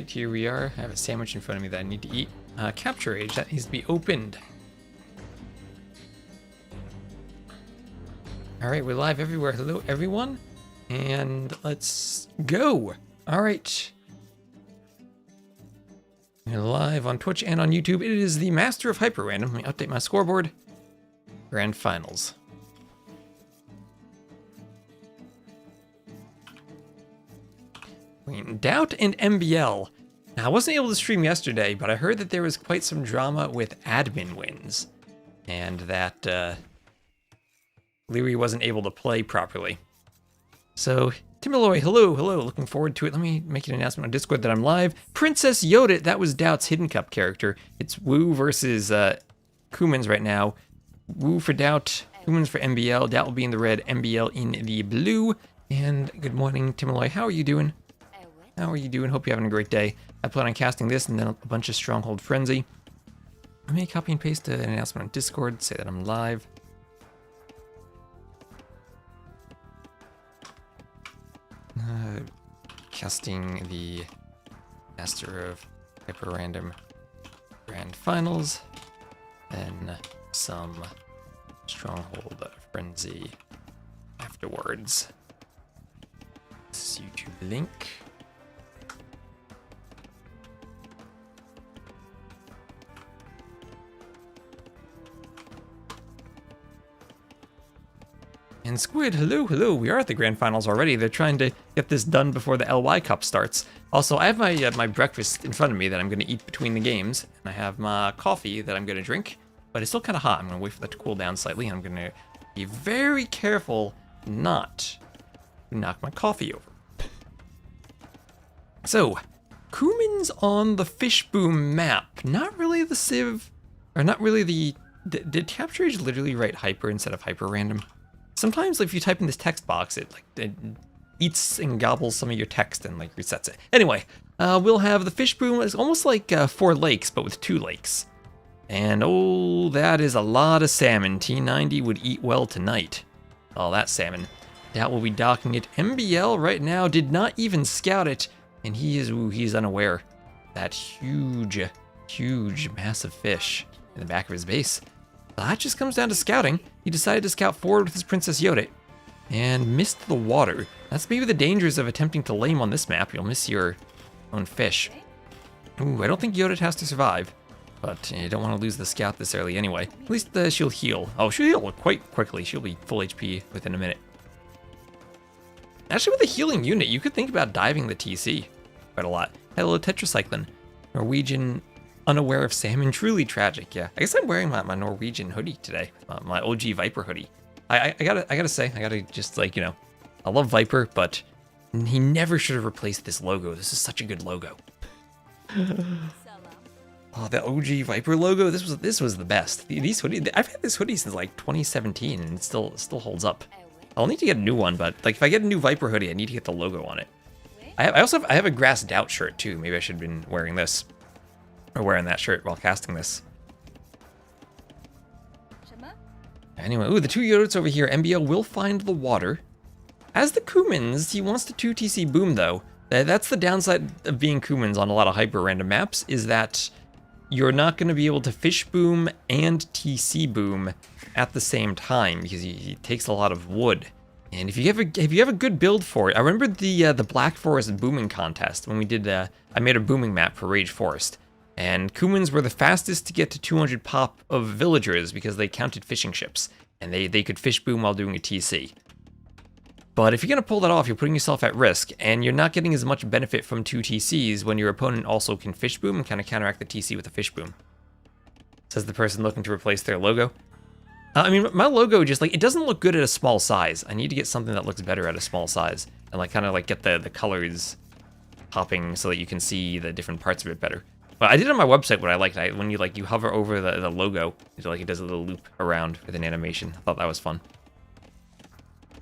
Alright, here we are. I have a sandwich in front of me that I need to eat. Capture age, that needs to be opened. Alright, we're live everywhere. Hello, everyone. And let's go. Alright. We're live on Twitch and on YouTube. It is the Master of HyperRandom. Let me update my scoreboard. Grand Finals. Doubt and MBL. Now, I wasn't able to stream yesterday, but I heard that there was quite some drama with admin wins. And that Leary wasn't able to play properly. So, Timaloy, hello. Looking forward to it. Let me make an announcement on Discord that I'm live. Princess Yoda, that was Doubt's Hidden Cup character. It's Wu versus Kumans right now. Wu for Doubt, Kumans for MBL. Doubt will be in the red, MBL in the blue. And good morning, Timaloy. How are you doing? How are you doing? Hope you're having a great day. I plan on casting this and then a bunch of Stronghold Frenzy. Let me copy and paste an announcement on Discord, say that I'm live. Casting the Master of HyperRandom Grand Finals. Then some Stronghold Frenzy afterwards. This is YouTube link. And Squid, hello, we are at the Grand Finals already. They're trying to get this done before the LY Cup starts. Also, I have my breakfast in front of me that I'm going to eat between the games, and I have my coffee that I'm going to drink, but it's still kind of hot. I'm going to wait for that to cool down slightly, and I'm going to be very careful not to knock my coffee over. So, Kumans on the Fishboom map. Not really the Civ, or not really the... Did Capture Age literally write Hyper instead of HyperRandom? Sometimes if you type in this text box, it eats and gobbles some of your text and resets it. Anyway, we'll have the Fishboom. It's almost like 4 lakes, but with 2 lakes. And oh, that is a lot of salmon. T90 would eat well tonight. All that salmon. That will be docking it. MBL right now did not even scout it, and he's unaware. That huge, massive fish in the back of his base. That just comes down to scouting. He decided to scout forward with his Princess Yoda and missed the water. That's maybe the dangers of attempting to lame on this map. You'll miss your own fish. Ooh, I don't think Yoda has to survive, but you don't want to lose the scout this early anyway. At least she'll heal. Oh, she'll heal quite quickly. She'll be full HP within a minute. Actually, with a healing unit, you could think about diving the TC quite a lot. Hello, Tetracycline. Norwegian... Unaware of salmon, truly tragic. Yeah, I guess I'm wearing my Norwegian hoodie today, my OG Viper hoodie. I gotta say, just I love Viper, but he never should have replaced this logo. This is such a good logo. Oh, the OG Viper logo. This was the best. These hoodies, I've had this hoodie since 2017, and it still holds up. I'll need to get a new one, but if I get a new Viper hoodie, I need to get the logo on it. I also have a Grass Doubt shirt too. Maybe I should have been wearing this. Or wearing that shirt while casting this. Anyway, ooh, the 2 Yodas over here. MBL will find the water. As the Kumans, he wants to 2 TC boom though. That's the downside of being Kumans on a lot of hyper-random maps, is that you're not going to be able to fish boom and TC boom at the same time, because he takes a lot of wood. And if you have a good build for it, I remember the Black Forest booming contest when we did. I made a booming map for Rage Forest. And Kumans were the fastest to get to 200 pop of villagers because they counted fishing ships. And they could fish boom while doing a TC. But if you're going to pull that off, you're putting yourself at risk. And you're not getting as much benefit from 2 TCs when your opponent also can fish boom and kind of counteract the TC with a fish boom. Says the person looking to replace their logo. I mean, my logo just it doesn't look good at a small size. I need to get something that looks better at a small size. And kind of get the colors popping so that you can see the different parts of it better. But I did on my website what I liked. When you hover over the logo, it does a little loop around with an animation. I thought that was fun.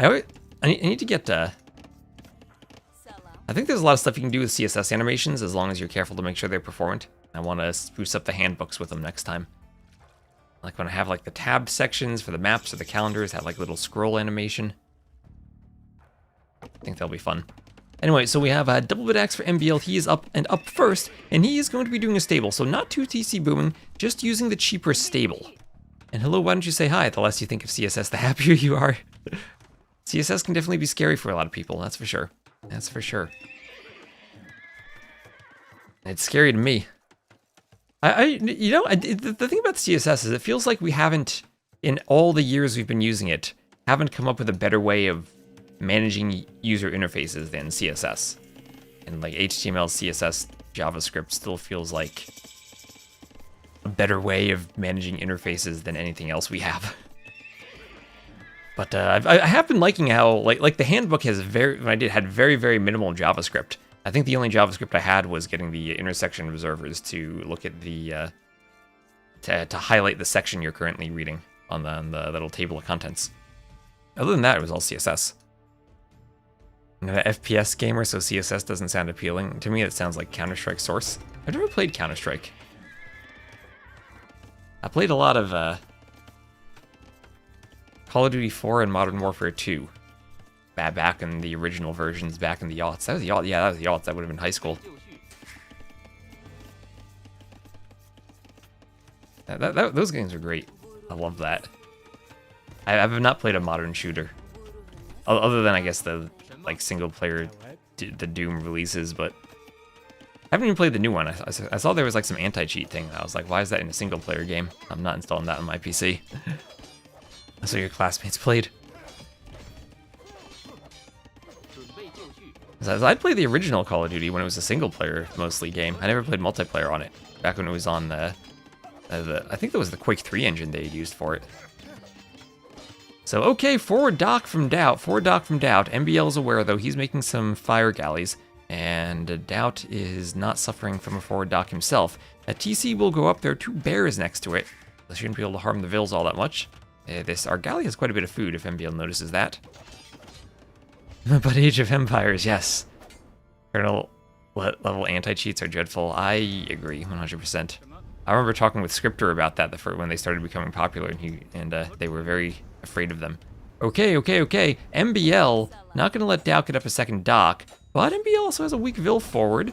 I need to get I think there's a lot of stuff you can do with CSS animations as long as you're careful to make sure they're performant. I want to spruce up the handbooks with them next time. When I have the tabbed sections for the maps or the calendars, have little scroll animation. I think that'll be fun. Anyway, so we have a double bit axe for MBL. He is up and up first, and he is going to be doing a stable. So not 2 TC booming, just using the cheaper stable. And hello, why don't you say hi? The less you think of CSS, the happier you are. CSS can definitely be scary for a lot of people, that's for sure. That's for sure. It's scary to me. The thing about the CSS is it feels like we haven't, in all the years we've been using it, haven't come up with a better way of managing user interfaces than CSS. And like HTML, CSS, JavaScript still feels like a better way of managing interfaces than anything else we have. But I have been liking how like the handbook has had very, very minimal JavaScript. I think the only JavaScript I had was getting the intersection observers to look at the to highlight the section you're currently reading on the little table of contents. Other than that, it was all CSS. I'm an FPS gamer, so CSS doesn't sound appealing. To me, it sounds like Counter-Strike Source. I've never played Counter-Strike. I played a lot of Call of Duty 4 and Modern Warfare 2. Back in the original versions, back in the aughts. That was the aughts. Yeah, that was the aughts. That would have been high school. Those games are great. I love that. I have not played a modern shooter. Other than, I guess, the like single player, the Doom releases, but I haven't even played the new one. I saw there was like some anti-cheat thing. I was like, why is that in a single player game? I'm not installing that on my PC. That's what your classmates played. I played the original Call of Duty when it was a single player mostly game. I never played multiplayer on it. Back when it was on I think that was the Quake 3 engine they had used for it. So, okay, forward dock from Doubt. Forward dock from Doubt. MBL is aware, though. He's making some fire galleys. And Doubt is not suffering from a forward dock himself. A TC will go up. There are 2 bears next to it. They shouldn't be able to harm the Vils all that much. Our galley has quite a bit of food, if MBL notices that. But Age of Empires, yes. Kernel level anti-cheats are dreadful. I agree, 100%. I remember talking with Scripter about that when they started becoming popular, and they were very afraid of them. Okay. MBL, not going to let Dow get up a second dock, but MBL also has a weak Vil forward.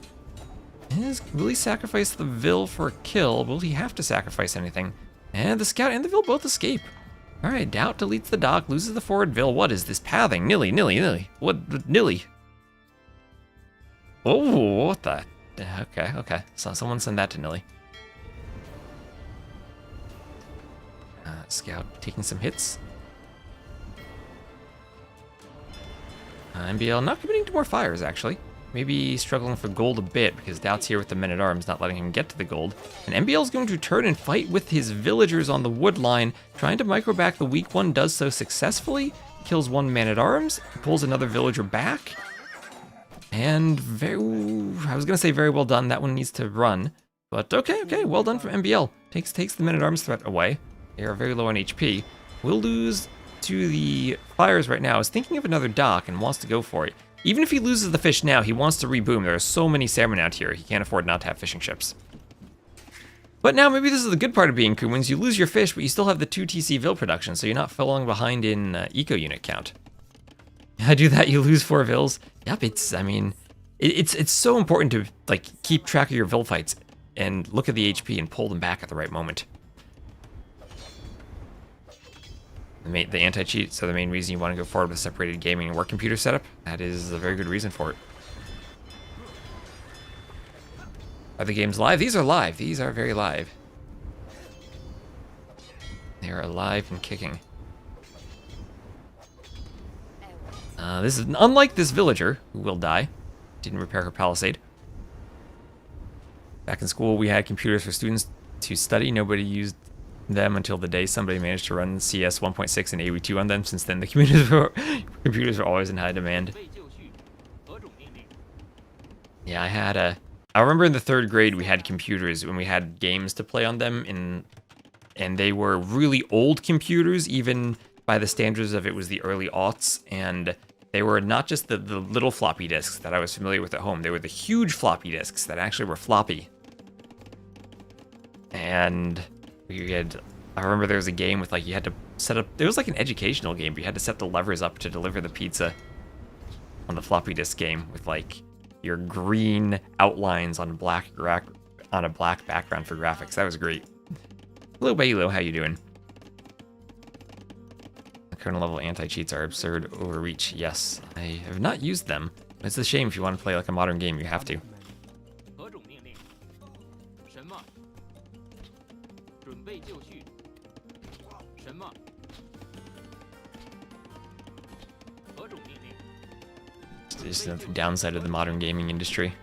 Will he sacrifice the Vil for a kill? Will he have to sacrifice anything? And the Scout and the Vil both escape. Alright, Doubt deletes the dock, loses the forward Vil. What is this pathing? Nilly. What? Nilly. Oh, what the? Okay. So someone send that to Nilly. Scout taking some hits. MBL not committing to more fires, actually. Maybe struggling for gold a bit, because Doubt's here with the men-at-arms, not letting him get to the gold. And MBL's going to turn and fight with his villagers on the wood line, trying to micro-back the weak one, does so successfully, kills 1 man-at-arms, pulls another villager back. And I was going to say very well done, that one needs to run. But okay, well done from MBL. Takes the men-at-arms threat away. They are very low on HP. Will lose to the fires right now, is thinking of another dock and wants to go for it. Even if he loses the fish now, he wants to reboom. There are so many salmon out here, he can't afford not to have fishing ships. But now maybe this is the good part of being Kumans. You lose your fish, but you still have the 2 TC Vil production, so you're not falling behind in eco unit count. I do that, you lose 4 Vils. Yep, it's so important to like keep track of your Vil fights and look at the HP and pull them back at the right moment. The anti-cheat, so the main reason you want to go forward with separated gaming and work computer setup, that is a very good reason for it. Are the games live? These are live. These are very live. They are alive and kicking. This is unlike this villager, who will die. Didn't repair her palisade. Back in school, we had computers for students to study. Nobody used them until the day somebody managed to run CS 1.6 and AV2 on them. Since then, the computers were always in high demand. Yeah, I remember in the 3rd grade we had computers when we had games to play on them, and they were really old computers, even by the standards of it was the early aughts, and they were not just the little floppy disks that I was familiar with at home. They were the huge floppy disks that actually were floppy. And I remember there was a game with like, you had to set up, it was like an educational game, but you had to set the levers up to deliver the pizza. on the floppy disk game with like your green outlines on on a black background for graphics. That was great. Hello, Baylo, how you doing? The kernel level anti-cheats are absurd overreach. Yes, I have not used them. It's a shame if you want to play like a modern game, you have to. It's just the downside of the modern gaming industry.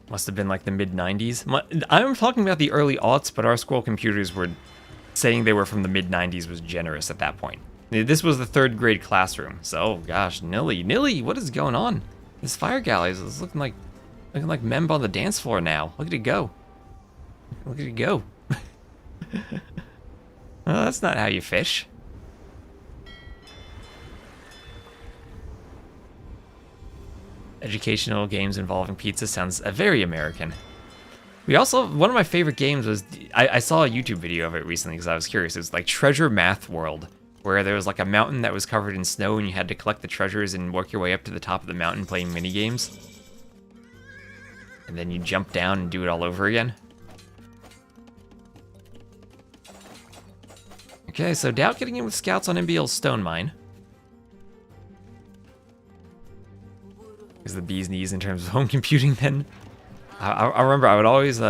Must have been like the mid-90s. I'm talking about the early aughts, but our school computers were saying they were from the mid-90s was generous at that point. This was the 3rd grade classroom, so oh gosh, Nilly, what is going on? This fire galley is looking like Memb on the dance floor now. Look at it go. Look at it go. Well, that's not how you fish. Educational games involving pizza sounds very American. We also, one of my favorite games was, I saw a YouTube video of it recently because I was curious. It was like Treasure Math World, where there was like a mountain that was covered in snow and you had to collect the treasures and work your way up to the top of the mountain playing mini games. And then you jump down and do it all over again. Okay, so Doubt getting in with scouts on MBL's stone mine. Is the bee's knees in terms of home computing then? I remember I would always,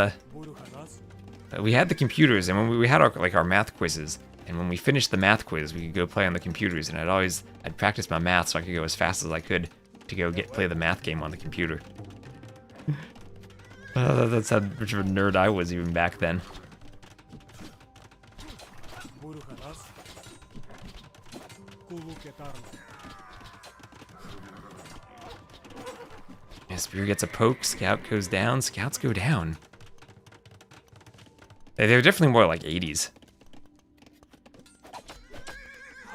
we had the computers, and when we had our math quizzes, and when we finished the math quiz, we could go play on the computers, and I'd practice my math so I could go as fast as I could to go play the math game on the computer. That's how much of a nerd I was even back then. Yeah, Spear gets a poke, Scout goes down, Scouts go down. They're definitely more like 80s.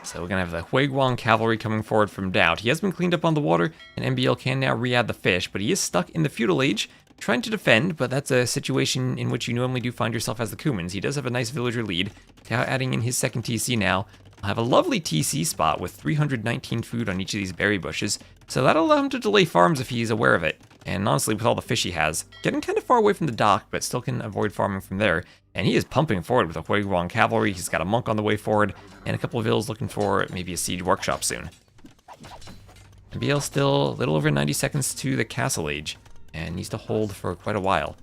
So we're gonna have the Huiguang cavalry coming forward from Doubt. He has been cleaned up on the water, and MBL can now re-add the fish, but he is stuck in the Feudal Age, trying to defend, but that's a situation in which you normally do find yourself as the Cumans. He does have a nice villager lead. Doubt adding in his second TC now. I'll have a lovely TC spot with 319 food on each of these berry bushes, so that'll allow him to delay farms if he's aware of it. And honestly, with all the fish he has, getting kind of far away from the dock, but still can avoid farming from there. And he is pumping forward with a Huiguang cavalry. He's got a monk on the way forward, and a couple of villas looking for maybe a siege workshop soon. MBL still a little over 90 seconds to the castle age, and needs to hold for quite a while.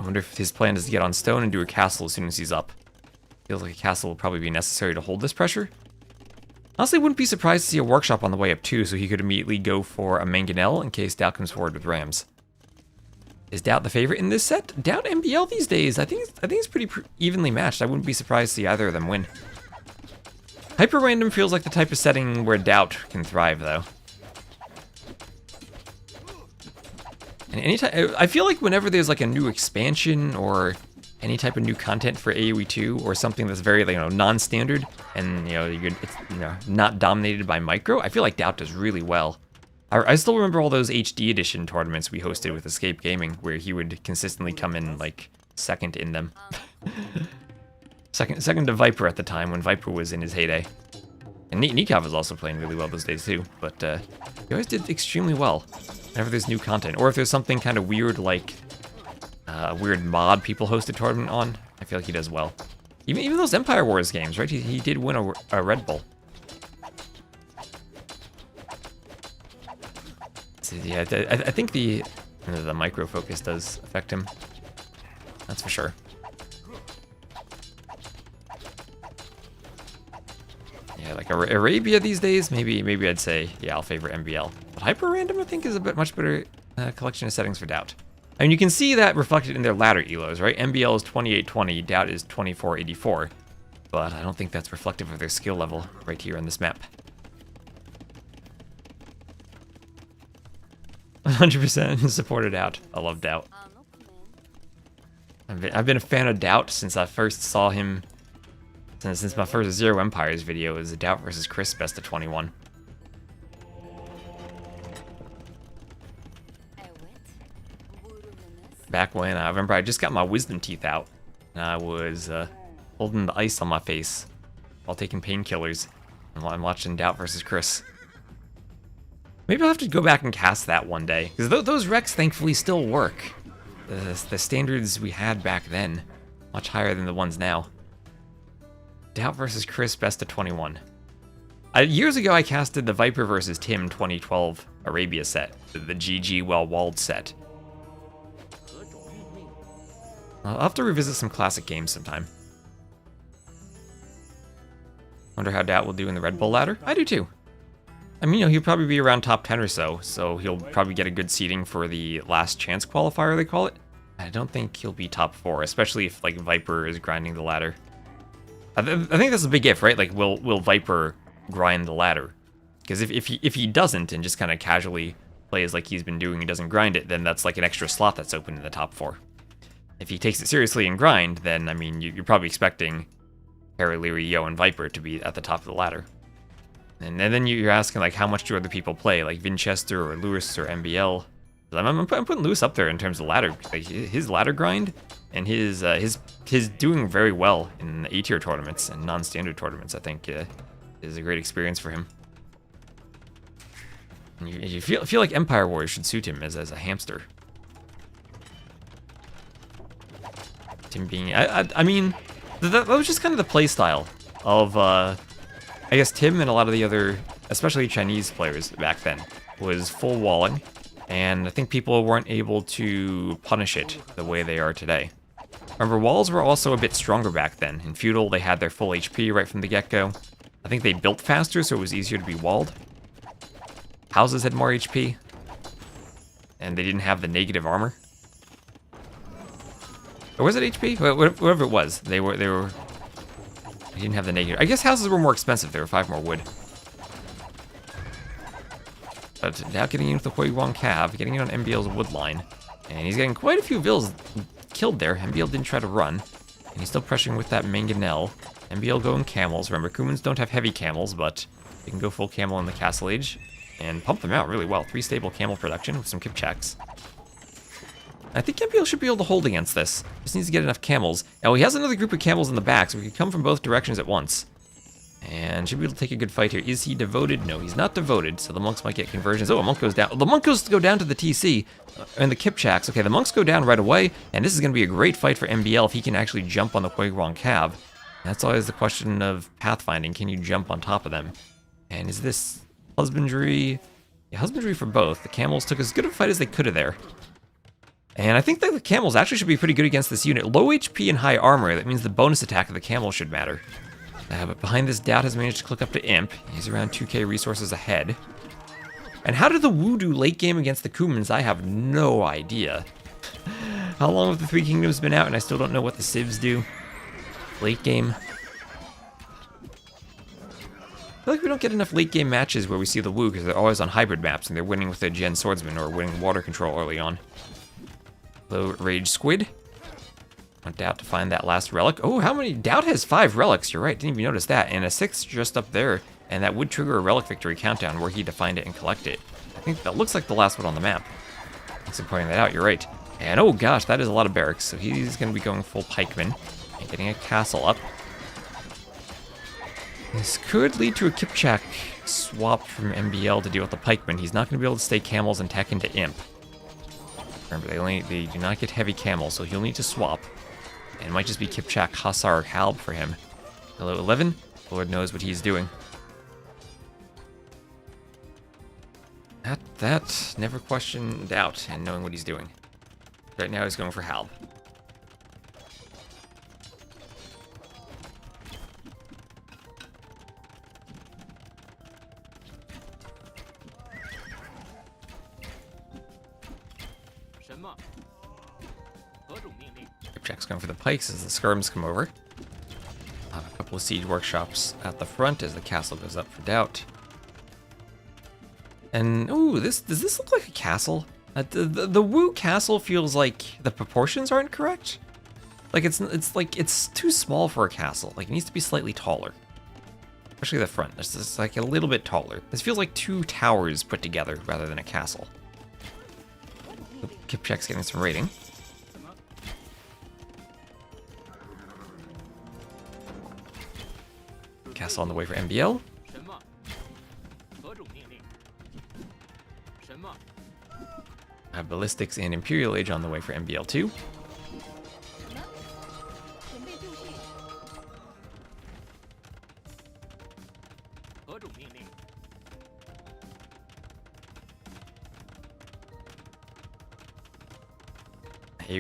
I wonder if his plan is to get on stone and do a castle as soon as he's up. Feels like a castle will probably be necessary to hold this pressure. Honestly, wouldn't be surprised to see a workshop on the way up too, so he could immediately go for a mangonel in case Doubt comes forward with rams. Is Doubt the favorite in this set? Doubt MBL these days. I think it's pretty evenly matched. I wouldn't be surprised to see either of them win. HyperRandom feels like the type of setting where Doubt can thrive, though. And anytime, I feel like whenever there's like a new expansion or any type of new content for AoE 2 or something that's very, non-standard and, it's, not dominated by micro, I feel like Doubt does really well. I still remember all those HD edition tournaments we hosted with Escape Gaming where he would consistently come in, second in them. second to Viper at the time when Viper was in his heyday. And Nikov was also playing really well those days too, but he always did extremely well whenever there's new content. Or if there's something kind of weird like a weird mod people host a tournament on, I feel like he does well. Even those Empire Wars games, right? He did win a Red Bull. So yeah, I think the micro focus does affect him. That's for sure. Yeah, like Arabia these days, maybe I'd say, yeah, I'll favor MBL. But HyperRandom, I think, is a much better collection of settings for Doubt. I mean, you can see that reflected in their ladder elos, right? MBL is 2820, Doubt is 2484. But I don't think that's reflective of their skill level right here on this map. 100% supported Doubt. I love Doubt. I've been a fan of Doubt since I first saw him. Since my first Zero Empires video was Doubt versus Chris best of 21. Back when I remember I just got my wisdom teeth out and I was holding the ice on my face while taking painkillers. And while I'm watching Doubt versus Chris. Maybe I'll have to go back and cast that one day. Because those recs thankfully still work. The standards we had back then. Much higher than the ones now. Doubt versus Chris, best of 21. Years ago, I casted the Viper versus Tim 2012 Arabia set. The GG well-walled set. I'll have to revisit some classic games sometime. Wonder how Doubt will do in the Red Bull ladder? I do too. I mean, he'll probably be around top 10 or so he'll probably get a good seeding for the last chance qualifier, they call it. I don't think he'll be top 4, especially if, like, Viper is grinding the ladder. I think that's a big if, right? Like, will Viper grind the ladder? Because if he doesn't and just kind of casually plays like he's been doing and doesn't grind it, then that's like an extra slot that's open in the top 4. If he takes it seriously and grind, then, I mean, you're probably expecting Harry, Leary, Yo, and Viper to be at the top of the ladder. And then you're asking, like, how much do other people play? Like Vinchester or Lewis or MBL? I'm putting Lewis up there in terms of ladder. Like, his ladder grind and his doing very well in A-tier tournaments and non-standard tournaments, I think, is a great experience for him. And you feel like Empire Warriors should suit him as a hamster. Tim being... I mean, that was just kind of the play style of, I guess, Tim and a lot of the other, especially Chinese players back then, was full walling. And I think people weren't able to punish it the way they are today. Remember, walls were also a bit stronger back then. In Feudal, they had their full HP right from the get-go. I think they built faster, so it was easier to be walled. Houses had more HP. And they didn't have the negative armor. Or was it HP? Whatever it was, they didn't have the negative. I guess houses were more expensive. They were 5 more wood. But now getting in with the Huiwang Cav, getting in on MBL's wood line. And he's getting quite a few vills killed there. MBL didn't try to run. And he's still pressuring with that mangonel. MBL going camels. Remember, Kumans don't have heavy camels, but they can go full camel in the Castle Age. And pump them out really well. 3 stable camel production with some Kipchaks. I think MBL should be able to hold against this. Just needs to get enough camels. Now, he has another group of camels in the back, so we can come from both directions at once. And should be able to take a good fight here. Is he devoted? No, he's not devoted, so the monks might get conversions. Oh, a monk goes down. The monk goes to go down to the TC and the Kipchaks. Okay, the monks go down right away, and this is going to be a great fight for MBL if he can actually jump on the Huiwang Cav. That's always the question of pathfinding. Can you jump on top of them? And is this husbandry? Yeah, husbandry for both. The camels took as good a fight as they could have there. And I think that the camels actually should be pretty good against this unit. Low HP and high armor, that means the bonus attack of the camel should matter. But behind this, Doubt has managed to click up to Imp. He's around 2k resources ahead. And how did the Wu do late game against the Kumans? I have no idea. How long have the Three Kingdoms been out and I still don't know what the civs do? Late game. I feel like we don't get enough late game matches where we see the Wu because they're always on hybrid maps and they're winning with their Gen Swordsman or winning water control early on. Low Rage Squid. Want Doubt to find that last relic. Oh, how many? Doubt has 5 relics. You're right. Didn't even notice that. And a 6th just up there. And that would trigger a relic victory countdown were he to find it and collect it. I think that looks like the last one on the map. Thanks for pointing that out. You're right. And oh gosh, that is a lot of barracks. So he's going to be going full pikeman and getting a castle up. This could lead to a Kipchak swap from MBL to deal with the pikeman. He's not going to be able to stay camels and tech into Imp. Remember, they do not get heavy camels, so he'll need to swap. And it might just be Kipchak, Hussar, Halb for him. Hello, 11. Lord knows what he's doing. That never questioned Doubt and knowing what he's doing. Right now he's going for Halb. Kipchak's going for the pikes as the skirms come over. A couple of siege workshops at the front as the castle goes up for Doubt. And ooh, does this look like a castle? The Wu castle feels like the proportions aren't correct. Like it's too small for a castle. Like it needs to be slightly taller. Especially the front. It's like a little bit taller. This feels like 2 towers put together rather than a castle. Kipchak's getting some rating. castle on the way for MBL. I have ballistics and Imperial Age on the way for MBL too.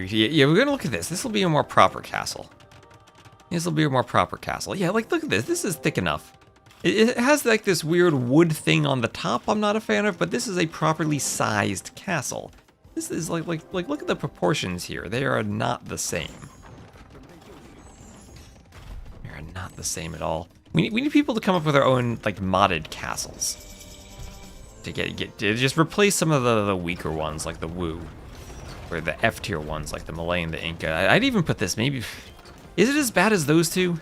Yeah, we're gonna look at this. This will be a more proper castle. This will be a more proper castle. Yeah, like look at this. This is thick enough. It has like this weird wood thing on the top I'm not a fan of, but this is a properly sized castle. This is like look at the proportions here. They are not the same. They are not the same at all. We need people to come up with their own like modded castles. To just replace some of the weaker ones like the Wu. Or the F tier ones like the Malay and the Inca. I'd even put this maybe. Is it as bad as those two?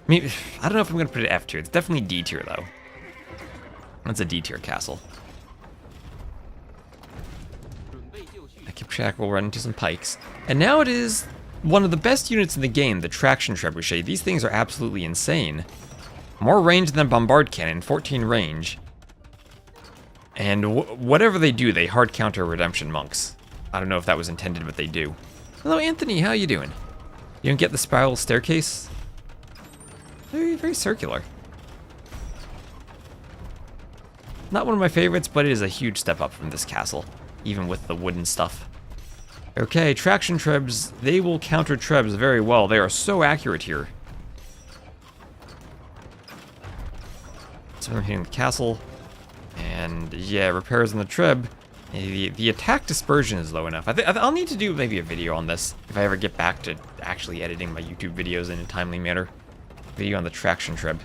Maybe, I don't know if I'm gonna put it F tier. It's definitely D tier though. That's a D tier castle. Kipchak will run into some pikes. And now it is one of the best units in the game, the Traction Trebuchet. These things are absolutely insane. More range than Bombard Cannon, 14 range. And whatever they do, they hard counter Redemption Monks. I don't know if that was intended, but they do. Hello, Anthony, how you doing? You don't get the spiral staircase? Very, very circular. Not one of my favorites, but it is a huge step up from this castle, even with the wooden stuff. Okay, Traction Trebs, they will counter Trebs very well. They are so accurate here. So I'm hitting the castle, and yeah, repairs on the Treb. The attack dispersion is low enough. I'll need to do maybe a video on this if I ever get back to actually editing my YouTube videos in a timely manner. Video on the Traction Treb.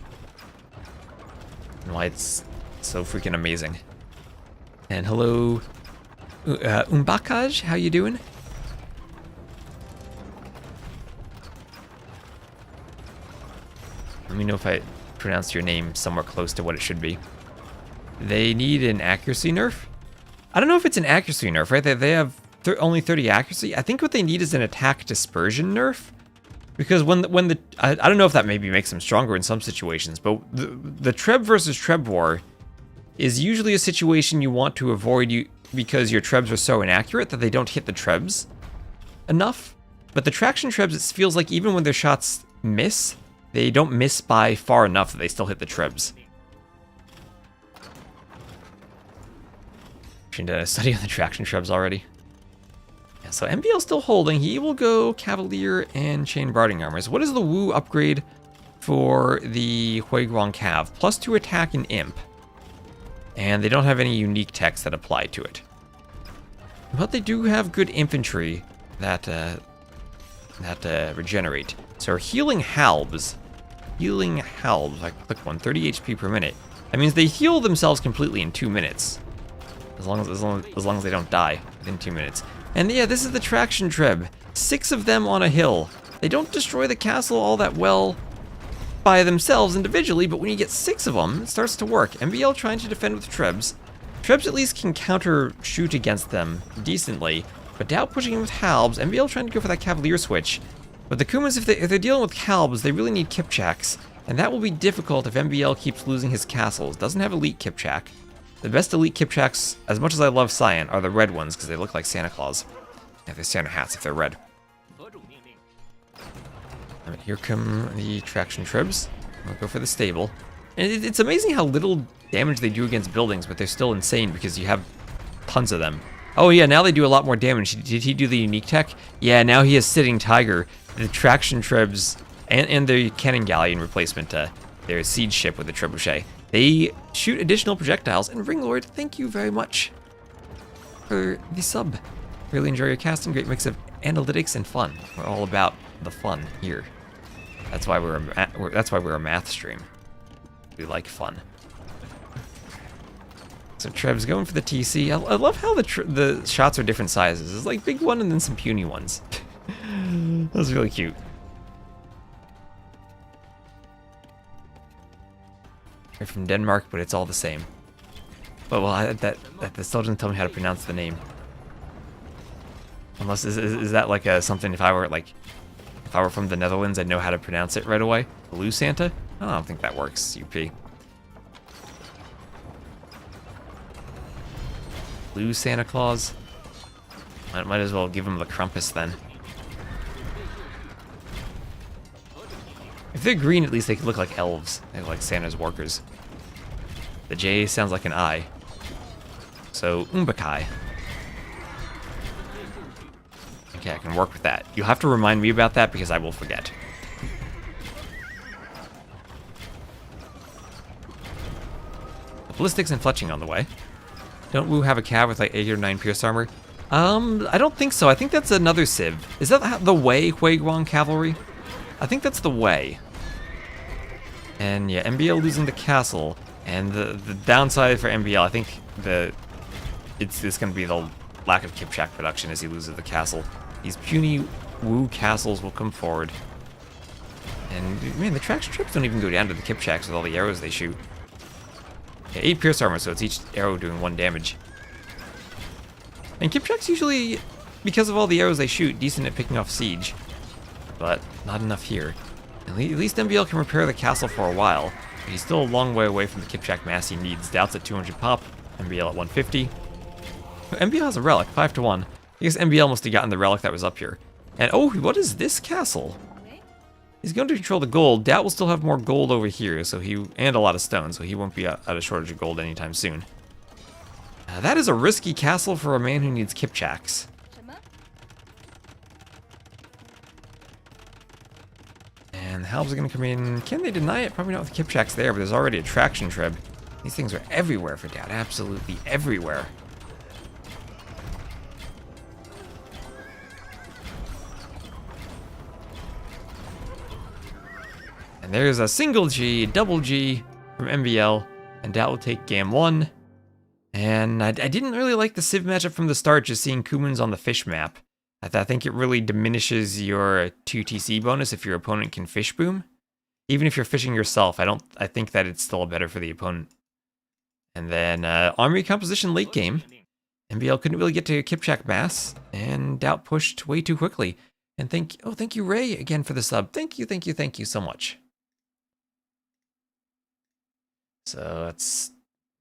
And why it's so freaking amazing. And hello, Umbakaj, how you doing? Let me know if I pronounced your name somewhere close to what it should be. They need an accuracy nerf? I don't know if it's an accuracy nerf, right? They have only 30 accuracy. I think what they need is an attack dispersion nerf. Because I don't know if that maybe makes them stronger in some situations, but the Treb versus Treb war is usually a situation you want to avoid because your Trebs are so inaccurate that they don't hit the Trebs enough. But the Traction Trebs, it feels like even when their shots miss, they don't miss by far enough that they still hit the Trebs. Did I study on the Traction Trebs already? Yeah, so MBL still holding. He will go Cavalier and Chain Barding Armors. What is the Wu upgrade for the Huiguang Cav? +2 attack and Imp. And they don't have any unique techs that apply to it. But they do have good infantry that regenerate. So healing halbs. Healing halbs, I click one, 30 HP per minute. That means they heal themselves completely in 2 minutes. As long as they don't die within 2 minutes. And yeah, this is the Traction Treb. 6 of them on a hill. They don't destroy the castle all that well by themselves individually, but when you get 6 of them, it starts to work. MBL trying to defend with Trebs. Trebs at least can counter shoot against them decently, but Dow pushing in with Halbs. MBL trying to go for that Cavalier switch. But the Kumans, if they're dealing with Halbs, they really need Kipchaks. And that will be difficult if MBL keeps losing his castles. Doesn't have elite Kipchak. The best elite Kipchaks, as much as I love Cyan, are the red ones because they look like Santa Claus. Yeah, they're Santa hats if they're red. Alright, here come the Traction Trebs. We'll go for the stable. And it's amazing how little damage they do against buildings, but they're still insane because you have tons of them. Oh yeah, now they do a lot more damage. Did he do the unique tech? Yeah, now he has Sitting Tiger. The Traction Trebs and the Cannon Galleon replacement, their siege ship with the Trebuchet. They shoot additional projectiles, and Ringlord, thank you very much for the sub. Really enjoy your casting, great mix of analytics and fun. We're all about the fun here. That's why we're a math stream. We like fun. So Treb's going for the TC. I love how the shots are different sizes. It's like big one and then some puny ones. That was really cute. They're from Denmark, but it's all the same. But well, that still doesn't tell me how to pronounce the name. Unless is that like something if I were from the Netherlands, I'd know how to pronounce it right away. Blue Santa? I don't think that works, UP. Blue Santa Claus? Might as well give him the Krampus then. If they're green, at least they could look like elves. They look like Santa's workers. The J sounds like an I. So, Umbakai. Okay, I can work with that. You'll have to remind me about that because I will forget. Ballistics and fletching on the way. Don't Wu have a cav with like 8 or 9 pierce armor? I don't think so. I think that's another civ. Is that the Wei Huiguang cavalry? I think that's the Wei. And yeah, MBL losing the castle. And the downside for MBL, I think it's going to be the lack of Kipchak production as he loses the castle. These puny Wu castles will come forward. And man, the traction trips don't even go down to the Kipchaks with all the arrows they shoot. Yeah, 8 pierce armor, so it's each arrow doing 1 damage. And Kipchak's usually, because of all the arrows they shoot, decent at picking off siege. But not enough here. At least MBL can repair the castle for a while. But he's still a long way away from the Kipchak mass he needs. Doubts at 200 pop, MBL at 150. MBL has a relic, 5 to 1. I guess MBL must have gotten the relic that was up here. And oh, what is this castle? He's going to control the gold. Doubt will still have more gold over here, and a lot of stone, so he won't be at a shortage of gold anytime soon. That is a risky castle for a man who needs Kipchaks. And the Halbs are going to come in. Can they deny it? Probably not with the Kipchaks there, but there's already a traction trib. These things are everywhere for Doubt, absolutely everywhere. And there's a single G, double G from MBL, and Doubt will take game 1. And I didn't really like the Civ matchup from the start, just seeing Kumans on the fish map. I think it really diminishes your 2 TC bonus if your opponent can fish boom. Even if you're fishing yourself, I think that it's still better for the opponent. And then army composition late game. MBL couldn't really get to Kipchak mass, and Doubt pushed way too quickly. And thank you Ray again for the sub. Thank you so much. So it's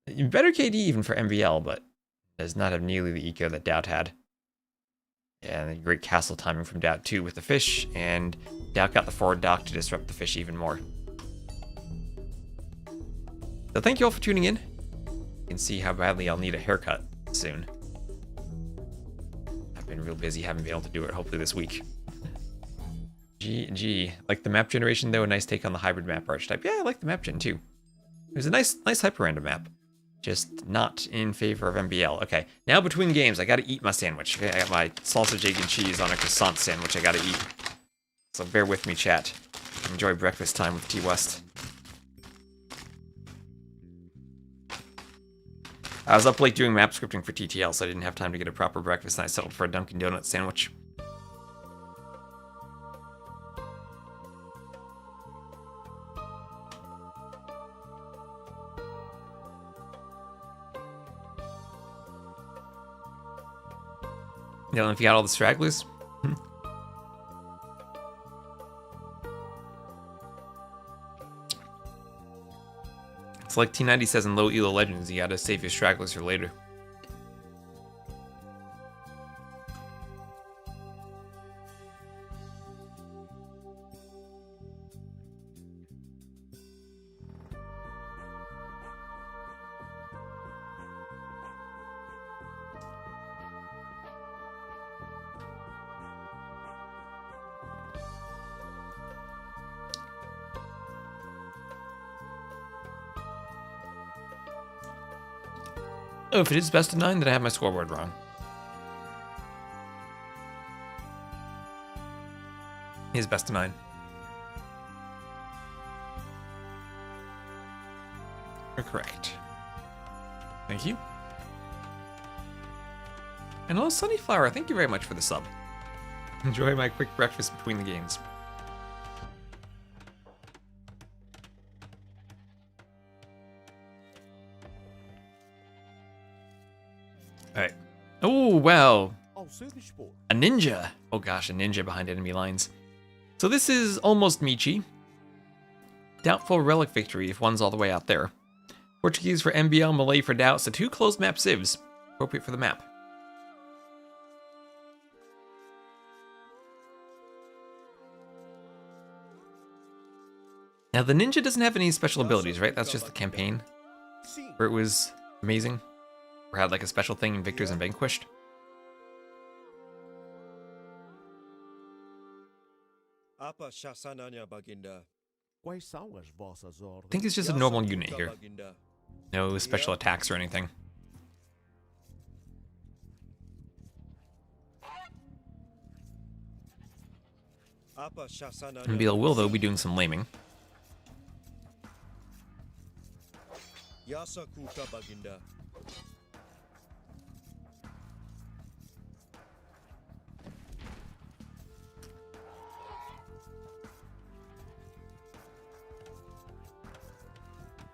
better KD even for MBL, but does not have nearly the eco that Doubt had. Yeah, and great castle timing from Doubt too with the fish, and Doubt got the forward dock to disrupt the fish even more. So thank you all for tuning in. You can see how badly I'll need a haircut soon. I've been real busy, haven't been able to do it, hopefully this week. GG. Like the map generation though, a nice take on the hybrid map archetype. Yeah, I like the map gen too. It was a nice hyper-random map. Just not in favor of MBL. Okay, now between games, I gotta eat my sandwich. Okay, I got my sausage, egg, and cheese on a croissant sandwich I gotta eat. So bear with me, chat. Enjoy breakfast time with T West. I was up late doing map scripting for TTL, so I didn't have time to get a proper breakfast, and I settled for a Dunkin' Donuts sandwich. You don't know if you got all the stragglers? It's like T90 says in Low Elo Legends, you gotta save your stragglers for later. Oh, if it is best of 9, then I have my scoreboard wrong. It is best of 9. You're correct. Thank you. And hello, Sunnyflower. Thank you very much for the sub. Enjoy my quick breakfast between the games. Alright. Oh, wow. A ninja. Oh gosh, a ninja behind enemy lines. So this is almost Michi. Doubtful relic victory if one's all the way out there. Portuguese for MBL, Malay for doubt, so 2 closed map civs. Appropriate for the map. Now the ninja doesn't have any special abilities, right? That's just the campaign. Where it was amazing. Or had like a special thing in Victors and Vanquished. I think it's just a normal unit here. No special attacks or anything. MBL will, though, be doing some laming.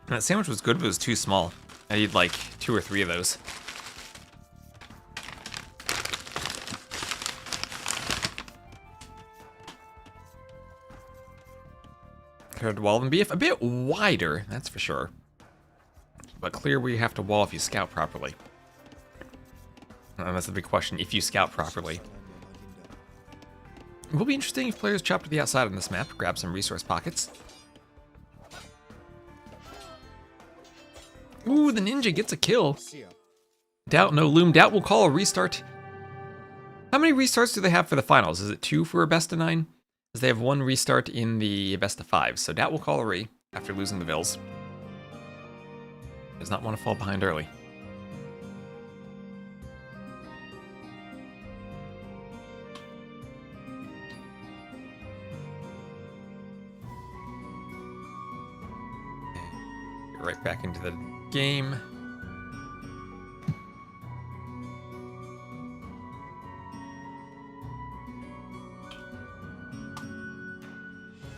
That sandwich was good, but it was too small. I need like 2 or 3 of those. Compared to wall and beef, a bit wider, that's for sure. But clear where you have to wall if you scout properly. That's the big question, if you scout properly. It will be interesting if players chop to the outside on this map, grab some resource pockets. Ooh, the ninja gets a kill. Doubt, no loom. Doubt will call a restart. How many restarts do they have for the finals? Is it 2 for a best of 9? Because they have 1 restart in the best of 5. So Doubt will call a re after losing the Vils. Does not want to fall behind early. Get right back into the game.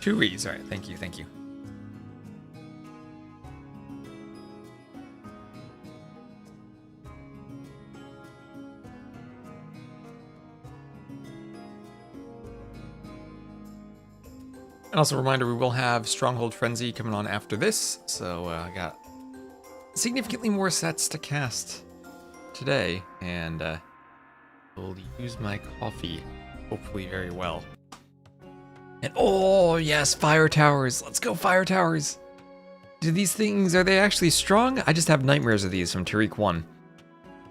Two reads, all right, thank you, thank you. And also a reminder, we will have Stronghold Frenzy coming on after this, so I got significantly more sets to cast today, and will use my coffee, hopefully very well. And oh yes, fire towers, let's go fire towers! Do these things, are they actually strong? I just have nightmares of these from Tariq 1.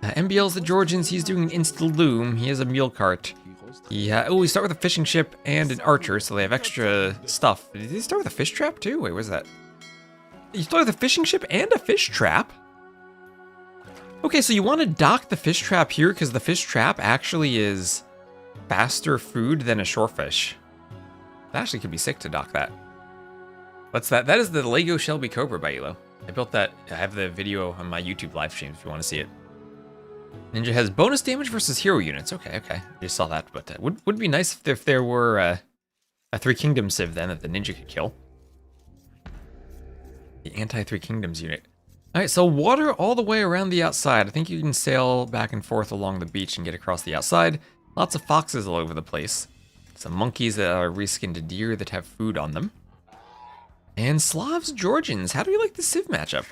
MBL's the Georgians, he's doing an insta-loom, he has a mule cart. We start with a fishing ship and an archer, so they have extra stuff. Did he start with a fish trap too? Wait, where's that? You start with a fishing ship and a fish trap? Okay, so you want to dock the fish trap here because the fish trap actually is faster food than a shorefish. That actually could be sick to dock that. What's that? That is the Lego Shelby Cobra by Elo. I built that. I have the video on my YouTube live stream if you want to see it. Ninja has bonus damage versus hero units. Okay, okay. Just saw that, but would be nice if there were a 3 Kingdoms civ then that the ninja could kill. The anti-3 Kingdoms unit. Alright, so water all the way around the outside. I think you can sail back and forth along the beach and get across the outside. Lots of foxes all over the place. Some monkeys that are reskinned deer that have food on them. And Slavs, Georgians. How do you like the civ matchup?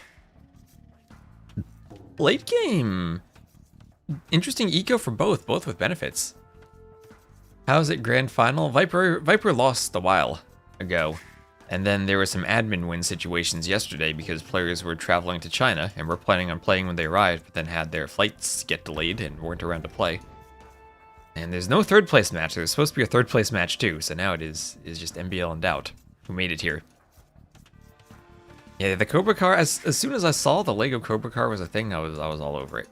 Late game. Interesting eco for both with benefits. How's it grand final? Viper lost a while ago. And then there were some admin win situations yesterday because players were traveling to China and were planning on playing when they arrived, but then had their flights get delayed and weren't around to play. And there's no 3rd place match. There's supposed to be a 3rd place match too, so now it is just MBL and Doubt who made it here. Yeah, the Cobra car, as soon as I saw the Lego Cobra car was a thing, I was all over it.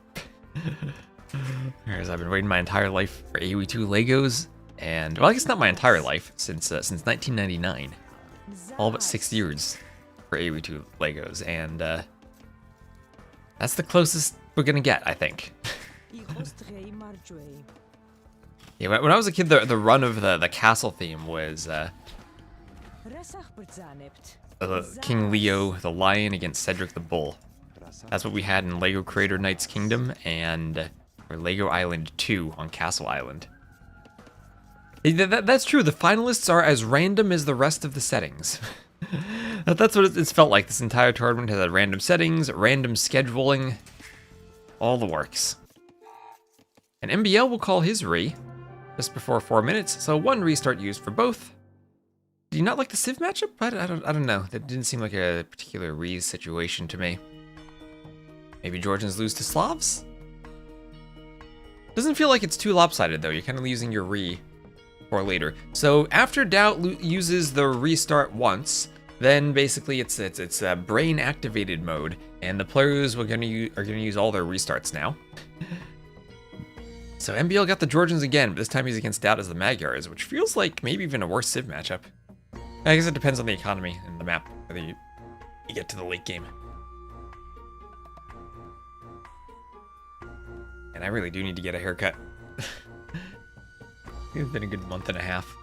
Whereas I've been waiting my entire life for AoE2 Legos, and well, I guess not my entire life, since 1999. All but 6 years for AoE2 Legos, and that's the closest we're gonna get, I think. Yeah, when I was a kid, the run of the castle theme was King Leo the Lion against Cedric the Bull. That's what we had in Lego Creator Knight's Kingdom and or Lego Island 2 on Castle Island. That's true, the finalists are as random as the rest of the settings. That's what it's felt like. This entire tournament has had random settings, random scheduling, all the works. And MBL will call his re just before 4 minutes, so 1 restart used for both. Do you not like the Civ matchup? I don't know. That didn't seem like a particular re situation to me. Maybe Georgians lose to Slavs? Doesn't feel like it's too lopsided though. You're kind of using your re for later. So after Doubt uses the restart once, then basically it's a brain activated mode, and the players are gonna use all their restarts now. So MBL got the Georgians again, but this time he's against Doubt as the Magyars, which feels like maybe even a worse Civ matchup. I guess it depends on the economy and the map, whether you get to the late game. And I really do need to get a haircut. It's been a good month and a half.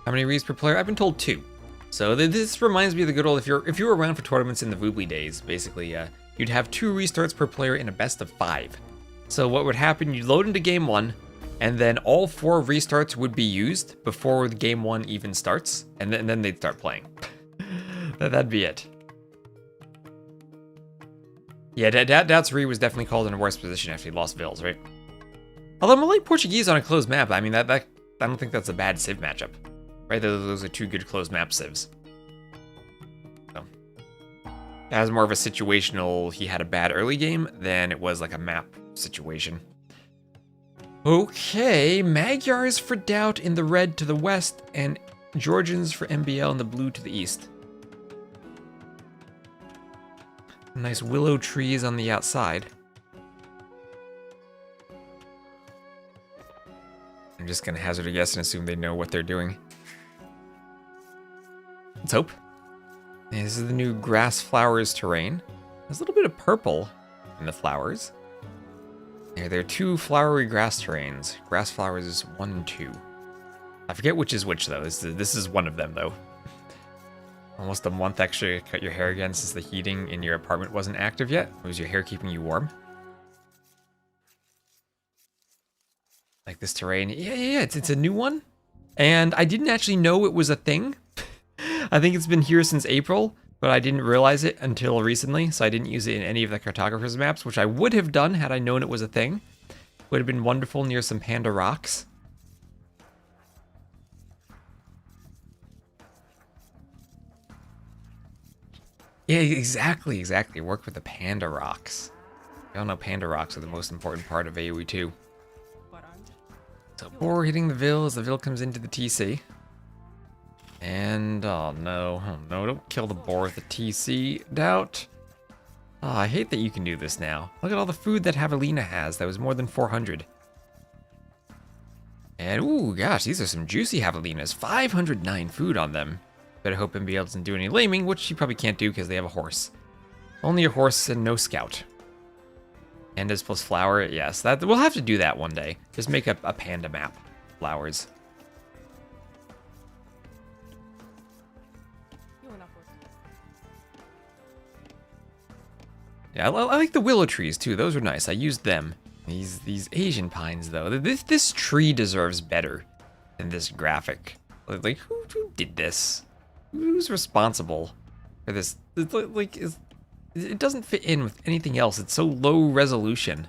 How many reads per player? I've been told 2. So this reminds me of the good old, if you were around for tournaments in the Voobly days, basically, you'd have 2 restarts per player in a best of 5. So what would happen, you'd load into game 1, and then all 4 restarts would be used before the game 1 even starts, and then they'd start playing. That'd be it. Yeah, Doubt's re was definitely called in a worse position after he lost Vils, right? Although Malay Portuguese on a closed map, I mean, I don't think that's a bad Civ matchup. Right, those are 2 good closed map Civs. So, that was more of a situational, he had a bad early game, than it was like a map situation. Okay, Magyars for Doubt in the red to the west, and Georgians for MBL in the blue to the east. Nice willow trees on the outside. I'm just gonna hazard a guess and assume they know what they're doing. Let's hope. Yeah, this is the new grass flowers terrain. There's a little bit of purple in the flowers. Yeah, there are 2 flowery grass terrains. Grass flowers is 1 and 2. I forget which is which though. This is one of them though. Almost a month extra to cut your hair again since the heating in your apartment wasn't active yet. Was your hair keeping you warm? Like this terrain. Yeah, it's a new one. And I didn't actually know it was a thing. I think it's been here since April, but I didn't realize it until recently, so I didn't use it in any of the cartographers maps, which I would have done had I known it was a thing. Would have been wonderful near some panda rocks. Yeah, exactly. Work with the panda rocks. Y'all know panda rocks are the most important part of AoE 2. So boar hitting the Vil as the Vil comes into the TC. And, oh no, don't kill the boar with the TC, Doubt. Oh, I hate that you can do this now. Look at all the food that Javelina has, that was more than 400. And, ooh, gosh, these are some juicy Javelinas. 509 food on them. Better hope MBL doesn't do any laming, which she probably can't do because they have a horse. Only a horse and no scout. Pandas plus flower, yes, that we'll have to do that one day. Just make a panda map. Flowers. Yeah, I like the willow trees too. Those are nice. I used them. These Asian pines though. This tree deserves better than this graphic. Like who did this? Who's responsible for this? It doesn't fit in with anything else. It's so low resolution.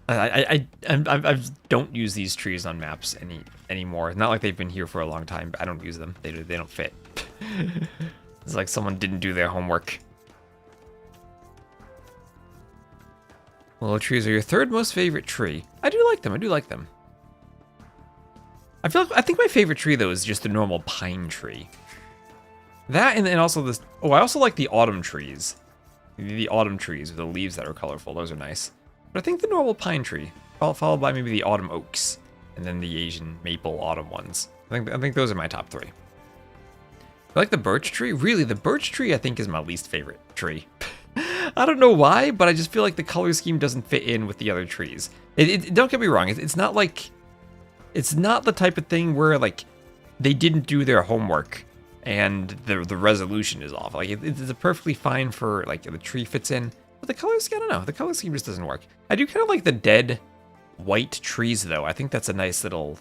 I don't use these trees on maps anymore. Not like they've been here for a long time, but I don't use them. They don't fit. It's like someone didn't do their homework. Willow trees are your 3rd most favorite tree. I do like them. I think my favorite tree though is just the normal pine tree. That and also this. Oh, I also like the autumn trees. The autumn trees with the leaves that are colorful. Those are nice. But I think the normal pine tree, followed by maybe the autumn oaks, and then the Asian maple autumn ones. I think those are my top 3. I like the birch tree. Really, the birch tree I think is my least favorite tree. I don't know why, but I just feel like the color scheme doesn't fit in with the other trees. Don't get me wrong. It's not like, it's not the type of thing where like they didn't do their homework and the resolution is off. Like it's perfectly fine for like the tree fits in, but the color scheme, I don't know. The color scheme just doesn't work. I do kind of like the dead white trees though. I think that's a nice little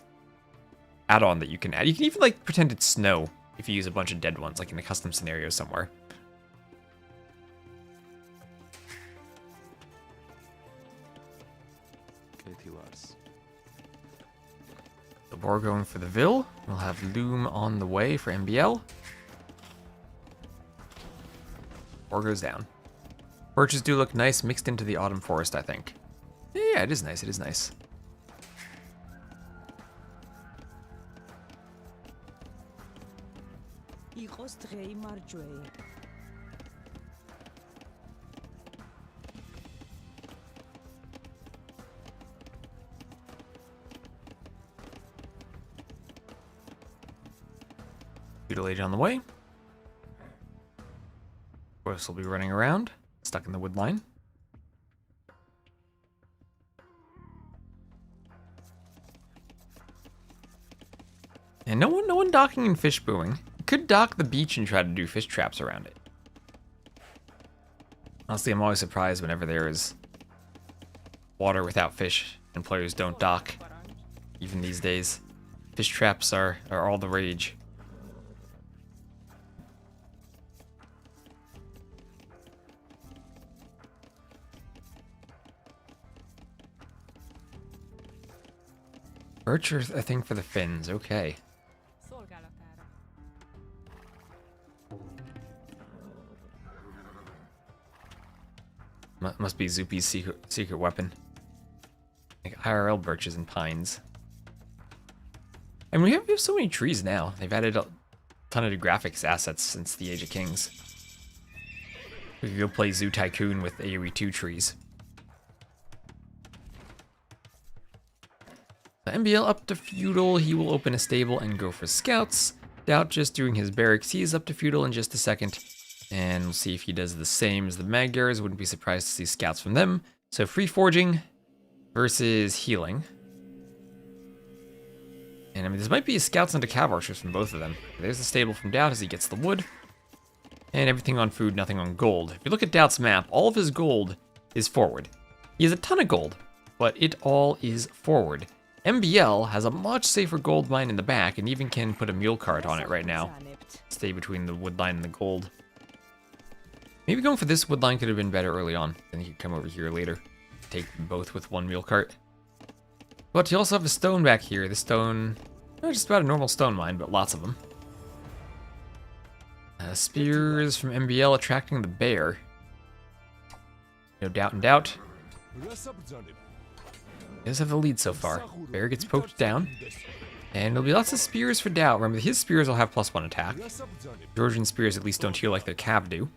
add-on that you can add. You can even like pretend it's snow if you use a bunch of dead ones, like in a custom scenario somewhere. The war going for the Vil. We'll have Loom on the way for MBL. War goes down. Birches do look nice mixed into the autumn forest, I think. Yeah, it is nice. It is nice. Feudal Age on the way. Horse will be running around, stuck in the wood line. And no one docking and fish booing. Could dock the beach and try to do fish traps around it. Honestly, I'm always surprised whenever there is water without fish and players don't dock. Even these days, fish traps are all the rage. Birch, I think, for the fins. Okay. Must be Zupi's secret weapon. Like IRL birches and pines. And we have so many trees now. They've added a ton of graphics assets since the Age of Kings. We could go play Zoo Tycoon with AoE 2 trees. The MBL up to Feudal. He will open a stable and go for scouts. Doubt just doing his barracks. He is up to Feudal in just a second. And we'll see if he does the same as the Magyars. Wouldn't be surprised to see scouts from them. So free forging versus healing. And I mean, this might be scouts into cav archers from both of them. There's the stable from Doubt as he gets the wood. And everything on food, nothing on gold. If you look at Doubt's map, all of his gold is forward. He has a ton of gold, but it all is forward. MBL has a much safer gold mine in the back and even can put a mule cart on it right now. Stay between the wood line and the gold. Maybe going for this wood line could have been better early on. Then he could come over here later. Take both with one mule cart. But you also have a stone back here. The stone, just about a normal stone mine, but lots of them. Spears from MBL attracting the bear. No doubt and doubt. He does have the lead so far. Bear gets poked down. And there'll be lots of spears for Doubt. Remember, his spears will have +1 attack. Georgian spears at least don't heal like their cav do.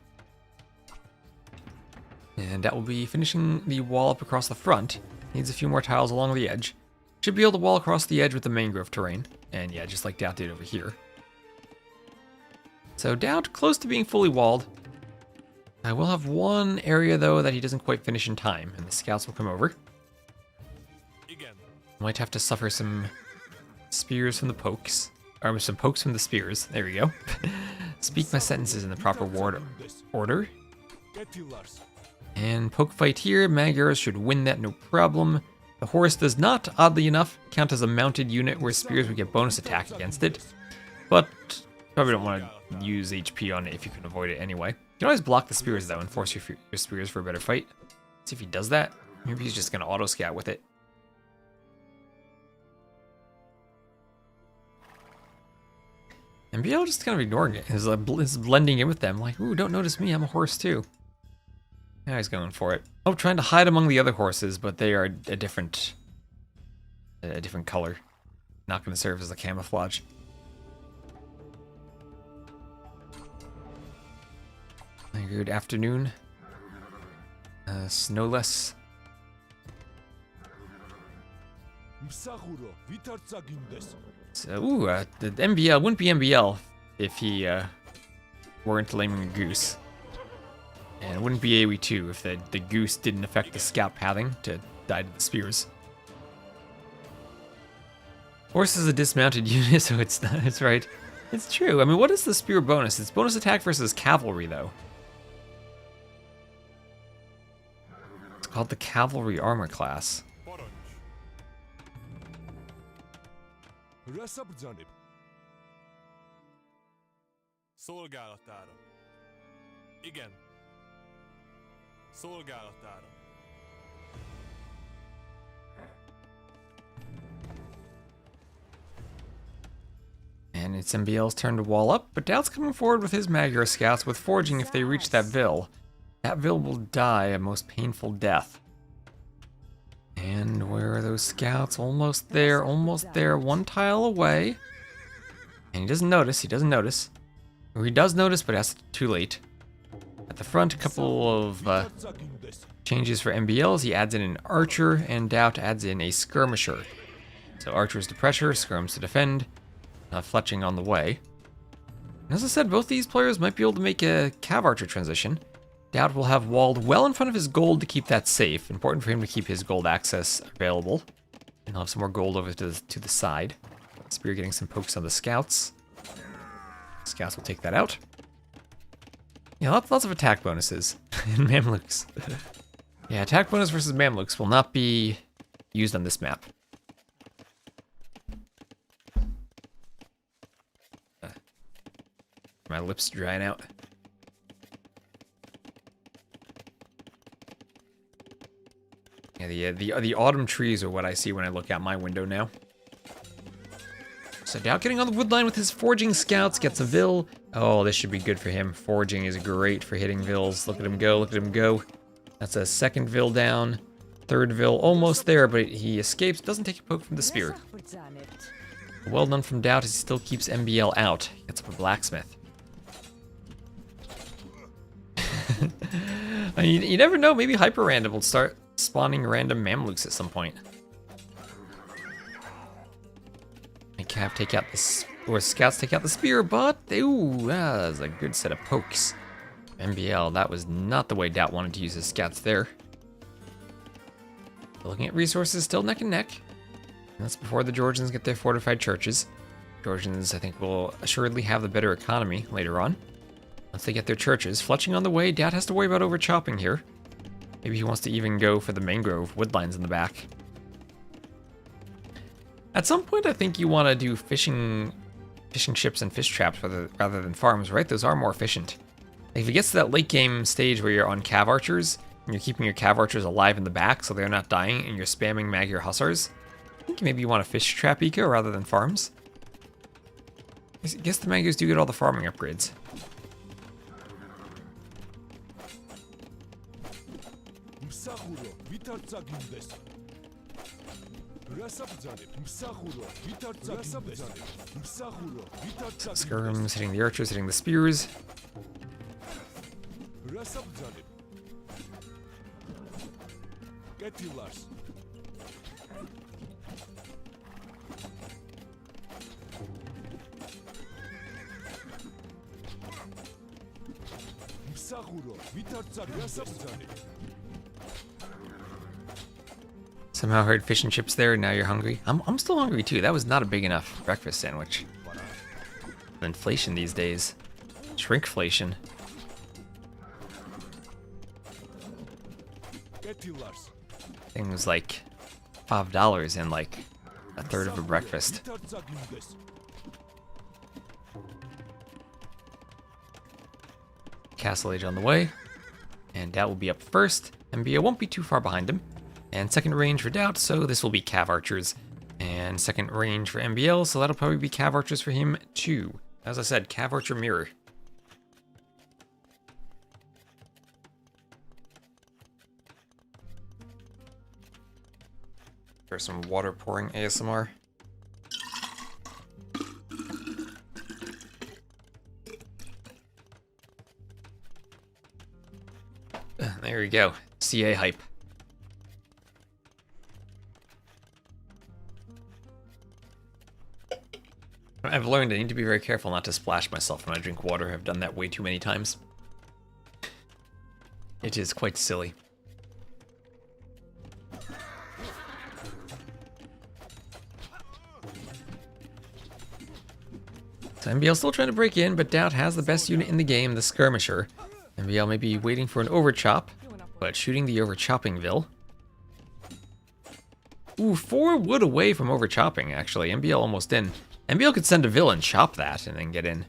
And that will be finishing the wall up across the front. Needs a few more tiles along the edge. Should be able to wall across the edge with the mangrove terrain. And yeah, just like Doubt did over here. So Doubt close to being fully walled. I will have one area though that he doesn't quite finish in time, and the scouts will come over. Might have to suffer some spears from the pokes. Or some pokes from the spears. There we go. Speak my sentences in the proper order. And poke fight here. Magyars should win that no problem. The horse does not, oddly enough, count as a mounted unit where spears would get bonus attack against it. But probably don't want to use HP on it if you can avoid it anyway. You can always block the spears though and force your spears for a better fight. See if he does that. Maybe he's just going to auto scout with it. MBL just kind of ignoring it. He's blending in with them, like, ooh, don't notice me, I'm a horse too. Yeah, he's going for it. Oh, trying to hide among the other horses, but they are a different color. Not going to serve as a camouflage. Good afternoon. Snowless. So, ooh, the MBL wouldn't be MBL if he weren't laming a goose. And it wouldn't be AoE 2 if the goose didn't affect the scout pathing to die to the spears. Horse is a dismounted unit, so it's not, it's right. It's true. I mean, what is the spear bonus? It's bonus attack versus cavalry, though. It's called the cavalry armor class. Szolgálatára. Igen. Szolgálatára. And it's MBL's turn to wall up, but Doubt's coming forward with his Magyar scouts with forging if they reach that Vil. That Vil will die a most painful death. And where are those scouts? Almost there, one tile away. And he doesn't notice, Or he does notice, but that's too late. At the front, a couple of changes for MBLs. He adds in an archer, and Doubt adds in a skirmisher. So archers to pressure, skirms to defend. Fletching on the way. And as I said, both these players might be able to make a cav archer transition. Doubt will have walled well in front of his gold to keep that safe. Important for him to keep his gold access available. And he'll have some more gold over to the side. Spear getting some pokes on the scouts. Scouts will take that out. Yeah, lots of attack bonuses in Mamluks. Yeah, attack bonus versus Mamluks will not be used on this map. My lips drying out. Yeah, the autumn trees are what I see when I look out my window now. So Doubt getting on the wood line with his forging scouts, gets a Vil. Oh, this should be good for him. Forging is great for hitting Vils. Look at him go, look at him go. That's a second Vil down. Third Vil almost there, but he escapes, doesn't take a poke from the spear. Well done from Doubt as he still keeps MBL out. Gets up a blacksmith. I mean, you never know, maybe HyperRandom will start spawning random Mamluks at some point. And Cav take out this, or Scouts take out the spear, but ooh, that's a good set of pokes. MBL, that was not the way Doubt wanted to use his Scouts there. Looking at resources, still neck and neck. And that's before the Georgians get their fortified churches. Georgians, I think, will assuredly have the better economy later on. Once they get their churches, fletching on the way, Doubt has to worry about overchopping here. Maybe he wants to even go for the mangrove woodlines in the back. At some point, I think you want to do fishing ships and fish traps rather than farms, right? Those are more efficient. If it gets to that late game stage where you're on cav archers, and you're keeping your cav archers alive in the back so they're not dying, and you're spamming Magyar hussars, I think maybe you want a fish trap eco rather than farms. I guess the Magyars do get all the farming upgrades. Skirms hitting the archers, hitting the spears. Somehow heard fish and chips there, and now you're hungry. I'm still hungry too. That was not a big enough breakfast sandwich. Inflation these days. Shrinkflation. Thing was like $5 and like a third of a breakfast. Castle Age on the way. And Doubt will be up first. MBO won't be too far behind him. And second range for Doubt, so this will be Cav Archers. And second range for MBL, so that'll probably be Cav Archers for him too. As I said, Cav Archer mirror. For some water pouring ASMR. There you go, CA hype. I've learned I need to be very careful not to splash myself when I drink water. I've done that way too many times. It is quite silly. So MBL still trying to break in, but Doubt has the best unit in the game, the Skirmisher. MBL may be waiting for an overchop, but shooting the overchopping Vil. Ooh, 4 wood away from over chopping, actually. MBL almost in. MBL could send a villain, chop that, and then get in.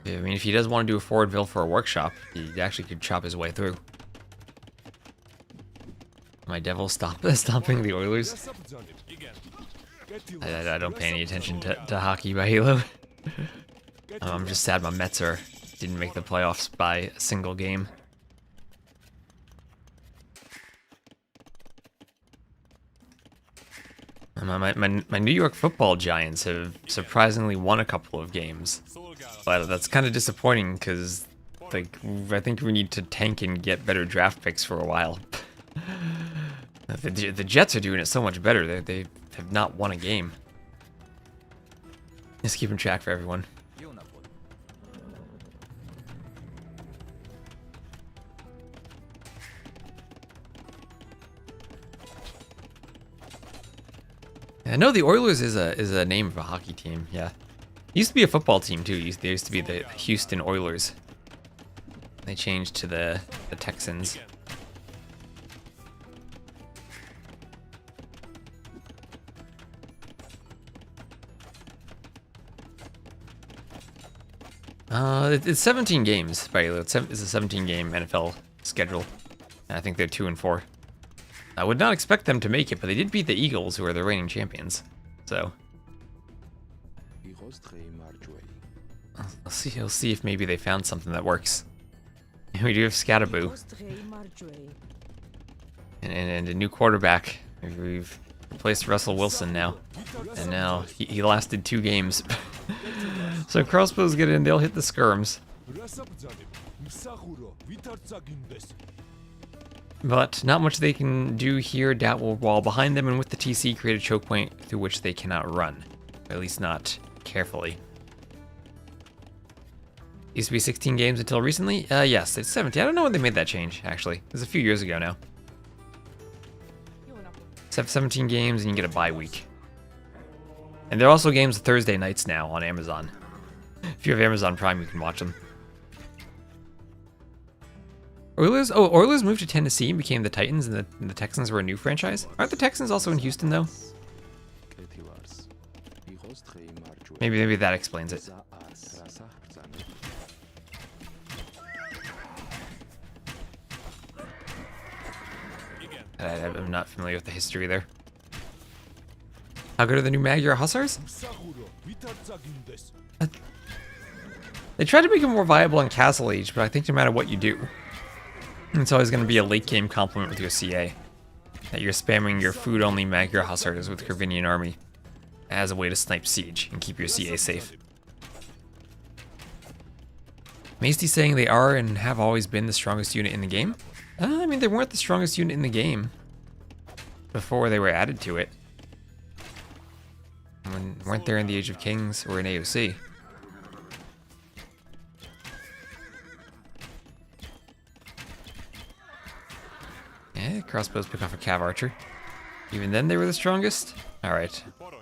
I mean, if he does want to do a forward vil for a workshop, he actually could chop his way through. My devil stomping the Oilers. I don't pay any attention to hockey by Halo. I'm just sad my Mets didn't make the playoffs by a single game. My New York Football Giants have surprisingly won a couple of games, but that's kind of disappointing because, like, I think we need to tank and get better draft picks for a while. The Jets are doing it so much better. They have not won a game. Just keeping track for everyone. I know the Oilers is a name of a hockey team. Yeah, it used to be a football team too. They used to be the Houston Oilers. They changed to the Texans. It's 17 games, by it's a 17-game NFL schedule. I think they're 2-4. I would not expect them to make it, but they did beat the Eagles, who are the reigning champions. So I'll see if maybe they found something that works. We do have Scataboo, and a new quarterback. We've replaced Russell Wilson now, and now he lasted 2 games. So crossbows get in, they'll hit the skirms. But not much they can do here. Dat will wall behind them, and with the TC create a choke point through which they cannot run. Or at least not carefully. Used to be 16 games until recently? Yes, it's 17. I don't know when they made that change, actually. It was a few years ago now. 17 games and you get a bye week. And there are also games Thursday nights now on Amazon. If you have Amazon Prime, you can watch them. Oilers? Oh, Oilers moved to Tennessee and became the Titans, and the Texans were a new franchise? Aren't the Texans also in Houston, though? Maybe that explains it. I'm not familiar with the history there. How good are the new Magyar Hussars? They tried to make it more viable in Castle Age, but I think no matter what you do, it's always going to be a late game complement with your CA. That you're spamming your food-only Magyar Hussars with Corvinian Army as a way to snipe Siege and keep your CA safe. Maesty saying they are and have always been the strongest unit in the game? I mean, they weren't the strongest unit in the game before they were added to it. Weren't there in the Age of Kings or in AOC. Yeah, crossbows pick off a Cav Archer. Even then they were the strongest? Alright. Let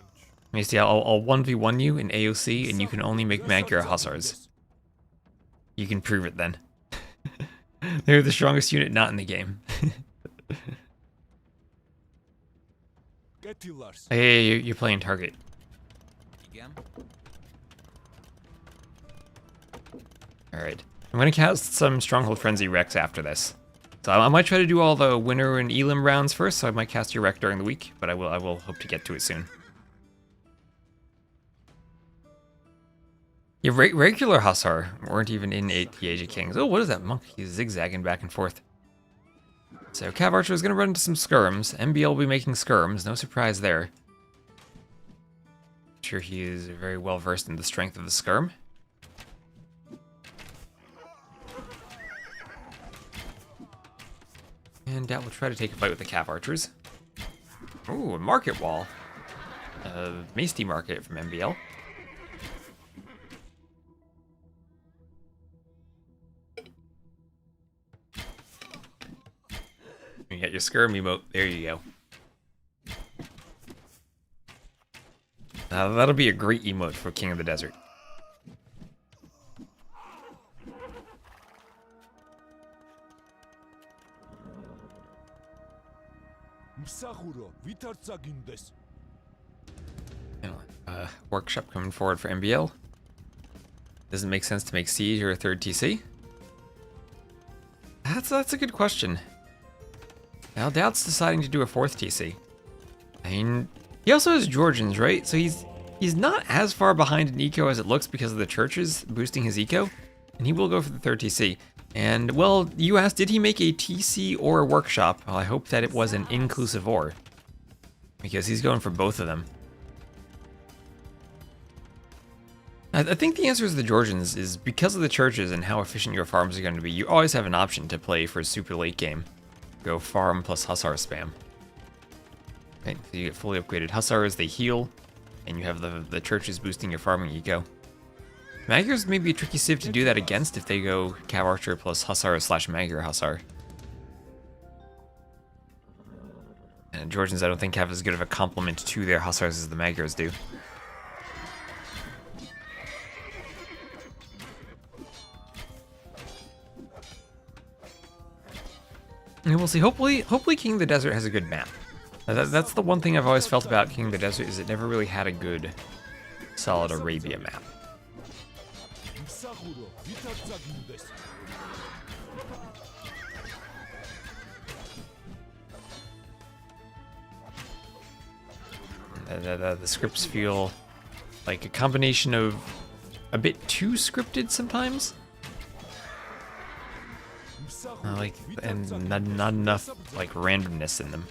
me see, I'll 1v1 you in AOC and you can only make Magyar Hussars. You can prove it then. They're the strongest unit not in the game. Hey, you're playing target. Alright. I'm gonna cast some Stronghold Frenzy Rex after this. So I might try to do all the Winter and Elim rounds first, so I might cast your Rec during the week, but I will hope to get to it soon. Yeah, regular Hussar weren't even in the Age of Kings. Oh, what is that monk? He's zigzagging back and forth. So Cav Archer is going to run into some skirms. MBL will be making skirms. No surprise there. I'm sure he is very well versed in the strength of the skirm. And Dat will try to take a fight with the Cav Archers. Ooh, a market wall. Maesty market from MBL. You got your skirm emote. There you go. That'll be a great emote for King of the Desert. Workshop coming forward for MBL. Doesn't make sense to make siege or a third TC. That's a good question. Now Doubt's deciding to do a fourth TC. I mean, he also has Georgians, right? So he's not as far behind in eco as it looks because of the churches boosting his eco, and he will go for the third TC. And well, you asked, did he make a TC or a workshop? Well, I hope that it was an inclusive or, because he's going for both of them. I think the answer is the Georgians is because of the churches and how efficient your farms are going to be. You always have an option to play for super late game. Go farm plus Hussar spam. Okay, so you get fully upgraded Hussars, they heal, and you have the churches boosting your farming eco. Magyars may be a tricky civ to do that against if they go Cav Archer plus Hussar / Magyar Hussar. And Georgians I don't think have as good of a complement to their Hussars as the Magyars do. And we'll see. Hopefully King of the Desert has a good map. That's the one thing I've always felt about King of the Desert is it never really had a good, solid Arabia map. The scripts feel like a combination of a bit too scripted sometimes. And not enough like randomness in them.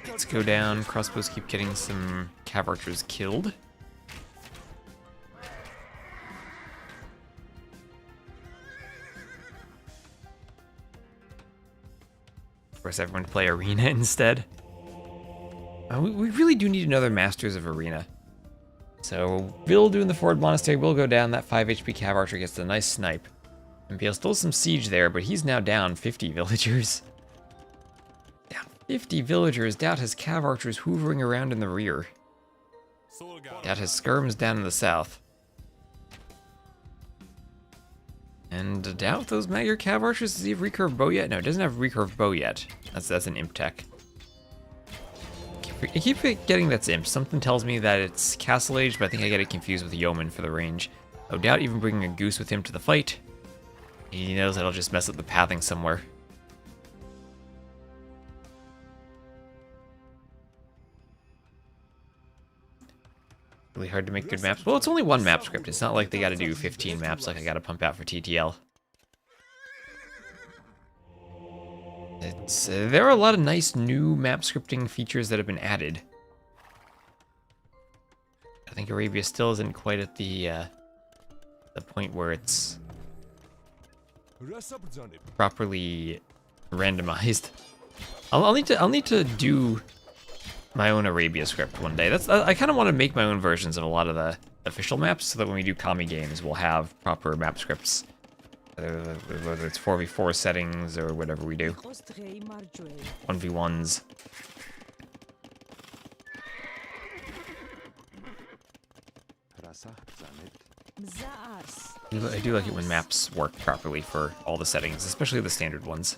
Let's go down. Crossbows keep getting some Cav Archers killed. Force everyone to play Arena instead. We really do need another Masters of Arena. So, Vil doing the forward monastery will go down. That 5 HP Cav Archer gets a nice snipe. MPL still some siege there, but he's now down 50 villagers. Down 50 villagers. Doubt has Cav Archers hoovering around in the rear. Doubt has skirms down in the south. And Doubt those Magyar Cav Archers. Does he have recurve bow yet? No, it doesn't have recurve bow yet. That's an imp tech. I keep getting that's imp. Something tells me that it's Castle Age, but I think I get it confused with Yeoman for the range. No doubt even bringing a goose with him to the fight. He knows that'll just mess up the pathing somewhere. Really hard to make good maps. Well, it's only one map script. It's not like they gotta do 15 maps like I gotta pump out for TTL. There are a lot of nice new map scripting features that have been added. I think Arabia still isn't quite at the point where it's properly randomized. I'll need to do my own Arabia script one day. I kind of want to make my own versions of a lot of the official maps so that when we do Kami games, we'll have proper map scripts. Whether it's 4v4 settings or whatever we do. 1v1s. I do like it when maps work properly for all the settings, especially the standard ones.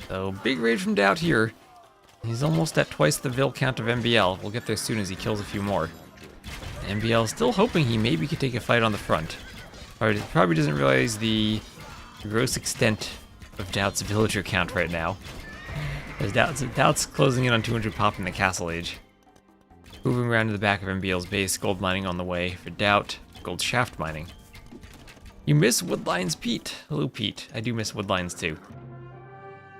So, big rage from Doubt here. He's almost at twice the Vil count of MBL. We'll get there soon as he kills a few more. MBL still hoping he maybe could take a fight on the front. Probably doesn't realize the gross extent of Doubt's villager count right now. As Doubt's closing in on 200 pop in the Castle Age. Moving around to the back of MBL's base, gold mining on the way for Doubt, gold shaft mining. You miss Woodlines, Pete. Hello, Pete. I do miss Woodlines too.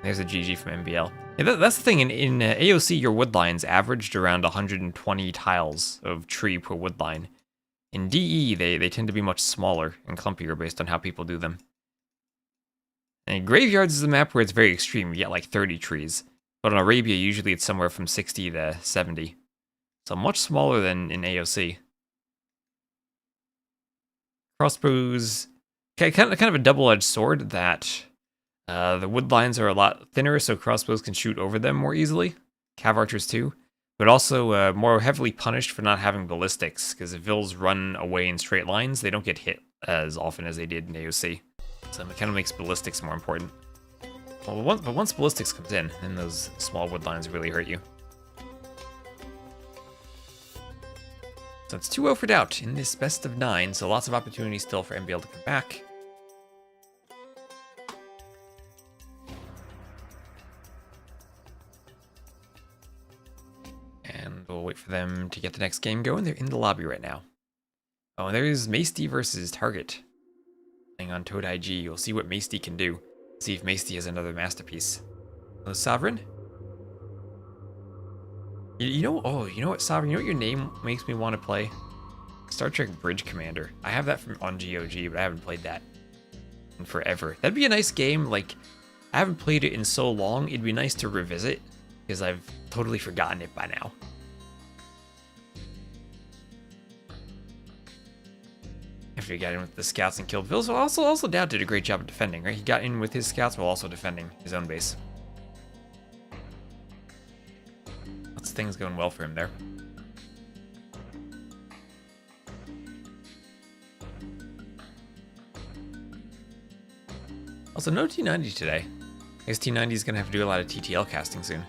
There's a GG from MBL. Yeah, that's the thing, in AOC, your woodlines averaged around 120 tiles of tree per woodline. In DE, they tend to be much smaller and clumpier based on how people do them. And Graveyards is a map where it's very extreme, you get like 30 trees. But on Arabia, usually it's somewhere from 60 to 70. So much smaller than in AOC. Crossbows kind of a double-edged sword that the wood lines are a lot thinner, so crossbows can shoot over them more easily. Cav archers too, but also more heavily punished for not having ballistics, because if Vils run away in straight lines, they don't get hit as often as they did in AOC. So it kind of makes ballistics more important. Well, once ballistics comes in, then those small wood lines really hurt you. So it's 2-0 for Doubt in this best of 9, so lots of opportunities still for MBL to come back. And we'll wait for them to get the next game going. They're in the lobby right now. Oh, and there's Masty versus Target. Playing on Toad IG, we'll see what Masty can do. See if Masty has another masterpiece. Hello, Sovereign? You know what, Sovereign? You know what your name makes me want to play? Star Trek Bridge Commander. I have that on GOG, but I haven't played that in forever. That'd be a nice game. Like, I haven't played it in so long. It'd be nice to revisit, because I've totally forgotten it by now. After he got in with the scouts and killed Vils, also Doubt did a great job of defending, right? He got in with his scouts while also defending his own base. Lots of things going well for him there. Also, no T90 today. I guess T90 is going to have to do a lot of TTL casting soon.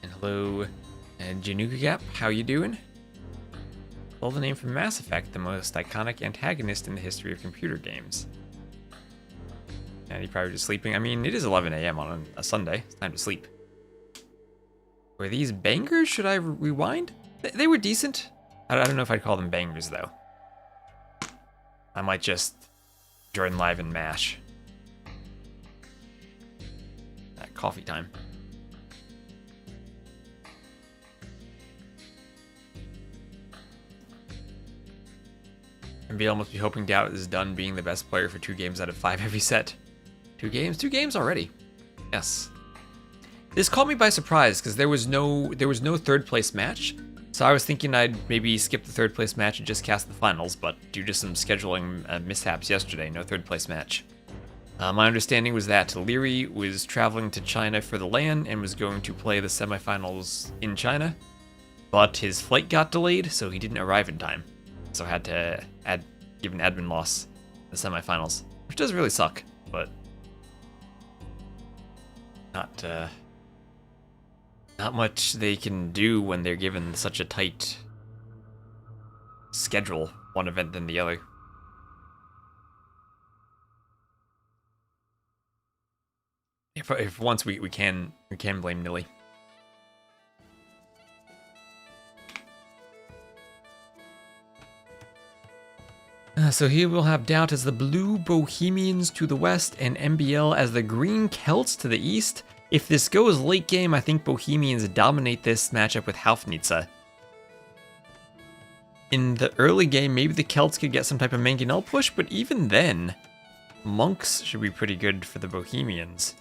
And hello, Januka Gap, how you doing? Well, the name from Mass Effect, the most iconic antagonist in the history of computer games. And he probably just sleeping. I mean, it is 11 a.m. on a Sunday. It's time to sleep. Were these bangers? Should I rewind? They were decent. I don't know if I'd call them bangers, though. I might just join live and mash. At coffee time. MBL must be hoping Doubt is done being the best player for 2 games out of 5 every set. 2 games already. Yes. This caught me by surprise because there was no third place match. So I was thinking I'd maybe skip the third place match and just cast the finals, but due to some scheduling mishaps yesterday, no third place match. My understanding was that Leary was traveling to China for the LAN and was going to play the semifinals in China, but his flight got delayed, so he didn't arrive in time. So had to give an admin loss in the semifinals, which does really suck, but not much they can do when they're given such a tight schedule, one event than the other. If once we can blame Nilly. So here we'll have Doubt as the blue Bohemians to the west and MBL as the green Celts to the east. If this goes late game, I think Bohemians dominate this matchup with Halfnitsa. In the early game, maybe the Celts could get some type of Mangonel push, but even then, Monks should be pretty good for the Bohemians.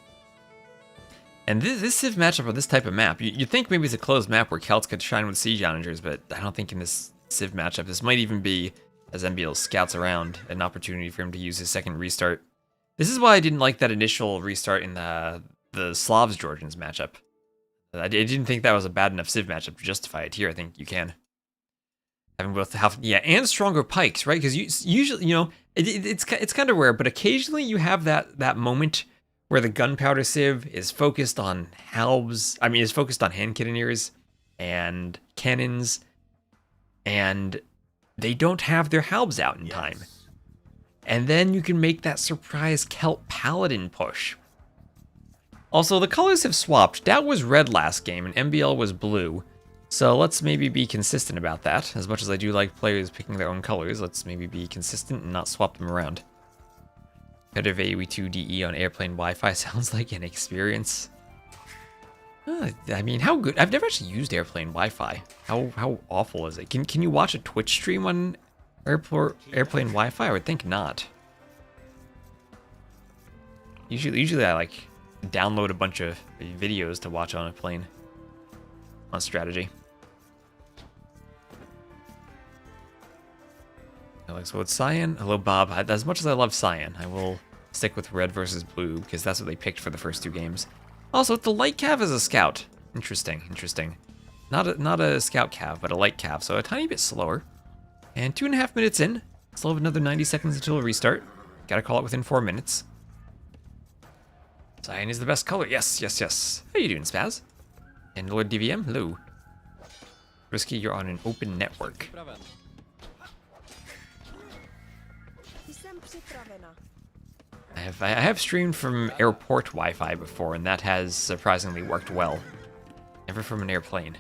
And this Civ matchup on this type of map, you'd think maybe it's a closed map where Celts could shine with Siege Onagers, but I don't think in this Civ matchup. This might even be, as MBL scouts around, an opportunity for him to use his second restart. This is why I didn't like that initial restart in the Slavs-Georgians matchup. I didn't think that was a bad enough Civ matchup to justify it. Here, I think you can. Having both and stronger pikes, right? Because usually, it's kind of rare, but occasionally you have that moment where the gunpowder Civ is focused on halbs. I mean, is focused on hand cannoneers and cannons, and they don't have their halbs out in time. And then you can make that surprise Celt Paladin push. Also, the colors have swapped. Doubt was red last game, and MBL was blue. So let's maybe be consistent about that. As much as I do like players picking their own colors, let's maybe be consistent and not swap them around. Competitive AoE2 DE on airplane Wi-Fi sounds like an experience. I mean, how good? I've never actually used airplane Wi-Fi. How awful is it? Can you watch a Twitch stream on airplane Wi-Fi? I would think not. Usually I like download a bunch of videos to watch on a plane on strategy. Alex, well, it's Cyan. Hello, Bob. As much as I love Cyan, I will stick with red versus blue because that's what they picked for the first 2 games. Also, the light cav is a scout. Interesting, interesting. Not a scout cav, but a light cav, so a tiny bit slower. And 2.5 minutes in. Still have another 90 seconds until a restart. Gotta call it within 4 minutes. Cyan is the best color. Yes, yes, yes. How you doing, Spaz? And Lord DVM, hello. Risky, you're on an open network. I have streamed from airport Wi-Fi before, and that has surprisingly worked well. Never from an airplane.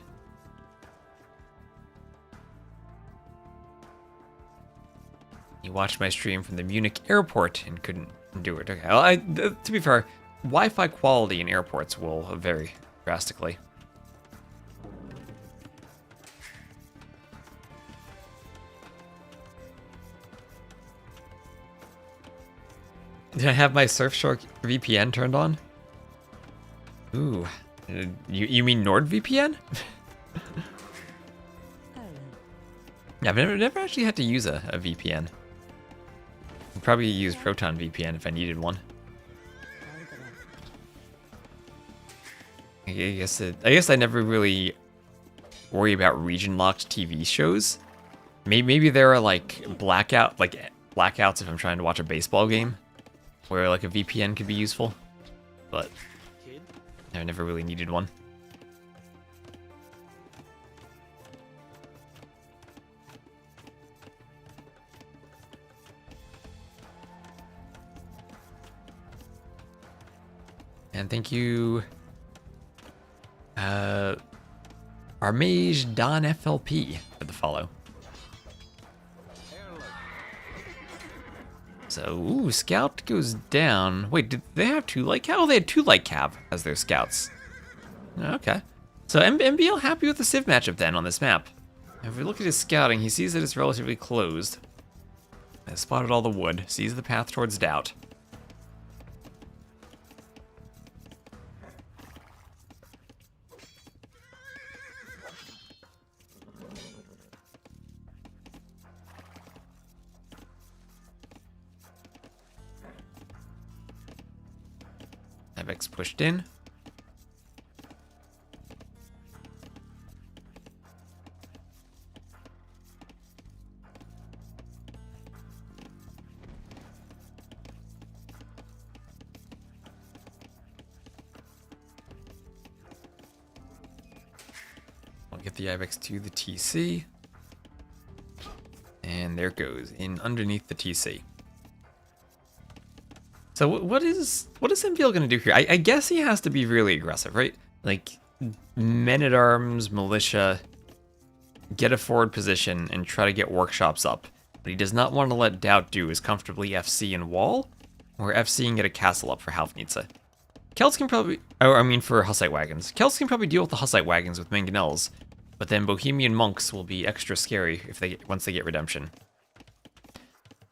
You watched my stream from the Munich airport and couldn't do it. Okay, well, to be fair, Wi-Fi quality in airports will vary drastically. Did I have my Surfshark VPN turned on? Ooh, you mean NordVPN? Yeah, I've never actually had to use a VPN. I'd probably use Proton VPN if I needed one. I guess I never really worry about region-locked TV shows. Maybe there are like blackouts if I'm trying to watch a baseball game, where like a VPN could be useful, but I never really needed one. And thank you, Armage Don FLP for the follow. So, ooh, Scout goes down. Wait, did they have 2 light cav? Oh, they had 2 light cav as their scouts. Okay. So MBL happy with the Civ matchup then on this map. If we look at his scouting, he sees that it's relatively closed. Has spotted all the wood, sees the path towards Doubt. Ibex pushed in. I'll get the Ibex to the TC. And there it goes, in underneath the TC. So what is MPL gonna do here? I guess he has to be really aggressive, right? Like, men-at-arms, militia, get a forward position and try to get workshops up. But he does not want to let Doubt do is comfortably FC and wall, or FC and get a castle up for Halfnitze. Celts can probably, for Hussite wagons. Celts can probably deal with the Hussite wagons with mangonels, but then Bohemian monks will be extra scary once they get redemption.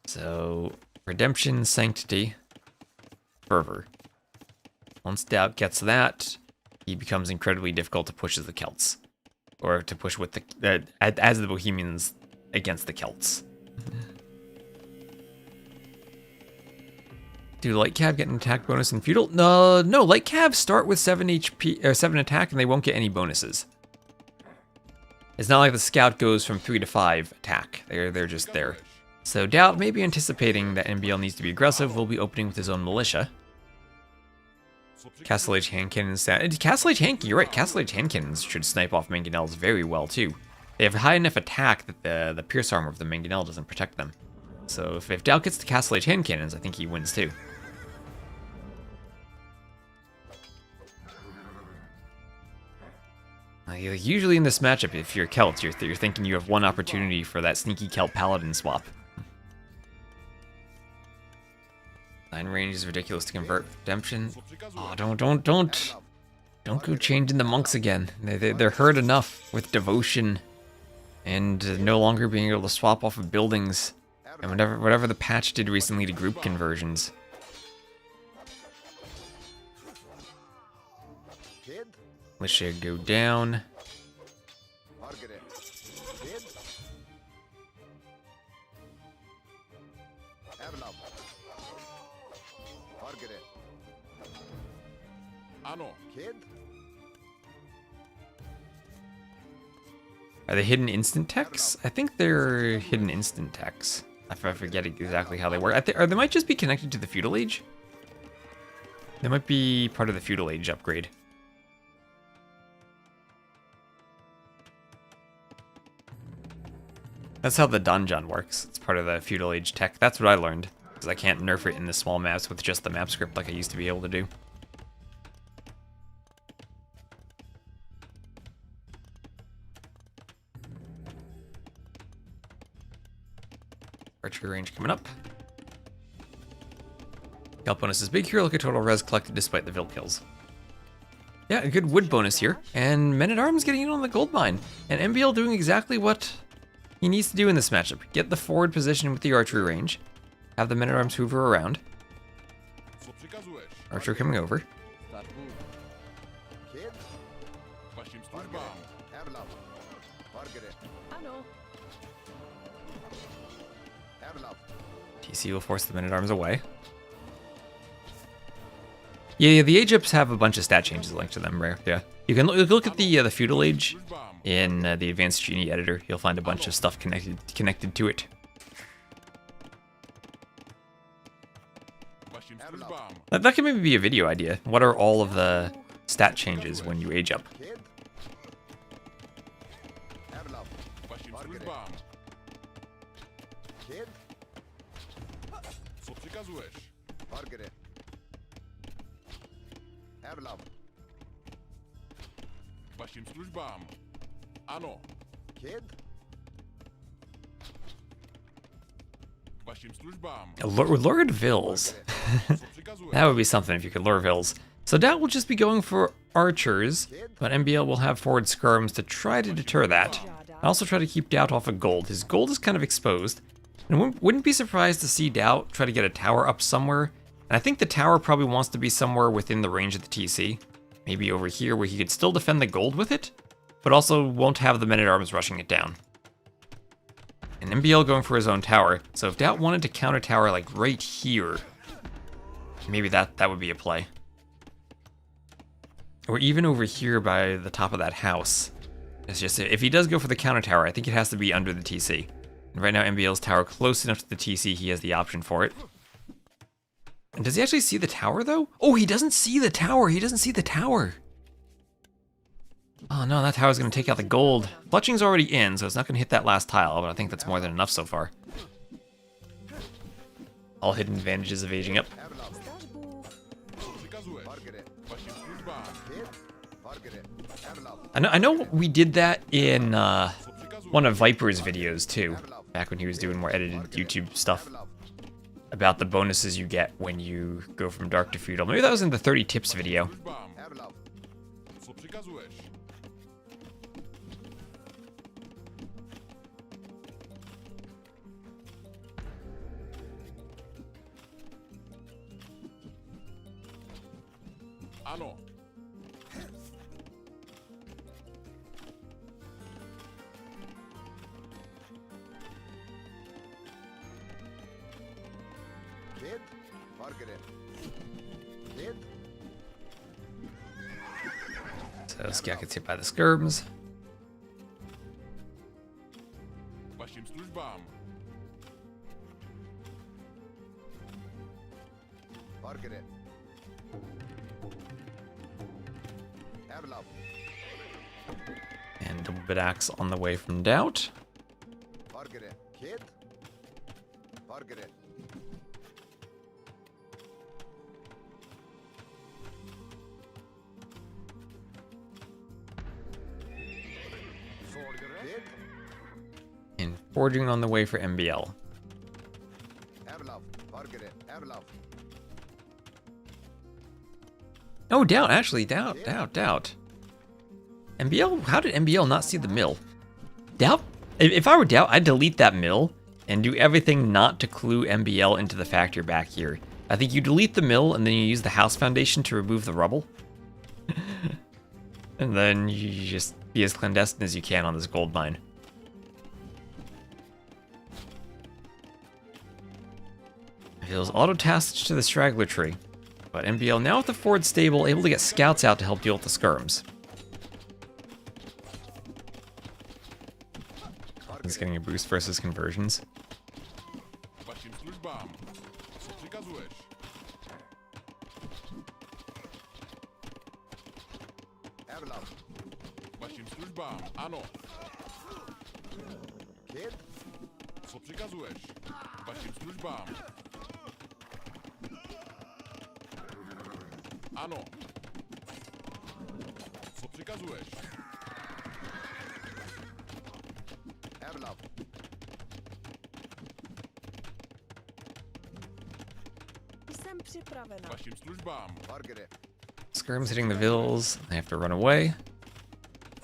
So, redemption, sanctity, fervor. Once Doubt gets that, he becomes incredibly difficult to push as the Celts, or to push with the as the Bohemians against the Celts. Do light cav get an attack bonus in feudal? No, light cav start with 7 HP or 7 attack and they won't get any bonuses. It's not like the scout goes from 3 to 5 attack. They're just there. So Doubt, maybe anticipating that NBL needs to be aggressive, will be opening with his own militia. Castle Age hand cannons. Castle Age hand, you're right. Castle Age hand cannons should snipe off mangonels very well too. They have high enough attack that the pierce armor of the mangonel doesn't protect them. So if Doubt gets the Castle Age hand cannons, I think he wins too. Usually in this matchup, if you're Celt, you're thinking you have one opportunity for that sneaky Celt Paladin swap. 9 range is ridiculous to convert. Redemption. Oh, don't go changing the monks again. They're hurt enough with devotion and no longer being able to swap off of buildings and whatever the patch did recently to group conversions. Militia go down. Are they hidden instant techs? I think they're hidden instant techs. I forget exactly how they work. Or they might just be connected to the Feudal Age. They might be part of the Feudal Age upgrade. That's how the donjon works. It's part of the Feudal Age tech. That's what I learned. Because I can't nerf it in the small maps with just the map script like I used to be able to do. Archery range coming up. Health bonus is big here. Look at total res collected despite the Vil kills. Yeah, a good wood bonus here. And Men-at-Arms getting in on the gold mine. And MBL doing exactly what he needs to do in this matchup. Get the forward position with the archery range. Have the Men-at-Arms hoover around. Archer coming over. TC will force the Men-at-Arms away. Yeah, the age ups have a bunch of stat changes linked to them, right? Yeah, you can look at the Feudal Age in the Advanced Genie editor. You'll find a bunch of stuff connected to it. That can maybe be a video idea. What are all of the stat changes when you age up? Lured Vils. That would be something if you could lure Vils. So Doubt will just be going for archers, but MBL will have forward skirms to try to deter that. I also try to keep Doubt off of gold. His gold is kind of exposed. And wouldn't be surprised to see Doubt try to get a tower up somewhere. And I think the tower probably wants to be somewhere within the range of the TC. Maybe over here where he could still defend the gold with it, but also won't have the Men-at-Arms rushing it down. And MBL going for his own tower. So if Doubt wanted to counter tower like right here, maybe that would be a play. Or even over here by the top of that house. It's just, if he does go for the counter tower, I think it has to be under the TC. And right now MBL's tower close enough to the TC, he has the option for it. And does he actually see the tower though? Oh, he doesn't see the tower. He doesn't see the tower. Oh no, that tower's gonna take out the gold. Fletching's already in, so it's not gonna hit that last tile, but I think that's more than enough so far. All hidden advantages of aging up. I know we did that in one of Viper's videos too, back when he was doing more edited YouTube stuff about the bonuses you get when you go from Dark to Feudal. Maybe that was in the 30 tips video. So Skia gets hit by the skirms. And double bit axe on the way from Doubt. And forging on the way for MBL. Oh, Doubt, actually, Doubt. MBL, how did MBL not see the mill? Doubt, if I were Doubt, I'd delete that mill and do everything not to clue MBL into the factor back here. I think you delete the mill and then you use the house foundation to remove the rubble. And then you just be as clandestine as you can on this gold mine. Feels auto-tasked to the straggler tree. But MBL now with the Ford stable, able to get scouts out to help deal with the skirms. He's getting a boost versus conversions. Ano. Co przykazujesz? Erlab. Jsem připravena. Waszym służbám. Skirms hitting the vills. They have to run away.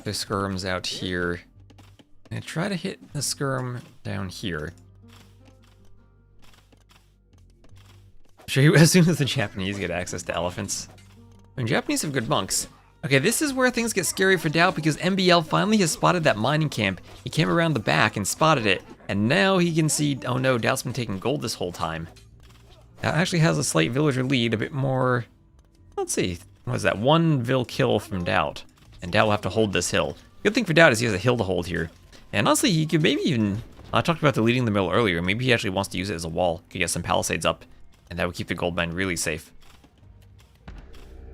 There's skirms out here. And try to hit the skirm down here. Show you as soon as the Japanese get access to elephants. I mean, Japanese have good monks. Okay, this is where things get scary for Doubt because MBL finally has spotted that mining camp. He came around the back and spotted it, and now he can see, oh no, Doubt's been taking gold this whole time. Doubt actually has a slight villager lead, a bit more, let's see, what is that, 1 vill kill from Doubt. And Doubt will have to hold this hill. Good thing for Doubt is he has a hill to hold here. And honestly, he could maybe even, I talked about the leading the mill earlier, maybe he actually wants to use it as a wall. Could get some palisades up, and that would keep the gold mine really safe.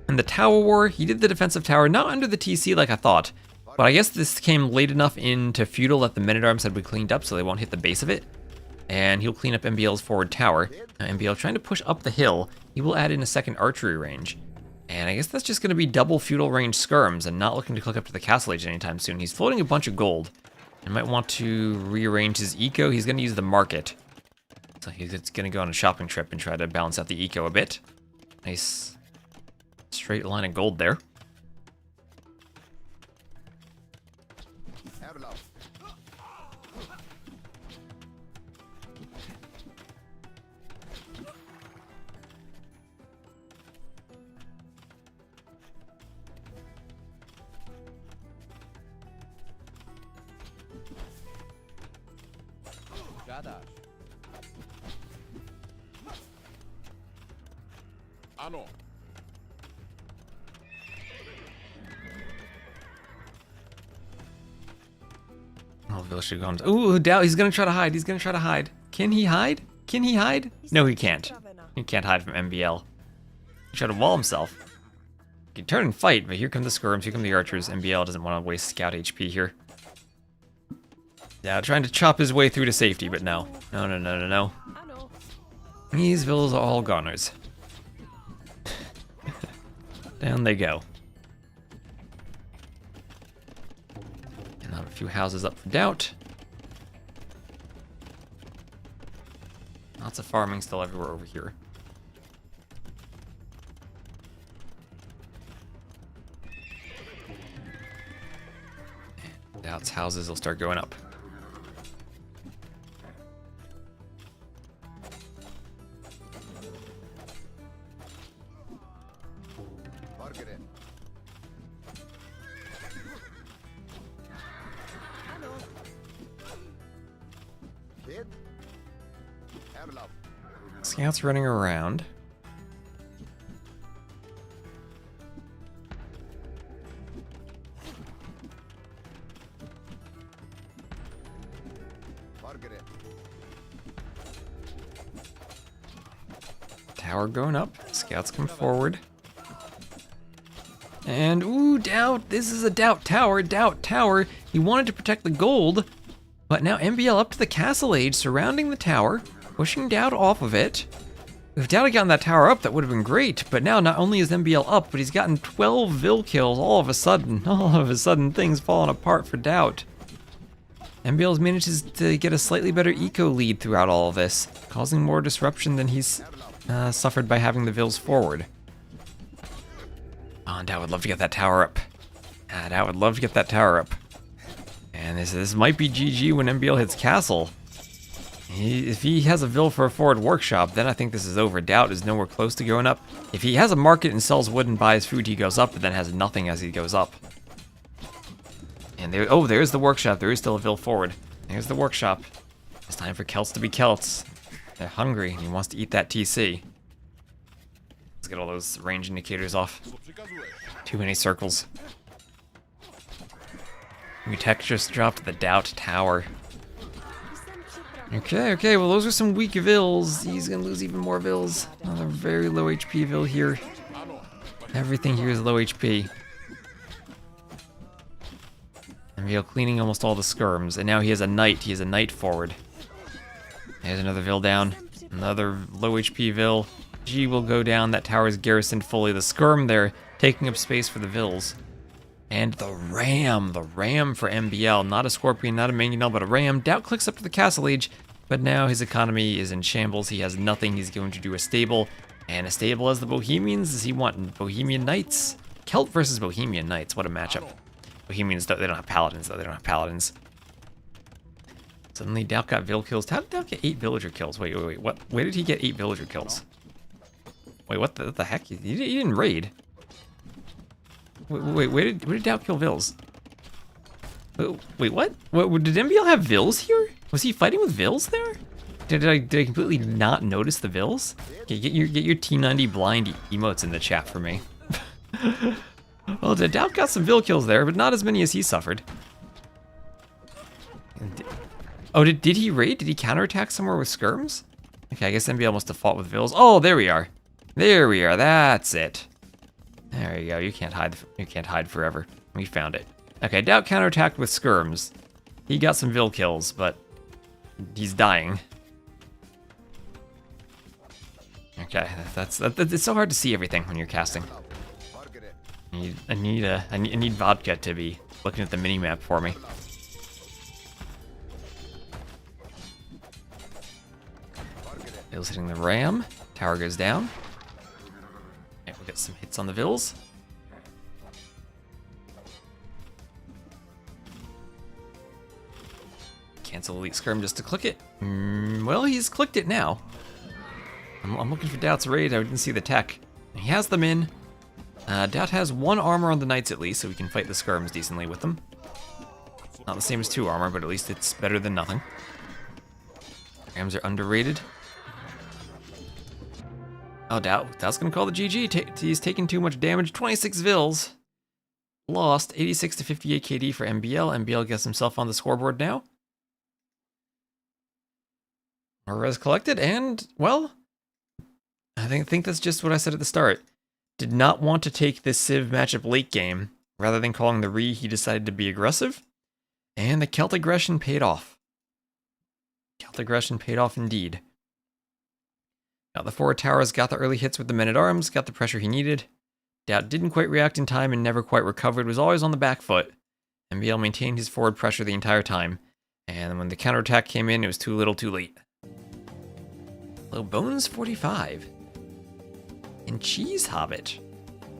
In the Tower War, he did the defensive tower, not under the TC like I thought, but I guess this came late enough into Feudal that the men-at-arms had been cleaned up so they won't hit the base of it. And he'll clean up MBL's forward tower. Now MBL trying to push up the hill, he will add in a second archery range. And I guess that's just going to be double Feudal range skirms and not looking to click up to the castle age anytime soon. He's floating a bunch of gold and might want to rearrange his eco. He's going to use the market. So he's going to go on a shopping trip and try to balance out the eco a bit. Nice straight line of gold there. Ano. Oh, Villashu comes. Ooh, Doubt, he's gonna try to hide. He's gonna try to hide. Can he hide? Can he hide? No, he can't. He can't hide from MBL. He tried to wall himself. He can turn and fight, but here come the skirms, here come the archers. MBL doesn't want to waste scout HP here. Yeah, trying to chop his way through to safety, but no. No, no, no, no, no. These villas are all goners. Down they go. And now a few houses up for Doubt. Lots of farming still everywhere over here. And Doubt's houses will start going up. Scouts running around. Tower going up. Scouts come forward. And, ooh, Doubt. This is a Doubt tower. Doubt tower. He wanted to protect the gold, but now MBL up to the castle age, surrounding the tower, pushing Doubt off of it. If Doubt had gotten that tower up, that would have been great, but now not only is MBL up, but he's gotten 12 Vil kills all of a sudden. All of a sudden, things falling apart for Doubt. MBL's manages to get a slightly better eco lead throughout all of this, causing more disruption than he's suffered by having the Vils forward. Oh, and Doubt would love to get that tower up. Doubt would love to get that tower up. And this might be GG when MBL hits castle. If he has a Vil for a forward workshop, then I think this is over. Doubt is nowhere close to going up. If he has a market and sells wood and buys food, he goes up, but then has nothing as he goes up. And there, oh, there's the workshop. There is still a Vil forward. There's the workshop. It's time for Celts to be Celts. They're hungry, and he wants to eat that TC. Let's get all those range indicators off. Co przykazujesz? Too many circles. Mutek just dropped the Doubt Tower. Jsem připraven. Okay, well those are some weak Vils. He's gonna lose even more Vils. Another very low HP Vil here. Ano. Everything here is low HP. And Vil cleaning almost all the skirms. And now he has a Knight. He has a Knight forward. There's another Vil down. Another low HP Vil. G will go down. That tower is garrisoned fully. The skirm there taking up space for the Vils. And the Ram for MBL. Not a Scorpion, not a Mangonel, but a Ram. Doubt clicks up to the Castle Age, but now his economy is in shambles. He has nothing. He's going to do a stable. And a stable as the Bohemians. Does he want Bohemian Knights? Celt versus Bohemian Knights. What a matchup. Bohemians, they don't have Paladins, though. They don't have Paladins. Suddenly, Doubt got Vil kills. How did Doubt get 8 villager kills? Wait. What? Where did he get 8 villager kills? Wait, what the heck? He didn't raid. Wait, where did Doubt kill Vils? Wait, what? Did MBL have Vils here? Was he fighting with Vils there? Did I completely not notice the Vils? Okay, get your T90 blind emotes in the chat for me. Well, Doubt got some Vil kills there, but not as many as he suffered. Oh, did he raid? Did he counterattack somewhere with skirms? Okay, I guess MBL must have fought with Vils. Oh, there we are. There we are. That's it. There you go. You can't hide. You can't hide forever. We found it. Okay, Doubt counterattacked with skirms. He got some Vil kills, but he's dying. Okay, it's so hard to see everything when you're casting. I need vodka to be looking at the mini map for me. Vil's hitting the Ram. Tower goes down. Okay, we'll get some hits on the Vils. Cancel Elite Skirm just to click it. Well, he's clicked it now. I'm looking for Doubt's raid. I didn't see the tech. He has them in. Doubt has 1 armor on the Knights at least, so we can fight the skirms decently with them. Not the same as 2 armor, but at least it's better than nothing. Rams are underrated. Oh, Doubt's gonna call the GG. He's taking too much damage. 26 Vils. Lost 86 to 58 KD for MBL. MBL gets himself on the scoreboard now. More res collected, and, well, I think that's just what I said at the start. Did not want to take this Civ matchup late game. Rather than calling the re, he decided to be aggressive. And the Celt aggression paid off. Celt aggression paid off indeed. Got the forward towers, got the early hits with the men-at-arms, got the pressure he needed. Doubt didn't quite react in time and never quite recovered, was always on the back foot. MBL maintained his forward pressure the entire time. And when the counterattack came in, it was too little too late. Low Bones 45. And Cheese Hobbit.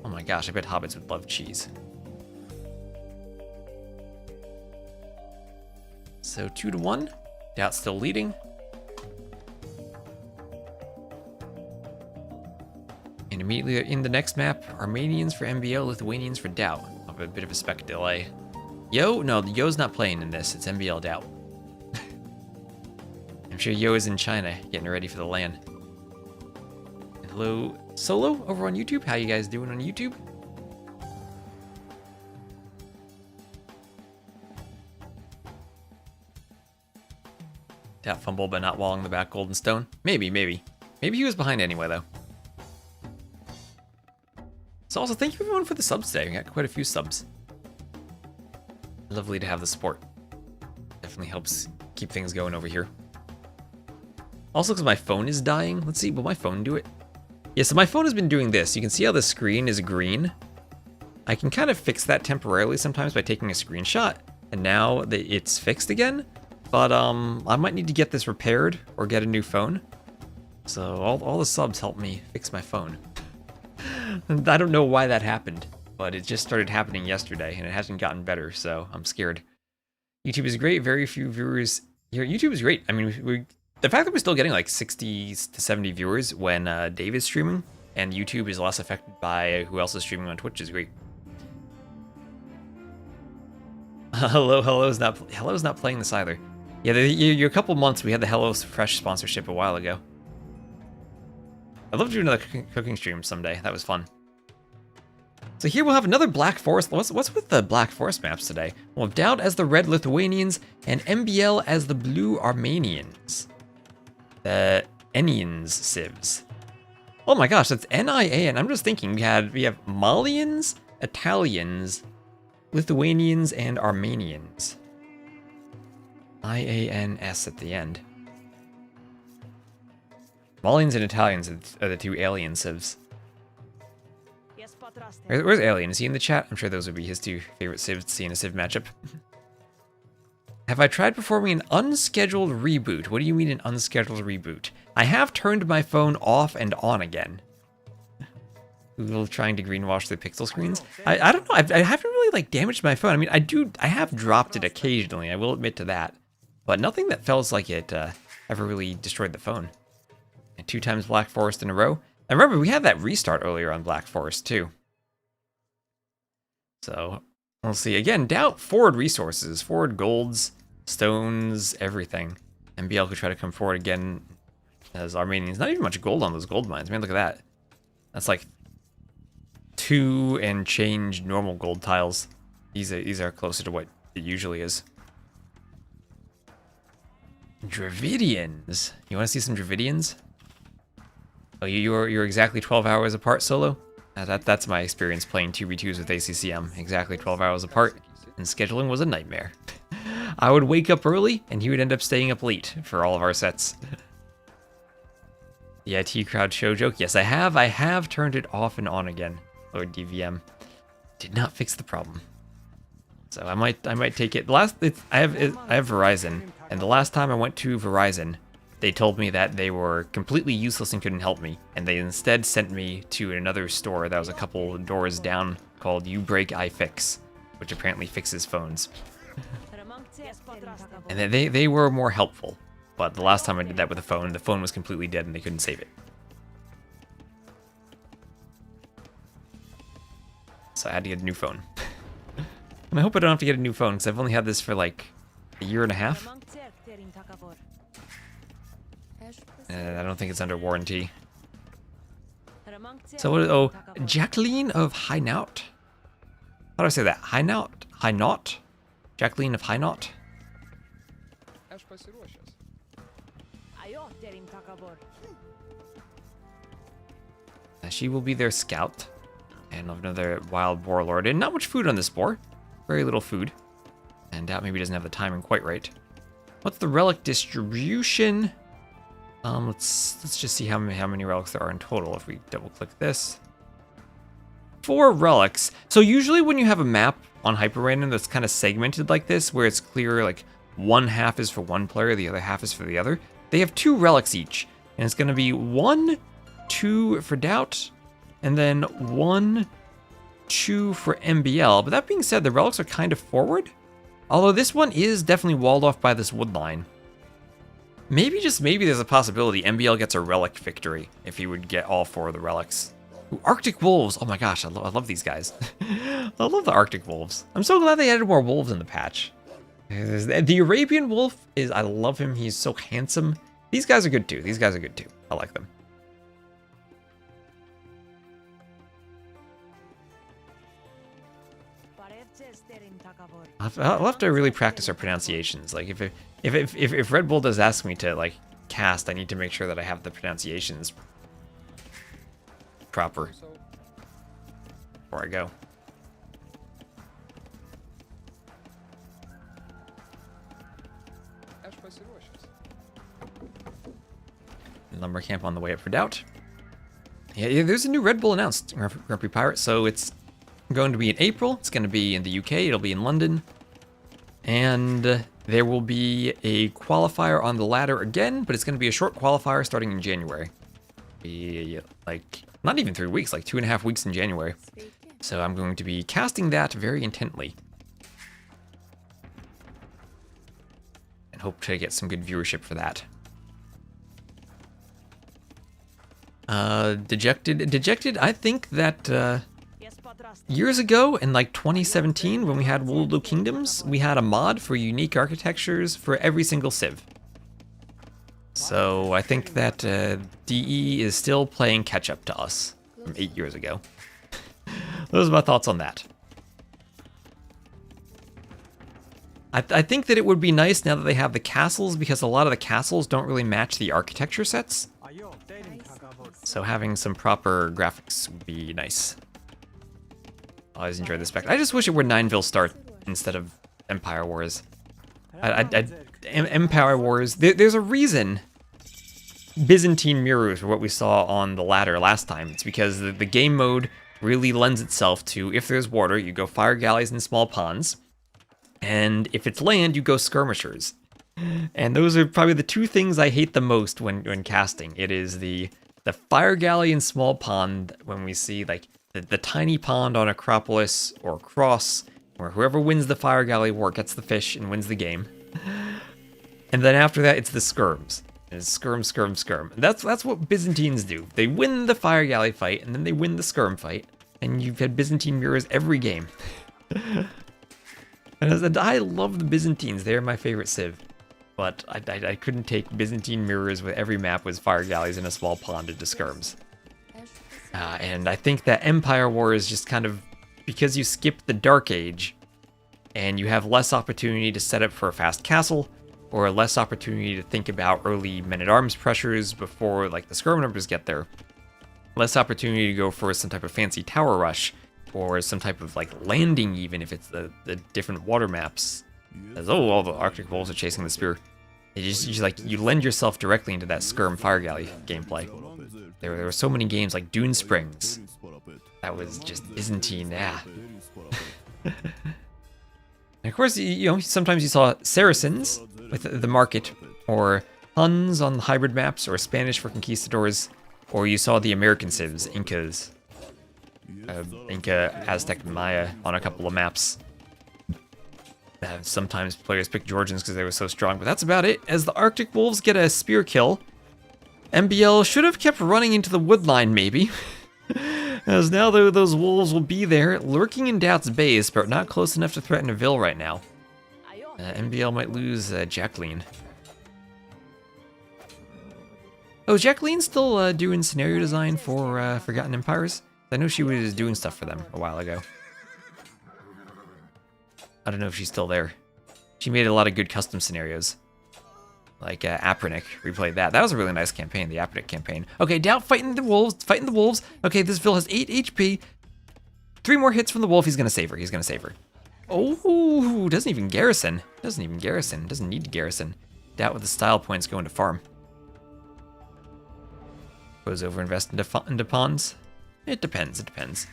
Oh my gosh, I bet hobbits would love cheese. So 2-1. Doubt still leading. And immediately in the next map, Armenians for MBL, Lithuanians for Doubt. I'll have a bit of a spec delay. Yo? No, Yo's not playing in this. It's MBL Doubt. I'm sure Yo is in China, getting ready for the LAN. And hello, Solo, over on YouTube. How you guys doing on YouTube? Doubt fumble by not walling the back Golden Stone. Maybe. Maybe he was behind anyway, though. So also, thank you everyone for the subs today. We got quite a few subs. Lovely to have the support. Definitely helps keep things going over here. Also, because my phone is dying. Let's see, will my phone do it? Yeah, so my phone has been doing this. You can see how the screen is green. I can kind of fix that temporarily sometimes by taking a screenshot. And now that it's fixed again. But I might need to get this repaired or get a new phone. So all the subs help me fix my phone. I don't know why that happened, but it just started happening yesterday and it hasn't gotten better, so I'm scared. YouTube is great, very few viewers here. YouTube is great. I mean, the fact that we're still getting like 60 to 70 viewers when Dave is streaming and YouTube is less affected by who else is streaming on Twitch is great. Hello's not playing this either. Yeah, you're a couple months. We had the Hello Fresh sponsorship a while ago. I'd love to do another cooking stream someday. That was fun. So here we'll have another Black Forest. What's with the Black Forest maps today? We'll have Doubt as the red Lithuanians and MBL as the blue Armenians. The Enians civs. Oh my gosh, that's NIAN. I'm just thinking we have Malians, Italians, Lithuanians, and Armenians. IANS at the end. Malians and Italians are the two alien civs. Where's Alien? Is he in the chat? I'm sure those would be his two favorite civs to see in a civ matchup. Have I tried performing an unscheduled reboot? What do you mean an unscheduled reboot? I have turned my phone off and on again. Google trying to greenwash the pixel screens. I don't know. I haven't really like damaged my phone. I mean, I have dropped it occasionally. I will admit to that, but nothing that feels like it ever really destroyed the phone. And 2 times Black Forest in a row. And remember, we had that restart earlier on Black Forest too. So we'll see. Again, Doubt forward resources, forward golds, stones, everything. MBL could try to come forward again as Armenians. Not even much gold on those gold mines. Man, look at that. That's like 2 and change normal gold tiles. These are closer to what it usually is. Dravidians. You want to see some Dravidians? Oh, you're exactly 12 hours apart, Solo? That's my experience playing 2v2s with ACCM. Exactly 12 hours apart, and scheduling was a nightmare. I would wake up early, and he would end up staying up late for all of our sets. The IT crowd show joke. Yes, I have turned it off and on again. Lord DVM. Did not fix the problem. So I might take it. I have Verizon, and the last time I went to Verizon, they told me that they were completely useless and couldn't help me, and they instead sent me to another store that was a couple doors down called You Break I Fix, which apparently fixes phones. And they were more helpful, but the last time I did that with the phone was completely dead and they couldn't save it. So I had to get a new phone. And I hope I don't have to get a new phone, because I've only had this for like a year and a half. And I don't think it's under warranty. So oh, Jacqueline of Hainaut? How do I say that? Hainaut? Hainaut? Jacqueline of Hainaut? She will be their scout. And another wild warlord. And not much food on this boar. Very little food. And Doubt maybe doesn't have the timing quite right. What's the relic distribution? Let's just see how many relics there are in total if we double click this. 4 relics. So usually when you have a map on HyperRandom that's kind of segmented like this, where it's clear like one half is for one player, the other half is for the other, they have 2 relics each. And it's going to be 1, 2 for Doubt, and then 1, 2 for MBL. But that being said, the relics are kind of forward. Although this one is definitely walled off by this wood line. Maybe, just maybe, there's a possibility MBL gets a relic victory if he would get all 4 of the relics. Ooh, Arctic Wolves. Oh my gosh, I love these guys. I love the Arctic Wolves. I'm so glad they added more wolves in the patch. The Arabian Wolf is, I love him. He's so handsome. These guys are good too. These guys are good too. I like them. I'll have to really practice our pronunciations. Like if Red Bull does ask me to like cast, I need to make sure that I have the pronunciations proper before I go. Lumber camp on the way up for Doubt. Yeah, there's a new Red Bull announced, Grumpy Pirate. So it's going to be in April. It's going to be in the UK. It'll be in London. And there will be a qualifier on the ladder again, but it's going to be a short qualifier starting in January. Be like, not even 3 weeks, like 2.5 weeks in January. So I'm going to be casting that very intently. And hope to get some good viewership for that. Dejected, I think that, Years ago, in like 2017, when we had World of Kingdoms, we had a mod for unique architectures for every single civ. So I think that DE is still playing catch up to us from 8 years ago. Those are my thoughts on that. I think that it would be nice now that they have the castles, because a lot of the castles don't really match the architecture sets. So having some proper graphics would be nice. Always enjoyed this spec. I just wish it were Nineville Start instead of Empire Wars. Empire Wars, there's a reason Byzantine mirrors were what we saw on the ladder last time. It's because the game mode really lends itself to, if there's water, you go fire galleys in small ponds. And if it's land, you go skirmishers. And those are probably the two things I hate the most when casting. It is the fire galley in small pond, when we see like the tiny pond on Acropolis or Cross, where whoever wins the fire galley war gets the fish and wins the game. And then after that, it's the skirms. It's skirm, skirm, skirm. That's what Byzantines do. They win the fire galley fight, and then they win the skirm fight. And you've had Byzantine mirrors every game. And I love the Byzantines. They're my favorite civ. But I couldn't take Byzantine mirrors with every map with fire galleys in a small pond into skirms. And I think that Empire War is just kind of, because you skip the Dark Age, and you have less opportunity to set up for a fast castle, or less opportunity to think about early men-at-arms pressures before like the skirm numbers get there. Less opportunity to go for some type of fancy tower rush, or some type of like landing, even if it's the different water maps. As, oh, all the Arctic wolves are chasing the spear. You lend yourself directly into that skirm fire galley gameplay. There were so many games like Dune Springs. That was just Byzantine, yeah. And of course, you know, sometimes you saw Saracens with the market, or Huns on the hybrid maps, or Spanish for conquistadors, or you saw the American civs, Incas. Inca, Aztec, and Maya on a couple of maps. Sometimes players pick Georgians because they were so strong, but that's about it. As the Arctic Wolves get a spear kill, MBL should have kept running into the wood line, maybe. As now, though, those wolves will be there, lurking in Doubt's base, but not close enough to threaten a Ville right now. MBL might lose Jacqueline. Oh, is Jacqueline still doing scenario design for Forgotten Empires? I know she was doing stuff for them a while ago. I don't know if she's still there. She made a lot of good custom scenarios. Like Apronic, replayed that. That was a really nice campaign, the Apronic campaign. Okay, Doubt fighting the wolves. Okay, this Ville has 8 HP. 3 more hits from the wolf, he's gonna save her, Oh, doesn't even garrison. Doesn't need to garrison. Doubt with the style points going to farm. Goes over invest into ponds. It depends.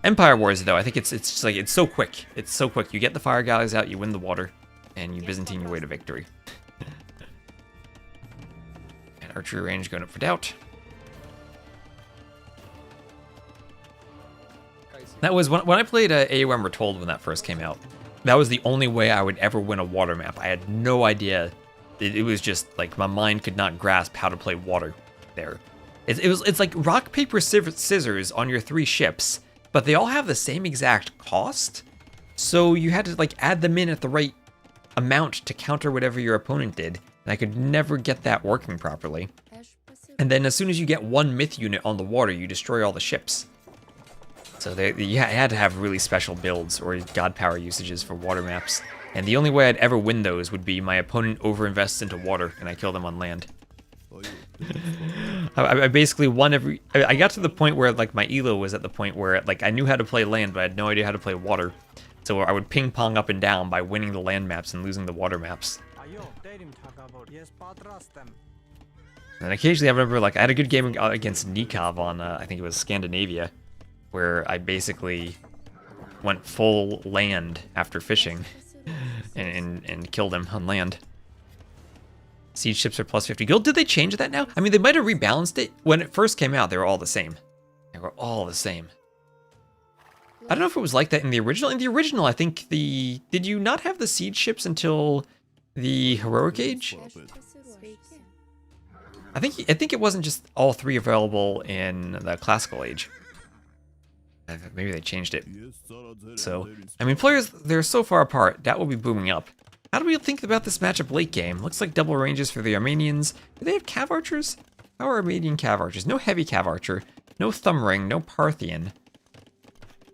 Empire Wars, though, I think it's just like, it's so quick. You get the fire galleys out, you win the water, and you Byzantine your way to victory. And archery range going up for Doubt. That was when I played AOM Retold when that first came out. That was the only way I would ever win a water map. I had no idea. It was just like my mind could not grasp how to play water there. It's like rock, paper, scissors on your 3 ships, but they all have the same exact cost. So you had to like add them in at the right amount to counter whatever your opponent did. And I could never get that working properly. And then as soon as you get 1 myth unit on the water, you destroy all the ships. So you had to have really special builds or god power usages for water maps. And the only way I'd ever win those would be my opponent overinvests into water and I kill them on land. I basically won every... I got to the point where like my elo was at the point where like I knew how to play land, but I had no idea how to play water. So I would ping pong up and down by winning the land maps and losing the water maps. And occasionally I remember like I had a good game against Nikov on I think it was Scandinavia, where I basically went full land after fishing and killed him on land. Siege ships are plus 50 gold. Did they change that now? I mean, they might have rebalanced it. When it first came out, they were all the same. I don't know if it was like that in the original. In the original, I think did you not have the siege ships until the heroic age? I think it wasn't just all 3 available in the classical age. Maybe they changed it. So, I mean, players, they're so far apart. That will be booming up. How do we think about this matchup late game? Looks like double ranges for the Armenians. Do they have cav archers? How are Armenian cav archers? No heavy cav archer. No thumb ring. No Parthian.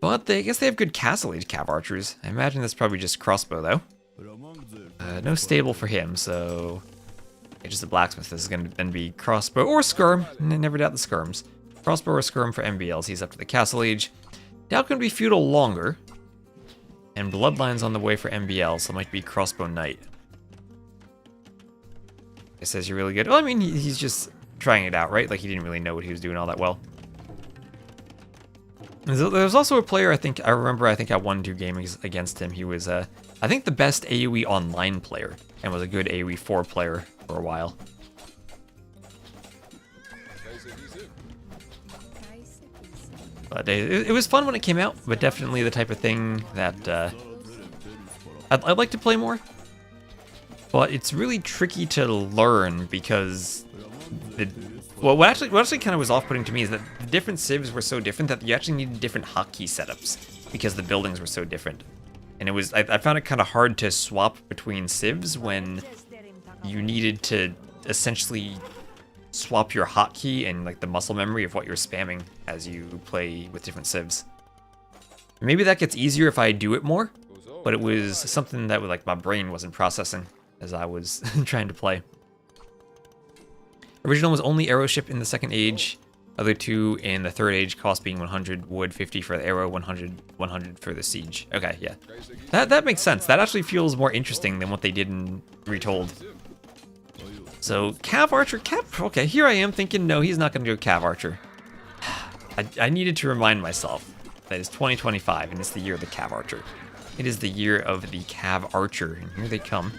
But I guess they have good castle age cav archers. I imagine that's probably just crossbow, though. No stable for him, so... Yeah, just the blacksmith. This is going to then be crossbow or skirm. Never doubt the skirms. Crossbow or skirm for MBLs. He's up to the castle age. Now going to be feudal longer. And bloodlines on the way for MBL, so it might be crossbow knight. It says you're really good. Well, I mean, he's just trying it out, right? Like, he didn't really know what he was doing all that well. There's also a player, I remember I won 2 games against him. He was, I think, the best AoE online player, and was a good AoE 4 player for a while. But it was fun when it came out, but definitely the type of thing that I'd like to play more. But it's really tricky to learn because what actually kind of was off-putting to me is that the different civs were so different that you actually needed different hotkey setups because the buildings were so different. And it was I found it kind of hard to swap between civs when you needed to essentially swap your hotkey and like the muscle memory of what you're spamming as you play with different civs. Maybe that gets easier if I do it more, but it was something that like my brain wasn't processing as I was trying to play. Original was only arrow ship in the second age. Other two in the third age, cost being 100 wood, 50 for the arrow, 100 for the siege. Okay, yeah. That makes sense. That actually feels more interesting than what they did in Retold. So, Cav Archer, okay, here I am thinking, no, he's not going to go Cav Archer. I needed to remind myself that it's 2025 and it's the year of the Cav Archer. It is the year of the Cav Archer, and here they come.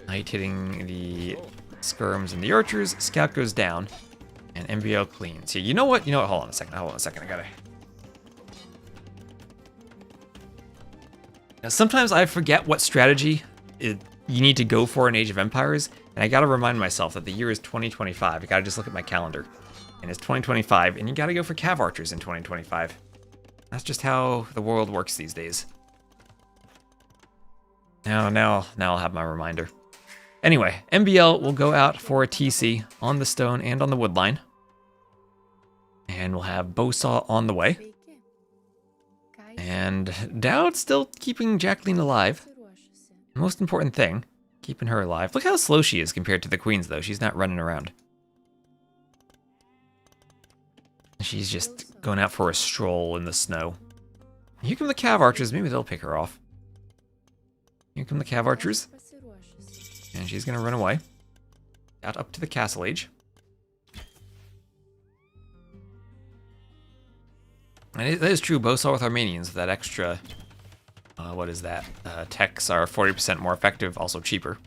Knight hitting the skirms and the archers, scout goes down, and MBO cleans. Yeah, you know what, hold on a second, I gotta... Now, sometimes I forget what strategy you need to go for in Age of Empires, and I gotta remind myself that the year is 2025. I gotta just look at my calendar, and it's 2025, and you gotta go for Cav Archers in 2025. That's just how the world works these days. Now I'll have my reminder. Anyway, MBL will go out for a TC on the stone and on the wood line. And we'll have Bowsaw on the way. And Dowd's still keeping Jacqueline alive. Most important thing, keeping her alive. Look how slow she is compared to the queens, though. She's not running around. She's just going out for a stroll in the snow. Here come the Cav Archers. Maybe they'll pick her off. Here come the Cav Archers. And she's going to run away. Out up to the castle age. And it is true, Bowsaw with Armenians, that extra... what is that? Techs are 40% more effective, also cheaper.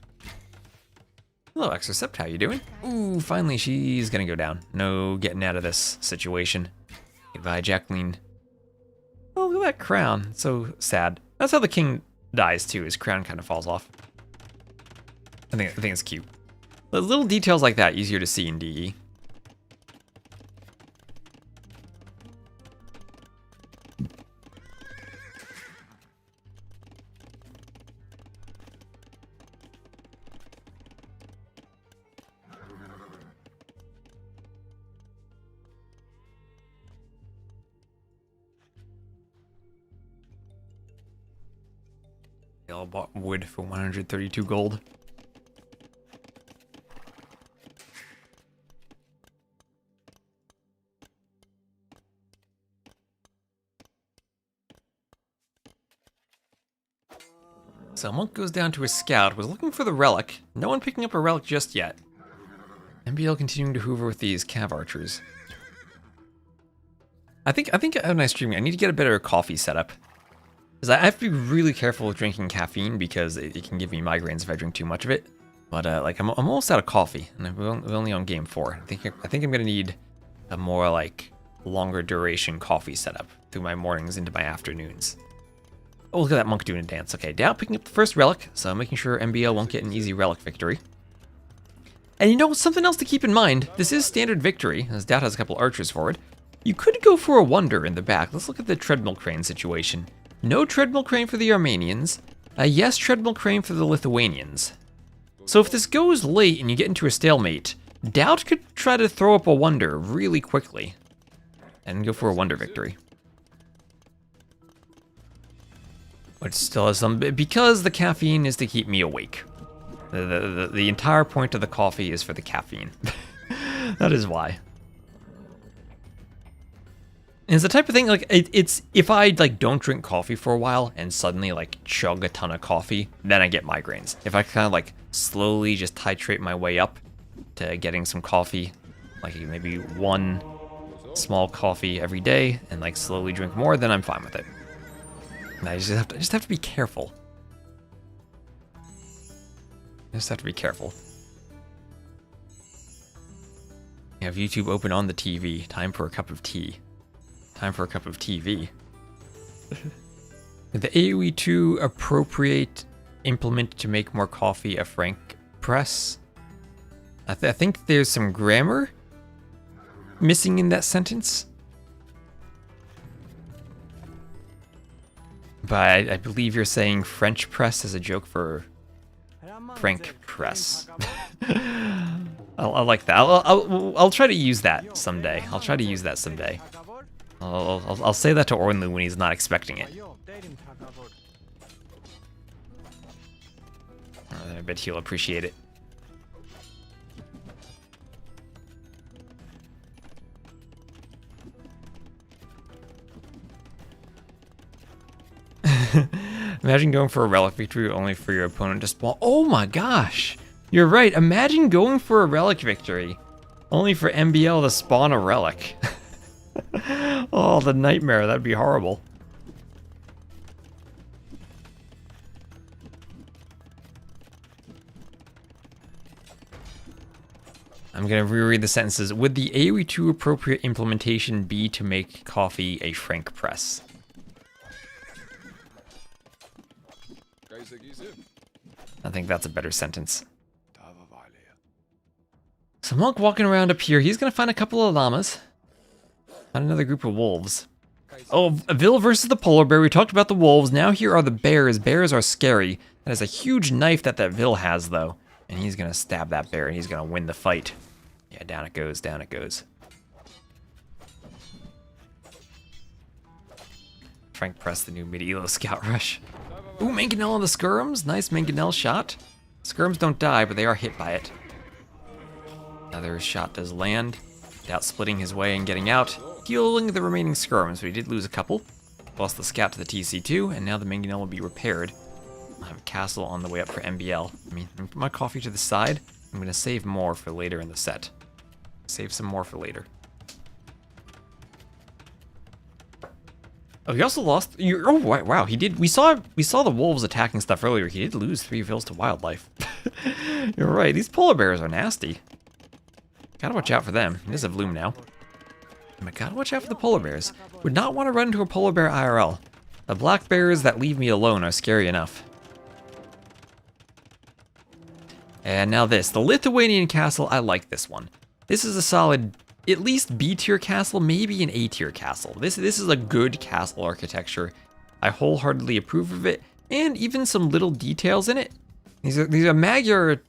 Hello, Exorcept, how you doing? Ooh, finally she's gonna go down. No getting out of this situation. Goodbye, Jacqueline. Oh, look at that crown. It's so sad. That's how the king dies, too. His crown kind of falls off. I think it's cute. The little details like that, easier to see in DE. They all bought wood for 132 gold. So Monk goes down to his scout, was looking for the relic. No one picking up a relic just yet. MBL continuing to hoover with these Cav Archers. I think when I stream, I need to get a better coffee setup. Because I have to be really careful with drinking caffeine because it can give me migraines if I drink too much of it. But like I'm almost out of coffee, and we're only on game 4. I think I'm gonna need a more like longer duration coffee setup through my mornings into my afternoons. Oh, look at that monk doing a dance. Okay, Dow picking up the first relic, so making sure MBL won't get an easy relic victory. And you know, something else to keep in mind, this is standard victory, as Dow has a couple archers forward. You could go for a wonder in the back. Let's look at the treadmill crane situation. No treadmill crane for the Armenians. Yes, treadmill crane for the Lithuanians. So if this goes late and you get into a stalemate, Doubt could try to throw up a wonder really quickly and go for a wonder victory. Which still has some, because the caffeine is to keep me awake. The entire point of the coffee is for the caffeine. That is why. And it's the type of thing, like, it's, if I, like, don't drink coffee for a while and suddenly, like, chug a ton of coffee, then I get migraines. If I kind of, like, slowly just titrate my way up to getting some coffee, like maybe one small coffee every day, and, like, slowly drink more, then I'm fine with it. And I just have to be careful. I just have to be careful. You have YouTube open on the TV. Time for a cup of tea. Time for a cup of TV. The AoE2 appropriate implement to make more coffee a frank press. I think there's some grammar missing in that sentence. But I believe you're saying French press as a joke for Frank press. I like that. I'll try to use that someday. I'll try to use that someday. I'll say that to Ornlu when he's not expecting it. I bet he'll appreciate it. Imagine going for a relic victory only for your opponent to spawn. Oh my gosh! You're right. Imagine going for a relic victory only for MBL to spawn a relic. Oh, the nightmare. That'd be horrible. I'm going to reread the sentences. Would the AoE2 appropriate implementation be to make coffee a frank press? I think that's a better sentence. So Monk walking around up here. He's going to find a couple of llamas. Find another group of wolves. Oh, Vil versus the polar bear. We talked about the wolves. Now here are the bears. Bears are scary. That is a huge knife that Vil has, though. And he's going to stab that bear, and he's going to win the fight. Yeah, down it goes, down it goes. Frank press the new mid-elo scout rush. Ooh, Mangonel on the skirms. Nice Mangonel shot. Skirms don't die, but they are hit by it. Another shot does land. Doubt splitting his way and getting out. Healing the remaining skirms, but he did lose a couple. Lost the scout to the TC2, and now the Mangonel will be repaired. I'll have a castle on the way up for MBL. I mean, put my coffee to the side. I'm going to save more for later in the set. Save some more for later. Oh, he also lost. Oh, wow, he did. We saw the wolves attacking stuff earlier. He did lose 3 Vils to wildlife. You're right. These polar bears are nasty. Gotta watch out for them. He does have Loom now. But gotta watch out for the polar bears. Would not want to run into a polar bear IRL. The black bears that leave me alone are scary enough. And now this. The Lithuanian castle. I like this one. This is a solid, at least B-tier castle, maybe an A-tier castle. This is a good castle architecture. I wholeheartedly approve of it, and even some little details in it. These are Magyar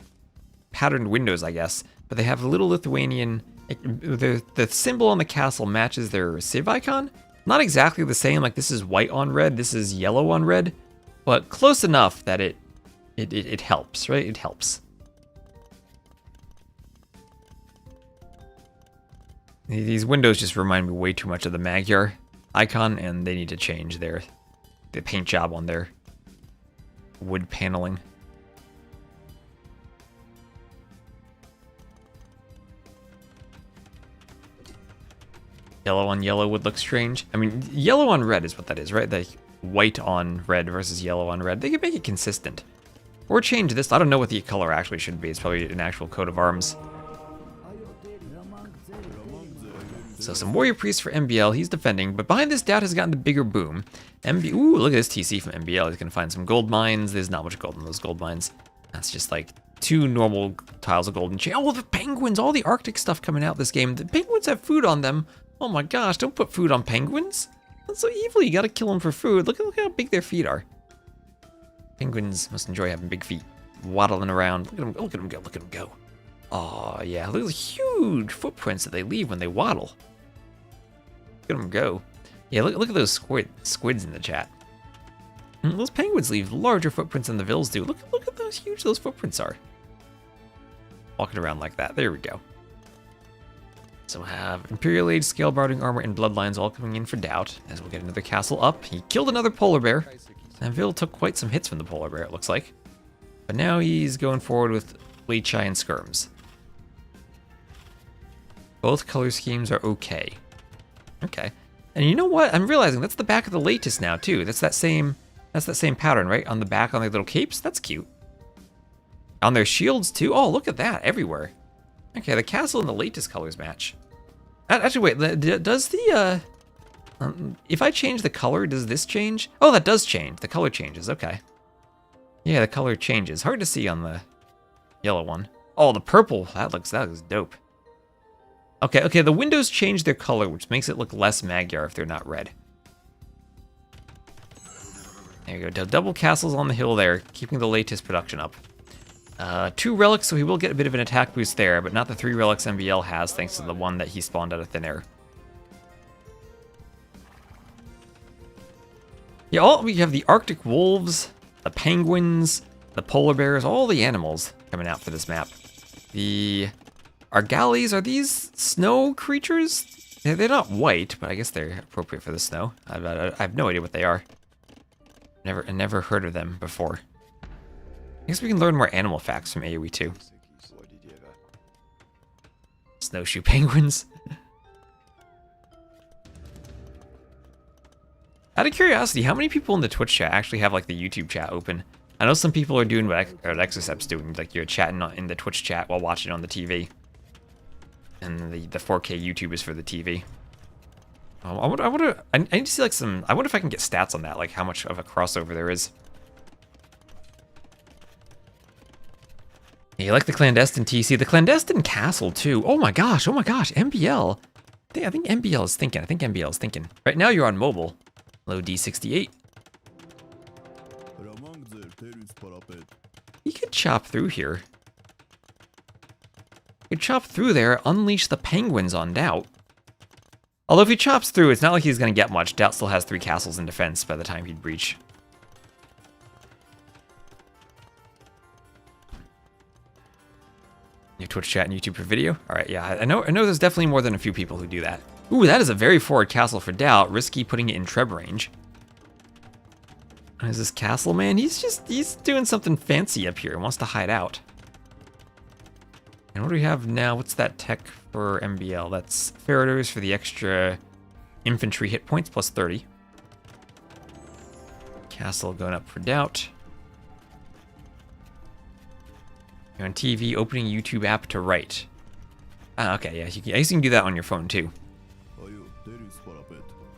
patterned windows, I guess, but they have a little Lithuanian. The symbol on the castle matches their Civ icon. Not exactly the same, like this is white on red, this is yellow on red, but close enough that it helps, right? It helps. These windows just remind me way too much of the Magyar icon, and they need to change the paint job on their wood paneling. Yellow on yellow would look strange. I mean, yellow on red is what that is, right? Like white on red versus yellow on red. They could make it consistent. Or change this. I don't know what the color actually should be. It's probably an actual coat of arms. So some warrior priests for MBL. He's defending, but behind this, Doubt has gotten the bigger boom. Ooh, look at this TC from MBL. He's gonna find some gold mines. There's not much gold in those gold mines. That's just like 2 normal tiles of golden chain. Oh, the penguins! All the Arctic stuff coming out this game. The penguins have food on them. Oh my gosh, don't put food on penguins. That's so evil, you gotta kill them for food. Look how big their feet are. Penguins must enjoy having big feet. Waddling around. Look at them go, look at them go. Oh yeah, look at the huge footprints that they leave when they waddle. Look at them go. Yeah, look at those squids in the chat. Those penguins leave larger footprints than the vills do. Look at how huge those footprints are. Walking around like that. There we go. So we'll have Imperial Age, Scale Barding Armor, and Bloodlines all coming in for Doubt, as we'll get another castle up. He killed another polar bear, and Vil took quite some hits from the polar bear, it looks like. But now he's going forward with Weichai and Skirms. Both color schemes are okay. Okay. And you know what? I'm realizing that's the back of the latest now, too. That's that same pattern, right? On the back, on their little capes? That's cute. On their shields, too? Oh, look at that, everywhere. Okay, the castle and the latest colors match. Actually, wait, does the, if I change the color, does this change? Oh, that does change. The color changes, okay. Yeah, the color changes. Hard to see on the yellow one. Oh, the purple, that looks dope. Okay, the windows change their color, which makes it look less Magyar if they're not red. There you go, double castles on the hill there, keeping the latest production up. 2 relics, so he will get a bit of an attack boost there, but not the 3 relics MBL has, thanks to the one that he spawned out of thin air. Yeah, we have the Arctic wolves, the penguins, the polar bears, all the animals coming out for this map. The Argallis, are these snow creatures? They're not white, but I guess they're appropriate for the snow. I have no idea what they are. Never heard of them before. I guess we can learn more animal facts from AoE 2. Snowshoe penguins. Out of curiosity, how many people in the Twitch chat actually have like the YouTube chat open? I know some people are doing what Exocept's doing, like you're chatting in the Twitch chat while watching on the TV. And the 4K YouTube is for the TV. I need to see like I wonder if I can get stats on that, like how much of a crossover there is. Yeah, you like the clandestine TC, the clandestine castle too. Oh my gosh, MBL. I think MBL is thinking. Right now you're on mobile. Low D68. He could chop through here. He could chop through there, unleash the penguins on Doubt. Although if he chops through, it's not like he's going to get much. Doubt still has 3 castles in defense by the time he'd breach. New Twitch chat and YouTube for video? Alright, yeah, I know there's definitely more than a few people who do that. Ooh, that is a very forward castle for Doubt. Risky putting it in Treb range. Is this castle man? He's doing something fancy up here. He wants to hide out. And what do we have now? What's that tech for MBL? That's Feridors for the extra infantry hit points, plus 30. Castle going up for Doubt. You're on TV, opening YouTube app to right. Ah, okay, yeah, I guess you can do that on your phone too.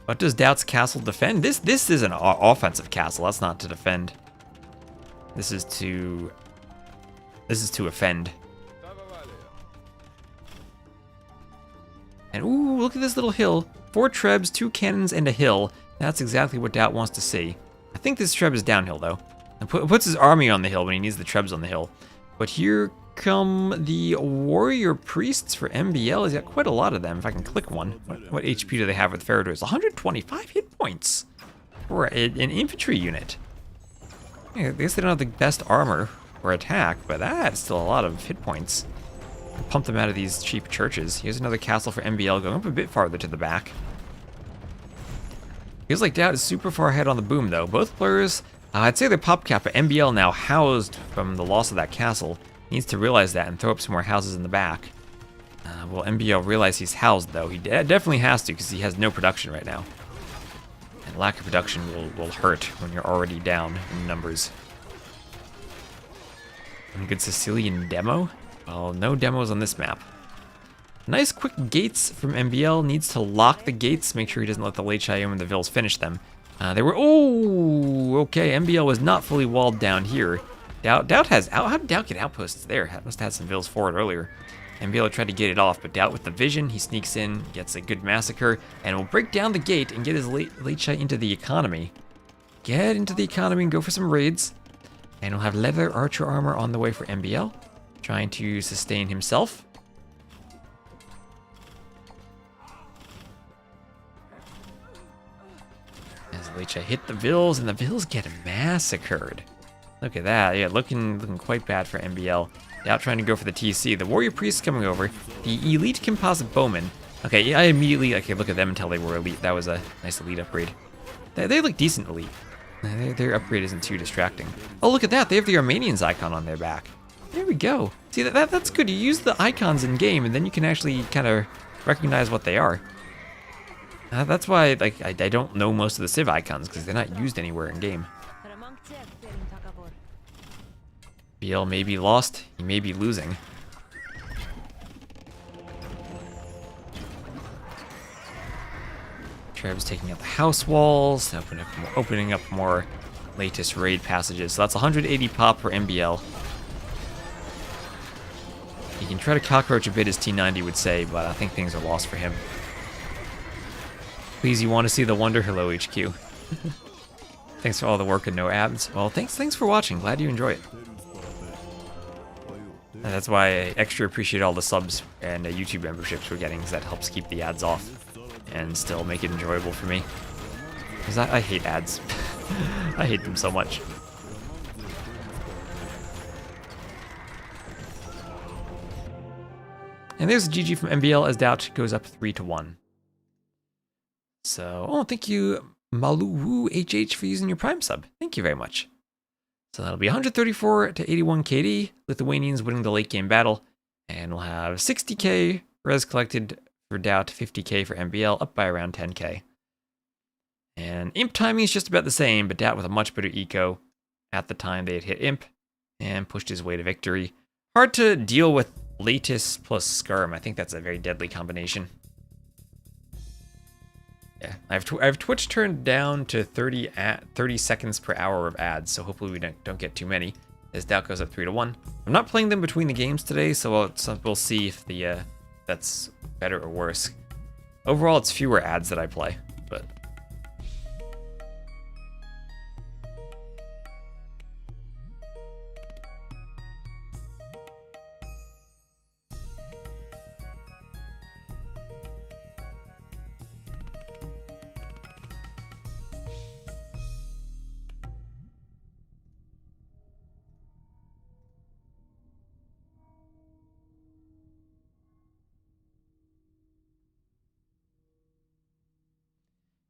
What does Doubt's castle defend? This is an offensive castle. That's not to defend. This is to offend. And ooh, look at this little hill. 4 trebs, 2 cannons, and a hill. That's exactly what Doubt wants to see. I think this treb is downhill though. And puts his army on the hill when he needs the trebs on the hill. But here come the warrior priests for MBL. He's got quite a lot of them. If I can click one. What HP do they have with Feridors? 125 hit points for an infantry unit. Yeah, I guess they don't have the best armor or attack, but that's still a lot of hit points. Pump them out of these cheap churches. Here's another castle for MBL going up a bit farther to the back. Feels like Doubt is super far ahead on the boom though. Both players, I'd say they're pop cap, but MBL now housed from the loss of that castle. Needs to realize that and throw up some more houses in the back. Will MBL realize he's housed though? He definitely has to because he has no production right now. And lack of production will hurt when you're already down in numbers. Any good Sicilian demo? Well, no demos on this map. Nice quick gates from MBL. Needs to lock the gates, make sure he doesn't let the late Cheyenne and the Vils finish them. They were, oh, okay, MBL was not fully walled down here. Doubt has, how did Doubt get outposts there? Must have had some Vils forward earlier. MBL tried to get it off, but Doubt with the vision, he sneaks in, gets a good massacre, and will break down the gate and get his late shot into the economy. Get into the economy and go for some raids. And we'll have leather archer armor on the way for MBL, trying to sustain himself. As late shot hit the Vills, and the Vills get massacred. Look at that, yeah, looking quite bad for MBL. Doubt trying to go for the TC. The Warrior Priest coming over. The Elite Composite Bowman. Okay, yeah, I immediately, okay, look at them and tell they were Elite. That was a nice Elite upgrade. They look decent Elite. Their upgrade isn't too distracting. Oh, look at that. They have the Armenians icon on their back. There we go. See, that's good. You use the icons in game, and then you can actually kind of recognize what they are. That's why, like, I don't know most of the Civ icons, because they're not used anywhere in game. BL may be lost. He may be losing. Treb's taking out the house walls, opening up more latest raid passages. So that's 180 pop for MBL. He can try to cockroach a bit, as T90 would say, but I think things are lost for him. Please, you want to see the wonder? Hello, HQ. Thanks for all the work and no ads. Well, thanks for watching. Glad you enjoy it. And that's why I extra appreciate all the subs and YouTube memberships we're getting, because that helps keep the ads off and still make it enjoyable for me. Because I hate ads. I hate them so much. And there's a GG from MBL as Doubt goes up 3-1. So, oh, thank you, Maluwu HH, for using your Prime sub. Thank you very much. So that'll be 134 to 81 KD, Lithuanians winning the late game battle, and we'll have 60k res collected for Doubt, 50k for MBL, up by around 10k. And Imp timing is just about the same, but Doubt with a much better eco. At the time they had hit Imp and pushed his way to victory. Hard to deal with Latest plus Skirm. I think that's a very deadly combination. Yeah, I have Twitch turned down to 30 seconds per hour of ads, so hopefully we don't get too many. As Doubt goes up 3-1. I'm not playing them between the games today, so we'll see if that's better or worse. Overall, it's fewer ads that I play, but.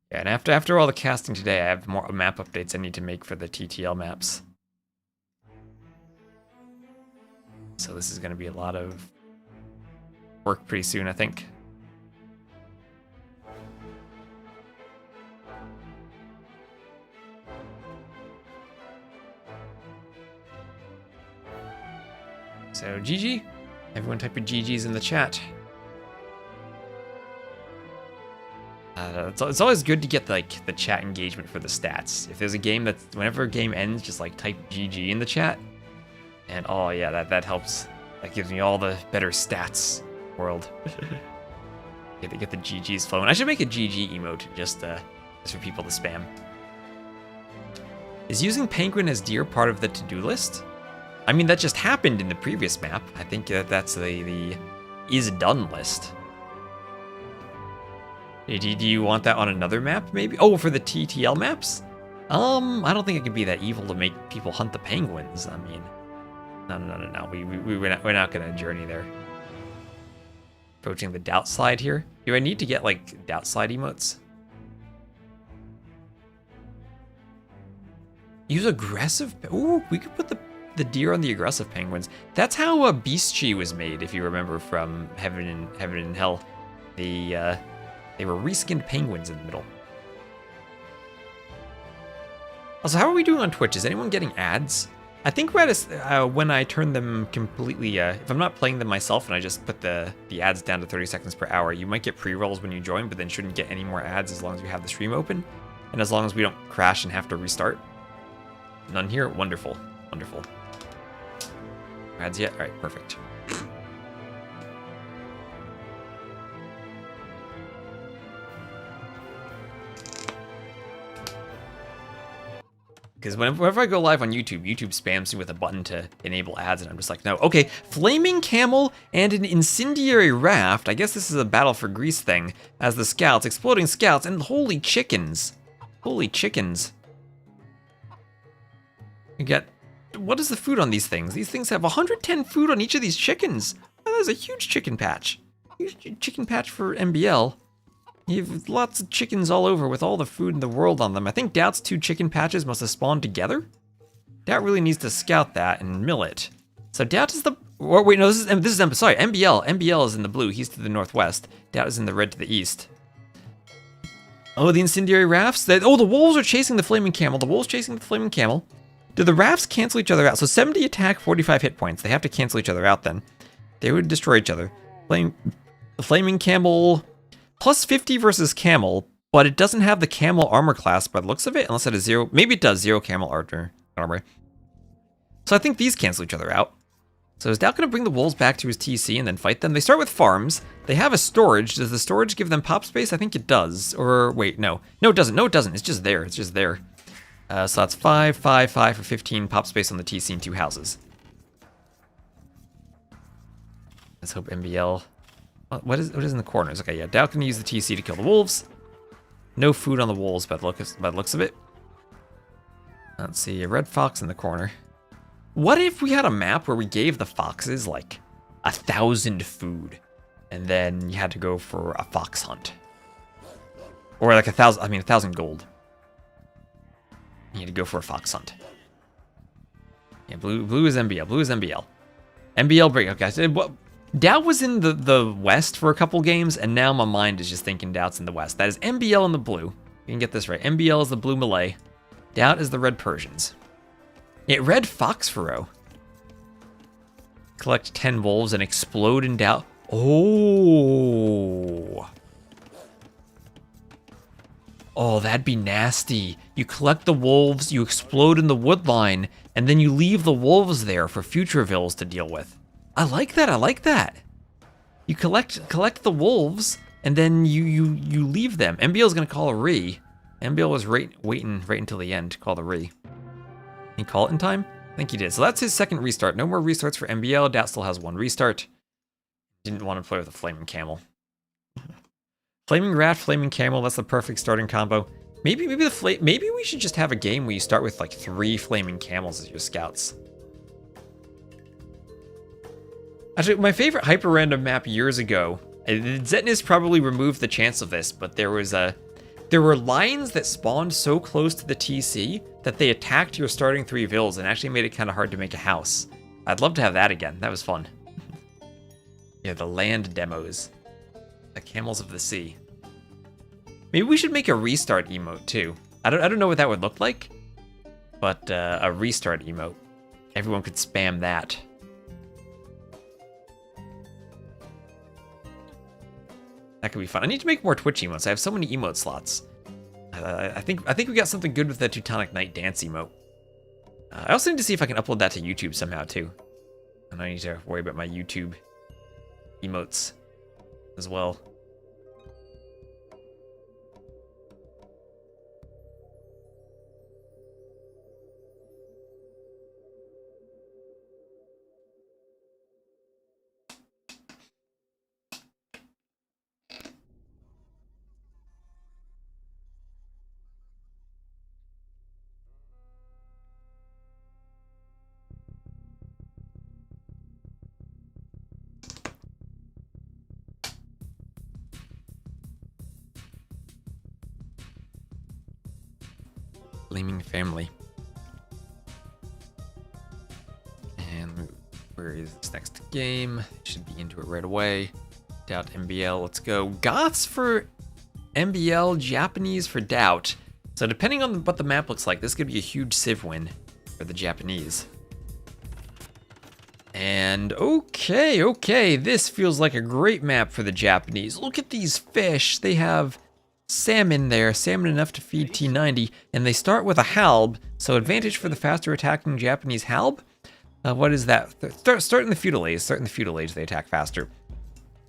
Yeah, and after all the casting today, I have more map updates I need to make for the TTL maps. So this is going to be a lot of work pretty soon, I think. So GG. Everyone type your GGs in the chat. It's always good to get like the chat engagement for the stats. If there's a game that's, whenever a game ends, just like type GG in the chat. And oh yeah, that helps. That gives me all the better stats world. Get the GGs flowing. I should make a GG emote just for people to spam. Is using penguin as deer part of the to-do list? I mean, that just happened in the previous map. I think that's the is done list. Do you want that on another map, maybe? Oh, for the TTL maps? I don't think it could be that evil to make people hunt the penguins. I mean, no. We're not gonna journey there. Approaching the Doubt slide here. Do I need to get like Doubt slide emotes? Use aggressive. Ooh, we could put the deer on the aggressive penguins. That's how a Beast Chi was made, if you remember from Heaven and Hell. They were reskinned penguins in the middle. Also, how are we doing on Twitch? Is anyone getting ads? I think we're at when I turn them completely, if I'm not playing them myself and I just put the ads down to 30 seconds per hour, you might get pre-rolls when you join, but then shouldn't get any more ads as long as we have the stream open. And as long as we don't crash and have to restart. None here? Wonderful. Wonderful. Ads yet? Alright, perfect. Because whenever I go live on YouTube, YouTube spams me with a button to enable ads, and I'm just like, no. Okay, Flaming Camel and an Incendiary Raft. I guess this is a Battle for Greece thing. As the scouts, exploding scouts, and holy chickens. Holy chickens. You got, what is the food on these things? These things have 110 food on each of these chickens. Oh, there's a huge chicken patch. Huge chicken patch for MBL. You have lots of chickens all over with all the food in the world on them. I think Doubt's 2 chicken patches must have spawned together. Doubt really needs to scout that and mill it. So Doubt is the, or wait, no, this is, sorry, MBL. MBL is in the blue, he's to the northwest. Doubt is in the red to the east. Oh, the incendiary rafts? The wolves are chasing the flaming camel. The wolves chasing the flaming camel. Do the rafts cancel each other out? So 70 attack, 45 hit points. They have to cancel each other out then. They would destroy each other. The flaming camel, plus 50 versus camel, but it doesn't have the camel armor class by the looks of it, unless it has 0. Maybe it does 0 camel armor. So I think these cancel each other out. So is Doubt going to bring the wolves back to his TC and then fight them? They start with farms. They have a storage. Does the storage give them pop space? I think it does. Or wait, no. No, it doesn't. No, it doesn't. It's just there. It's just there. So that's 5, 5, 5 for 15 pop space on the TC and 2 houses. Let's hope MBL... What is in the corners? Okay, yeah, Doubt can use the TC to kill the wolves. No food on the wolves by the looks of it. Let's see, a red fox in the corner. What if we had a map where we gave the foxes like 1,000 food, and then you had to go for a fox hunt, or like 1,000 gold. You had to go for a fox hunt. Yeah, blue is MBL. Blue is MBL. MBL break. Okay, so Doubt was in the west for a couple games, and now my mind is just thinking Doubt's in the west. That is MBL in the blue. You can get this right. MBL is the blue Malay. Doubt is the red Persians. Yeah, red Fox Pharaoh. Collect 10 wolves and explode in Doubt. Oh. Oh, that'd be nasty. You collect the wolves, you explode in the wood line, and then you leave the wolves there for future vills to deal with. I like that. I like that. You collect the wolves, and then you leave them. MBL's gonna call a re. MBL was waiting right until the end to call the re. He call it in time? I think he did. So that's his second restart. No more restarts for MBL. Doubt still has 1 restart. Didn't want to play with a flaming camel. Flaming rat, flaming camel. That's the perfect starting combo. Maybe we should just have a game where you start with like 3 flaming camels as your scouts. Actually, my favorite hyper-random map years ago, Zetnis probably removed the chance of this, but there were lines that spawned so close to the TC that they attacked your starting 3 vills and actually made it kind of hard to make a house. I'd love to have that again. That was fun. Yeah, the land demos. The camels of the sea. Maybe we should make a restart emote too. I don't know what that would look like, but a restart emote. Everyone could spam that. That could be fun. I need to make more Twitch emotes. I have so many emote slots. I think we got something good with the Teutonic Night Dance emote. I also need to see if I can upload that to YouTube somehow too. And I need to worry about my YouTube emotes as well. Flaming family. And where is this next game? Should be into it right away. Doubt MBL, let's go. Goths for MBL, Japanese for Doubt. So depending on what the map looks like, this could be a huge Civ win for the Japanese. And okay, this feels like a great map for the Japanese. Look at these fish. They have salmon there, salmon enough to feed T90, and they start with a halb, so advantage for the faster attacking Japanese halb. What is that? Start in the Feudal Age. Start in the Feudal Age, they attack faster.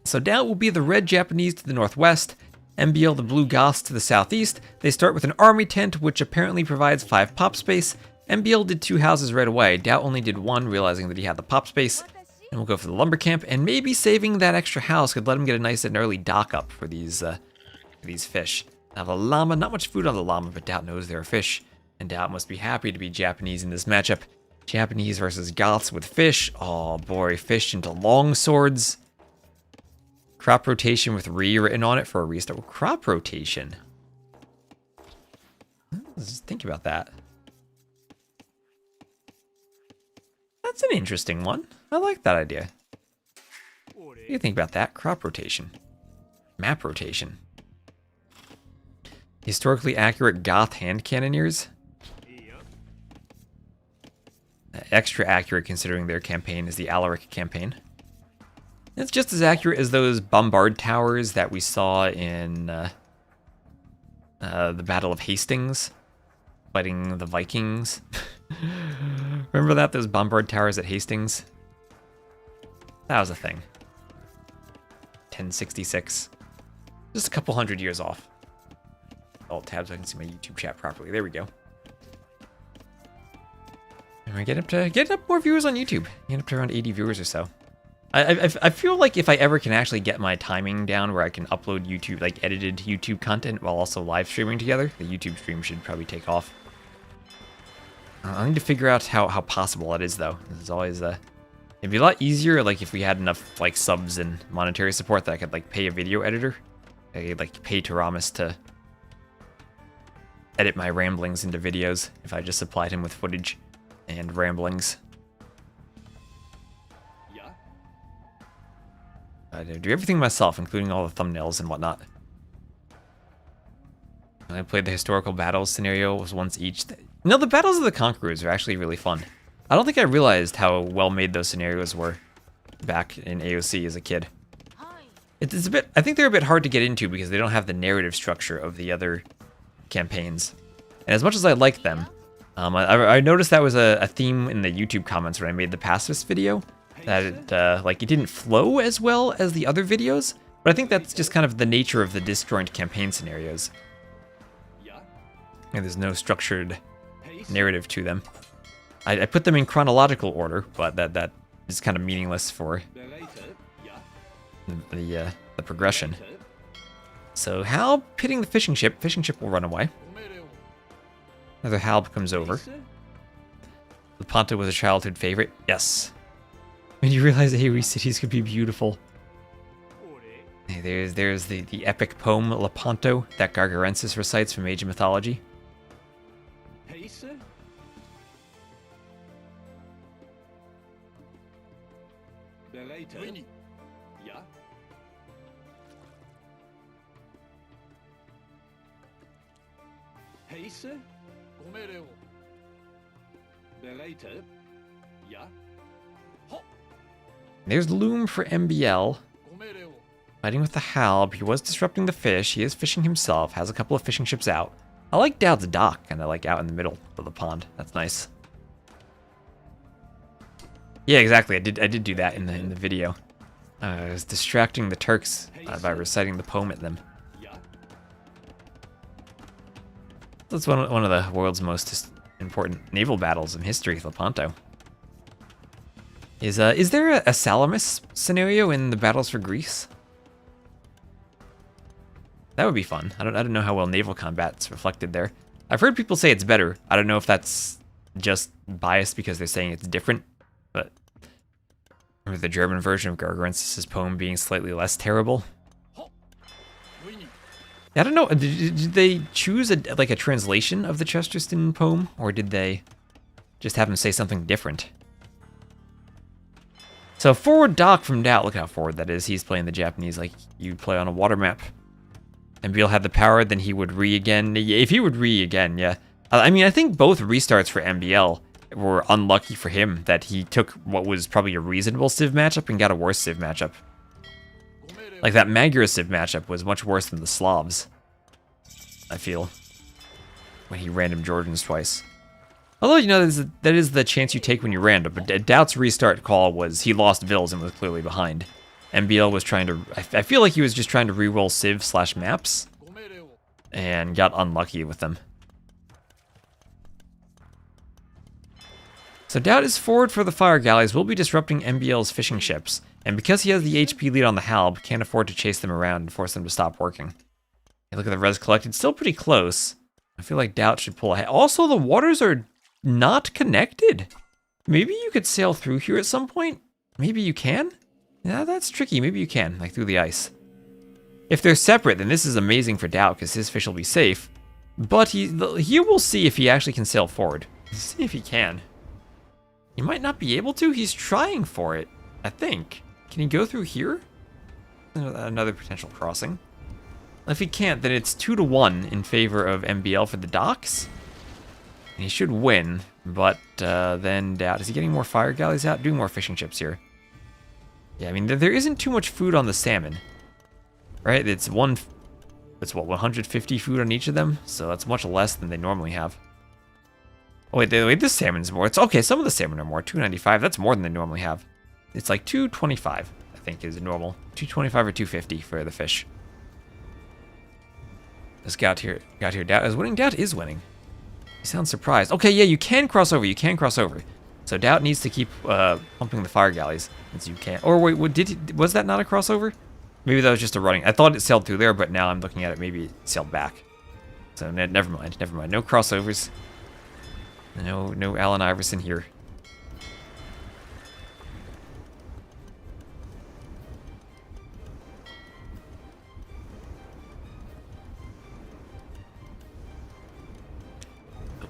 So Doubt will be the red Japanese to the northwest. MBL the Blue Goths to the southeast. They start with an army tent, which apparently provides 5 pop space. MBL did 2 houses right away. Doubt only did 1, realizing that he had the pop space. And we'll go for the lumber camp, and maybe saving that extra house could let him get a nice and early dock up for these fish. Now the llama, not much food on the llama, but Doubt knows there are fish. And Doubt must be happy to be Japanese in this matchup. Japanese versus Goths with fish. Oh boy, fish into long swords. Crop rotation with re written on it for a restart. Crop rotation. Let's just think about that. That's an interesting one. I like that idea. What do you think about that? Crop rotation. Map rotation. Historically accurate Goth hand cannoneers. Extra accurate considering their campaign is the Alaric campaign. It's just as accurate as those bombard towers that we saw in the Battle of Hastings, fighting the Vikings. Remember that? Those bombard towers at Hastings? That was a thing. 1066. Just a couple hundred years off. Alt tab so I can see my YouTube chat properly. There we go. And we're getting up more viewers on YouTube. Getting up to around 80 viewers or so. I feel like if I ever can actually get my timing down where I can upload YouTube, like edited YouTube content while also live streaming together, the YouTube stream should probably take off. I need to figure out how possible that is, though. This is always it'd be a lot easier, like if we had enough like subs and monetary support that I could like pay a video editor. I could like pay Taramis to edit my ramblings into videos if I just supplied him with footage and ramblings. I do everything myself, including all the thumbnails and whatnot. I played the historical battles scenario was once each. No, the Battles of the Conquerors are actually really fun. I don't think I realized how well made those scenarios were back in AOC as a kid. It's a bit. I think they're a bit hard to get into because they don't have the narrative structure of the other campaigns. And as much as I like them, I noticed that was a theme in the YouTube comments when I made the pacifist video. That it didn't flow as well as the other videos, but I think that's just kind of the nature of the disjoint campaign scenarios. And there's no structured narrative to them. I put them in chronological order, but that is kind of meaningless for the progression. So Hal pitting the fishing ship. Fishing ship will run away. Another Hal comes over. Lepanto was a childhood favorite. Yes. When you realize that AoE cities could be beautiful. Hey, there's the epic poem Lepanto that Gargarensis recites from Age of Mythology. There's Loom for MBL. Fighting with the Halb. He was disrupting the fish. He is fishing himself. Has a couple of fishing ships out. I like Dowd's dock, kind of like out in the middle of the pond. That's nice. Yeah, exactly. I did do that in the video. I was distracting the Turks by reciting the poem at them. That's one of the world's most important naval battles in history, Lepanto. Is there a Salamis scenario in the battles for Greece? That would be fun. I don't know how well naval combat's reflected there. I've heard people say it's better. I don't know if that's just biased because they're saying it's different, but or the German version of Gargarensis' poem being slightly less terrible. I don't know. Did they choose a translation of the Chesterton poem, or did they just have him say something different? So forward dock from Doubt. Look how forward that is. He's playing the Japanese like you play on a water map. And Beal had the power, then he would re again. If he would re again, yeah. I mean, I think both restarts for MBL were unlucky for him that he took what was probably a reasonable Civ matchup and got a worse Civ matchup. Like that Magyar Civ matchup was much worse than the Slavs, I feel, when he random Georgians twice. Although, you know, that is the chance you take when you random, but Doubt's restart call was he lost Vils and was clearly behind. MBL was trying to... I feel like he was just trying to reroll Civ/maps and got unlucky with them. So Doubt is forward for the fire galleys, will be disrupting MBL's fishing ships, and because he has the HP lead on the Halb, can't afford to chase them around and force them to stop working. Hey, look at the res collected, still pretty close. I feel like Doubt should pull ahead. Also, the waters are not connected. Maybe you could sail through here at some point? Maybe you can? Yeah, that's tricky. Maybe you can, like through the ice. If they're separate, then this is amazing for Doubt, because his fish will be safe. But here we'll see if he actually can sail forward. See if he can. He might not be able to. He's trying for it, I think. Can he go through here? Another potential crossing. If he can't, then it's 2-1 in favor of MBL for the docks. And he should win, but then Doubt. Is he getting more fire galleys out? Doing more fishing ships here. Yeah, I mean, there isn't too much food on the salmon. Right? It's what, 150 food on each of them? So that's much less than they normally have. Oh, wait, this salmon's more. It's okay, some of the salmon are more. 295, that's more than they normally have. It's like 225, I think, is normal. 225 or 250 for the fish. This got here. Doubt is winning. Doubt is winning. He sounds surprised. Okay, yeah, you can cross over. You can cross over. So Doubt needs to keep pumping the fire galleys as you can. Or wait, was that not a crossover? Maybe that was just a running. I thought it sailed through there, but now I'm looking at it. Maybe it sailed back. So never mind. Never mind. No crossovers. No Allen Iverson here.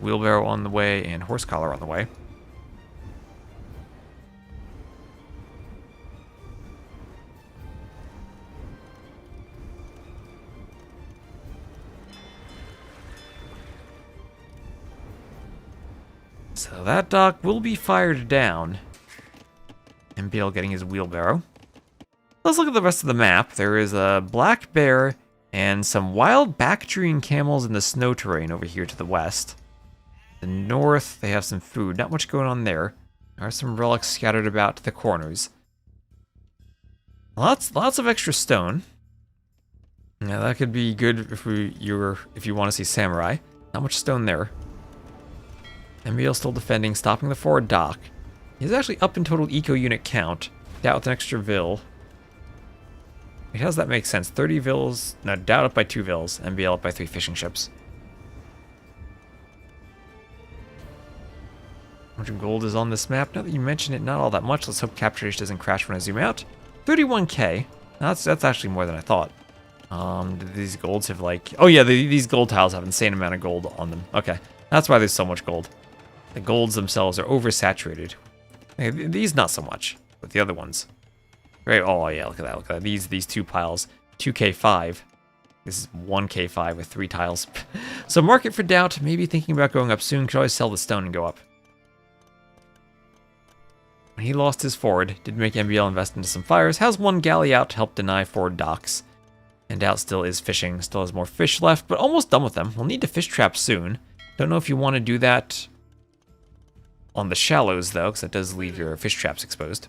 Wheelbarrow on the way and horse collar on the way. So that dock will be fired down. MBL getting his wheelbarrow. Let's look at the rest of the map. There is a black bear and some wild Bactrian camels in the snow terrain over here to the west. The north, they have some food. Not much going on there. There are some relics scattered about to the corners. Lots of extra stone. Now that could be good if you want to see samurai. Not much stone there. MBL still defending, stopping the forward dock. He's actually up in total eco unit count. Doubt with an extra vil. How does that make sense? 30 vils. No, Doubt up by 2 vils. MBL up by 3 fishing ships. How much gold is on this map? Now that you mention it, not all that much. Let's hope capture doesn't crash when I zoom out. 31k. That's actually more than I thought. These golds have like... Oh yeah, these gold tiles have an insane amount of gold on them. Okay, that's why there's so much gold. The golds themselves are oversaturated. These not so much, but the other ones. Right? Oh yeah, look at that. Look at that. These two piles, 2k5. This is 1k5 with 3 tiles. So market for Doubt. Maybe thinking about going up soon. Could always sell the stone and go up. When he lost his forward, did make MBL invest into some fires. Has 1 galley out to help deny forward docks. And Doubt still is fishing. Still has more fish left, but almost done with them. We'll need to fish trap soon. Don't know if you want to do that on the shallows, though, because that does leave your fish traps exposed.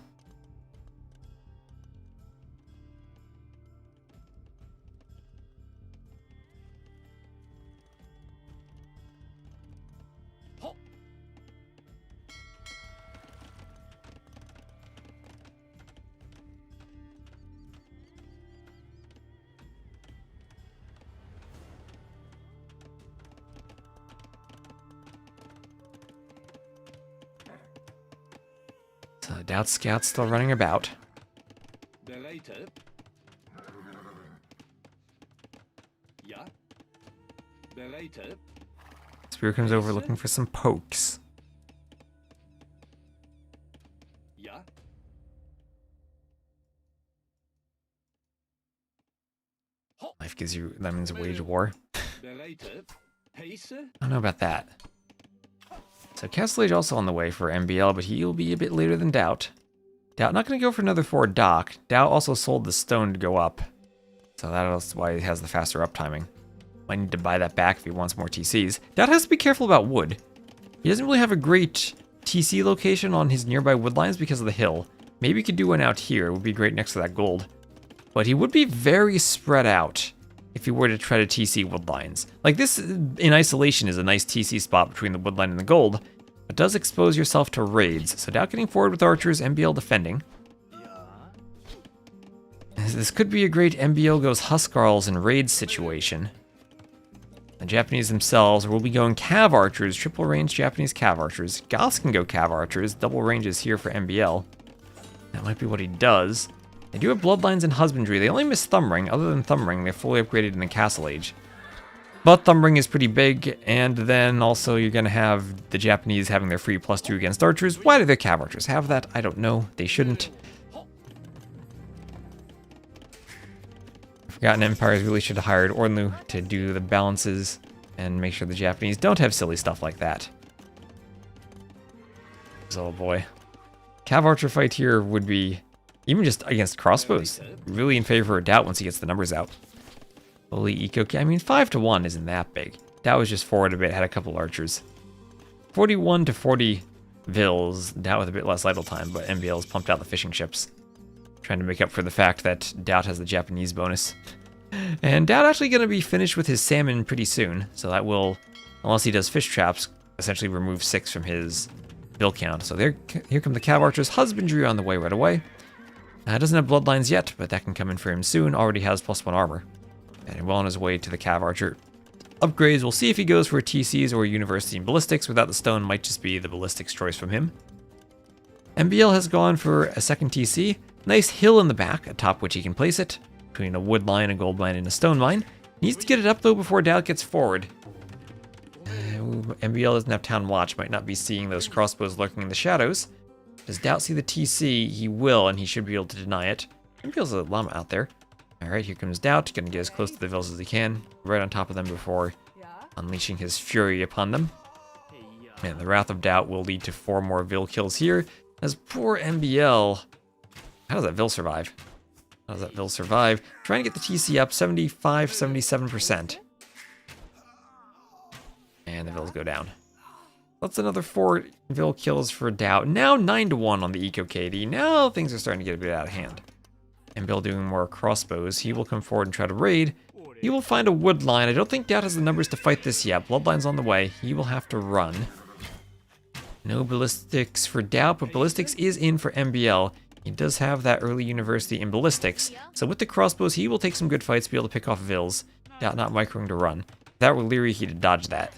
Doubt Scout's still running about. Spear comes over looking for some pokes. Life gives you lemons wage war. I don't know about that. So Castle Age also on the way for MBL, but he'll be a bit later than Doubt. Doubt not going to go for another forward dock. Doubt also sold the stone to go up. So that's why he has the faster up timing. Might need to buy that back if he wants more TCs. Doubt has to be careful about wood. He doesn't really have a great TC location on his nearby wood lines because of the hill. Maybe he could do one out here. It would be great next to that gold. But he would be very spread out if he were to try to TC woodlines. Like this in isolation is a nice TC spot between the woodline and the gold, but does expose yourself to raids. So Doubt getting forward with archers, MBL defending. This could be a great MBL goes Huskarls and raid situation. The Japanese themselves will be going Cav archers, triple range Japanese Cav archers. Goths can go Cav archers, double ranges here for MBL. That might be what he does. They do have bloodlines and husbandry. They only miss Thumb Ring. Other than Thumb Ring, they're fully upgraded in the Castle Age. But Thumb Ring is pretty big, and then also you're going to have the Japanese having their free +2 against archers. Why do their Cav archers have that? I don't know. They shouldn't. Forgotten Empires really should have hired Ornlu to do the balances and make sure the Japanese don't have silly stuff like that. Oh boy. Cav archer fight here would be, even just against crossbows, really in favor of Doubt once he gets the numbers out. Holy eco, I mean 5-1 isn't that big. Doubt was just forward a bit, had a couple archers. 41 to 40 Vils, Doubt with a bit less idle time, but MBL's pumped out the fishing ships. Trying to make up for the fact that Doubt has the Japanese bonus. And Doubt actually going to be finished with his salmon pretty soon, so that will, unless he does fish traps, essentially remove 6 from his Vil count. So here come the Cav archers, husbandry on the way right away. Doesn't have bloodlines yet, but that can come in for him soon. Already has +1 armor. And well on his way to the Cav archer. Upgrades, we'll see if he goes for TCs or University and Ballistics. Without the stone, might just be the Ballistics choice from him. MBL has gone for a second TC. Nice hill in the back, atop which he can place it. Between a wood line, a gold mine, and a stone mine. Needs to get it up though before Doubt gets forward. MBL doesn't have Town Watch, might not be seeing those crossbows lurking in the shadows. Does Doubt see the TC? He will, and he should be able to deny it. MBL's a llama out there. Alright, here comes Doubt, gonna get as close to the Vils as he can. Right on top of them before unleashing his fury upon them. And the Wrath of Doubt will lead to 4 more Vil kills here. As poor MBL... How does that Vil survive? How does that Vil survive? Trying to get the TC up 75, 77%. And the Vils go down. That's another 4 Vil kills for Doubt. Now 9-1 on the Eco KD. Now things are starting to get a bit out of hand. And Bill doing more crossbows. He will come forward and try to raid. He will find a wood line. I don't think Doubt has the numbers to fight this yet. Bloodline's on the way. He will have to run. No ballistics for Doubt, but ballistics is in for MBL. He does have that early university in ballistics. So with the crossbows, he will take some good fights to be able to pick off Vils. Doubt not microing to run. If that were Leary, he'd dodge that.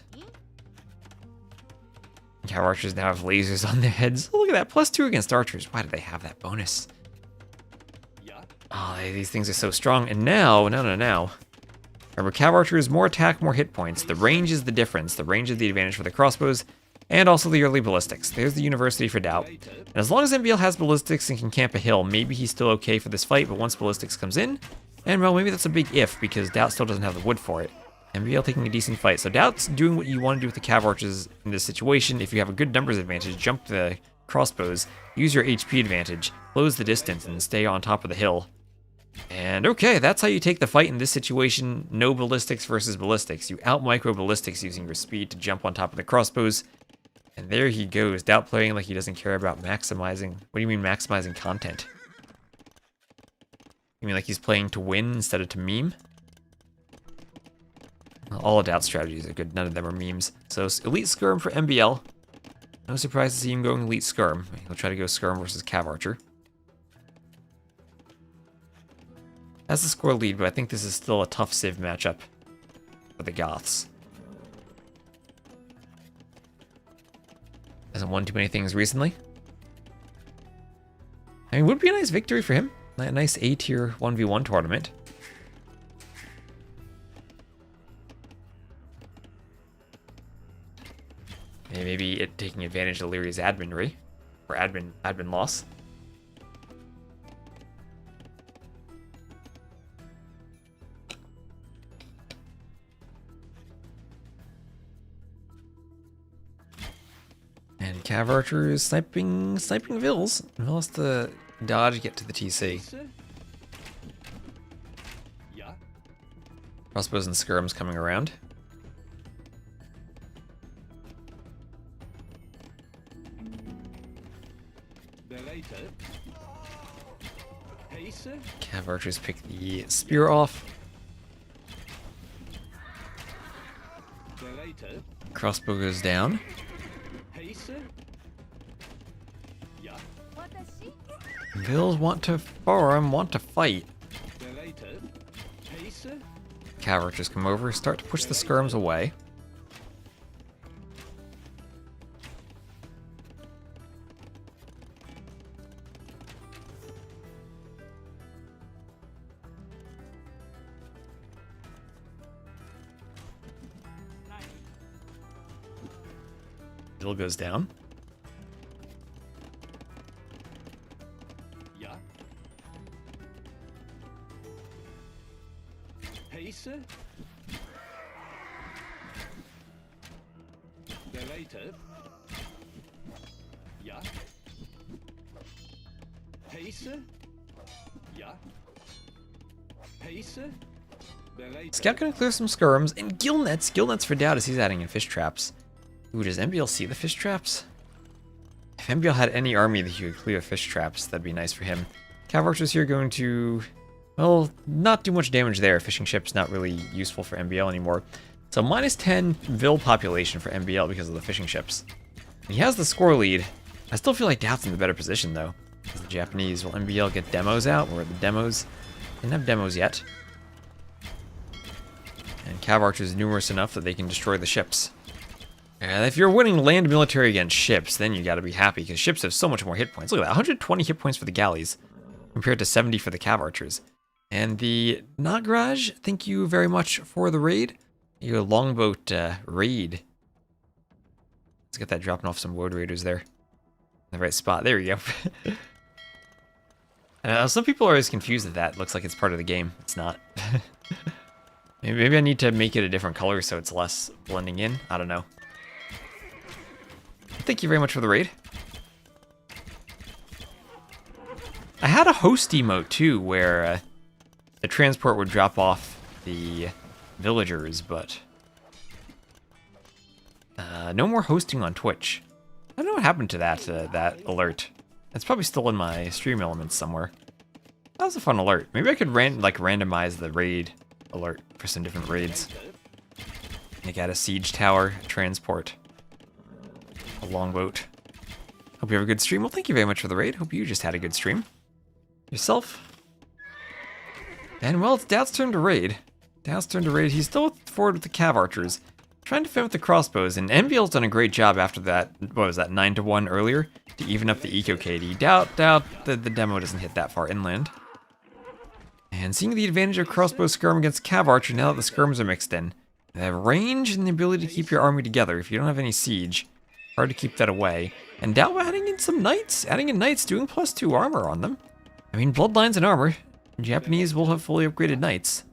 Cav archers now have lasers on their heads. Oh, look at that, +2 against archers. Why do they have that bonus? Oh, these things are so strong. And now, now. Remember, Cav archers, more attack, more hit points. The range is the difference. The range is the advantage for the crossbows, and also the early ballistics. There's the university for Doubt. And as long as MBL has ballistics and can camp a hill, maybe he's still okay for this fight, but once ballistics comes in, and well, maybe that's a big if, because Doubt still doesn't have the wood for it. MBL taking a decent fight. So Doubt's doing what you want to do with the Cav archers in this situation. If you have a good numbers advantage, jump the crossbows, use your HP advantage, close the distance, and stay on top of the hill. And okay, that's how you take the fight in this situation. No ballistics versus ballistics. You out-micro ballistics using your speed to jump on top of the crossbows. And there he goes, Doubt playing like he doesn't care about maximizing. What do you mean maximizing content? You mean like he's playing to win instead of to meme? Well, all of Doubt's strategies are good, none of them are memes. So Elite Skirm for MBL. No surprise to see him going Elite Skirm. He'll try to go Skirm versus Cav Archer. Has the score lead, but I think this is still a tough Civ matchup for the Goths. Hasn't won too many things recently. I mean, would be a nice victory for him. A nice A-tier 1v1 tournament. Maybe it taking advantage of Leary's adminry, or admin loss. And Cav Archer is sniping Vils. Vil has to dodge, get to the TC. Crossbows and skirms coming around. Cav archers pick the spear off. Crossbow goes down. Vills want to farm, want to fight. Cav archers come over, start to push the skirms away. Vill goes down. Scout gonna clear some skirms and gill nets. Gill nets for Dowd as he's adding in fish traps. Ooh, does MBL see the fish traps? If MBL had any army that he could clear fish traps, that'd be nice for him. Cav archers here going to, well, not do much damage there. Fishing ship's not really useful for MBL anymore. So minus 10 Vill population for MBL because of the fishing ships. He has the score lead. I still feel like Dowd's in the better position though. As the Japanese, will MBL get demos out? Or the demos? Didn't have demos yet. And Cav archers numerous enough that they can destroy the ships. And if you're winning land military against ships, then you gotta be happy, because ships have so much more hit points. Look at that, 120 hit points for the galleys, compared to 70 for the Cav archers. And the Nagraj, thank you very much for the raid. Your longboat raid. Let's get that dropping off some wood raiders there. In the right spot, there we go. Some people are always confused that that looks like it's part of the game. It's not. Maybe I need to make it a different color so it's less blending in. I don't know. Thank you very much for the raid. I had a host emote too, where the transport would drop off the villagers, but no more hosting on Twitch. I don't know what happened to that that alert. It's probably still in my stream elements somewhere. That was a fun alert. Maybe I could randomize the raid alert for some different raids. Like add a siege tower, transport, a longboat. Hope you have a good stream. Well, thank you very much for the raid. Hope you just had a good stream. Yourself. And well, it's Dowd's turn to raid. Dowd's turn to raid. He's still forward with the Cav archers, trying to defend with the crossbows. And MBL's done a great job after that. What was that, 9-1 earlier to even up the eco KD. Doubt the demo doesn't hit that far inland. And seeing the advantage of crossbow skirm against Cav archer now that the skirms are mixed in. They have range and the ability to keep your army together. If you don't have any siege, hard to keep that away. And Dao adding in some knights. Adding in knights, doing +2 armor on them. I mean, bloodlines and armor. Japanese will have fully upgraded knights.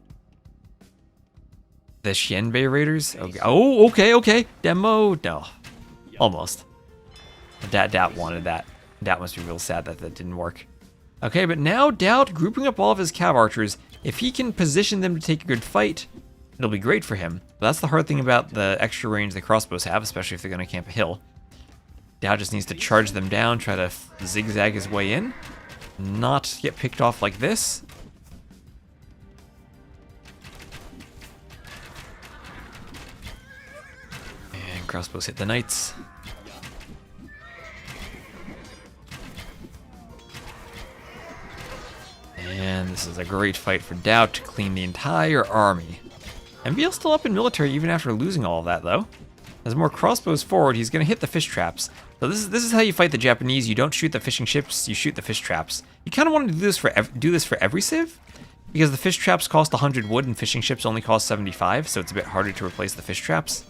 The Xianbei Raiders? Okay. Oh, okay. Demo. No. Almost. Dat wanted that. Dat must be real sad that that didn't work. Okay, but now Dowd grouping up all of his Cav archers. If he can position them to take a good fight, it'll be great for him. But that's the hard thing about the extra range the crossbows have, especially if they're going to camp a hill. Dowd just needs to charge them down, try to zigzag his way in, not get picked off like this. And crossbows hit the knights. And this is a great fight for Dowd to clean the entire army. MBL's still up in military even after losing all of that, though. As more crossbows forward, he's going to hit the fish traps. So this is how you fight the Japanese. You don't shoot the fishing ships, you shoot the fish traps. You kind of want to do this for every civ, because the fish traps cost 100 wood and fishing ships only cost 75, so it's a bit harder to replace the fish traps.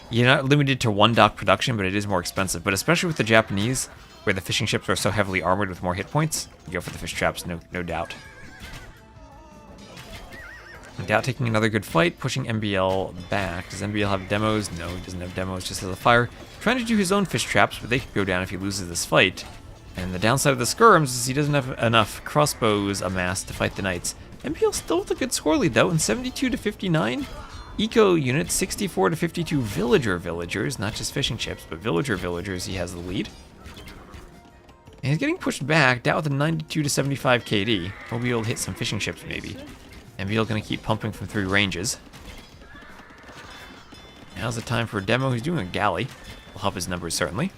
You're not limited to one dock production, but it is more expensive. But especially with the Japanese, where the fishing ships are so heavily armored with more hit points, you go for the fish traps, no doubt. Dowd taking another good fight, pushing MBL back. Does MBL have demos? No, he doesn't have demos, just has a fire. Trying to do his own fish traps, but they could go down if he loses this fight. And the downside of the skirms is he doesn't have enough crossbows amassed to fight the knights. MBL still with a good score lead though, in 72 to 59. Eco unit, 64 to 52 villagers, not just fishing ships, but villagers, he has the lead. And he's getting pushed back, down with a 92 to 75 KD. He'll be able to hit some fishing ships, maybe. MBL gonna keep pumping from 3 ranges. Now's the time for a demo. He's doing a galley. Will help his numbers, certainly.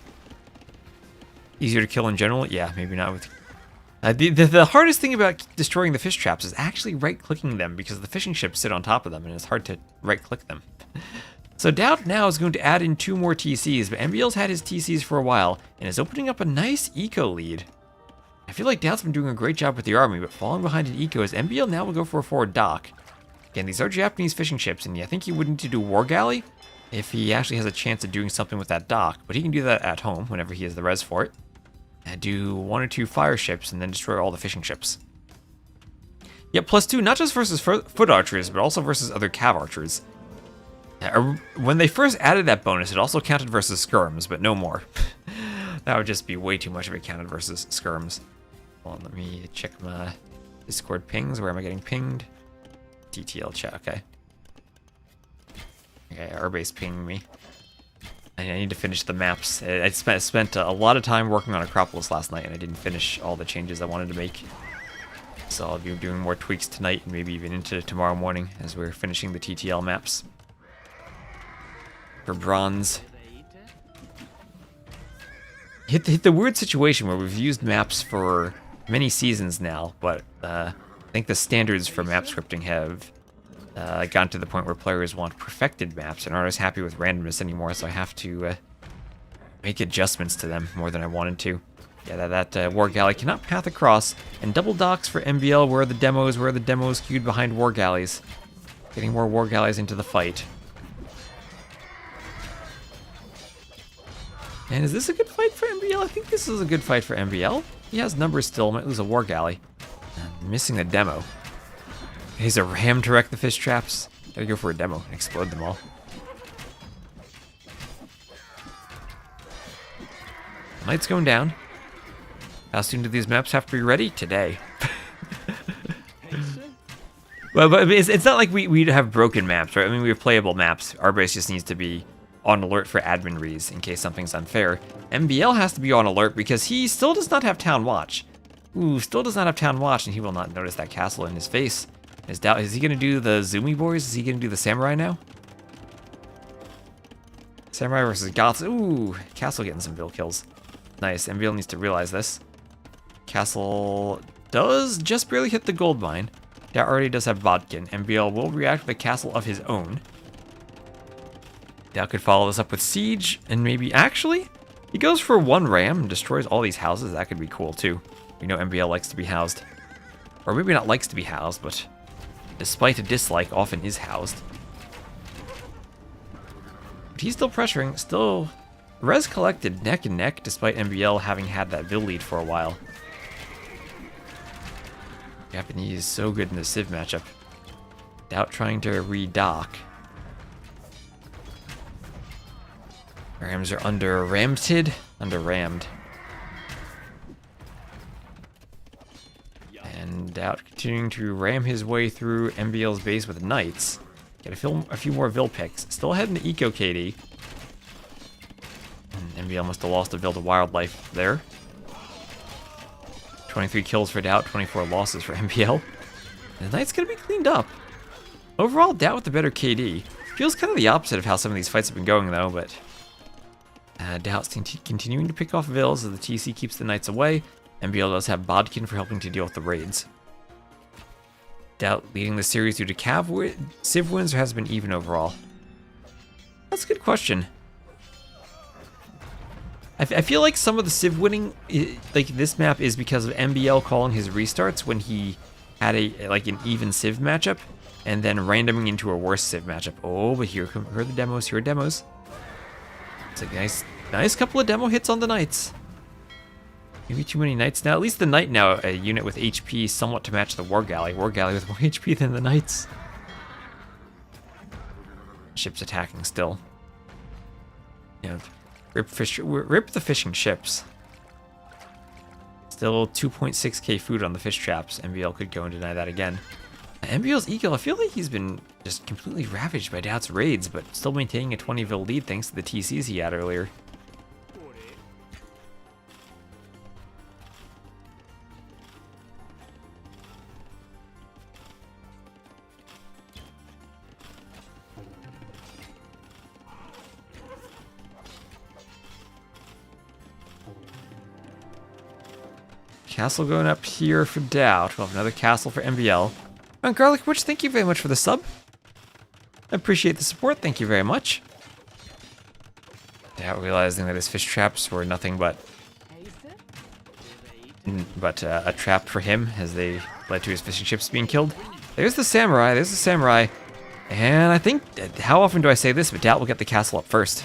Easier to kill in general? Yeah, maybe not with... the hardest thing about destroying the fish traps is actually right-clicking them, because the fishing ships sit on top of them, and it's hard to right-click them. So Doubt now is going to add in 2 more TCs, but MBL's had his TCs for a while, and is opening up a nice eco lead. I feel like Doubt's been doing a great job with the army, but falling behind in eco is MBL now will go for a forward dock. Again, these are Japanese fishing ships, and I think he would need to do War Galley if he actually has a chance of doing something with that dock, but he can do that at home whenever he has the res for it. And do 1 or 2 fire ships, and then destroy all the fishing ships. Yep, +2, not just versus foot archers, but also versus other cav archers. When they first added that bonus, it also counted versus skirms, but no more. That would just be way too much of it counted versus skirms. Hold on, let me check my Discord pings. Where am I getting pinged? TTL chat, okay. Okay, our base pinged me. I need to finish the maps. I spent a lot of time working on Acropolis last night, and I didn't finish all the changes I wanted to make. So I'll be doing more tweaks tonight, and maybe even into tomorrow morning as we're finishing the TTL maps. For bronze. Hit the weird situation where we've used maps for many seasons now, but I think the standards for map scripting have gotten to the point where players want perfected maps and aren't as happy with randomness anymore, so I have to make adjustments to them more than I wanted to. Yeah, that War Galley cannot path across, and double docks for MBL. Where are the demos queued behind War Galleys? Getting more War Galleys into the fight. And is this a good fight for MBL? I think this is a good fight for MBL. He has numbers still, might lose a War Galley. Missing a demo. He's a ram to wreck the fish traps. Gotta go for a demo and explode them all. Light's going down. How soon do these maps have to be ready? Today. Well, but it's not like we have broken maps, right? I mean, we have playable maps. Our base just needs to be on alert for admin rees in case something's unfair. MBL has to be on alert because he still does not have Town Watch. Ooh, still does not have Town Watch, and he will not notice that castle in his face. Is he going to do the Zoomy boys? Is he going to do the Samurai now? Samurai versus Goths. Ooh, Castle getting some bill kills. Nice, MBL needs to realize this. Castle does just barely hit the gold mine. That already does have Bodkin. MBL will react with a castle of his own. Dow could follow this up with Siege, and maybe... Actually, he goes for 1 ram and destroys all these houses. That could be cool, too. We know MBL likes to be housed. Or maybe not likes to be housed, but despite a dislike, often is housed. But he's still pressuring, still... Res collected neck and neck, despite MBL having had that Vil lead for a while. Japanese so good in the Civ matchup. Doubt trying to re-dock. Rams are under-rammed. Under-rammed. And Doubt continuing to ram his way through MBL's base with Knights. Get a few more Vil picks. Still ahead in the Eco KD. And MBL must have lost a Vil to Wildlife there. 23 kills for Doubt, 24 losses for MBL. And the Knight's gonna be cleaned up. Overall, Doubt with the better KD. Feels kind of the opposite of how some of these fights have been going, though, but... Doubt's continuing to pick off Vils as the TC keeps the Knights away. MBL does have Bodkin for helping to deal with the raids. Doubt leading the series due to Civ wins, or has it been even overall? That's a good question. I feel like some of the Civ winning, like this map, is because of MBL calling his restarts when he had an even Civ matchup, and then randoming into a worse Civ matchup. Oh, but here are the demos. Here are demos. It's a nice couple of demo hits on the Knights. Maybe too many Knights now. At least the Knight now, a unit with HP somewhat to match the War Galley. War Galley with more HP than the Knights. Ships attacking still. Yeah, rip the fishing ships. Still 2.6k food on the fish traps. MBL could go and deny that again. MBL's eco, I feel like he's been just completely ravaged by Doubt's raids, but still maintaining a 20 Vil lead thanks to the TCs he had earlier. Castle going up here for Doubt. We'll have another castle for MBL. And Garlic Witch, thank you very much for the sub. I appreciate the support. Thank you very much. Doubt realizing that his fish traps were nothing but a trap for him as they led to his fishing ships being killed. There's the samurai. There's the samurai. And I think, how often do I say this, but Doubt will get the castle up first.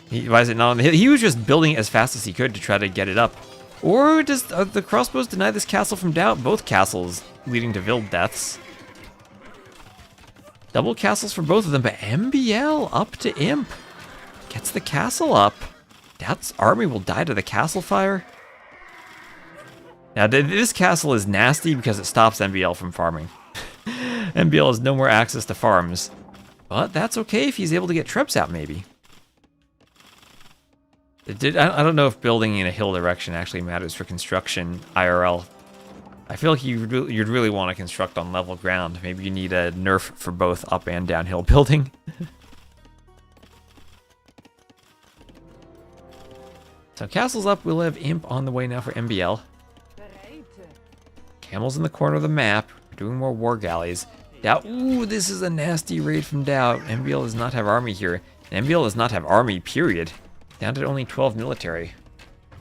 Why is it not on the hill? He was just building it as fast as he could to try to get it up. Or does the crossbows deny this castle from Doubt? Both castles leading to Vild deaths. Double castles for both of them, but MBL up to Imp. Gets the castle up. Doubt's army will die to the castle fire. Now, this castle is nasty because it stops MBL from farming. MBL has no more access to farms. But that's okay if he's able to get Trebs out, maybe. I don't know if building in a hill direction actually matters for construction IRL. I feel like you'd really want to construct on level ground. Maybe you need a nerf for both up and downhill building. So castle's up, we'll have Imp on the way now for MBL. Camels in the corner of the map, doing more war galleys. Doubt, ooh, this is a nasty raid from Doubt. MBL does not have army here. And MBL does not have army, period. Down to only 12 military.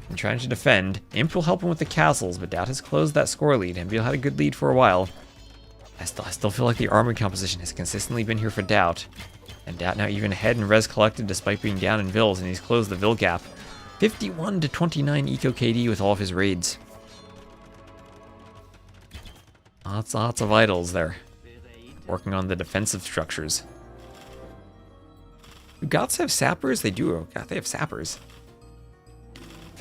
And trying to defend. Imp will help him with the castles, but Doubt has closed that score lead. MBL had a good lead for a while. I still feel like the army composition has consistently been here for Doubt. And Doubt now even ahead in res collected despite being down in Vils, and he's closed the Vil gap. 51 to 29 eco KD with all of his raids. Lots of idols there. Working on the defensive structures. Do Goths have sappers? They do. Oh, God, they have sappers.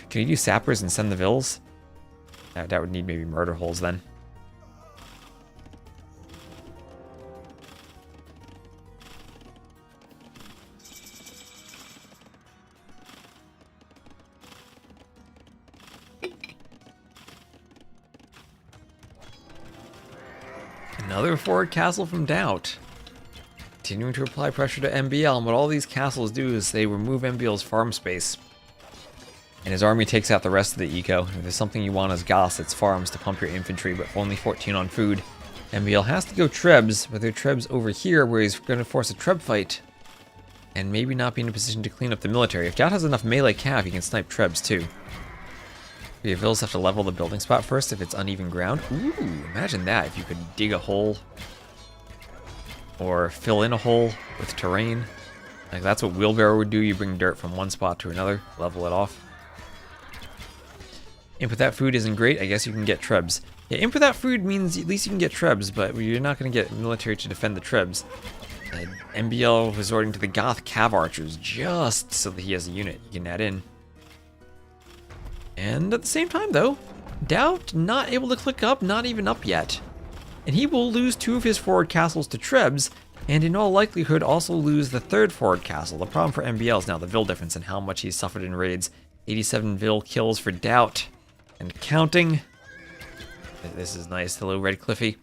Can you do sappers and send the Vils? That would need maybe murder holes then. Another forward castle from Doubt. Continuing to apply pressure to MBL, and what all these castles do is they remove MBL's farm space. And his army takes out the rest of the eco. If there's something you want as Goths, it's farms to pump your infantry, but only 14 on food. MBL has to go Trebs, but they're Trebs over here where he's going to force a Treb fight. And maybe not be in a position to clean up the military. If Doubt has enough melee cav, he can snipe Trebs too. The Vils have to level the building spot first if it's uneven ground. Ooh, imagine that, if you could dig a hole or fill in a hole with terrain. Like that's what wheelbarrow would do. You bring dirt from one spot to another, level it off. Imp with that food isn't great. I guess you can get Trebs. Yeah, Imp with that food means at least you can get Trebs, but you're not going to get military to defend the Trebs. And MBL resorting to the Goth Cav Archers just so that he has a unit he can add in. And at the same time, though, Doubt not able to click up, not even up yet. And he will lose 2 of his forward castles to Trebs, and in all likelihood also lose the 3rd forward castle. The problem for MBL is now the Vil difference and how much he's suffered in raids. 87 Vil kills for Doubt. And counting. This is nice. Hello, Red Cliffy.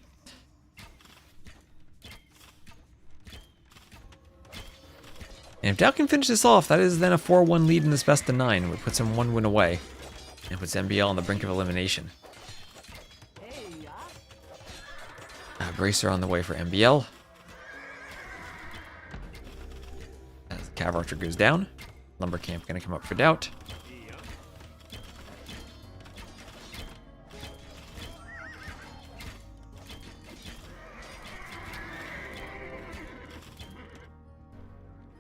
And if Doubt can finish this off, that is then a 4-1 lead in this best of 9, which puts him 1 win away. And puts MBL on the brink of elimination. Bracer on the way for MBL. As the Cav Archer goes down. Lumber Camp gonna come up for Doubt.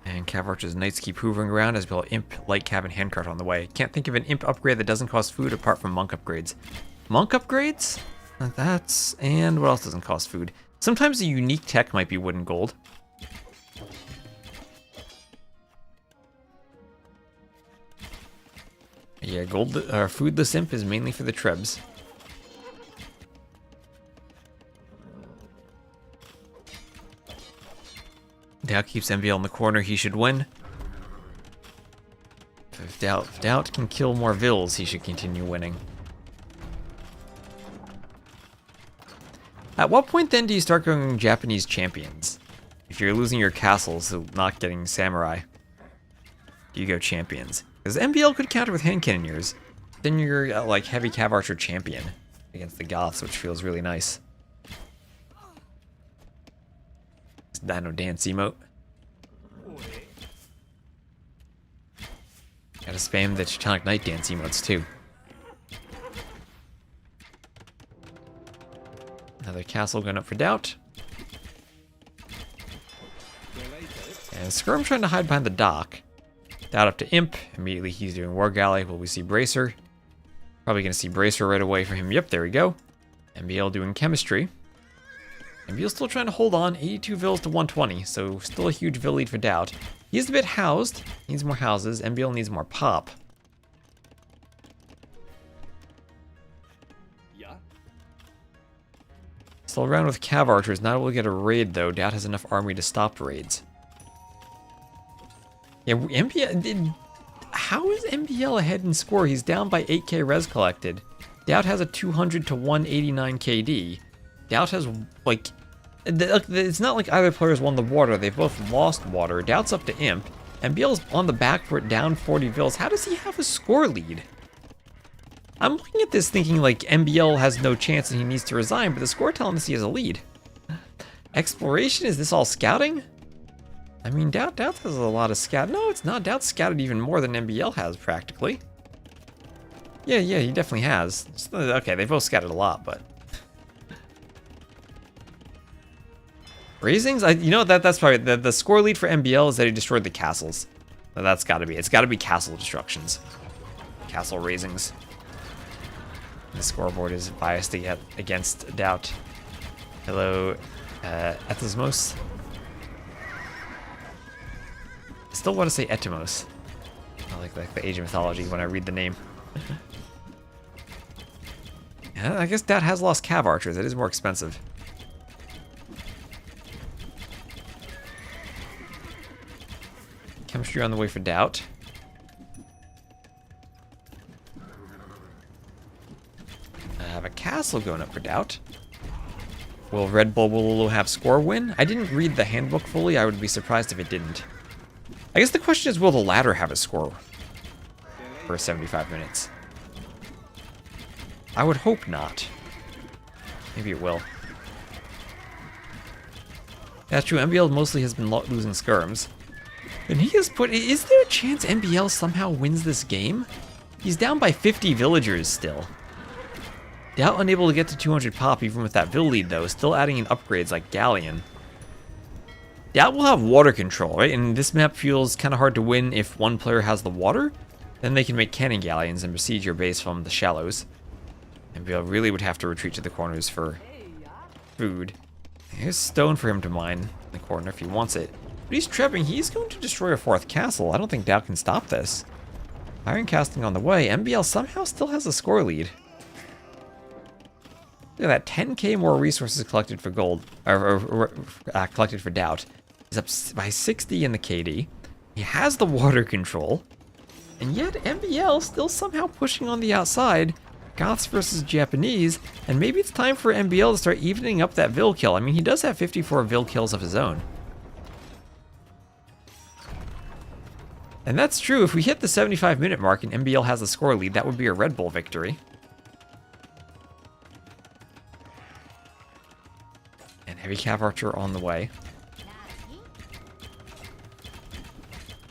And Cav Archer's Knights keep hoovering around as well. Imp, Light Cav, and Handcart on the way. Can't think of an Imp upgrade that doesn't cost food apart from Monk upgrades. Monk upgrades? That's... and what else doesn't cost food? Sometimes a unique tech might be wood and gold. Yeah, foodless Imp is mainly for the Trebs. Doubt keeps MBL in the corner, he should win. If Doubt can kill more Vils, he should continue winning. At what point then do you start going Japanese champions? If you're losing your castles, so not getting samurai, do you go champions? Because MBL could counter with hand cannoneers. then you're like heavy cav archer champion against the Goths, which feels really nice. Dino dance emote. Gotta spam the Teutonic Knight dance emotes too. Another castle going up for doubt. And Skirm trying to hide behind the dock. Doubt up to Imp. Immediately he's doing War Galley. Will we see Bracer? Probably going to see Bracer right away for him. Yep, there we go. MBL doing Chemistry. MBL still trying to hold on. 82 vills to 120. So still a huge vill lead for Doubt. He's a bit housed. Needs more houses. MBL needs more pop. Still around with Cav Archers. Not able to get a raid though. Doubt has enough army to stop raids. Yeah, MBL... How is MBL ahead in score? He's down by 8k res collected. Doubt has a 200 to 189 KD. Doubt has, like... It's not like either player's won the water. They've both lost water. Doubt's up to Imp. MBL's on the back foot, down 40 vills. How does he have a score lead? I'm looking at this thinking like MBL has no chance and he needs to resign, but the score telling us he has a lead. Exploration? Is this all scouting? I mean, Doubt has a lot of scout. No, it's not. Doubt scouted even more than MBL has, practically. Yeah, he definitely has. Okay, they both scouted a lot, but... Raisings? You know, that's probably... The score lead for MBL is that he destroyed the castles. That's gotta be. It's gotta be castle destructions. Castle raisings. The scoreboard is biased against Doubt. Hello, Ethosmos. I still want to say Etymos. I like the Age of Mythology when I read the name. Yeah, I guess Doubt has lost Cav Archers. It is more expensive. Chemistry on the way for Doubt. I have a castle going up for Doubt. Will Red Bull Wololo have score win? I didn't read the handbook fully. I would be surprised if it didn't. I guess the question is, will the ladder have a score for 75 minutes? I would hope not. Maybe it will. That's true. MBL mostly has been losing skirms. And he has put... Is there a chance MBL somehow wins this game? He's down by 50 villagers still. Doubt unable to get to 200 pop even with that vill lead though. Still adding in upgrades like Galleon. Doubt will have water control, right? And this map feels kind of hard to win if one player has the water. Then they can make cannon galleons and besiege your base from the shallows. MBL really would have to retreat to the corners for food. Here's stone for him to mine in the corner if he wants it. But he's trapping. He's going to destroy a fourth castle. I don't think Doubt can stop this. Iron casting on the way. MBL somehow still has a score lead. Look at that. 10k more resources collected for gold. Collected for Doubt. He's up by 60 in the KD. He has the water control. And yet MBL still somehow pushing on the outside. Goths versus Japanese. And maybe it's time for MBL to start evening up that vill kill. I mean, he does have 54 vill kills of his own. And that's true. If we hit the 75-minute mark and MBL has the score lead, that would be a Red Bull victory. And heavy cav archer on the way.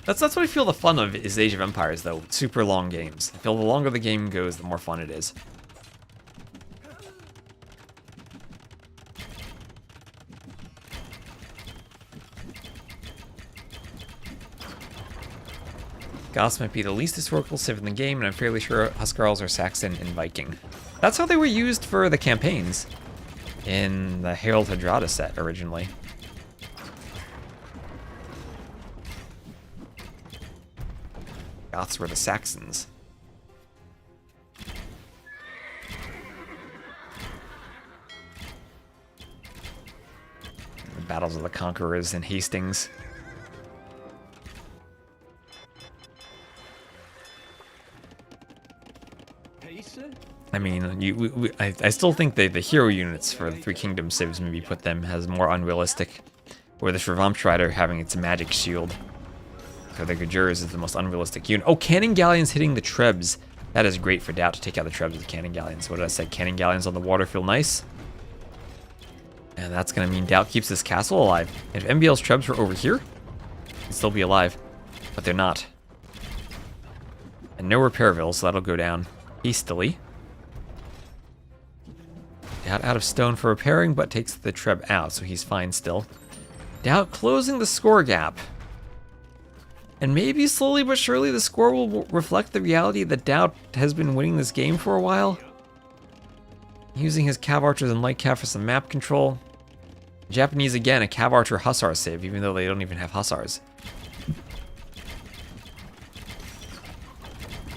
That's what I feel the fun of is Age of Empires, though. Super long games. I feel the longer the game goes, the more fun it is. Goths might be the least historical civ in the game, and I'm fairly sure Huskarls are Saxon and Viking. That's how they were used for the campaigns in the Harold Hardrada set originally. Goths were the Saxons. The Battles of the Conquerors and Hastings. I mean, I still think the hero units for the Three Kingdoms civs maybe put them as more unrealistic. Or the Shravamstrider having its magic shield. Or the Gajurs is the most unrealistic unit. Oh, cannon galleons hitting the Trebs. That is great for Doubt to take out the Trebs with cannon galleons. What did I say? Cannon galleons on the water feel nice. And that's going to mean Doubt keeps this castle alive. If MBL's Trebs were over here, they'd still be alive. But they're not. And no Repairville, so that'll go down hastily. Doubt out of stone for repairing, but takes the Treb out, so he's fine still. Doubt closing the score gap. And maybe slowly but surely the score will reflect the reality that Doubt has been winning this game for a while. Using his Cav Archers and Light Cav for some map control. Japanese again, a Cav Archer Hussar save, even though they don't even have Hussars.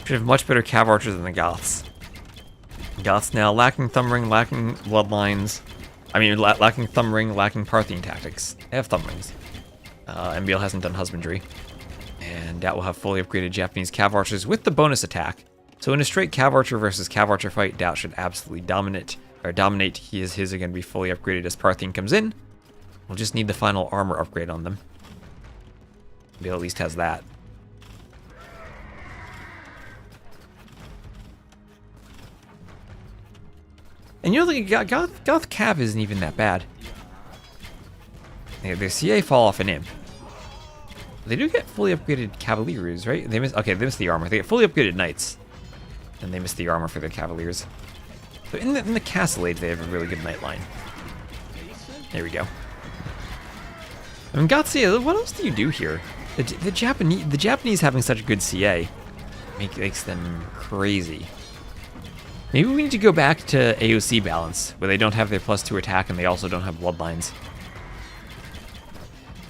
Should have much better Cav Archers than the Goths. Goths now lacking Thumb Ring, lacking Bloodlines. I mean, lacking Thumb Ring, lacking Parthian tactics. They have Thumb Rings. MBL hasn't done Husbandry. And Doubt will have fully upgraded Japanese Cav Archers with the bonus attack. So in a straight Cav Archer versus Cav Archer fight, Doubt should absolutely dominate. His are going to be fully upgraded as Parthian comes in. We'll just need the final armor upgrade on them. MBL at least has that. And you know, the Goth Cav isn't even that bad. Their CA fall off an imp. They do get fully upgraded Cavaliers, right? They miss the armor. They get fully upgraded Knights. And they miss the armor for their Cavaliers. So in the Castle Age, they have a really good Knight line. There we go. I mean, Goth CA, what else do you do here? The Japanese having such good CA makes them crazy. Maybe we need to go back to AOC balance, where they don't have their +2 attack and they also don't have Bloodlines.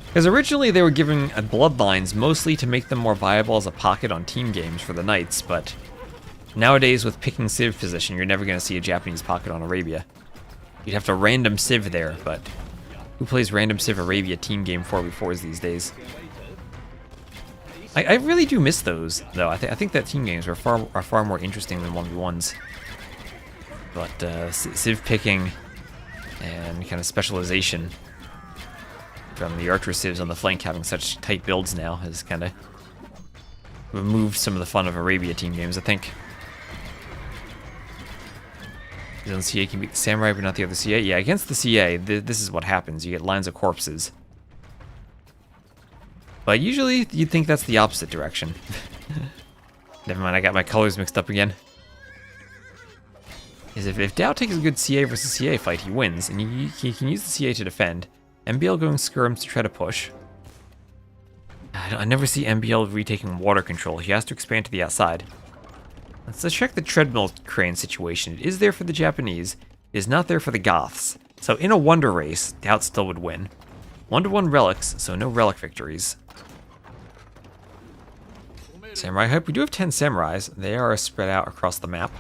Because originally they were giving Bloodlines mostly to make them more viable as a pocket on team games for the Knights, but nowadays with picking Civ position, you're never going to see a Japanese pocket on Arabia. You'd have to random Civ there, but who plays random Civ Arabia team game 4v4s these days? I really do miss those, though. I think that team games are far more interesting than 1v1s. But Civ picking and kind of specialization from the Archer Civs on the flank having such tight builds now has kind of removed some of the fun of Arabia team games, I think. The CA can beat the Samurai, but not the other CA. Yeah, against the CA, this is what happens. You get lines of corpses. But usually, you'd think that's the opposite direction. Never mind, I got my colors mixed up again. Is if Doubt takes a good CA versus CA fight, he wins, and he can use the CA to defend. MBL going skirms to try to push. I never see MBL retaking water control. He has to expand to the outside. Let's check the treadmill crane situation. It is there for the Japanese. It is not there for the Goths. So in a wonder race, Doubt still would win. 1-to-1 relics, so no relic victories. Samurai hype. We do have 10 samurais. They are spread out across the map.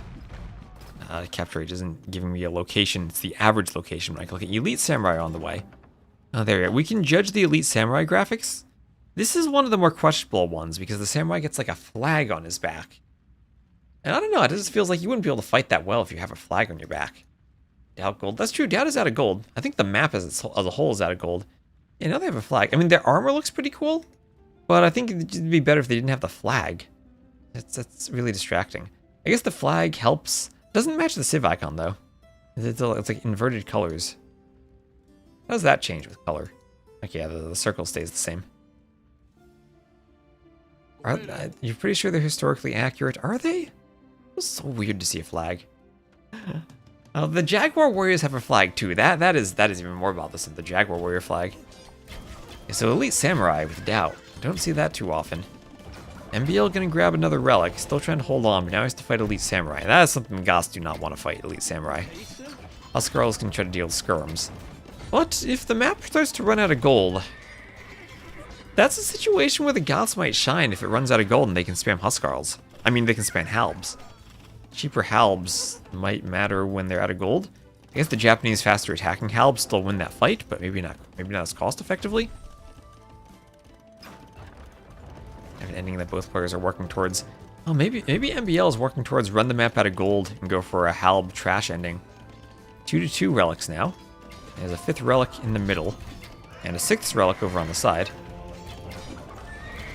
Capture rate isn't giving me a location. It's the average location when I look at elite samurai on the way. Oh, there we go. We can judge the elite samurai graphics. This is one of the more questionable ones because the samurai gets like a flag on his back. And I don't know, it just feels like you wouldn't be able to fight that well if you have a flag on your back. Doubt gold. That's true, Doubt is out of gold. I think the map as a whole is out of gold. Yeah, now they have a flag. I mean, their armor looks pretty cool, but I think it'd be better if they didn't have the flag. That's really distracting. I guess the flag helps. Doesn't match the Civ icon, though. It's like inverted colors. How does that change with color? Okay, yeah, the circle stays the same. You're pretty sure they're historically accurate, are they? It was so weird to see a flag. The Jaguar Warriors have a flag too. That is even more about this than the Jaguar Warrior flag. Okay, so Elite Samurai with Doubt. I don't see that too often. MBL gonna grab another relic, still trying to hold on, but now he has to fight Elite Samurai. That is something Goths do not want to fight, Elite Samurai. Huskarls can try to deal with skirms. But if the map starts to run out of gold, that's a situation where the Goths might shine if it runs out of gold and they can spam Huskarls. I mean, they can spam Halbs. Cheaper Halbs might matter when they're out of gold. I guess the Japanese faster attacking Halbs still win that fight, but maybe not as cost effectively. An ending that both players are working towards. Oh, maybe MBL is working towards run the map out of gold and go for a Halb trash ending. 2-to-2 relics now. There's a 5th relic in the middle, and a 6th relic over on the side.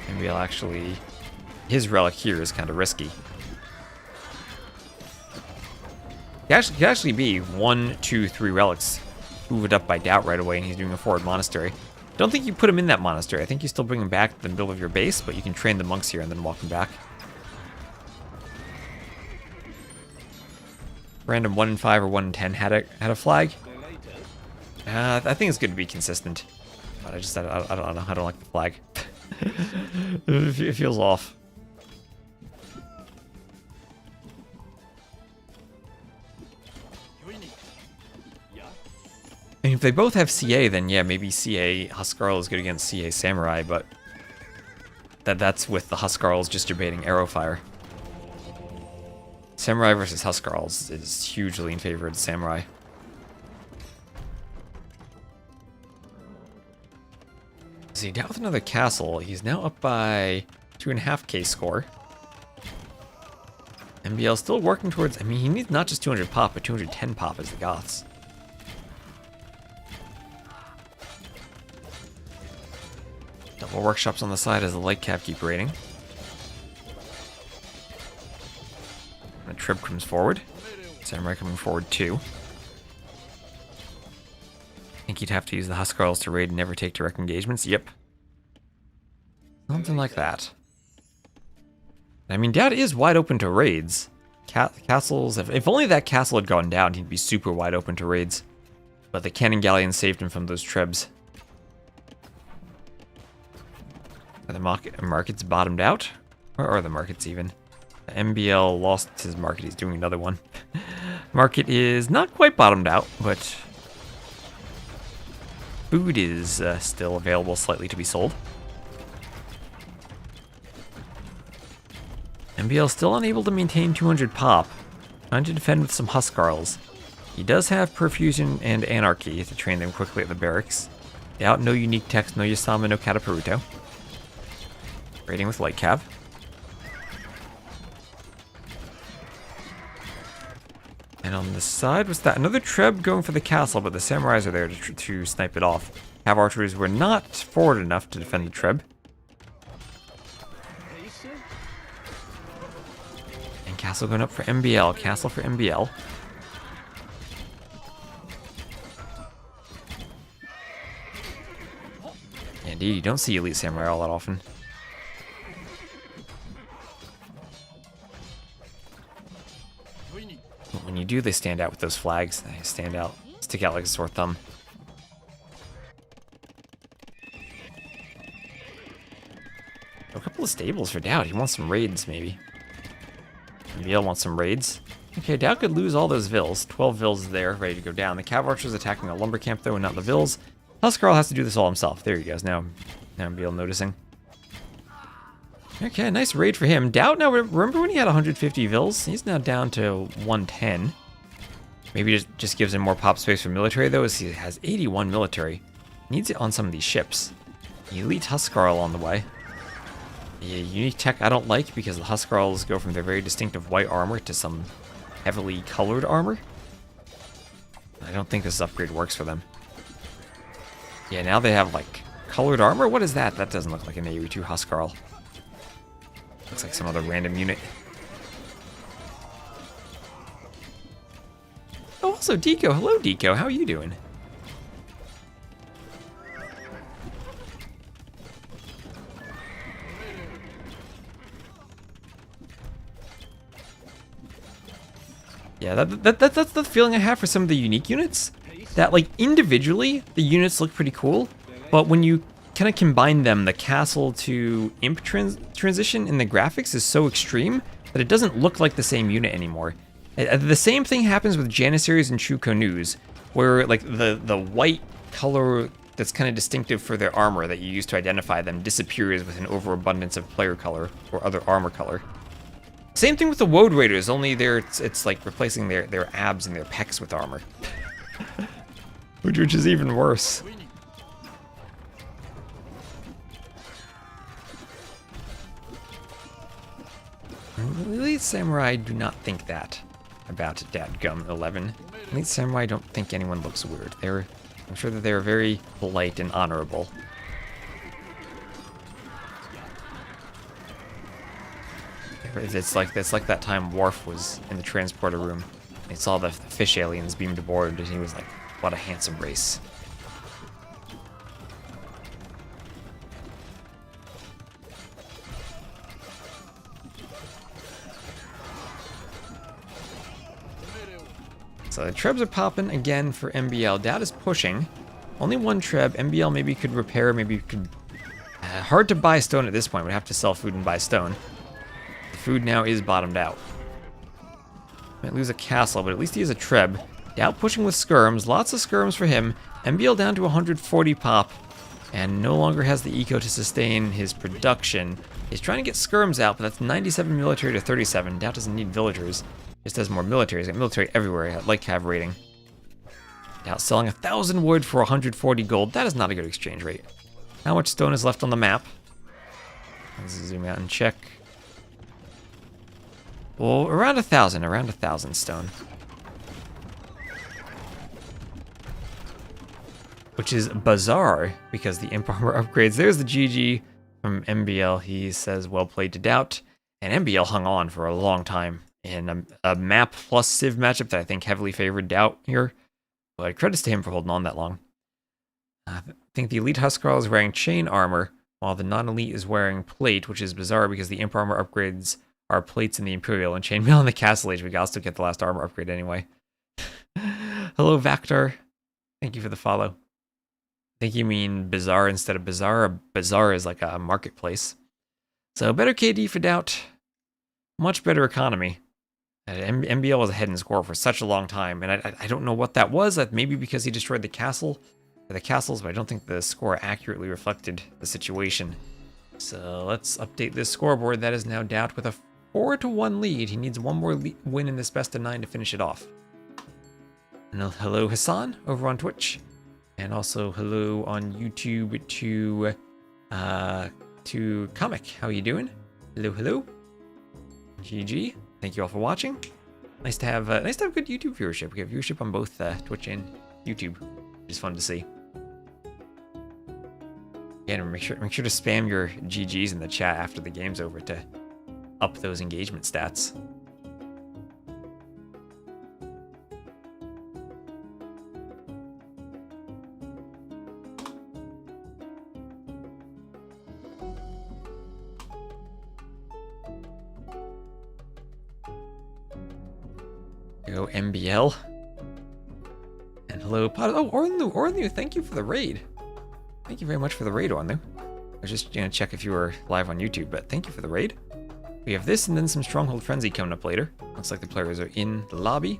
MBL actually, his relic here is kind of risky. He could actually be 1, 2, 3 relics hoovered up by Doubt right away, and he's doing a forward monastery. Don't think you put him in that monastery. I think you still bring him back to the middle of your base, but you can train the monks here and then walk him back. Random 1 in 5 or 1 in 10 had a flag. I think it's good to be consistent, but I don't know. I don't like the flag. It feels off. And if they both have CA, then yeah, maybe CA Huskarl is good against CA Samurai, but that's with the Huskarls just debating arrow fire. Samurai versus Huskarls is hugely in favor of the Samurai. See, down with another castle. He's now up by 2.5k score. MBL still working towards, I mean, he needs not just 200 pop, but 210 pop as the Goths. Double workshops on the side as the light cap keep raiding. And Trib comes forward. Samurai coming forward too. I think you'd have to use the Huskarls to raid and never take direct engagements. Yep. Something like that. I mean, Dad is wide open to raids. Castles, if only that castle had gone down, he'd be super wide open to raids. But the cannon galleon saved him from those Trebs. Are the markets bottomed out? Or are the markets even? The MBL lost his market. He's doing another one. Market is not quite bottomed out, but food is still available slightly to be sold. MBL still unable to maintain 200 pop. Trying to defend with some Huskarls. He does have Perfusion and Anarchy to train them quickly at the barracks. Doubt, no unique text, no Yasama, no Kataparuto. Raiding with light cav. And on the side, what's that? Another Treb going for the castle, but the Samurais are there to snipe it off. Cav archers were not forward enough to defend the Treb. And castle going up for MBL. Castle for MBL. Indeed, you don't see Elite Samurai all that often. When you do, they stand out with those flags. They stand out, stick out like a sore thumb. A couple of stables for Doubt. He wants some raids, maybe. MBL wants some raids. Okay, Doubt could lose all those vills. 12 vills there, ready to go down. The Cav Archer's attacking a lumber camp, though, and not the vills. Huskarl has to do this all himself. There he goes. Now MBL noticing. Okay, nice raid for him. Doubt now, remember when he had 150 vills? He's now down to 110. Maybe just gives him more pop space for military, though, as he has 81 military. Needs it on some of these ships. Elite Huskarl on the way. Yeah, unique tech I don't like, because the Huskarls go from their very distinctive white armor to some heavily colored armor. I don't think this upgrade works for them. Yeah, now they have, like, colored armor? What is that? That doesn't look like an AoE2 Huskarl. Looks like some other random unit. Oh, also Deco. Hello, Deco. How are you doing? Yeah, that's the feeling I have for some of the unique units. That, like, individually, the units look pretty cool, but when you kind of combine them, the castle to imp transition in the graphics is so extreme that it doesn't look like the same unit anymore. The same thing happens with Janissaries and Chukonus, where like the white color that's kind of distinctive for their armor that you use to identify them disappears with an overabundance of player color or other armor color. Same thing with the Woad Raiders, only it's like replacing their abs and their pecs with armor. Which is even worse. Elite Samurai do not think that about Dadgum 11. Elite Samurai don't think anyone looks weird. I'm sure that they're very polite and honorable. It's like that time Worf was in the transporter room He saw the fish aliens beamed aboard, and he was like, what a handsome race. So the trebs are popping again for MBL. Dad is pushing. Only one treb. MBL maybe could repair, maybe could... hard to buy stone at this point. Would have to sell food and buy stone. The food now is bottomed out. Might lose a castle, but at least he has a treb. Doubt pushing with skirms. Lots of skirms for him. MBL down to 140 pop. And no longer has the eco to sustain his production. He's trying to get skirms out, but that's 97 military to 37. Doubt doesn't need villagers. Just has more military. He's got military everywhere. I like cav rating. Doubt selling 1,000 wood for 140 gold. That is not a good exchange rate. How much stone is left on the map? Let's zoom out and check. Well, around 1,000 stone. Which is bizarre, because the imp armor upgrades. There's the GG from MBL. He says, well played to Doubt. And MBL hung on for a long time in a map plus Civ matchup that I think heavily favored Doubt here. But credits to him for holding on that long. I think the Elite Huskarl is wearing chain armor, while the non-elite is wearing plate, which is bizarre because the imp armor upgrades are plates in the Imperial and chainmail in the Castle Age. We got to get the last armor upgrade anyway. Hello, Vactor. Thank you for the follow. I think you mean bizarre instead of bizarre. Bizarre is like a marketplace. So better KD for Doubt. Much better economy. MBL was ahead in score for such a long time, and I don't know what that was. Maybe because he destroyed the castle, or the castles, but I don't think the score accurately reflected the situation. So let's update this scoreboard. That is now Doubt with a 4-1 lead. He needs one more win in this best of 9 to finish it off. And hello Hassan over on Twitch, and also hello on YouTube to Comic. How are you doing? Hello. GG. Thank you all for watching. Nice to have good YouTube viewership. We have viewership on both Twitch and YouTube, which is fun to see. Again, make sure to spam your GGs in the chat after the game's over to up those engagement stats. Go MBL. And hello, Pod. Oh, Ornu, thank you for the raid. Thank you very much for the raid, Ornu. I was just gonna check if you were live on YouTube, but thank you for the raid. We have this and then some Stronghold Frenzy coming up later. Looks like the players are in the lobby.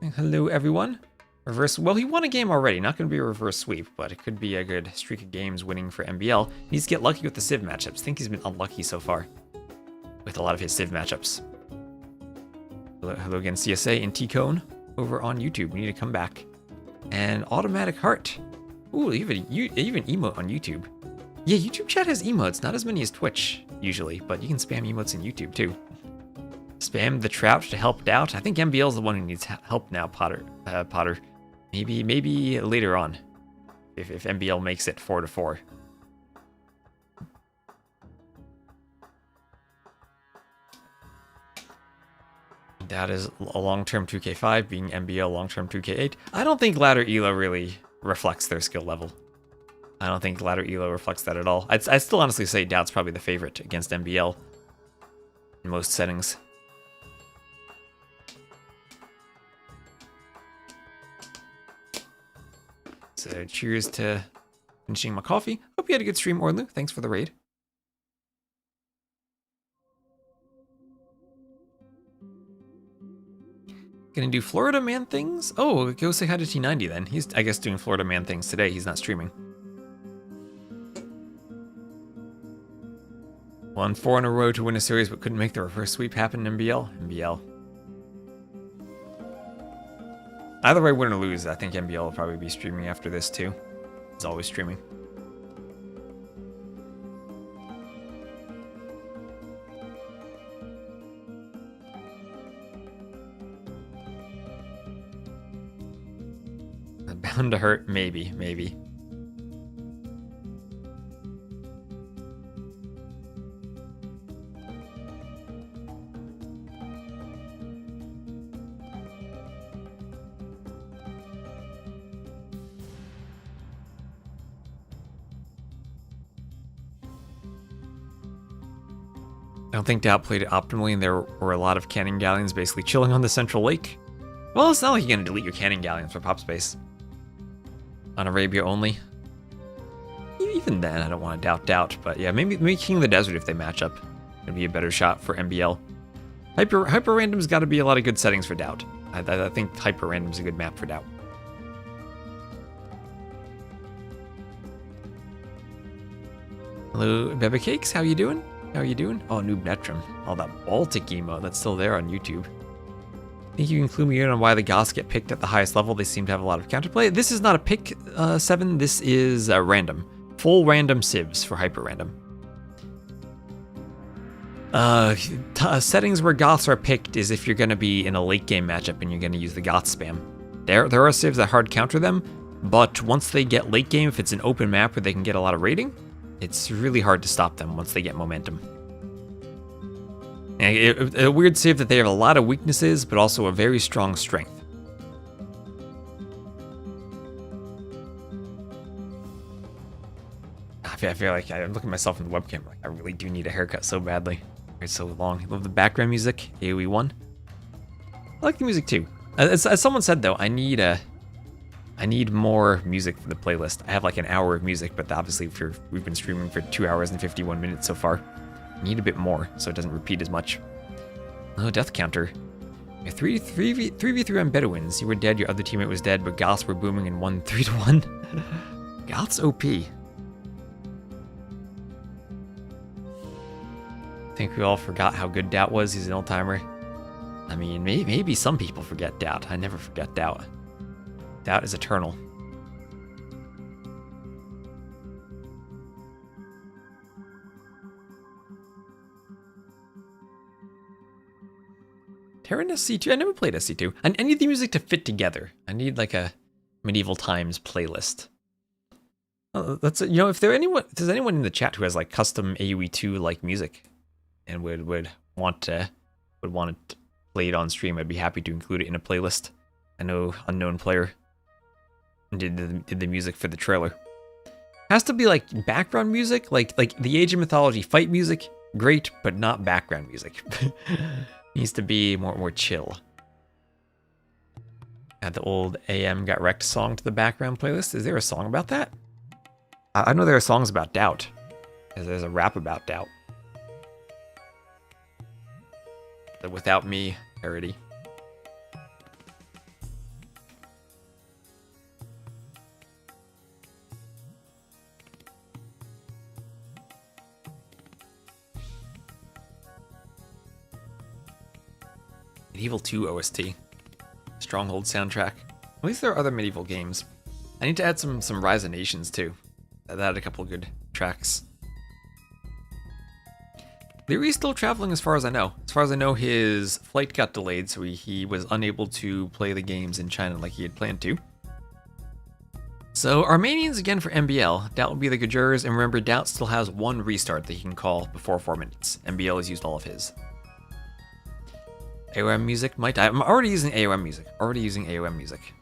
And hello, everyone. Reverse. Well, he won a game already. Not gonna be a reverse sweep, but it could be a good streak of games winning for MBL. He needs to get lucky with the Civ matchups. I think he's been unlucky so far with a lot of his Civ matchups. Hello again, CSA and T-Cone over on YouTube. We need to come back. And Automatic Heart. Ooh, you have an emote on YouTube. Yeah, YouTube chat has emotes. Not as many as Twitch, usually, but you can spam emotes in YouTube, too. Spam the trap to help Doubt. I think MBL is the one who needs help now, Potter. Maybe later on, if MBL makes it 4-4. That is a long-term 2K5 being MBL long-term 2K8. I don't think ladder elo really reflects their skill level. I don't think ladder elo reflects that at all. I'd still honestly say Doubt's probably the favorite against MBL in most settings. So cheers to finishing my coffee. Hope you had a good stream, Orlu. Thanks for the raid. Gonna do Florida Man things? Oh, go say hi to T90 then. He's, I guess, doing Florida Man things today. He's not streaming. Won 4 in a row to win a series, but couldn't make the reverse sweep happen in MBL. Either way, win or lose, I think MBL will probably be streaming after this too. He's always streaming. Bound to hurt, maybe. don't think Doubt played it optimally, and there were a lot of cannon galleons basically chilling on the central lake. Well, it's not like you're going to delete your cannon galleons for pop space. On Arabia only. Even then, I don't want to doubt, but yeah, maybe King of the Desert if they match up. It'd be a better shot for MBL. Hyper Random's got to be a lot of good settings for Doubt. I think Hyper Random's a good map for Doubt. Hello, Beba Cakes, how you doing? How are you doing? Oh, Noob Netrum. Oh, that Baltic emo, that's still there on YouTube. Think you can clue me in on why the Goths get picked at the highest level? They seem to have a lot of counterplay. This is not a pick 7, this is random. Full random civs for Hyper Random. Settings where Goths are picked is if you're going to be in a late game matchup and you're going to use the Goth spam. There are civs that hard counter them, but once they get late game, if it's an open map where they can get a lot of rating, it's really hard to stop them once they get momentum. And a weird civ that they have a lot of weaknesses, but also a very strong strength. I feel like I'm looking at myself in the webcam, like I really do need a haircut so badly. It's so long. I love the background music, AoE 1. I like the music too. As someone said though, I need more music for the playlist. I have like an hour of music, but obviously we've been streaming for 2 hours and 51 minutes so far. I need a bit more so it doesn't repeat as much. Oh, death counter. 3v3 on Bedouins. You were dead, your other teammate was dead, but Goths were booming and won 3-1. Goths OP. I think we all forgot how good Doubt was. He's an old-timer. I mean, maybe some people forget Doubt. I never forget Doubt. Doubt is eternal. Terran SC2? I never played SC2. I need the music to fit together. I need like a medieval times playlist. That's if there's anyone in the chat who has like custom AoE2 like music and would want it played on stream, I'd be happy to include it in a playlist. I know Unknown Player did the music for the trailer. Has to be like background music, like the Age of Mythology fight music, great, but not background music. Needs to be more chill. Add the old AM Got Wrecked song to the background playlist. Is there a song about that? I know there are songs about Doubt. There's a rap about Doubt. The Without Me parody. Medieval 2 OST. Stronghold soundtrack. At least there are other medieval games. I need to add some Rise of Nations too. That had a couple good tracks. Leary's still traveling as far as I know. As far as I know, his flight got delayed, so he was unable to play the games in China like he had planned to. So Armenians again for MBL. Doubt will be the good jurors, and remember, Doubt still has one restart that he can call before 4 minutes. MBL has used all of his. AOM music might die. I'm already using AOM music.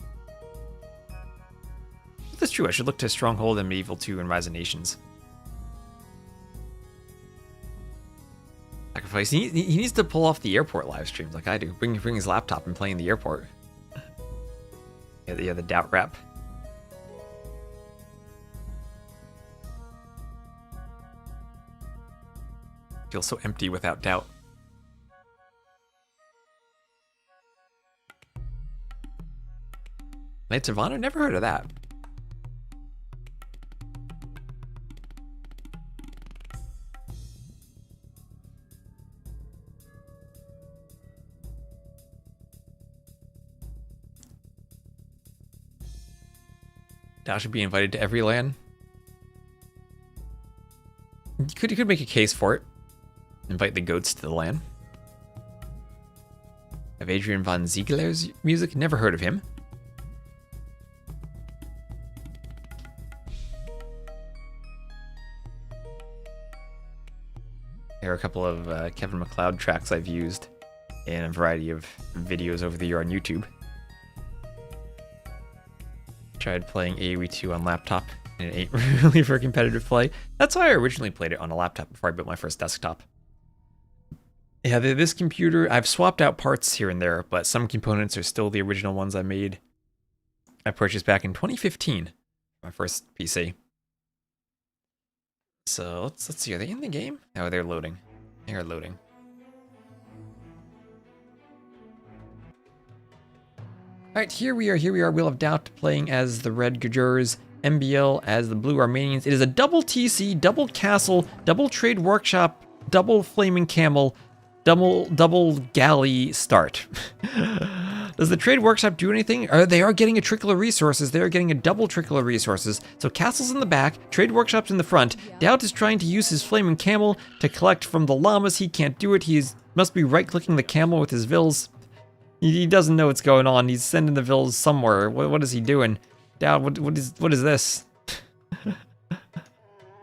That's true, I should look to Stronghold and Medieval 2 and Rise of Nations. Sacrifice. He needs to pull off the airport live streams like I do. Bring his laptop and play in the airport. Yeah, the Doubt rap. Feels so empty without Doubt. Knights of Honor? Never heard of that. Doubt should be invited to every LAN. You could make a case for it. Invite the goats to the LAN. Have Adrian von Ziegler's music? Never heard of him. There are a couple of Kevin MacLeod tracks I've used in a variety of videos over the year on YouTube. Tried playing AoE 2 on laptop, and it ain't really for competitive play. That's why I originally played it on a laptop before I built my first desktop. Yeah, this computer, I've swapped out parts here and there, but some components are still the original ones I made. I purchased back in 2015, my first PC. So let's see, are they in the game? No, they're loading. They are loading. Alright, here we are, Wheel of Doubt playing as the red Gajurs, MBL as the blue Armenians. It is a double TC, double castle, double trade workshop, double flaming camel, double galley start. Does the trade workshop do anything? They are getting a trickle of resources. They are getting a double trickle of resources. So castle's in the back, trade workshop's in the front. Doubt is trying to use his flaming camel to collect from the llamas. He can't do it. He must be right-clicking the camel with his vills. He doesn't know what's going on. He's sending the vills somewhere. What is he doing? Doubt, what is this?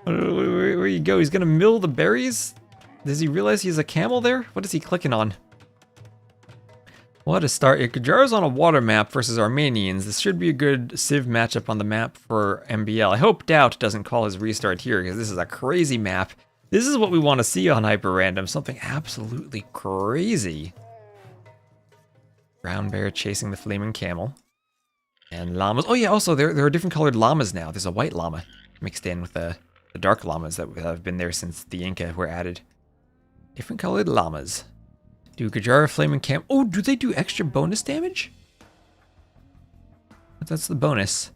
Where you go? He's gonna mill the berries? Does he realize he's a camel there? What is he clicking on? What a start. Gajara's on a water map versus Armenians. This should be a good Civ matchup on the map for MBL. I hope Doubt doesn't call his restart here, because this is a crazy map. This is what we want to see on HyperRandom. Something absolutely crazy. Brown bear chasing the flaming camel. And llamas. Oh yeah, also there are different colored llamas now. There's a white llama mixed in with the dark llamas that have been there since the Inca were added. Different colored llamas. Do Gajara flaming camel? Oh, do they do extra bonus damage? That's the bonus.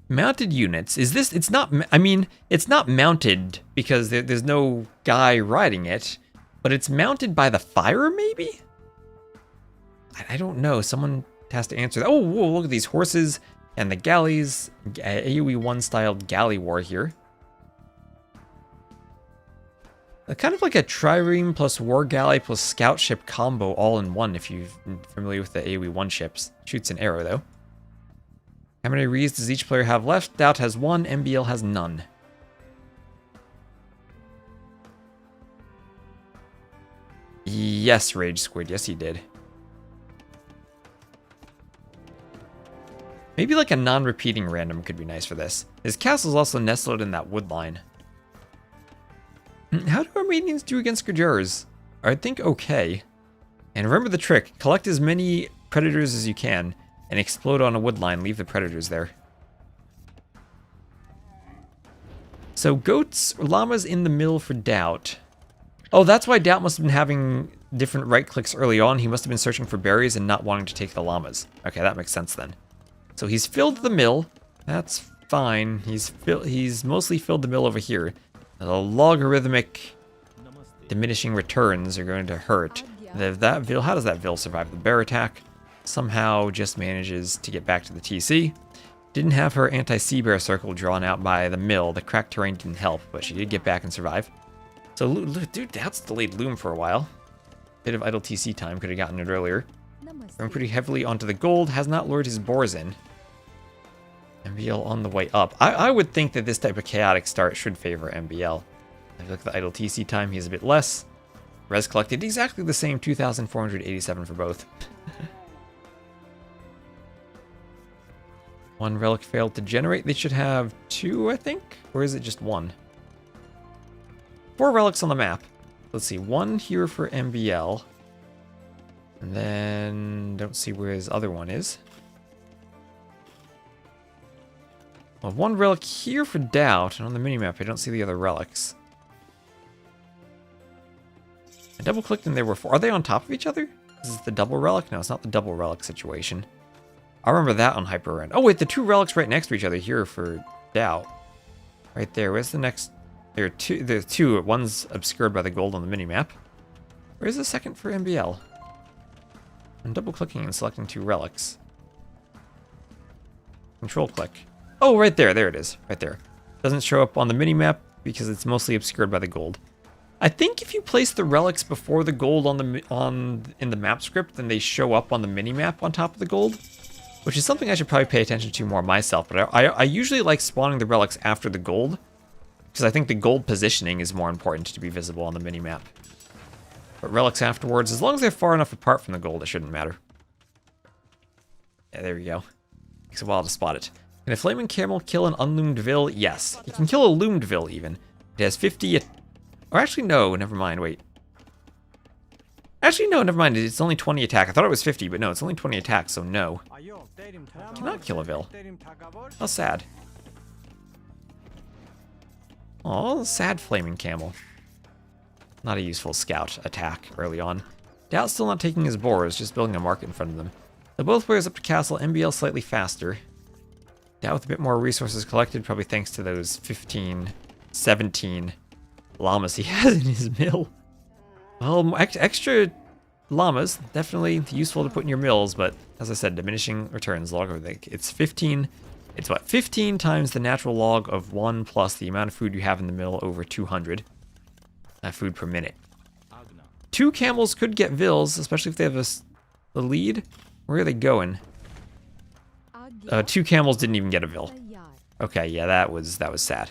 Mounted units. Is this? It's not. I mean, it's not mounted because there's no guy riding it, but it's mounted by the fire, maybe. I don't know. Someone has to answer that. Oh, whoa, look at these horses and the galleys. AoE 1 styled galley war here. Kind of like a trireme plus war galley plus scout ship combo all in one if you're familiar with the AoE 1 ships. Shoots an arrow though. How many Rees does each player have left? Doubt has 1, MBL has none. Yes, Rage Squid, yes he did. Maybe like a non-repeating random could be nice for this. His castle's also nestled in that wood line. How do Armenians do against Gajurs? I think okay. And remember the trick. Collect as many predators as you can and explode on a wood line. Leave the predators there. So goats or llamas in the mill for Doubt. Oh, that's why Doubt must have been having different right clicks early on. He must have been searching for berries and not wanting to take the llamas. Okay, that makes sense then. So he's filled the mill. That's fine. He's mostly filled the mill over here. The logarithmic diminishing returns are going to hurt. That Vil, how does that Vil survive the bear attack? Somehow just manages to get back to the TC. Didn't have her anti-sea bear circle drawn out by the mill. The cracked terrain didn't help, but she did get back and survive. So, dude, that's delayed Loom for a while. Bit of idle TC time, could have gotten it earlier. Going pretty heavily onto the gold, has not lured his boars in. MBL on the way up. I would think that this type of chaotic start should favor MBL. I feel like the idle TC time, he's a bit less. Res collected exactly the same, 2,487 for both. One relic failed to generate. They should have 2, I think? Or is it just 1? 4 relics on the map. Let's see, 1 here for MBL. And then, don't see where his other one is. Well, 1 relic here for Doubt, and on the minimap I don't see the other relics. I double-clicked and there were 4. Are they on top of each other? Is this the double relic? No, it's not the double relic situation. I remember that on HyperRandom. Oh wait, the 2 relics right next to each other here for Doubt. Right there, where's the next? There's 2, one's obscured by the gold on the minimap. Where's the second for MBL? I'm double-clicking and selecting 2 relics. Control-click. Oh, right there. There it is. Right there. Doesn't show up on the minimap because it's mostly obscured by the gold. I think if you place the relics before the gold in the map script, then they show up on the minimap on top of the gold, which is something I should probably pay attention to more myself. But I usually like spawning the relics after the gold because I think the gold positioning is more important to be visible on the minimap. But relics afterwards, as long as they're far enough apart from the gold, it shouldn't matter. Yeah, there we go. Takes a while to spot it. Can a flaming camel kill an unloomed Vil? Yes. It can kill a loomed Vil even. It has 50... Or actually, no, never mind, wait. Actually, no, never mind. It's only 20 attack. I thought it was 50, but no, it's only 20 attack, so no. Cannot kill a Vil. How sad. Oh, sad Flaming Camel. Not a useful scout attack early on. Doubt's still not taking his boars, just building a market in front of them. So both players up to castle, MBL slightly faster. Doubt with a bit more resources collected, probably thanks to those 15, 17 llamas he has in his mill. Well, extra llamas, definitely useful to put in your mills, but as I said, diminishing returns, logarithmic. It's 15, it's what, 15 times the natural log of 1 plus the amount of food you have in the mill over 200 food per minute. 2 camels could get Vils, especially if they have a lead. Where are they going? 2 camels didn't even get a Vil. Okay, yeah, that was sad.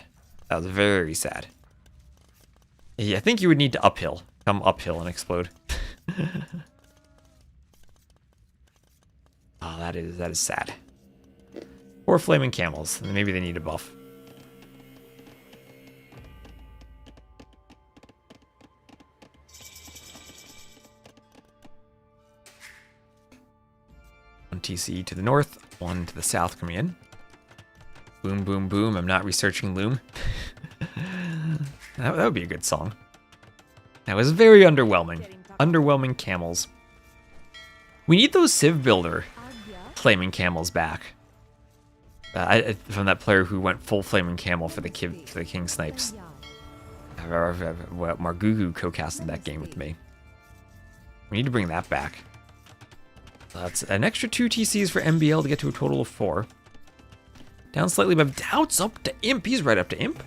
That was very sad. Yeah, I think you would need to uphill. Come uphill and explode. Oh, that is sad. Or flaming camels. Maybe they need a buff. One TC to the north, one to the south coming in. Boom, boom, boom. I'm not researching Loom. That would be a good song. That was very underwhelming. Underwhelming camels. We need those Civ Builder flaming camels back. From that player who went full flaming camel for the King Snipes. Margugu co-casted that game with me. We need to bring that back. That's an extra 2 TCs for MBL to get to a total of 4. Down slightly, but Doubt's up to Imp. He's right up to Imp.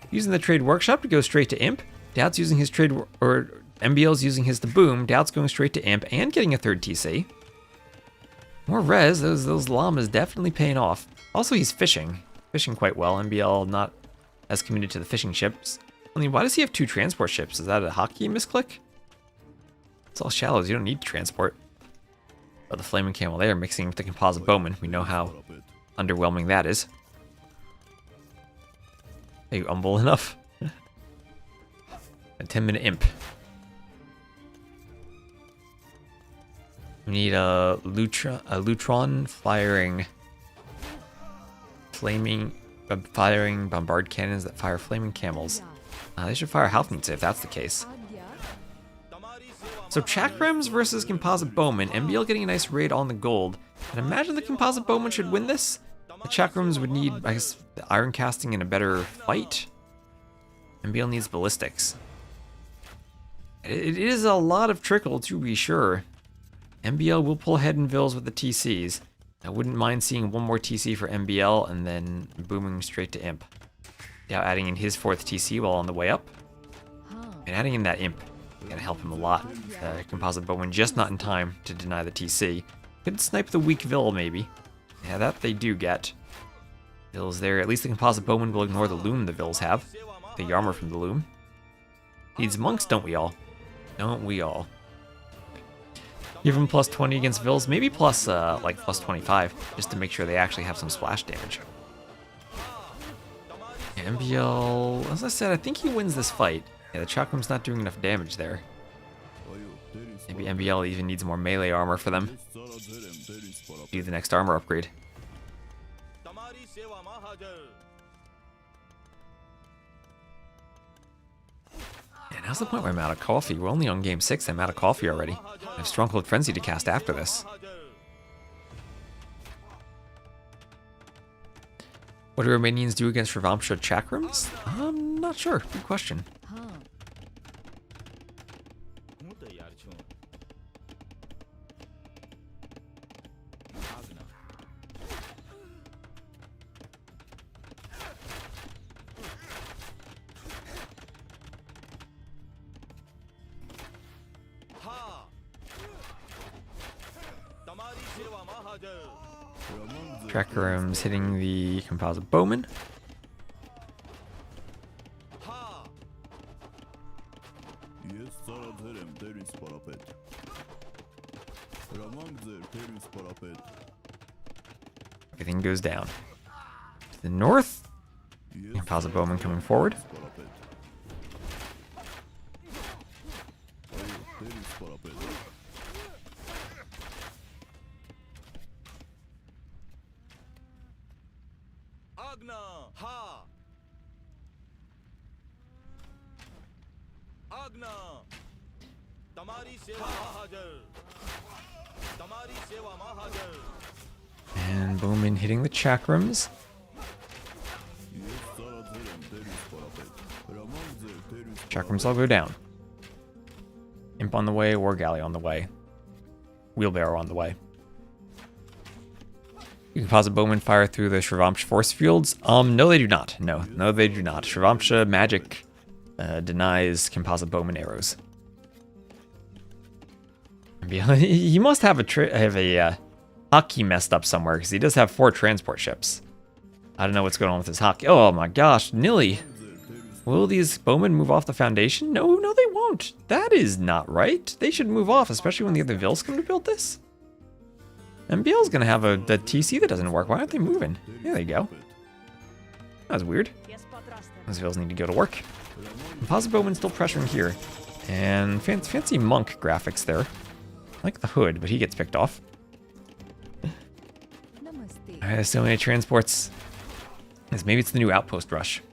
Using the trade workshop to go straight to Imp. Doubt's using his trade, or MBL's using his to boom. Doubt's going straight to Imp and getting a 3rd TC. More res, those llamas definitely paying off. Also, he's fishing. Fishing quite well. MBL not as committed to the fishing ships. I mean, why does he have 2 transport ships? Is that a hotkey misclick? It's all shallows. You don't need to transport. But the flaming camel there mixing with the composite bowman. We know how underwhelming that is. Are you humble enough? A 10-minute imp. We need a Lutron firing bombard cannons that fire flaming camels. They should fire Halfmutes if that's the case. So Chakrams versus Composite Bowman. MBL getting a nice raid on the gold. And imagine the Composite Bowman should win this. The Chakrams would need, I guess, the iron casting in a better fight. MBL needs ballistics. It is a lot of trickle to be sure. MBL will pull ahead in Vils with the TCs. I wouldn't mind seeing one more TC for MBL and then booming straight to Imp. Now adding in his 4th TC while on the way up. And adding in that Imp. Gonna help him a lot. Composite Bowman just not in time to deny the TC. Could snipe the weak Vil maybe. Yeah, that they do get. Vil's there. At least the Composite Bowman will ignore the Loom the Vils have. The armor from the Loom. Needs monks, don't we all? Don't we all? Give them plus 20 against Vils. Maybe plus, like plus 25. Just to make sure they actually have some splash damage. MBL, as I said, I think he wins this fight. Yeah, the Chakram's not doing enough damage there. Maybe MBL even needs more melee armor for them. Do the next armor upgrade. Yeah, now's the point where I'm out of coffee. We're only on game 6, I'm out of coffee already. I have Stronghold Frenzy to cast after this. What do Romanians do against Ravamsha Chakrams? I'm not sure. Good question. Trackerum's hitting the Composite Bowman. Everything goes down. To the north, Composite Bowman coming forward. Agna ha. Agna. Tamari seva mahajar. Tamari seva mahajar. And Bowman hitting the chakrams. Chakrams all go down. Imp on the way, War Galley on the way. Wheelbarrow on the way. You can posit Bowman fire through the Shravamsha force fields. No, they do not. No, they do not. Shravamsha magic denies composite Bowman arrows. He must have a hotkey messed up somewhere because he does have 4 transport ships. I don't know what's going on with his hotkey. Oh my gosh, Nilly. Will these Bowmen move off the foundation? No, they won't. That is not right. They should move off, especially when the other Vils come to build this. MBL's gonna have a TC that doesn't work. Why aren't they moving? There they go. That was weird. Those Vils need to go to work. Composite Bowman's still pressuring here. And fancy monk graphics there. I like the hood, but he gets picked off. Alright, so many transports. Maybe it's the new outpost rush.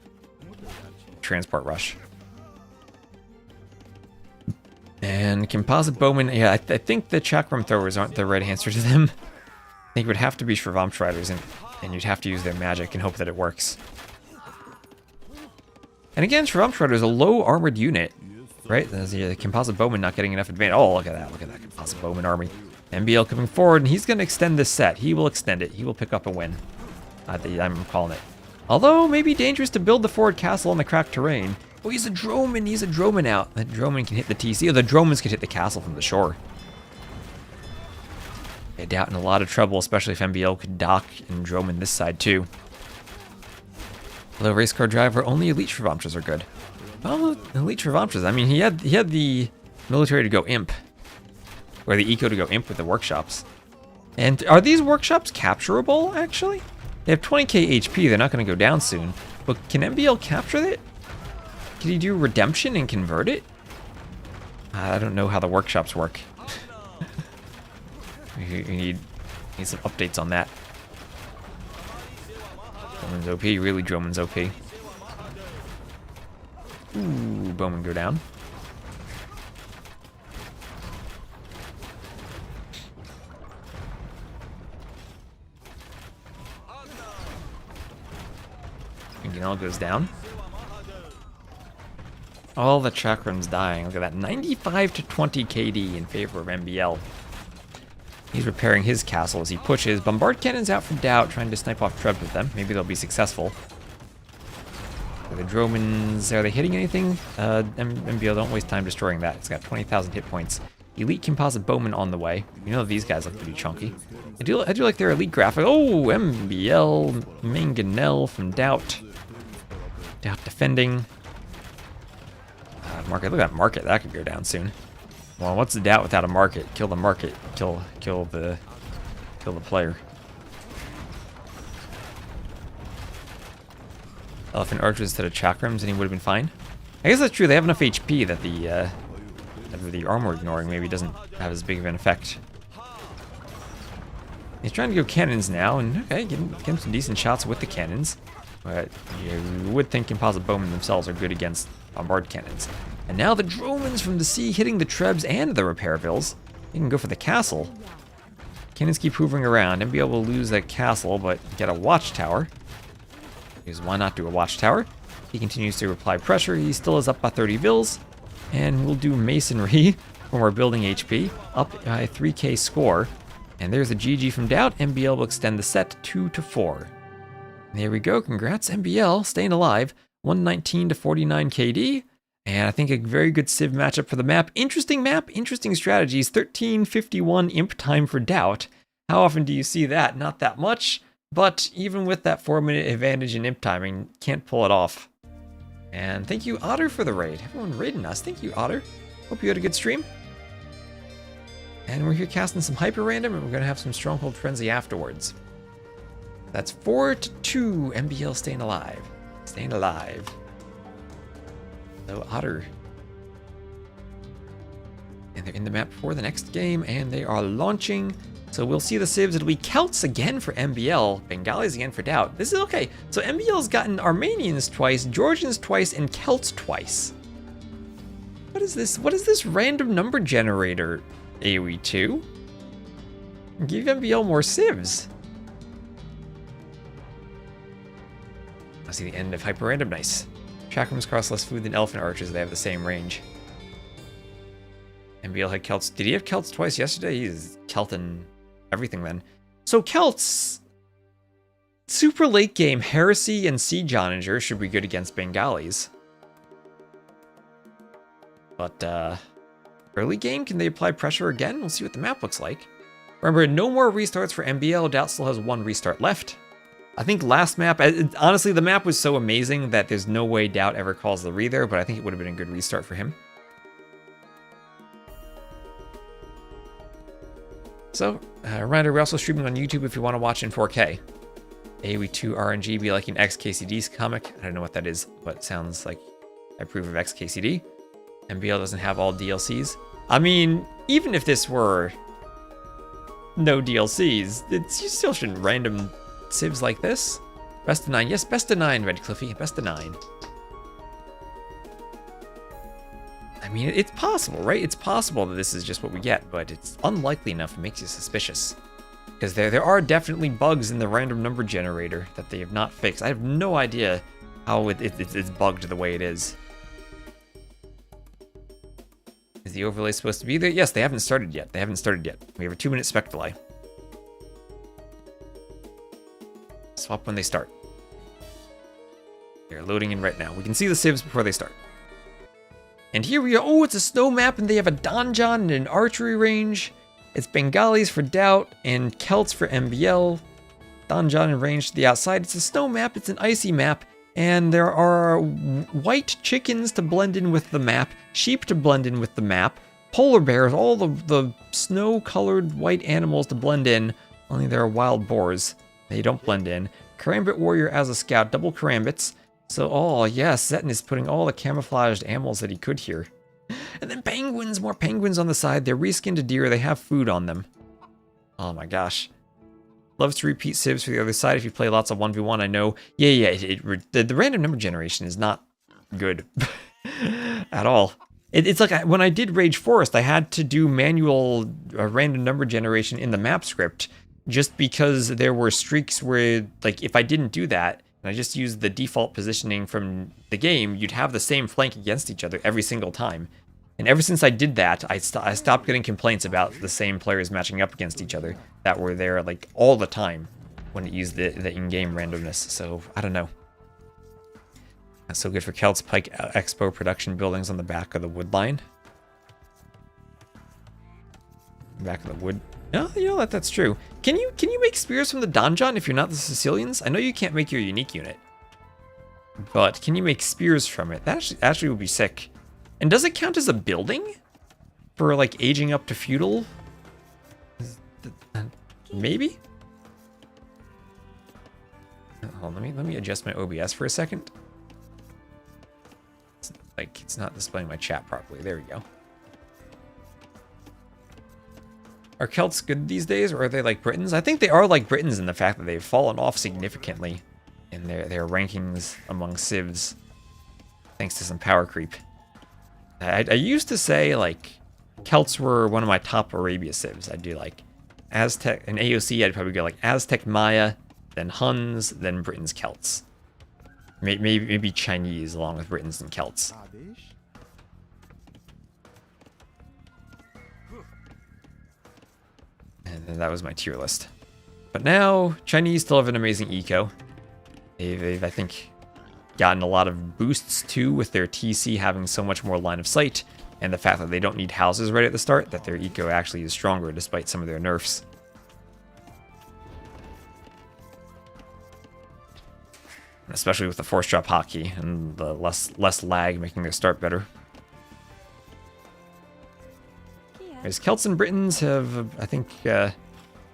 Transport rush. And composite Bowman, yeah, I think the chakram throwers aren't the right answer to them. I think it would have to be Shravamsha riders, and you'd have to use their magic and hope that it works. And again, Shravamsha rider is a low armored unit, right? The composite Bowman not getting enough advantage. Oh, look at that composite Bowman army. MBL coming forward, and he's going to extend this set. He will extend it. He will pick up a win. I'm calling it. Although, maybe dangerous to build the forward castle on the cracked terrain. Oh, he's a droman. He's a droman out. That droman can hit the TC. Oh, the dromans can hit the castle from the shore. I doubt in a lot of trouble, especially if MBL could dock and droman this side too. Although race car driver, only elite Shravamshas are good. Well, elite Shravamshas, I mean, he had the military to go imp. Or the eco to go imp with the workshops. And are these workshops capturable, actually? They have 20k HP, they're not going to go down soon. But can MBL capture it? Can he do redemption and convert it? I don't know how the workshops work. we need some updates on that. Droman's OP, really Droman's OP. Ooh, Bowman go down. Ganel goes down. All the chakrams dying. Look at that. 95 to 20 KD in favor of MBL. He's repairing his castle as he pushes. Bombard cannons out from Doubt, trying to snipe off Trebs with them. Maybe they'll be successful. Are the Dromans, are they hitting anything? MBL, don't waste time destroying that. It's got 20,000 hit points. Elite composite Bowman on the way. You know these guys look pretty chunky. I do like their elite graphic. Oh, MBL, Manganel from Doubt. Doubt defending. Market, look at that market. That could go down soon. Well, what's the Doubt without a market? Kill the market. Kill the player. Elephant archers instead of chakrams, and he would have been fine. I guess that's true. They have enough HP that the armor ignoring maybe doesn't have as big of an effect. He's trying to go cannons now, and okay, get him some decent shots with the cannons. But you would think composite Bowmen themselves are good against bombard cannons. And now the Dromans from the sea hitting the Trebs and the repair bills. He can go for the castle. Cannons keep hovering around. MBL will lose that castle, but get a watchtower. Because why not do a watchtower? He continues to apply pressure. He still is up by 30 bills. And we'll do masonry when we're building HP. Up by 3k score. And there's a GG from Doubt. MBL will extend the set 2 to 4. There we go. Congrats, MBL. Staying alive. 119 to 49 KD. And I think a very good Civ matchup for the map. Interesting map, interesting strategies. 1351 imp time for Doubt. How often do you see that? Not that much. But even with that 4-minute advantage in imp timing, can't pull it off. And thank you, Otter, for the raid. Everyone raiding us. Thank you, Otter. Hope you had a good stream. And we're here casting some HyperRandom, and we're going to have some Stronghold Frenzy afterwards. That's 4 to 2. MBL staying alive. Staying alive. So Otter. And they're in the map for the next game, and they are launching. So we'll see the civs. It'll be Celts again for MBL, Bengalis again for Doubt. This is okay. So MBL's gotten Armenians twice, Georgians twice, and Celts twice. What is this? What is this random number generator? AoE 2? Give MBL more civs. I see the end of HyperRandom. Nice. Chakrams cost less food than Elephant Archers. They have the same range. MBL had Celts. Did he have Celts twice yesterday? He's Celtan everything then. So Celts, super late game, Heresy and Siege Onager should be good against Bengalis. But early game, can they apply pressure again? We'll see what the map looks like. Remember, no more restarts for MBL. Doubt still has 1 restart left. I think last map, honestly, the map was so amazing that there's no way Doubt ever calls the re there, but I think it would have been a good restart for him. So, reminder, we're also streaming on YouTube if you want to watch in 4K. AoE 2 RNG be like an XKCD's comic. I don't know what that is, but it sounds like I approve of XKCD. MBL doesn't have all DLCs. I mean, even if this were no DLCs, you still shouldn't random civs like this. Best of 9. Yes, best of 9, Red Cliffy. Best of 9. I mean, it's possible, right? It's possible that this is just what we get, but it's unlikely enough. It makes you suspicious. Because there are definitely bugs in the random number generator that they have not fixed. I have no idea how it's bugged the way it is. Is the overlay supposed to be there? Yes, they haven't started yet. They haven't started yet. We have a 2-minute spec delay. Swap when they start. They're loading in right now. We can see the civs before they start. And here we are. Oh, it's a snow map, and they have a donjon and an archery range. It's Bengalis for Doubt and Celts for MBL. Donjon and range to the outside. It's a snow map. It's an icy map. And there are white chickens to blend in with the map, sheep to blend in with the map, polar bears, all the snow-colored white animals to blend in. Only there are wild boars. They don't blend in. Karambit Warrior as a scout, double Karambits. So, oh yes, Zetin is putting all the camouflaged animals that he could here. And then penguins, more penguins on the side. They're reskinned to deer. They have food on them. Oh my gosh. Loves to repeat civs for the other side if you play lots of 1v1, I know. Yeah, the random number generation is not good at all. It's like when I did Rage Forest, I had to do manual random number generation in the map script just because there were streaks where, like, if I didn't do that, and I just used the default positioning from the game, you'd have the same flank against each other every single time. And ever since I did that, I stopped getting complaints about the same players matching up against each other that were there like all the time when it used the in-game randomness. So, I don't know. That's so good for Celts Pike Expo production buildings on the back of the wood line. Back of the wood. No, you know that's true. Can you make spears from the donjon if you're not the Sicilians? I know you can't make your unique unit. But can you make spears from it? That actually would be sick. And does it count as a building? For, like, aging up to feudal? Maybe? Hold on, let me adjust my OBS for a second. It's not displaying my chat properly. There we go. Are Celts good these days, or are they like Britons? I think they are like Britons in the fact that they've fallen off significantly in their rankings among civs, thanks to some power creep. I used to say, like, Celts were one of my top Arabia civs. I'd do, like, Aztec, and AOC, I'd probably go, like, Aztec Maya, then Huns, then Britons, Celts. Maybe Chinese, along with Britons and Celts. And then that was my tier list. But now, Chinese still have an amazing eco. They've I think, gotten a lot of boosts too with their TC having so much more line of sight, and the fact that they don't need houses right at the start, that their eco actually is stronger despite some of their nerfs. Especially with the force drop hotkey and the less lag making their start better. Whereas Celts and Britons have, I think,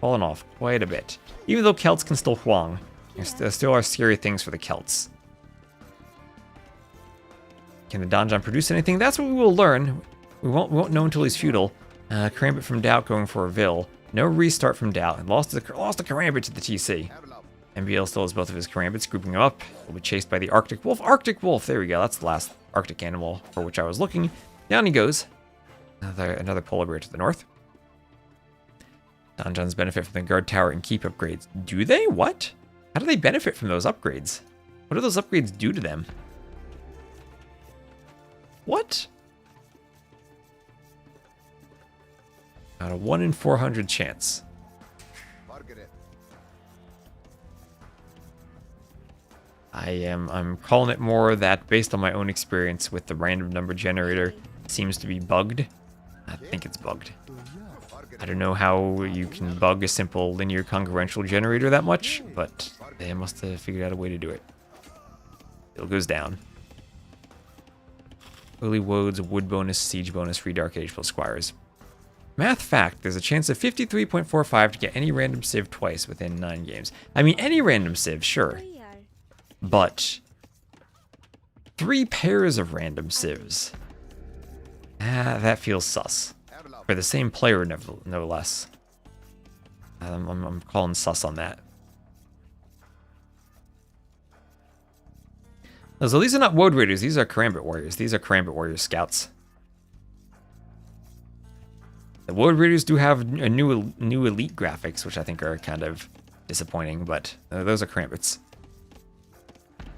fallen off quite a bit. Even though Celts can still Huang, there still are scary things for the Celts. Can the donjon produce anything? That's what we will learn We won't know until he's feudal. Karambit from Doubt going for a Vil. No restart from Doubt. And lost the Karambit to the TC. MBL still has both of his Karambits, grouping them up. Will be chased by the Arctic Wolf. Arctic Wolf! There we go. That's the last Arctic animal for which I was looking. Down he goes. Another polar bear to the north. Donjons benefit from the guard tower and keep upgrades. Do they? What? How do they benefit from those upgrades? What do those upgrades do to them? What? About a 1 in 400 chance. I'm calling it more that based on my own experience with the random number generator, it seems to be bugged. I think it's bugged. I don't know how you can bug a simple linear congruential generator that much, but they must have figured out a way to do it. It goes down. Early woads, wood bonus, siege bonus, free dark age plus squires. Math fact, there's a chance of 53.45 to get any random civ twice within 9 games. I mean, any random civ, sure. But 3 pairs of random civs. That feels sus. For the same player, no less. I'm calling sus on that. So these are not Woad Raiders, these are Karambit Warriors. These are Karambit Warrior Scouts. The Woad Raiders do have a new elite graphics, which I think are kind of disappointing, but those are Karambits.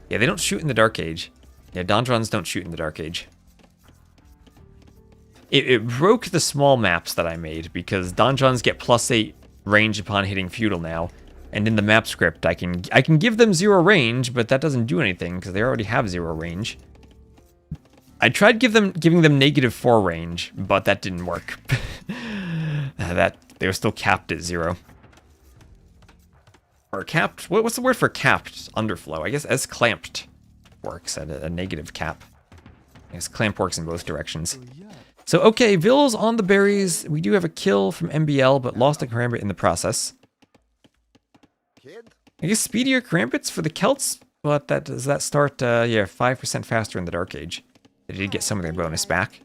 Yeah, they don't shoot in the Dark Age. Yeah, Donjons don't shoot in the Dark Age. It broke the small maps that I made, because Donjons get +8 range upon hitting Feudal now, and in the map script I can give them 0 range, but that doesn't do anything, because they already have 0 range. I tried giving them -4 range, but that didn't work. They were still capped at 0. Or capped, what's the word for capped? Underflow, I guess as clamped works at a negative cap. I guess clamp works in both directions. So, okay, Vil's on the berries. We do have a kill from MBL, but lost a Karambit in the process. I guess speedier Karambits for the Celts, but does that start, 5% faster in the Dark Age. They did get some of their bonus back.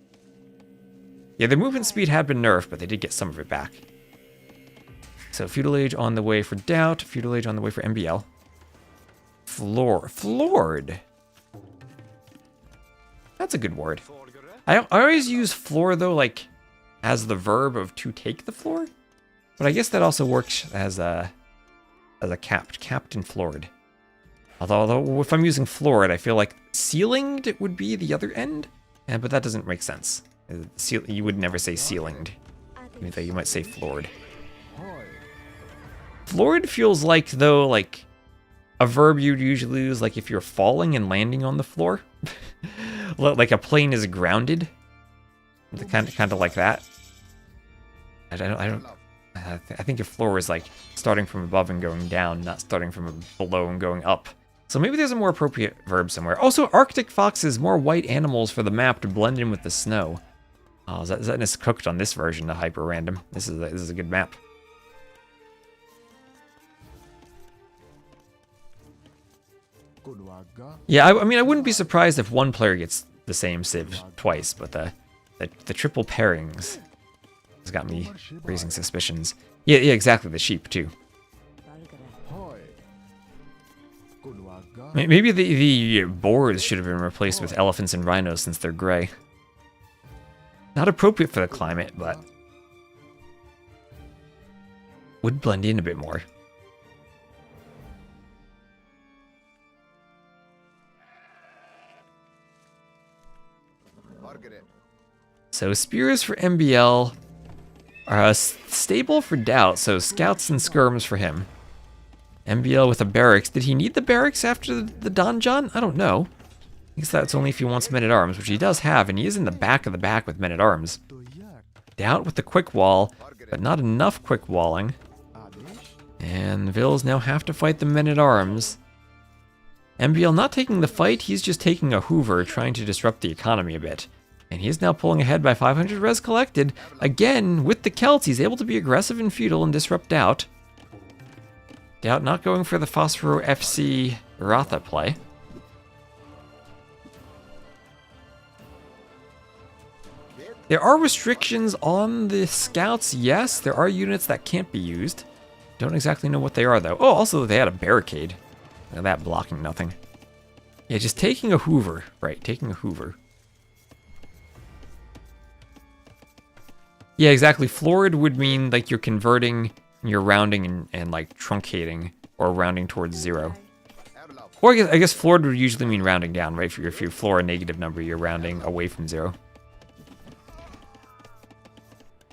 Yeah, their movement speed had been nerfed, but they did get some of it back. So, Feudal Age on the way for Doubt, Feudal Age on the way for MBL. Floored. That's a good word. I always use floor, though, like, as the verb of to take the floor. But I guess that also works as a capped and floored. Although if I'm using floored, I feel like ceilinged would be the other end. But that doesn't make sense. You would never say ceilinged. Even though you might say floored. Floored feels like, though, like a verb you'd usually use, like if you're falling and landing on the floor. Like a plane is grounded. Kind of like that. I think a floor is like starting from above and going down, not starting from below and going up. So maybe there's a more appropriate verb somewhere. Also, Arctic foxes, more white animals for the map to blend in with the snow. Oh, Zetness cooked on this version of HyperRandom. This is a good map. Yeah, I mean, I wouldn't be surprised if one player gets the same civ twice, but the triple pairings has got me raising suspicions. Yeah, exactly, the sheep too. Maybe the boars should have been replaced with elephants and rhinos since they're gray. Not appropriate for the climate, but would blend in a bit more. So spears for MBL are stable for Doubt, so scouts and skirms for him. MBL with a barracks. Did he need the barracks after the donjon? I don't know. I guess that's only if he wants men-at-arms, which he does have, and he is in the back of the back with men-at-arms. Doubt with the quick wall, but not enough quick walling. And Vils now have to fight the men-at-arms. MBL not taking the fight, he's just taking a hoover, trying to disrupt the economy a bit. And he is now pulling ahead by 500 res collected. Again, with the Celts, he's able to be aggressive and feudal and disrupt Doubt. Doubt not going for the Phosphoro FC Ratha play. There are restrictions on the scouts, yes. There are units that can't be used. Don't exactly know what they are, though. Oh, also, they had a barricade. Look at that, blocking nothing. Yeah, just taking a Hoover. Right, taking a Hoover. Yeah, exactly. Florid would mean, like, you're converting, you're rounding and like, truncating, or rounding towards 0. Or I guess florid would usually mean rounding down, right? If you floor a negative number, you're rounding away from 0.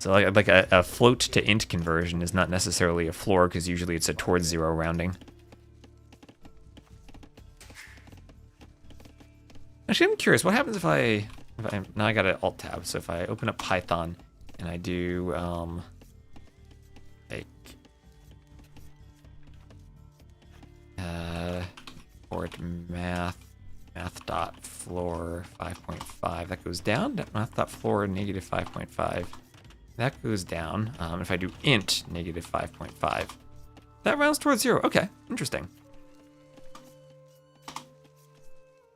So like a float to int conversion is not necessarily a floor, because usually it's a towards 0 rounding. Actually, I'm curious, what happens if I now I got an alt tab, so if I open up Python and I do like port math.floor 5.5, that goes down. Math.floor negative 5.5. That goes down. If I do int negative 5.5, that rounds towards 0. Okay, interesting.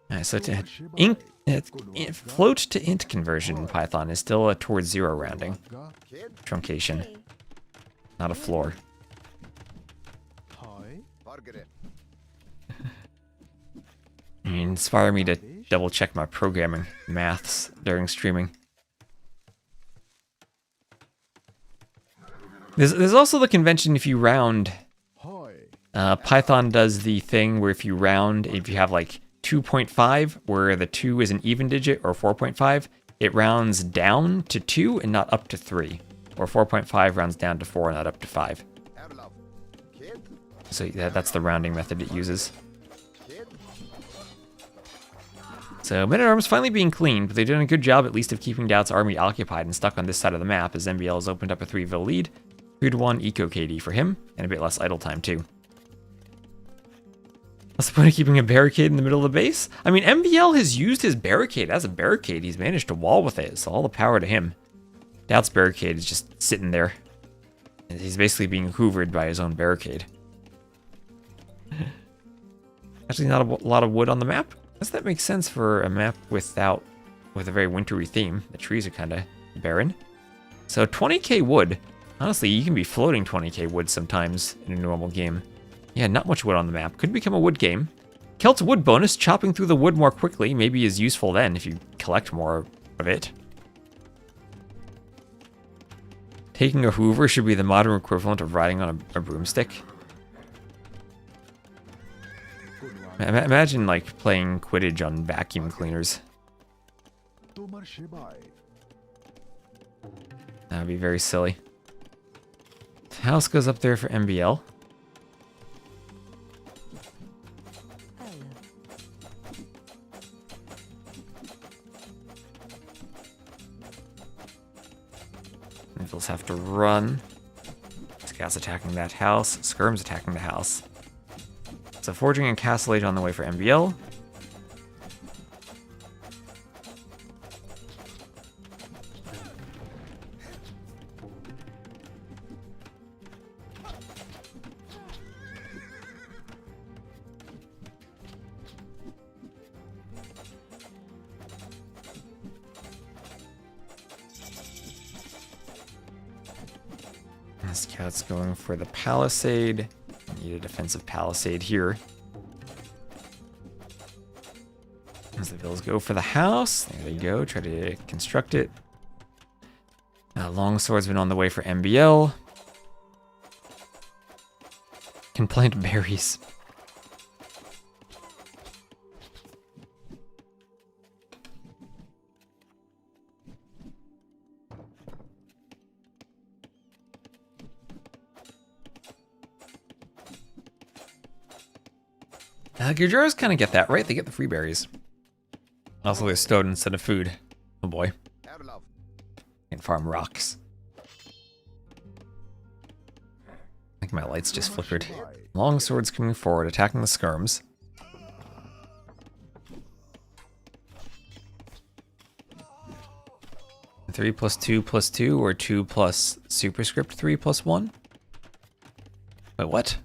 All right, so float to int conversion in Python is still a towards 0 rounding. Truncation, not a floor. You inspire me to double check my programming maths during streaming. There's also the convention if you round. Python does the thing where if you round, if you have like 2.5, where the 2 is an even digit, or 4.5, it rounds down to 2 and not up to 3. Or 4.5 rounds down to 4 and not up to 5. So yeah, that's the rounding method it uses. So Men-at-Arms finally being cleaned, but they're doing a good job at least of keeping Doubt's army occupied and stuck on this side of the map, as MBL has opened up a 3-vil lead. 3-1 eco KD for him, and a bit less idle time too. What's the point of keeping a barricade in the middle of the base? I mean, MBL has used his barricade as a barricade. He's managed to wall with it, so all the power to him. Doubt's barricade is just sitting there. And he's basically being hoovered by his own barricade. Actually, not a lot of wood on the map. Does that make sense for a map with a very wintry theme? The trees are kind of barren. So 20k wood. Honestly, you can be floating 20k wood sometimes in a normal game. Yeah, not much wood on the map. Could become a wood game. Celt's wood bonus, chopping through the wood more quickly, maybe is useful then if you collect more of it. Taking a Hoover should be the modern equivalent of riding on a broomstick. Imagine like playing Quidditch on vacuum cleaners. That would be very silly. The house goes up there for MBL. Nifls have to run. Scouts attacking that house. Skirms attacking the house. So Forging and Castle Age on the way for MBL. Scouts going for the palisade. Need a defensive palisade here. As the Vills go for the house. There they go. Try to construct it. Longsword's been on the way for MBL. Can plant berries. Gujaras kind of get that, right? They get the free berries. Also, they're stowed instead of food. Oh boy. And farm rocks. I think my lights just flickered. Longswords coming forward, attacking the skirms. Three plus 2 or 2 plus superscript 3 plus 1? Wait, what?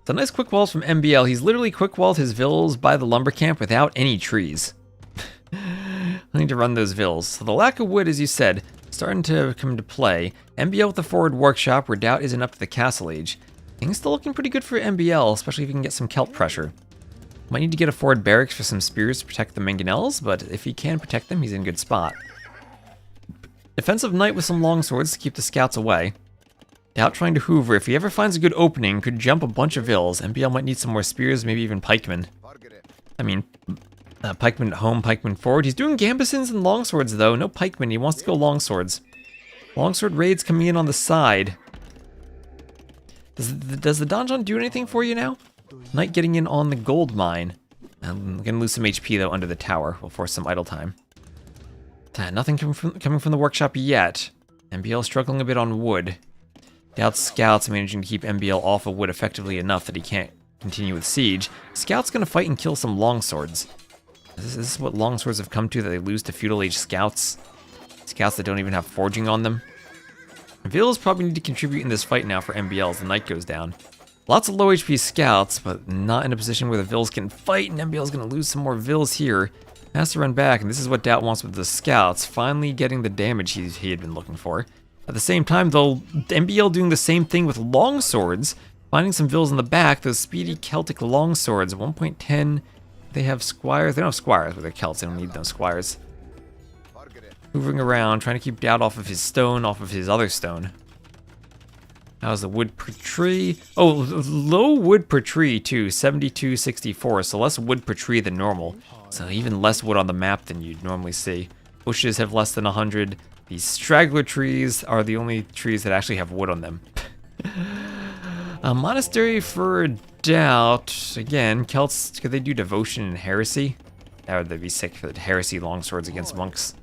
So nice quick walls from MBL. He's literally quick walled his vills by the lumber camp without any trees. I need to run those vills. So the lack of wood, as you said, starting to come into play. MBL with the forward workshop, where doubt isn't up to the castle age. Things still looking pretty good for MBL, especially if you can get some Celt pressure. Might need to get a forward barracks for some spears to protect the mangonels, but if he can protect them, he's in a good spot. Defensive knight with some longswords to keep the scouts away. Doubt trying to hoover. If he ever finds a good opening, could jump a bunch of vills. MBL might need some more spears, maybe even pikemen. I mean, pikemen at home, pikemen forward. He's doing gambesons and longswords though. No pikemen. He wants to go longswords. Longsword raids coming in on the side. Does the donjon do anything for you now? Knight getting in on the gold mine. I'm gonna lose some HP though under the tower. We'll force some idle time. Nothing coming from the workshop yet. MBL struggling a bit on wood. Doubt scouts managing to keep MBL off of wood effectively enough that he can't continue with siege. Scout's gonna fight and kill some longswords. Is this what longswords have come to, that they lose to feudal age scouts? Scouts that don't even have forging on them? Vills probably need to contribute in this fight now for MBL as the knight goes down. Lots of low HP scouts, but not in a position where the Vills can fight, and MBL's gonna lose some more Vills here. Has to run back, and this is what Doubt wants with the scouts, finally getting the damage he had been looking for. At the same time, though, MBL doing the same thing with longswords, finding some Vills in the back, those speedy Celtic longswords, 1.10. They have squires. They don't have squires, but they're Celts. They don't need those squires. Moving around, trying to keep Doubt off of his stone, off of his other stone. How's the wood per tree? Oh, low wood per tree too, 72-64, so less wood per tree than normal. So even less wood on the map than you'd normally see. Bushes have less than 100. These straggler trees are the only trees that actually have wood on them. A monastery for Doubt. Again, Celts, could they do devotion and heresy? That would be sick for the heresy longswords against monks.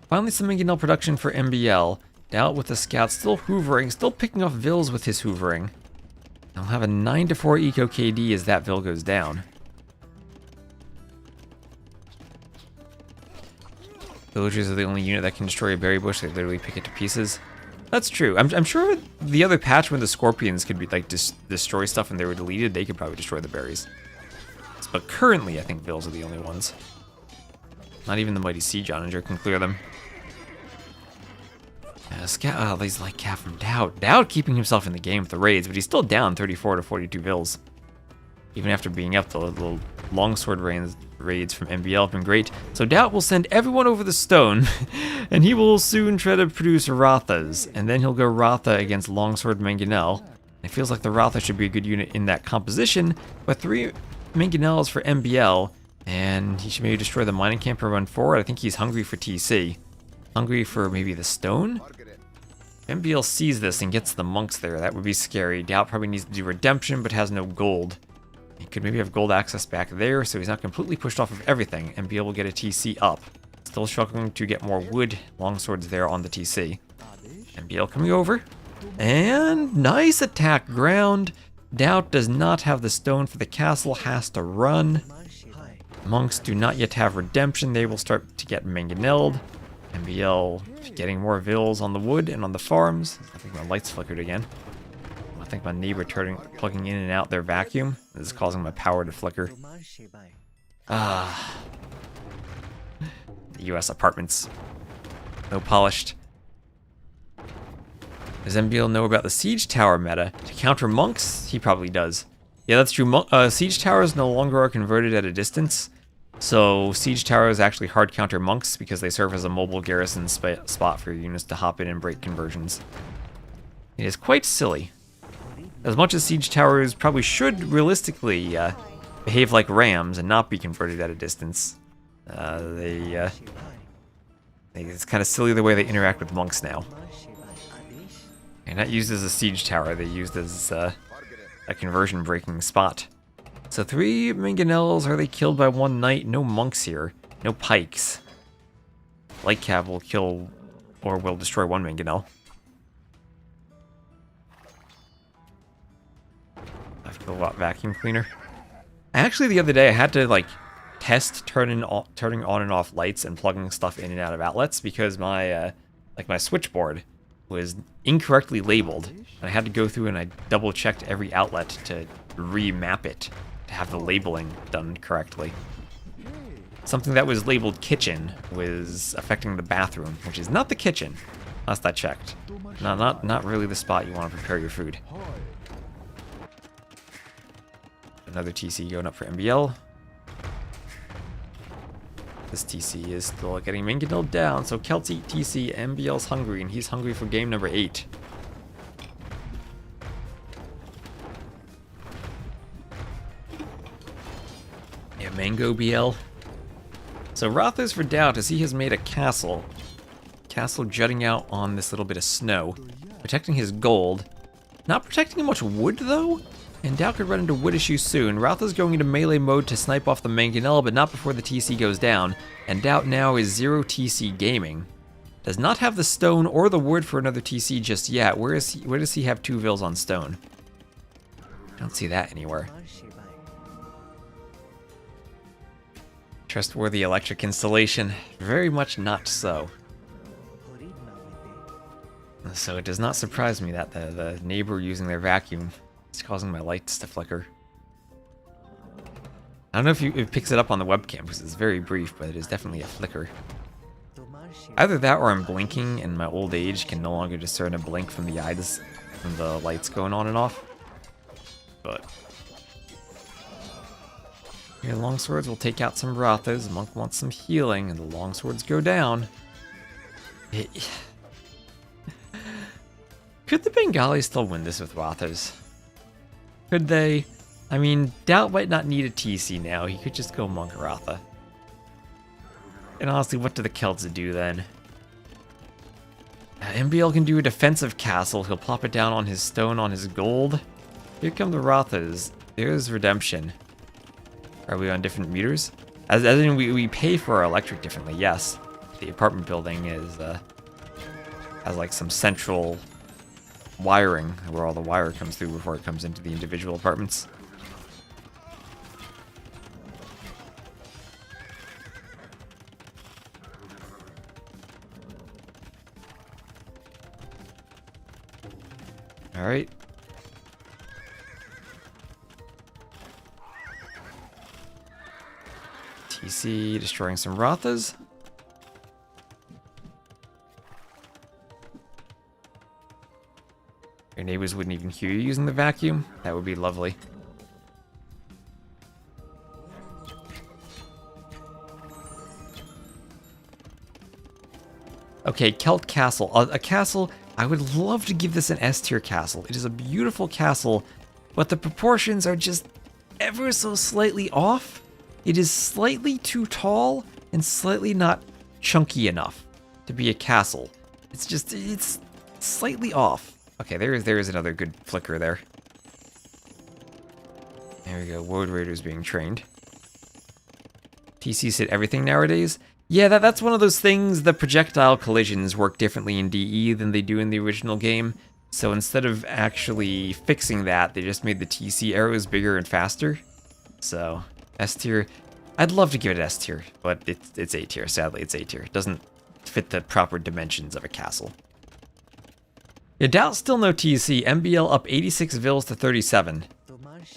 Finally, some mangonel production for MBL. Doubt with the scouts still hoovering, still picking off Vills with his hoovering. I'll have a 9-4 eco KD as that Vill goes down. Villagers are the only unit that can destroy a berry bush. They literally pick it to pieces. That's true. I'm sure the other patch when the scorpions could be like destroy stuff and they were deleted, they could probably destroy the berries. But currently, I think Vills are the only ones. Not even the mighty siege onager can clear them. These like Cat from Doubt. Doubt keeping himself in the game with the raids, but he's still down 34 to 42 Vills. Even after being up, the little longsword raids from MBL have been great. So Doubt will send everyone over the stone, and he will soon try to produce Rathas, and then he'll go Ratha against longsword Mangonel. It feels like the Ratha should be a good unit in that composition, but 3 Mangonels for MBL, and he should maybe destroy the mining camp and run forward. I think he's hungry for TC. Hungry for maybe the stone? MBL sees this and gets the monks there. That would be scary. Doubt probably needs to do redemption, but has no gold. He could maybe have gold access back there, so he's not completely pushed off of everything. MBL will get a TC up. Still struggling to get more wood longswords there on the TC. MBL coming over. And nice attack ground. Doubt does not have the stone for the castle, has to run. Monks do not yet have redemption. They will start to get mangonelled. MBL getting more Vills on the wood and on the farms. I think my lights flickered again. I think my neighbor plugging in and out their vacuum. This is causing my power to flicker. The US apartments. No polished. Does MBL know about the siege tower meta? To counter monks? He probably does. Yeah, that's true. Siege towers no longer are converted at a distance. So siege towers actually hard counter monks because they serve as a mobile garrison spot for your units to hop in and break conversions. It is quite silly. As much as siege towers probably should realistically behave like rams and not be converted at a distance, it's kind of silly the way they interact with monks now. And not used as a siege tower, they used as a conversion breaking spot. So 3 mangonels, are they killed by 1 knight? No monks here. No pikes. Light cav will kill or will destroy 1 mangonel. I've killed a vacuum cleaner. Actually, the other day I had to like test turning on and off lights and plugging stuff in and out of outlets because my my switchboard was incorrectly labeled. And I had to go through and I double checked every outlet to remap it to have the labeling done correctly. something that was labeled kitchen was affecting the bathroom, which is not the kitchen. Last I checked. No, not really the spot you want to prepare your food. Another TC going up for MBL. This TC is still getting mangonelled down, so Celts eat TC, MBL's hungry, and he's hungry for game number 8. Yeah, Mango BL. So Rothos for doubt as he has made a castle. Castle jutting out on this little bit of snow, protecting his gold. Not protecting much wood though, and Doubt could run into wood issues soon. Rothos going into melee mode to snipe off the mangonel, but not before the TC goes down, and Doubt now is 0 TC gaming. Does not have the stone or the wood for another TC just yet. Where does he have 2 vills on stone? I don't see that anywhere. Trustworthy electric installation? Very much not so. So it does not surprise me that the neighbor using their vacuum is causing my lights to flicker. I don't know if it picks it up on the webcam because it's very brief, but it is definitely a flicker. Either that or I'm blinking and my old age can no longer discern a blink from the eyes from the lights going on and off. But here, longswords will take out some Rothos. The monk wants some healing, and the longswords go down. Could the Bengali still win this with Rothos? Could they? I mean, Doubt might not need a TC now. He could just go Monk Rotha. And honestly, what do the Celts do then? MBL can do a defensive castle. He'll plop it down on his stone, on his gold. Here come the Rothas. There's redemption. Are we on different meters? As in, we pay for our electric differently, yes. The apartment building is has like some central wiring where all the wire comes through before it comes into the individual apartments. All right. TC destroying some Rothas. Your neighbors wouldn't even hear you using the vacuum. That would be lovely. Okay, Celt Castle. A castle, I would love to give this an S tier castle. It is a beautiful castle, but the proportions are just ever so slightly off. It is slightly too tall and slightly not chunky enough to be a castle. It's slightly off. Okay, there is another good flicker there. There we go, Woad Raiders being trained. TCs hit everything nowadays. Yeah, that's one of those things, the projectile collisions work differently in DE than they do in the original game. So instead of actually fixing that, they just made the TC arrows bigger and faster. So, S tier. I'd love to give it S tier, but it's A tier. Sadly, it's A tier. It doesn't fit the proper dimensions of a castle. Yeah, Doubt still no TC. MBL up 86 vills to 37.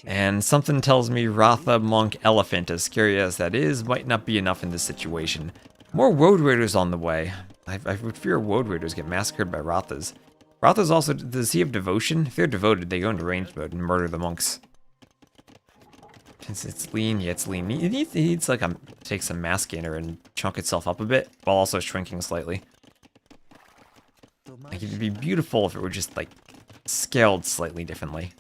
And something tells me Rotha, Monk, Elephant, as scary as that is, might not be enough in this situation. More Woad Raiders on the way. I would fear Woad Raiders get massacred by Rothas. Rothas also, does he have devotion? If they're devoted, they go into ranged mode and murder the monks. Since it's lean, yeah, it's lean. It needs like take some mass gainer and chunk itself up a bit, while also shrinking slightly. Like, it'd be beautiful if it were just, like, scaled slightly differently.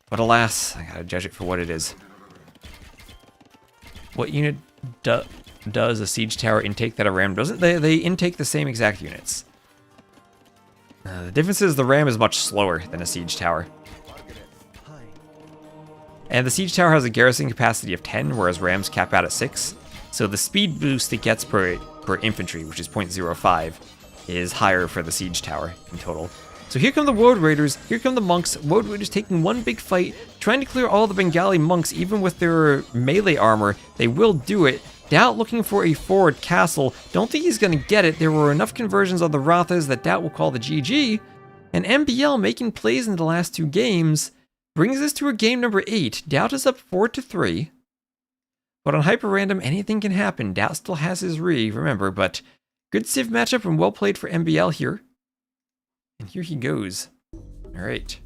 But alas, I gotta judge it for what it is. What unit does a siege tower intake that a ram doesn't? They intake the same exact units. The difference is the ram is much slower than a siege tower. And the siege tower has a garrison capacity of 10, whereas rams cap out at 6. So the speed boost it gets per infantry, which is 0.05, is higher for the siege tower in total. So here come the Woad Raiders, here come the monks. Woad Raiders taking one big fight, trying to clear all the Bengali monks, even with their melee armor. They will do it. Doubt looking for a forward castle. Don't think he's going to get it. There were enough conversions on the Rothas that Doubt will call the GG. And MBL making plays in the last 2 games brings us to a game number 8. Doubt is up 4-3. But on HyperRandom, anything can happen. Doubt still has his re, remember, but good Civ matchup and well played for MBL here. And here he goes. Alright.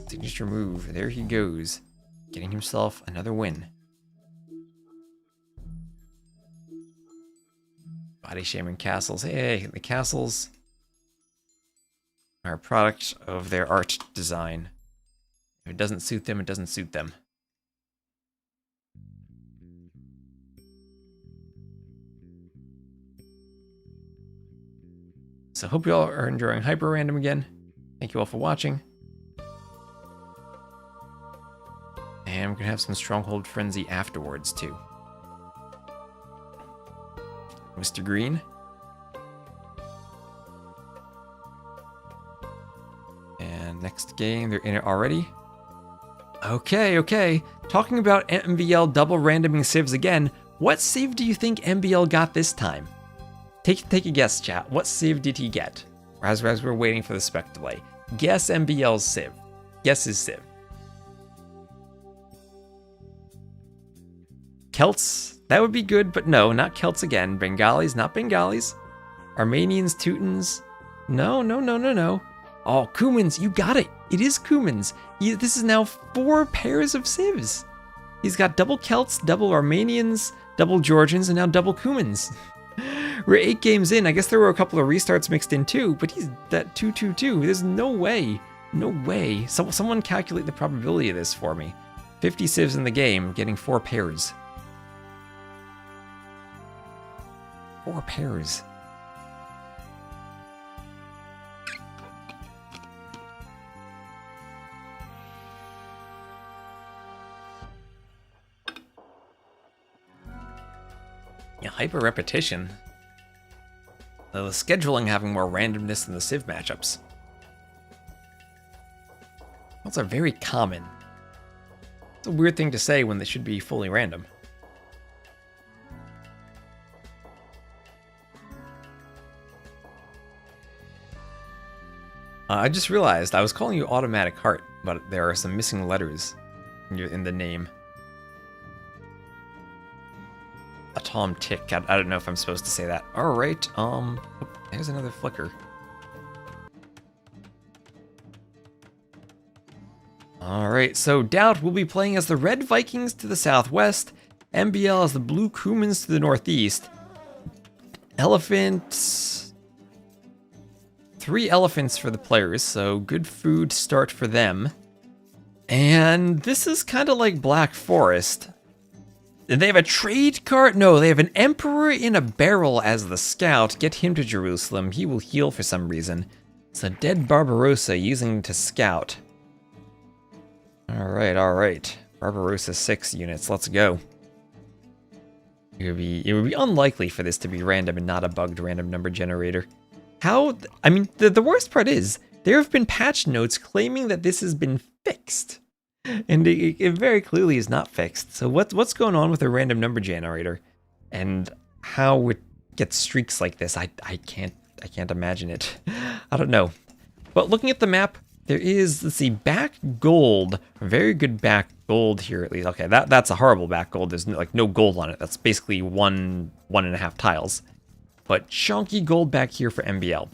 Signature move. There he goes. Getting himself another win. Body shaming castles. Hey, the castles are a product of their art design. If it doesn't suit them, it doesn't suit them. So hope you all are enjoying HyperRandom again. Thank you all for watching. And we're going to have some Stronghold Frenzy afterwards, too. Mr. Green. And next game, they're in it already. Okay. Talking about MBL double randoming civs again, what civ do you think MBL got this time? Take a guess, chat. What civ did he get? As we're waiting for the spec delay. Guess MBL's civ. Guess his civ. Celts, that would be good, but no, not Celts again. Bengalis, not Bengalis. Armenians, Teutons. No. Oh, Cumans, you got it. It is Cumans. This is now 4 pairs of civs. He's got double Celts, double Armenians, double Georgians, and now double Cumans. We're 8 games in. I guess there were a couple of restarts mixed in too, but he's that 2-2-2. There's no way. No way. Someone calculate the probability of this for me. 50 civs in the game, getting 4 pairs. 4 pairs. Yeah, hyper repetition. The scheduling having more randomness than the Civ matchups. Those are very common. It's a weird thing to say when they should be fully random. I just realized I was calling you Automatic Heart, but there are some missing letters in the name. A Tom Tick. I don't know if I'm supposed to say that. Alright, there's another flicker. Alright, so Doubt will be playing as the Red Vikings to the southwest, MBL as the Blue Cumans to the northeast. Elephants... 3 elephants for the players, so good food start for them. And this is kind of like Black Forest. They have a trade cart? No, they have an emperor in a barrel as the scout. Get him to Jerusalem. He will heal for some reason. It's a dead Barbarossa using to scout. Alright. Barbarossa 6 units. Let's go. It would be unlikely for this to be random and not a bugged random number generator. I mean, the worst part is, there have been patch notes claiming that this has been fixed. And it very clearly is not fixed. So what's going on with a random number generator? And how it gets streaks like this, I can't imagine it. I don't know. But looking at the map, there is, let's see, back gold. Very good back gold here at least. Okay, that's a horrible back gold. There's no gold on it. That's basically 1.5 tiles. But chunky gold back here for MBL.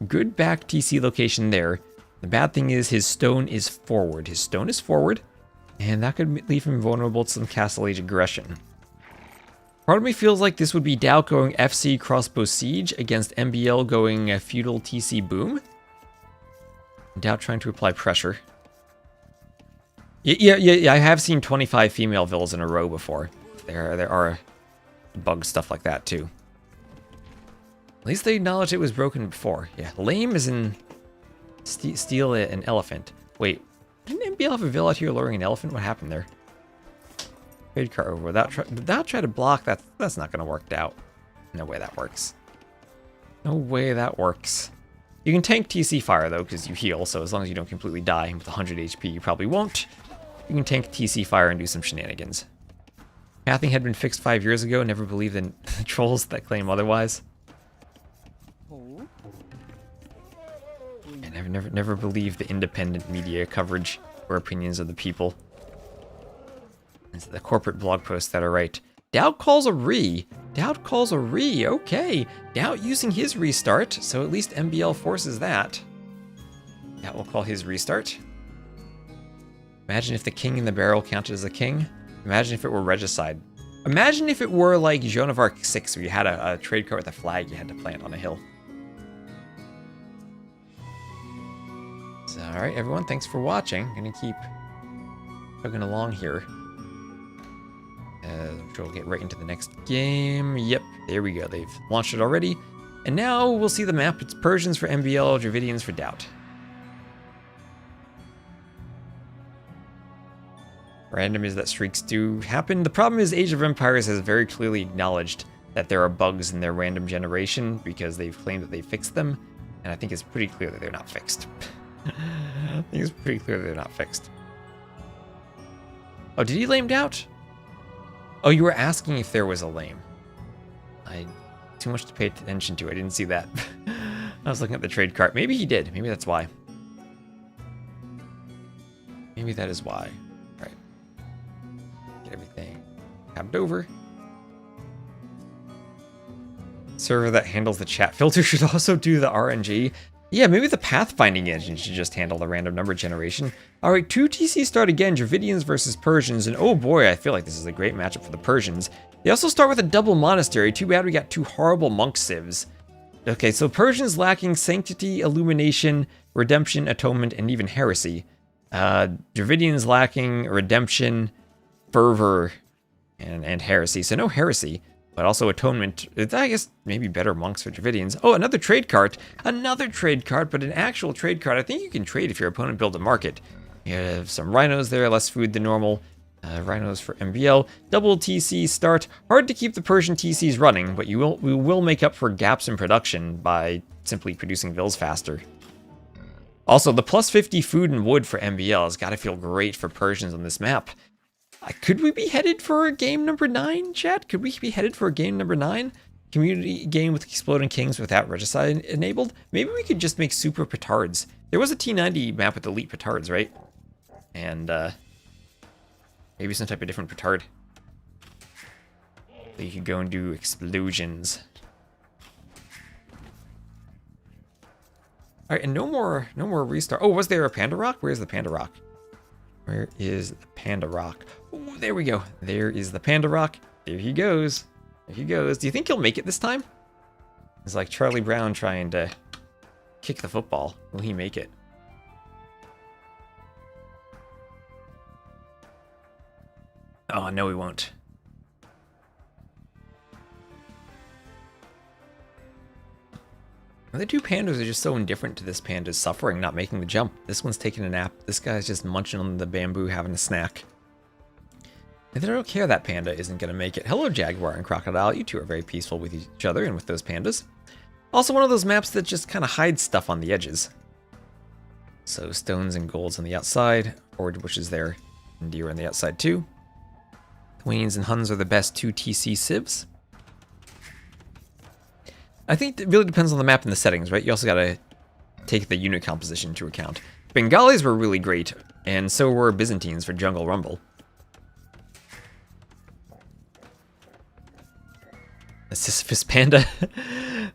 Good back TC location there. The bad thing is his stone is forward. His stone is forward, and that could leave him vulnerable to some Castle Age aggression. Part of me feels like this would be Doubt going FC Crossbow Siege against MBL going Feudal TC Boom. Doubt trying to apply pressure. Yeah, I have seen 25 female villas in a row before. There are bug stuff like that too. At least they acknowledged it was broken before. Yeah, lame is in steal an elephant. Wait, didn't MBL have a villa out here luring an elephant? What happened there? Trade cart over without try to block that. That's not gonna work out. No way that works. No way that works. You can tank TC fire though, because you heal. So as long as you don't completely die with 100 HP, you probably won't. You can tank TC fire and do some shenanigans. Pathing had been fixed 5 years ago. Never believed in the trolls that claim otherwise. And I've never believed the independent media coverage or opinions of the people. It's the corporate blog posts that are right. Doubt calls a re. Doubt calls a re. Okay. Doubt using his restart, so at least MBL forces that. Doubt will call his restart. Imagine if the king in the barrel counted as a king. Imagine if it were regicide. Imagine if it were like Joan of Arc 6, where you had a trade card with a flag you had to plant on a hill. So, alright, everyone, thanks for watching. I'm gonna keep chugging along here. I'm sure we'll get right into the next game. Yep, there we go. They've launched it already. And now we'll see the map. It's Persians for MBL, Dravidians for Doubt. Random is that streaks do happen. The problem is Age of Empires has very clearly acknowledged that there are bugs in their random generation because they've claimed that they fixed them. And I think it's pretty clear that they're not fixed. I think it's pretty clear that they're not fixed. Oh, did he lame Doubt? Oh, you were asking if there was a lame. Too much to pay attention to. I didn't see that. I was looking at the trade cart. Maybe he did. Maybe that's why. Maybe that is why. All right. Get everything tabbed over. Server that handles the chat filter should also do the RNG. Yeah, maybe the pathfinding engine should just handle the random number generation. All right, 2 TC start again, Dravidians versus Persians, and oh boy, I feel like this is a great matchup for the Persians. They also start with a double monastery. Too bad we got 2 horrible monk civs. Okay, so Persians lacking sanctity, illumination, redemption, atonement, and even heresy. Dravidians lacking redemption, fervor, and heresy. So no heresy, but also atonement. I guess maybe better monks for Dravidians. Oh, another trade cart. Another trade cart, but an actual trade cart. I think you can trade if your opponent builds a market. You have some rhinos there, less food than normal. Rhinos for MBL. Double TC start. Hard to keep the Persian TCs running, but we will make up for gaps in production by simply producing vills faster. Also, the plus 50 food and wood for MBL has got to feel great for Persians on this map. Could we be headed for game number 9, chat? Could we be headed for game number 9? Community game with exploding kings without regicide enabled? Maybe we could just make super petards. There was a T90 map with elite petards, right? And maybe some type of different petard. So you could go and do explosions. All right, and no more restart. Oh, was there a panda rock? Where's the panda rock? Where is the panda rock? Oh, there we go. There is the panda rock. There he goes. There he goes. Do you think he'll make it this time? It's like Charlie Brown trying to kick the football. Will he make it? Oh, no, he won't. The 2 pandas are just so indifferent to this panda's suffering, not making the jump. This one's taking a nap. This guy's just munching on the bamboo, having a snack. And they don't care that panda isn't going to make it. Hello, Jaguar and Crocodile. You two are very peaceful with each other and with those pandas. Also one of those maps that just kind of hides stuff on the edges. So stones and golds on the outside, forward bushes there, and deer on the outside too. Wains and Huns are the best 2 TC civs. I think it really depends on the map and the settings, right? You also gotta take the unit composition into account. Bengalis were really great, and so were Byzantines for Jungle Rumble. A Sisyphus panda?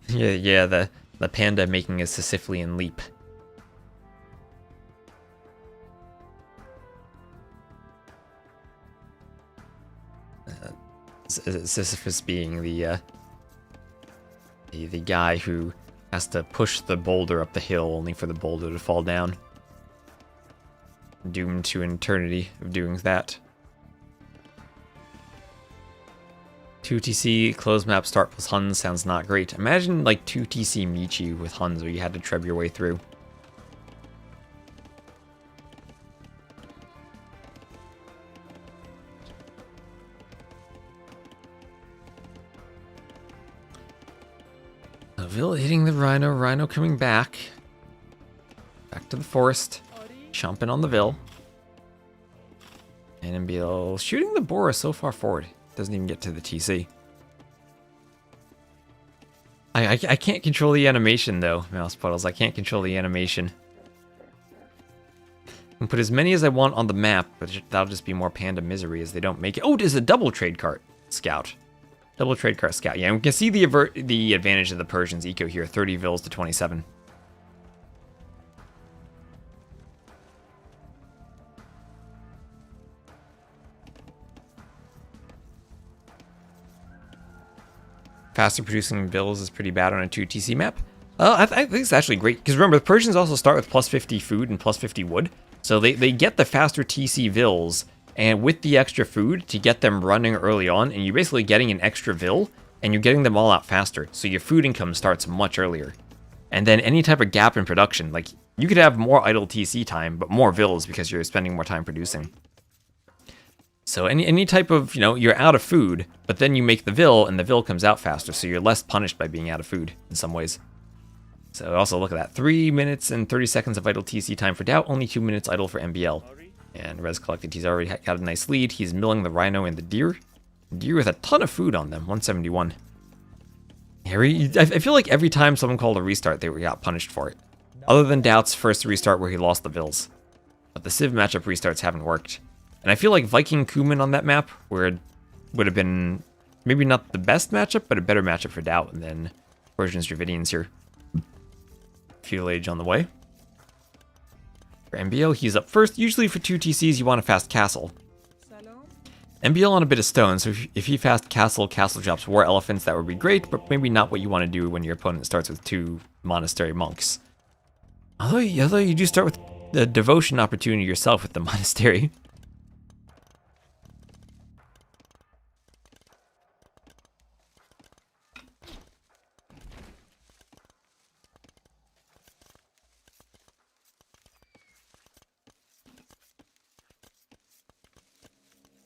yeah, the panda making a Sisyphean leap. Sisyphus being the guy who has to push the boulder up the hill only for the boulder to fall down. Doomed to an eternity of doing that. 2 TC closed map start plus Huns sounds not great. Imagine like 2 TC Michi with Huns where you had to treb your way through. Vil hitting the Rhino, Rhino coming back. Back to the forest. Chomping on the Vil. And MBL shooting the Bora so far forward. Doesn't even get to the TC. I can't control the animation though, Mouse Puddles. I can't control the animation. put as many as I want on the map, but that'll just be more panda misery as they don't make it. Oh, there's a double trade cart scout. Double trade cart scout. Yeah, we can see the advantage of the Persians eco here, 30 vills to 27. Faster producing vills is pretty bad on a 2TC map. I think it's actually great, because remember, the Persians also start with plus 50 food and plus 50 wood. So they get the faster TC vills, and with the extra food to get them running early on, and you're basically getting an extra vill, and you're getting them all out faster. So your food income starts much earlier. And then any type of gap in production, like you could have more idle TC time, but more vills because you're spending more time producing. So any type of, you're out of food, but then you make the vill, and the vill comes out faster, so you're less punished by being out of food in some ways. So also look at that, 3 minutes and 30 seconds of idle TC time for Doubt, only 2 minutes idle for MBL. And Res collected, he's already got a nice lead. He's milling the rhino and the deer. Deer with a ton of food on them, 171. I feel like every time someone called a restart, they got punished for it. Other than Doubt's first restart where he lost the vills. But the Civ matchup restarts haven't worked. And I feel like Viking Kuman on that map, where it would have been maybe not the best matchup, but a better matchup for Doubt than Persians Dravidians here. Feudal Age on the way. For MBL, he's up first. Usually for 2TCs, you want a fast castle. MBL on a bit of stone, so if he fast castle drops war elephants, that would be great, but maybe not what you want to do when your opponent starts with 2 monastery monks. Although you do start with the devotion opportunity yourself with the monastery.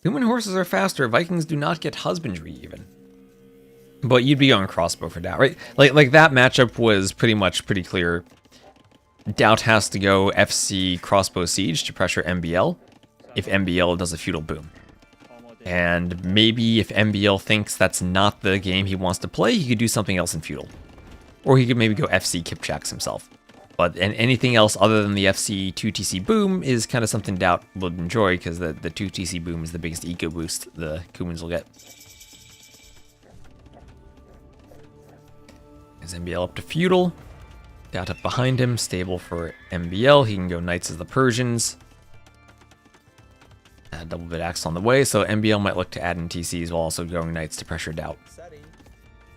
Human horses are faster. Vikings do not get husbandry even. But you'd be on crossbow for Doubt, right? Like that matchup was pretty clear. Doubt has to go FC crossbow siege to pressure MBL if MBL does a feudal boom. And maybe if MBL thinks that's not the game he wants to play, he could do something else in feudal. Or he could maybe go FC Kipchaks himself. But anything else other than the FC 2TC boom is kind of something Doubt would enjoy, because the 2TC boom is the biggest eco boost the Kumans will get. Is MBL up to feudal? Doubt up behind him, stable for MBL. He can go knights as the Persians. Double bit axe on the way, so MBL might look to add in TCs while also going knights to pressure Doubt.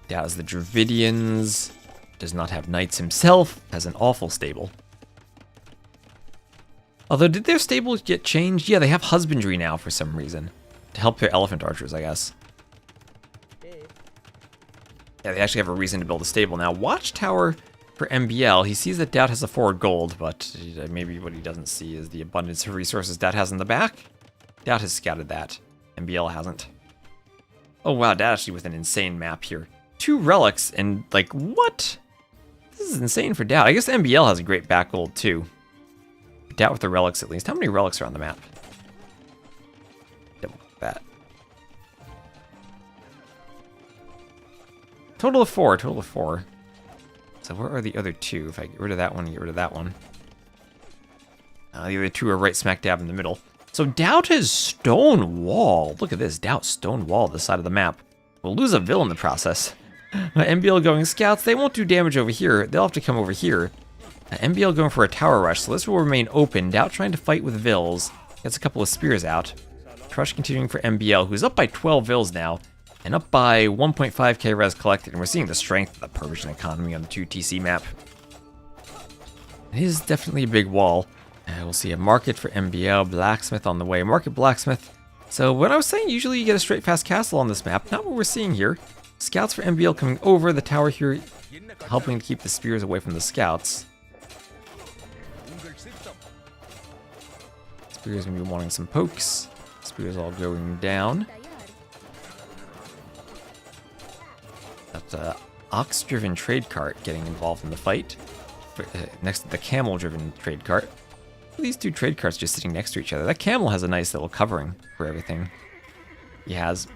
Doubt has the Dravidians. Does not have knights himself, has an awful stable. Although, did their stables get changed? Yeah, they have husbandry now for some reason. To help their elephant archers, I guess. Yeah, they actually have a reason to build a stable now. Watchtower for MBL. He sees that Doubt has a forward gold, but maybe what he doesn't see is the abundance of resources Doubt has in the back. Doubt has scouted that. MBL hasn't. Oh wow, Doubt actually with an insane map here. 2 relics, and like, what? This is insane for Doubt. I guess MBL has a great back gold too. Doubt with the relics at least. How many relics are on the map? Double that. Total of 4, total of 4. So where are the other 2? If I get rid of that one, get rid of that one. The other 2 are right smack dab in the middle. So Doubt has stone wall. Look at this, Doubt stone wall this side of the map. We'll lose a vill in the process. MBL going scouts, they won't do damage over here. They'll have to come over here. MBL going for a tower rush, so this will remain open. Doubt trying to fight with vills. Gets a couple of spears out. Crush continuing for MBL, who's up by 12 vills now, and up by 1.5k res collected. And we're seeing the strength of the Persian economy on the 2TC map. It is definitely a big wall. We'll see a market for MBL, blacksmith on the way. Market blacksmith. So what I was saying, usually you get a straight fast castle on this map. Not what we're seeing here. Scouts for MBL coming over. The tower here helping to keep the spears away from the scouts. Spears gonna be wanting some pokes. Spears all going down. That ox-driven trade cart getting involved in the fight. Next to the camel-driven trade cart. These 2 trade carts just sitting next to each other. That camel has a nice little covering for everything. He has.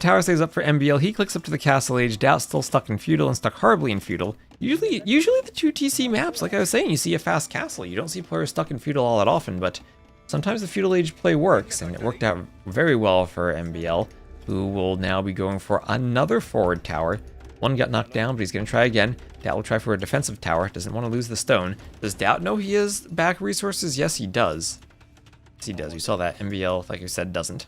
Tower stays up for MBL. He clicks up to the Castle Age. Doubt still stuck in Feudal and stuck horribly in Feudal. Usually the 2 TC maps, like I was saying, you see a fast castle. You don't see players stuck in Feudal all that often, but sometimes the Feudal Age play works, and it worked out very well for MBL, who will now be going for another forward tower. One got knocked down, but he's going to try again. Doubt will try for a defensive tower. Doesn't want to lose the stone. Does Doubt know he has back resources? Yes, he does. Yes, he does. We saw that. MBL, like I said, doesn't.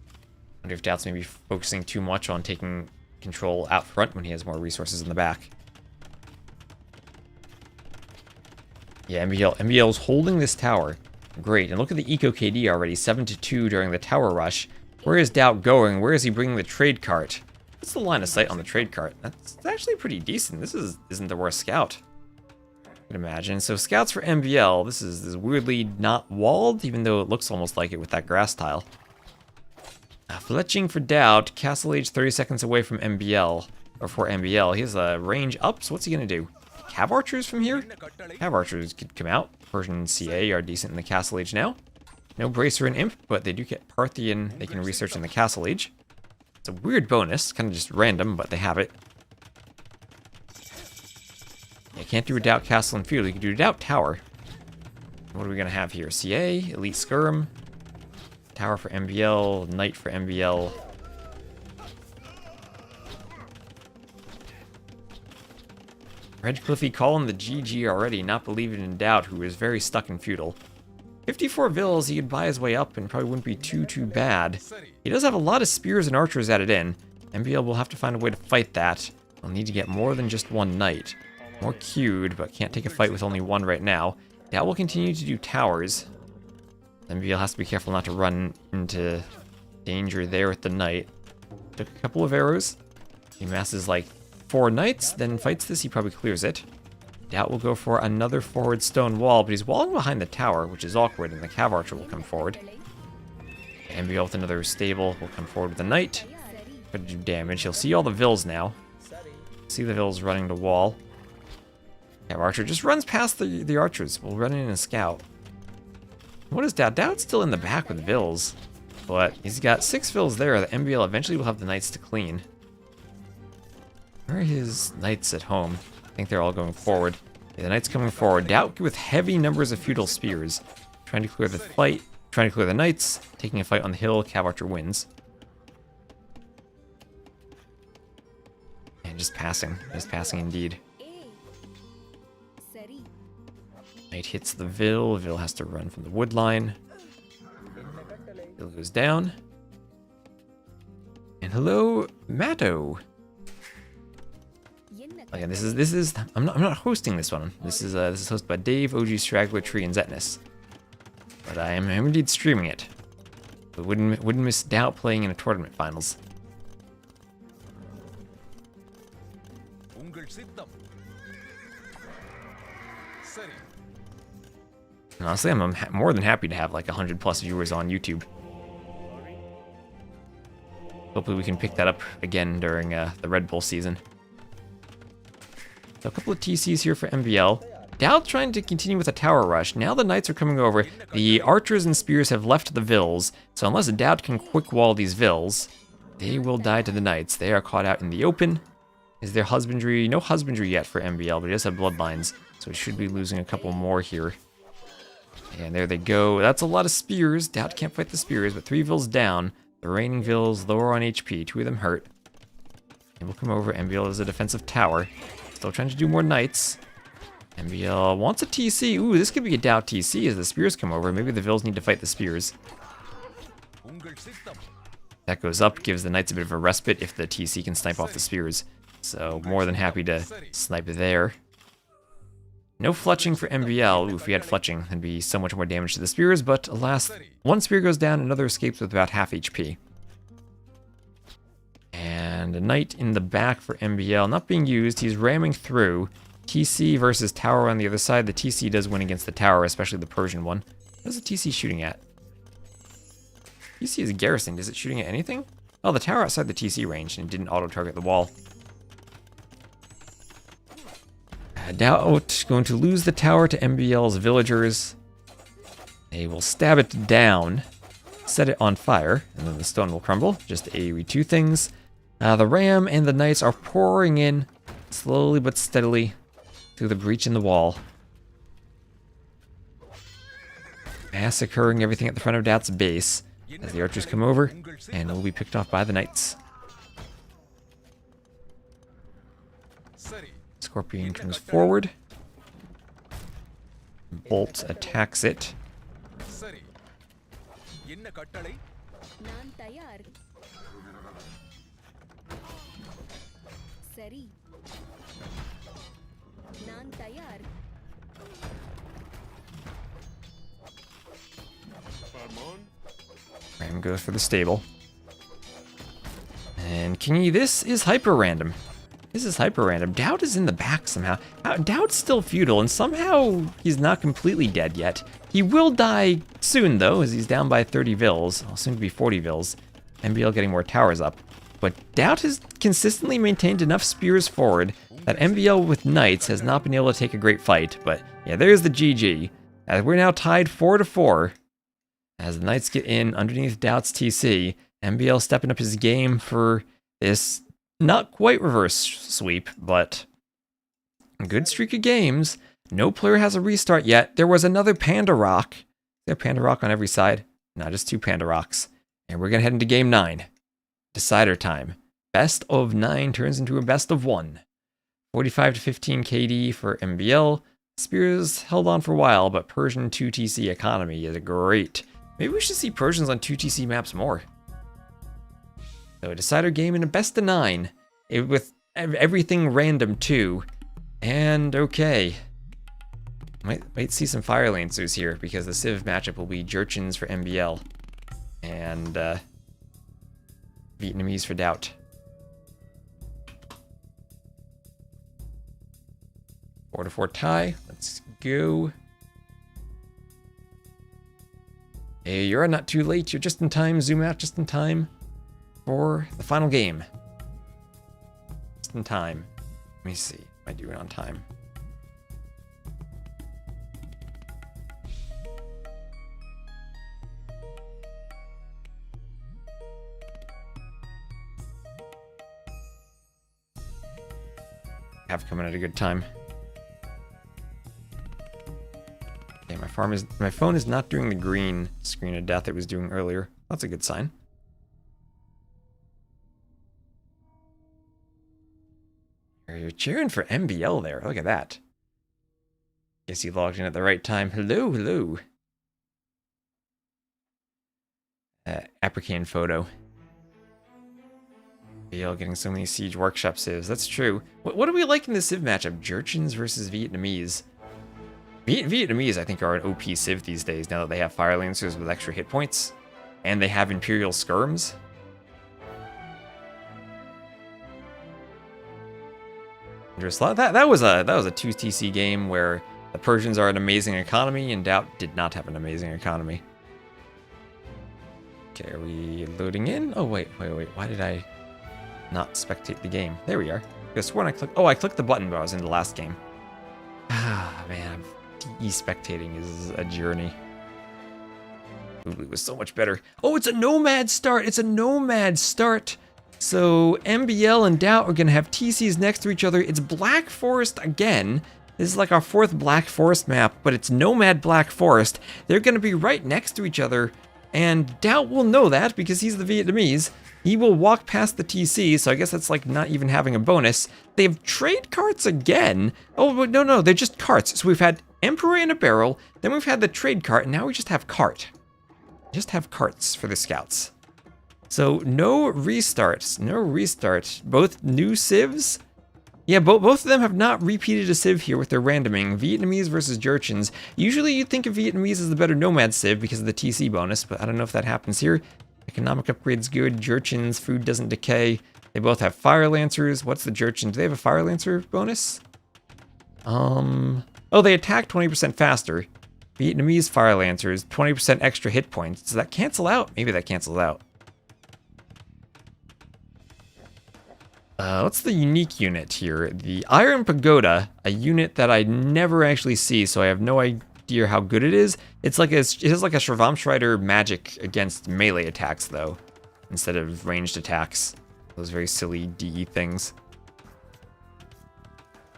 I wonder if Doubt's maybe focusing too much on taking control out front when he has more resources in the back. Yeah, MBL's holding this tower. Great. And look at the Eco KD already, 7-2 during the tower rush. Where is Doubt going? Where is he bringing the trade cart? What's the line of sight on the trade cart? That's actually pretty decent. This isn't the worst scout, I can imagine. So scouts for MBL. This is weirdly not walled, even though it looks almost like it with that grass tile. Fletching for Doubt. Castle Age 30 seconds away from MBL, or for MBL. He has a range up, so what's he gonna do? Cav archers from here? Cav archers could come out. Persian CA are decent in the Castle Age now. No Bracer and Imp, but they do get Parthian. They can research in the Castle Age. It's a weird bonus, kind of just random, but they have it. You can't do a Doubt Castle and Feudal. You can do a Doubt Tower. What are we gonna have here? CA, Elite Skirm, Tower for MBL, Knight for MBL. Redcliffey calling the GG already, not believing in Doubt, who is very stuck in Feudal. 54 vills, he could buy his way up and probably wouldn't be too bad. He does have a lot of spears and archers added in. MBL will have to find a way to fight that. We'll need to get more than just one knight. More queued, but can't take a fight with only one right now. Doubt will continue to do towers. MBL has to be careful not to run into danger there with the knight. Took a couple of arrows. He masses like 4 knights, then fights this, he probably clears it. Doubt will go for another forward stone wall, but he's walling behind the tower, which is awkward, and the Cav Archer will come forward. MBL with another stable will come forward with a knight. Gonna do damage. He'll see all the vills now. See the vills running the wall. Cav Archer just runs past the archers. We'll run in and scout. What is Doubt? Doubt's still in the back with vills, but he's got 6 vills there. The MBL eventually will have the knights to clean. Where are his knights at home? I think they're all going forward. Yeah, the knights coming forward. Doubt with heavy numbers of feudal spears. Trying to clear the fight. Trying to clear the knights. Taking a fight on the hill. Cav Archer wins. And just passing. Just passing indeed. Knight hits the Vill. Vill has to run from the wood line. Vill goes down. And hello, Matto. Again, this is. I'm not hosting this one. This is hosted by Dave, OG Straggler, Tree, and Zetnus. But I am indeed streaming it. But wouldn't miss Doubt playing in a tournament finals. And honestly, I'm more than happy to have like 100+ viewers on YouTube. Hopefully we can pick that up again during the Red Bull season. So a couple of TCs here for MBL. Doubt trying to continue with a tower rush. Now the knights are coming over. The archers and spears have left the vills. So unless Doubt can quick wall these vills, they will die to the knights. They are caught out in the open. Is there husbandry? No husbandry yet for MBL, but he does have bloodlines. So he should be losing a couple more here. And there they go. That's a lot of spears. Doubt can't fight the spears, but 3 vills down. The remaining vills lower on HP. 2 of them hurt. And we'll come over. MBL is a defensive tower. Still trying to do more knights. MBL wants a TC. Ooh, this could be a Doubt TC as the spears come over. Maybe the vills need to fight the spears. That goes up, gives the knights a bit of a respite if the TC can snipe off the spears. So more than happy to snipe there. No fletching for MBL. Ooh, if we had fletching, that'd be so much more damage to the spears, but alas, one spear goes down, another escapes with about half HP. And a knight in the back for MBL, not being used, he's ramming through. TC versus tower on the other side. The TC does win against the tower, especially the Persian one. What is the TC shooting at? TC is garrisoned. Is it shooting at anything? Oh, the tower outside the TC range and didn't auto-target the wall. Doubt going to lose the tower to MBL's villagers. They will stab it down. set it on fire, and then the stone will crumble. Just AoE 2 things. The ram and the knights are pouring in, slowly but steadily, through the breach in the wall. Massacring everything at the front of Doubt's base, as the archers come over, and will be picked off by the knights. Scorpion comes forward. Bolt attacks it. நான் தயார் சரி நான் தயார் Ram goes for the stable. And Kingy, this is hyper-random. This is hyper-random. Doubt is in the back somehow. Doubt's still feudal, and somehow he's not completely dead yet. He will die soon, though, as he's down by 30 vils. Well, soon to be 40 vils. MBL getting more towers up. But Doubt has consistently maintained enough spears forward that MBL with knights has not been able to take a great fight. But yeah, there's the GG. As we're now tied 4-4. As the knights get in underneath Doubt's TC, MBL stepping up his game for this not quite reverse sweep, but a good streak of games. No player has a restart yet. There was another Panda Rock. Is there Panda Rock on every side? No, just 2 Panda Rocks. And we're going to head into game 9. Decider time. Best of 9 turns into a best of 1. 45-15 KD for MBL. Spears held on for a while, but Persian 2TC economy is great. Maybe we should see Persians on 2TC maps more. So a decider game in a best of 9. With everything random too. And okay. Might see some Fire Lancers here, because the Civ matchup will be Jurchens for MBL. And Vietnamese for Doubt. 4-4 tie. Let's go. Hey, you're not too late. You're just in time. Zoom out just in time for the final game. Just in time. Let me see. Am I doing on time? Have coming at a good time. Okay, my phone is not doing the green screen of death it was doing earlier. That's a good sign. You're cheering for MBL there. Look at that. Guess you logged in at the right time. Hello, hello. African photo. MBL getting so many Siege Workshop civs. That's true. What do we like in this civ matchup? Jurchens versus Vietnamese. Vietnamese, I think, are an OP civ these days, now that they have Fire Lancers with extra hit points. And they have Imperial Skirms. That was a 2TC game where the Persians are an amazing economy, and Doubt did not have an amazing economy. Okay, are we loading in? Oh, wait. Why did I not spectate the game? There we are. I could have sworn I clicked the button, but I was in the last game. Ah, man. E-spectating is a journey. It was so much better. Oh, it's a nomad start. It's a nomad start. So MBL and Doubt are going to have TCs next to each other. It's Black Forest again. This is like our 4th Black Forest map, but it's Nomad Black Forest. They're going to be right next to each other, and Doubt will know that because he's the Vietnamese. He will walk past the TC, so I guess that's like not even having a bonus. They have trade carts again. Oh, no, they're just carts. So we've had Emperor in a barrel, then we've had the trade cart, and now we just have cart. Just have carts for the scouts. So no restarts, no restart. Both new civs. Yeah, both of them have not repeated a civ here with their randoming. Vietnamese versus Jurchens. Usually you'd think of Vietnamese as the better nomad civ because of the TC bonus, but I don't know if that happens here. Economic upgrade's good. Jurchens, food doesn't decay. They both have Fire Lancers. What's the Jurchens? Do they have a Fire Lancer bonus? Oh, they attack 20% faster. Vietnamese Fire Lancers, 20% extra hit points. Does that cancel out? Maybe that cancels out. What's the unique unit here? The Iron Pagoda, a unit that I never actually see, so I have no nifty or how good it is. It has like a Schwarmschreider magic against melee attacks though, instead of ranged attacks. Those very silly DE things.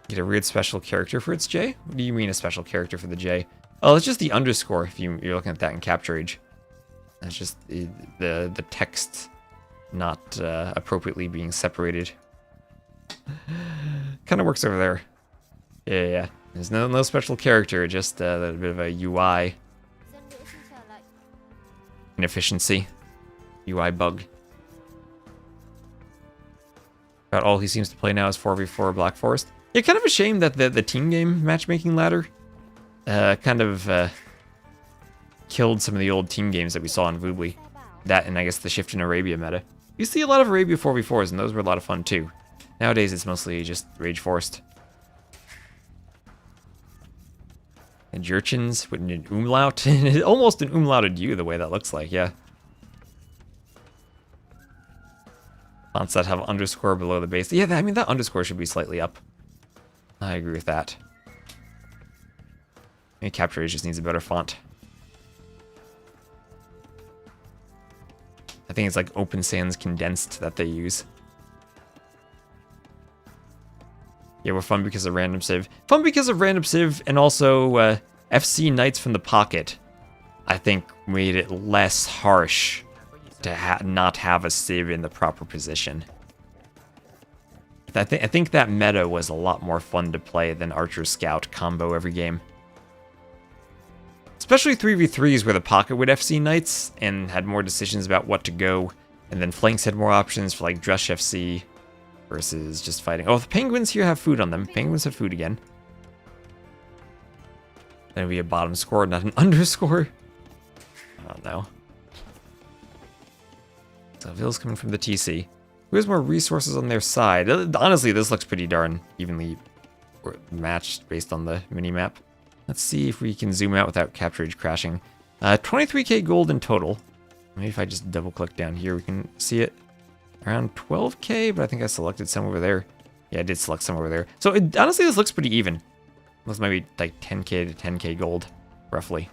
Get a weird special character for its J? What do you mean a special character for the J? Oh, it's just the underscore if you're looking at that in Capture Age. That's just the text not appropriately being separated. Kind of works over there. Yeah. There's no special character, just a bit of a UI inefficiency. UI bug. About all he seems to play now is 4v4 Black Forest. Yeah, kind of a shame that the team game matchmaking ladder kind of killed some of the old team games that we saw in Voobly. That and I guess the shift in Arabia meta. You see a lot of Arabia 4v4s and those were a lot of fun too. Nowadays it's mostly just Rage Forest. And Jurchins with an umlaut. Almost an umlauted U the way that looks like, yeah. Fonts that have underscore below the base. Yeah, I mean that underscore should be slightly up. I agree with that. Maybe Capture Age just needs a better font. I think it's like Open Sans Condensed that they use. Yeah, we're fun because of Random Civ. Fun because of Random Civ and also FC Knights from the Pocket, I think made it less harsh to not have a Civ in the proper position. I think that meta was a lot more fun to play than Archer Scout combo every game. Especially 3v3s where the Pocket would FC Knights and had more decisions about what to go, and then Flanks had more options for like Drush FC versus just fighting. Oh, the Penguins here have food on them. Penguins have food again. That'd be a bottom score, not an underscore. I don't know. So Ville's coming from the TC. Who has more resources on their side? Honestly, this looks pretty darn evenly matched based on the mini-map. Let's see if we can zoom out without Capture Age crashing. 23k gold in total. Maybe if I just double-click down here, we can see it. Around 12k, but I think I selected some over there. Yeah, I did select some over there. So honestly, this looks pretty even. This might be like 10k to 10k gold, roughly.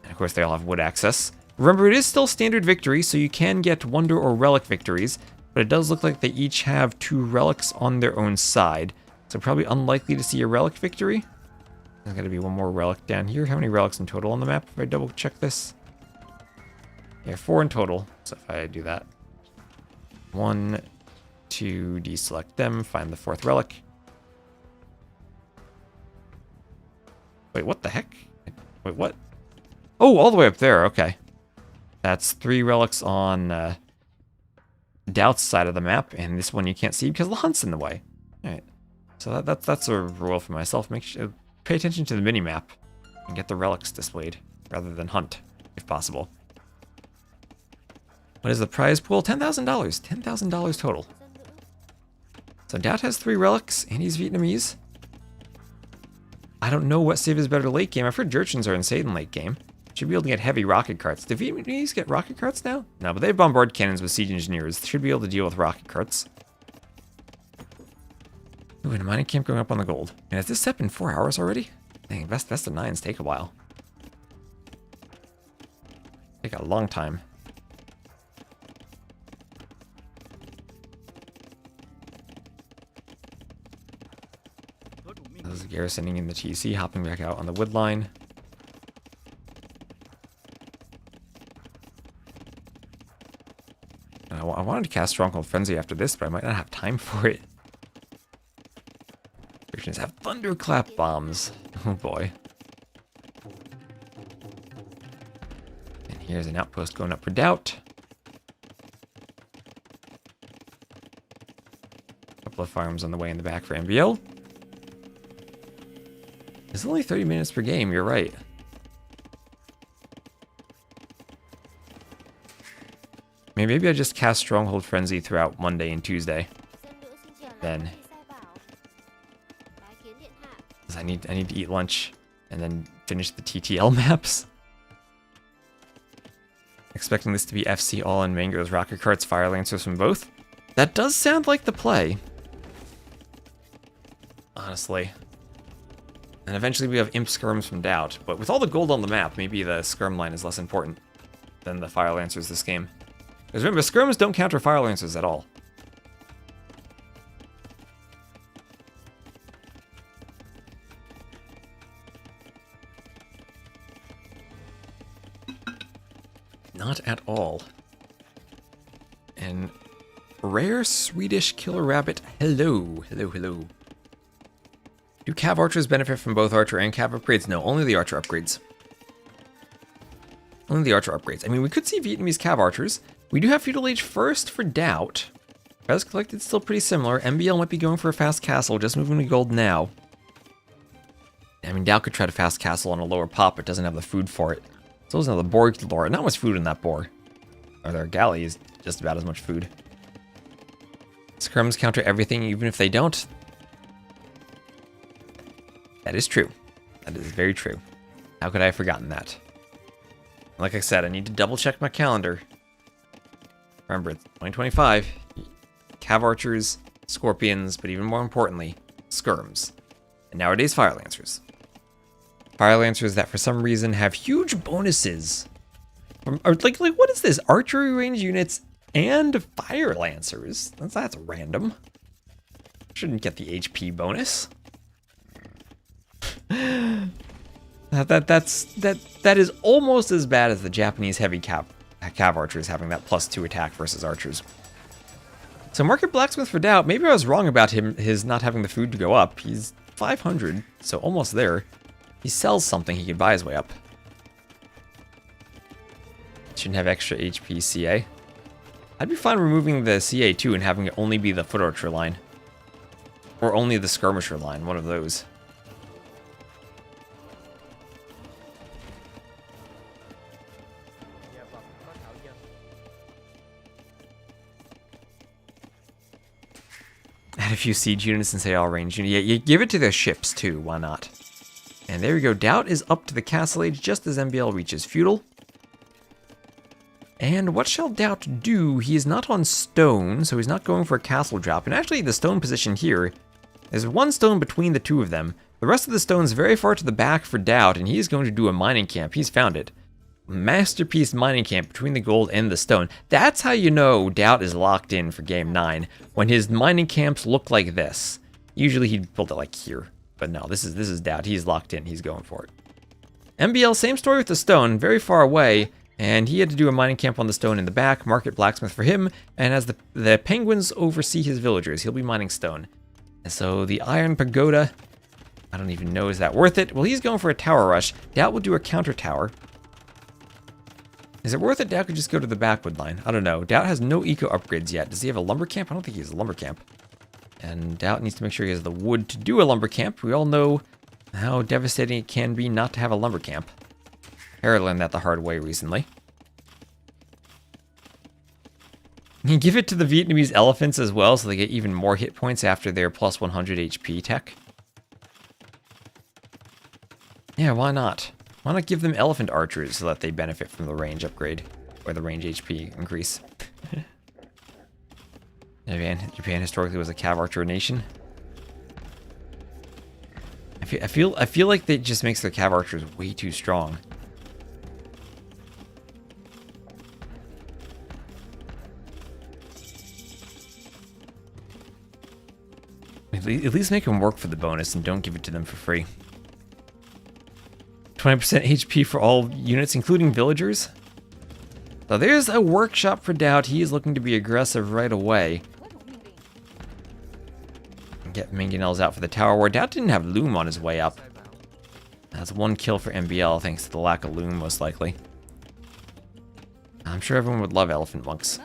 And of course, they all have wood access. Remember, it is still standard victory, so you can get wonder or relic victories, but it does look like they each have 2 relics on their own side. So probably unlikely to see a relic victory. There's got to be one more relic down here. How many relics in total on the map if I double check this? Yeah, 4 in total. So if I do that. 1, 2, deselect them, find the 4th relic. Wait, what the heck? Wait, what? Oh, all the way up there, okay. That's 3 relics on Doubt's side of the map, and this one you can't see because the hunt's in the way. Alright, so that's a rule for myself. Make sure, pay attention to the mini-map and get the relics displayed, rather than hunt, if possible. What is the prize pool? $10,000. $10,000 total. So Doubt has 3 relics, and he's Vietnamese. I don't know what Civ is better late game. I've heard Jurchins are insane late game. Should be able to get heavy rocket carts. Do Vietnamese get rocket carts now? No, but they have bombard cannons with siege engineers. Should be able to deal with rocket carts. Ooh, and a mining camp going up on the gold. And has this set been 4 hours already? Dang, best of 9s take a while. Take a long time. This is garrisoning in the TC, hopping back out on the wood line. I wanted to cast Stronghold Frenzy after this, but I might not have time for it. Christians have thunderclap bombs. Oh boy. And here's an outpost going up for Doubt. Couple of farms on the way in the back for MBL. It's only 30 minutes per game, you're right. Maybe I just cast Stronghold Frenzy throughout Monday and Tuesday. Then. Because I need to eat lunch and then finish the TTL maps. Expecting this to be FC all in Mango's Rocket Carts, Fire Lancers from both. That does sound like the play. Honestly. And eventually we have Imp Skirms from Doubt. But with all the gold on the map, maybe the Skirm line is less important than the Fire Lancers this game. Because remember, Skirms don't counter Fire Lancers at all. Not at all. And rare Swedish killer rabbit. Hello, hello, hello. Do Cav Archers benefit from both Archer and Cav upgrades? No, only the Archer upgrades. Only the Archer upgrades. I mean, we could see Vietnamese Cav Archers. We do have Feudal Age first for Doubt. Res Collected still pretty similar. MBL might be going for a fast castle, just moving to gold now. I mean, Doubt could try to fast castle on a lower pop, but doesn't have the food for it. So doesn't have the boar lore. Not much food in that boar. Or their galley is just about as much food. Skirms counter everything, even if they don't. That is true. That is very true. How could I have forgotten that? Like I said, I need to double check my calendar. Remember, it's 2025. Cav Archers, Scorpions, but even more importantly, Skirms. And nowadays, Fire Lancers. Fire Lancers that for some reason have huge bonuses. Like what is this? Archery range units and Fire Lancers? That's random. Shouldn't get the HP bonus. That is almost as bad as the Japanese heavy Cav Archers having that +2 attack versus Archers. So Market Blacksmith for Doubt. Maybe I was wrong about his not having the food to go up. He's 500, so almost there. He sells something, he could buy his way up. Shouldn't have extra HP CA. I'd be fine removing the CA too and having it only be the Foot Archer line. Or only the Skirmisher line, one of those. Add a few siege units and say all range. Yeah, you give it to their ships too, why not? And there we go, Doubt is up to the Castle Age just as MBL reaches Feudal. And what shall Doubt do? He is not on stone, so he's not going for a castle drop. And actually, the stone position here, there's one stone between the two of them. The rest of the stone's very far to the back for Doubt, and he's going to do a mining camp. He's found it. Masterpiece mining camp between the gold and the stone. That's how you know Doubt is locked in for game 9, when his mining camps look like this. Usually he'd build it like here, but no, this is Doubt. He's locked in. He's going for it. MBL, same story with the stone, very far away, and he had to do a mining camp on the stone in the back, Market Blacksmith for him, and as the penguins oversee his villagers, he'll be mining stone. And so the Iron Pagoda, I don't even know, is that worth it? Well, he's going for a tower rush. Doubt will do a counter tower. Is it worth it? Doubt could just go to the backwood line. I don't know. Doubt has no eco upgrades yet. Does he have a lumber camp? I don't think he has a lumber camp. And Doubt needs to make sure he has the wood to do a lumber camp. We all know how devastating it can be not to have a lumber camp. Harry learned that the hard way recently. You give it to the Vietnamese elephants as well, so they get even more hit points after their plus 100 HP tech. Yeah, why not? Why not give them elephant archers so that they benefit from the range upgrade, or the range HP increase? Japan historically was a Cav Archer nation. I feel like that just makes their Cav Archers way too strong. At least make them work for the bonus and don't give it to them for free. 20% HP for all units, including villagers. So there's a workshop for Doubt. He is looking to be aggressive right away. Get Mangonels out for the tower war. Doubt didn't have Loom on his way up. That's one kill for MBL thanks to the lack of Loom, most likely. I'm sure everyone would love elephant monks.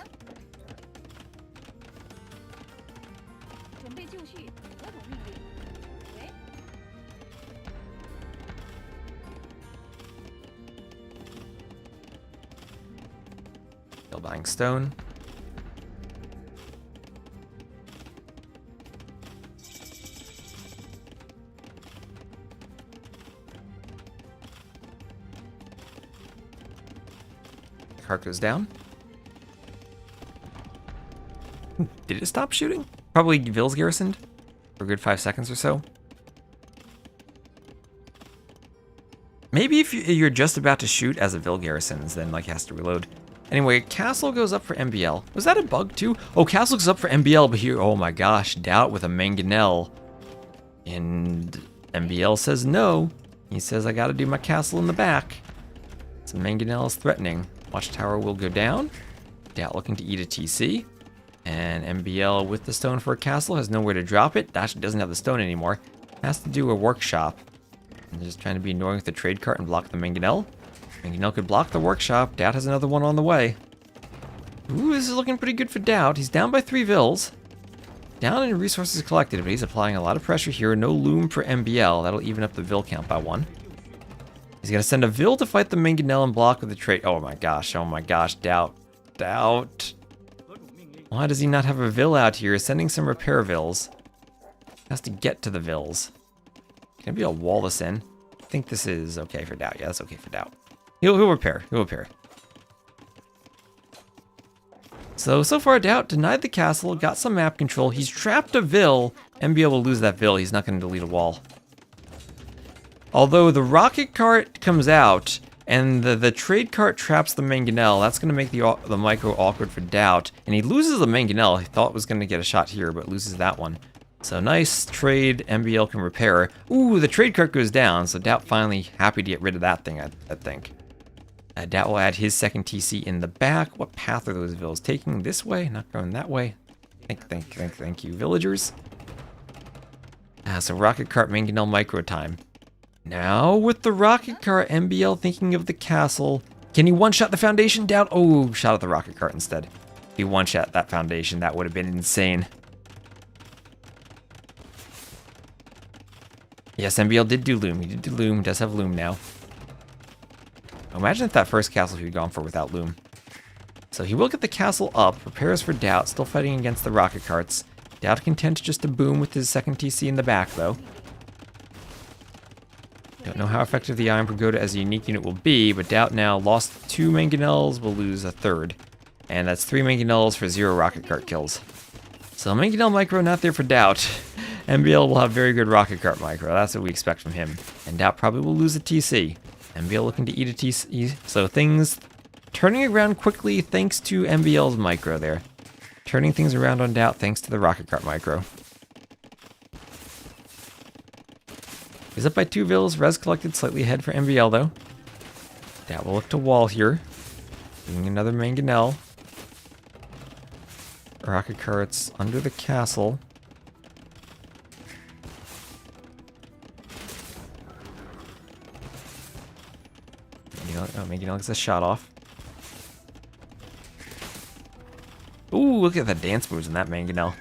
Still buying stone. Cart goes down. Did it stop shooting? Probably Ville's garrisoned for a good 5 seconds or so. Maybe if you're just about to shoot as a Vil garrisons, then like has to reload. Anyway, Castle goes up for MBL. Was that a bug too? Oh, Castle goes up for MBL, but here, oh my gosh, Doubt with a mangonel. And MBL says no. He says, I gotta do my castle in the back. So mangonel is threatening. Watchtower will go down. Doubt looking to eat a TC. And MBL with the stone for a castle has nowhere to drop it. Actually doesn't have the stone anymore. Has to do a workshop. And just trying to be annoying with the trade cart and block the mangonel. Mangonel could block the workshop. Doubt has another one on the way. Ooh, this is looking pretty good for Doubt. He's down by 3 Vils. Down in resources collected, but he's applying a lot of pressure here. No loom for MBL. That'll even up the Vil count by 1. He's gonna send a Vil to fight the mangonel and block with the trade. Oh my gosh, Doubt. Doubt. Why does he not have a Vil out here? Sending some repair Vils. Has to get to the Vils. Can MBL wall this in? I think this is okay for Doubt. Yeah, that's okay for Doubt. He'll repair. He'll repair. So far Doubt denied the castle, got some map control. He's trapped a Vil. MBL will lose that Vil. He's not going to delete a wall. Although the rocket cart comes out and the trade cart traps the mangonel, that's going to make the micro awkward for Doubt. And he loses the mangonel. He thought was going to get a shot here, but loses that one. So nice trade. MBL can repair. Ooh, the trade cart goes down. So Doubt finally happy to get rid of that thing, I think. Doubt will add his second TC in the back. What path are those Vils taking? This way? Not going that way. Thank you, villagers. So rocket cart mangonel micro time. Now with the rocket cart, MBL thinking of the castle. Can he one-shot the foundation? Doubt. Oh, shot at the rocket cart instead. If he one-shot that foundation, that would have been insane. Yes, MBL did do loom. He did do loom. Does have loom now. Imagine if that first castle he had gone for without loom. So he will get the castle up. Prepares for Doubt. Still fighting against the rocket carts. Doubt content just to boom with his second TC in the back, though. Don't know how effective the Iron Pagoda as a unique unit will be, but Doubt now lost 2 mangonels, will lose a third. And that's 3 mangonels for 0 rocket cart kills. So mangonel micro not there for Doubt. MBL will have very good rocket cart micro. That's what we expect from him. And Doubt probably will lose a TC. MBL looking to eat a TC. So things turning around quickly thanks to MBL's micro there. Turning things around on Doubt thanks to the rocket cart micro. He's up by 2 Vils. Res collected slightly ahead for MBL though. Doubt will look to wall here. Doing another mangonel. Rocket carts under the castle. Oh, mangonel gets a shot off. Ooh, look at the dance moves in that mangonel.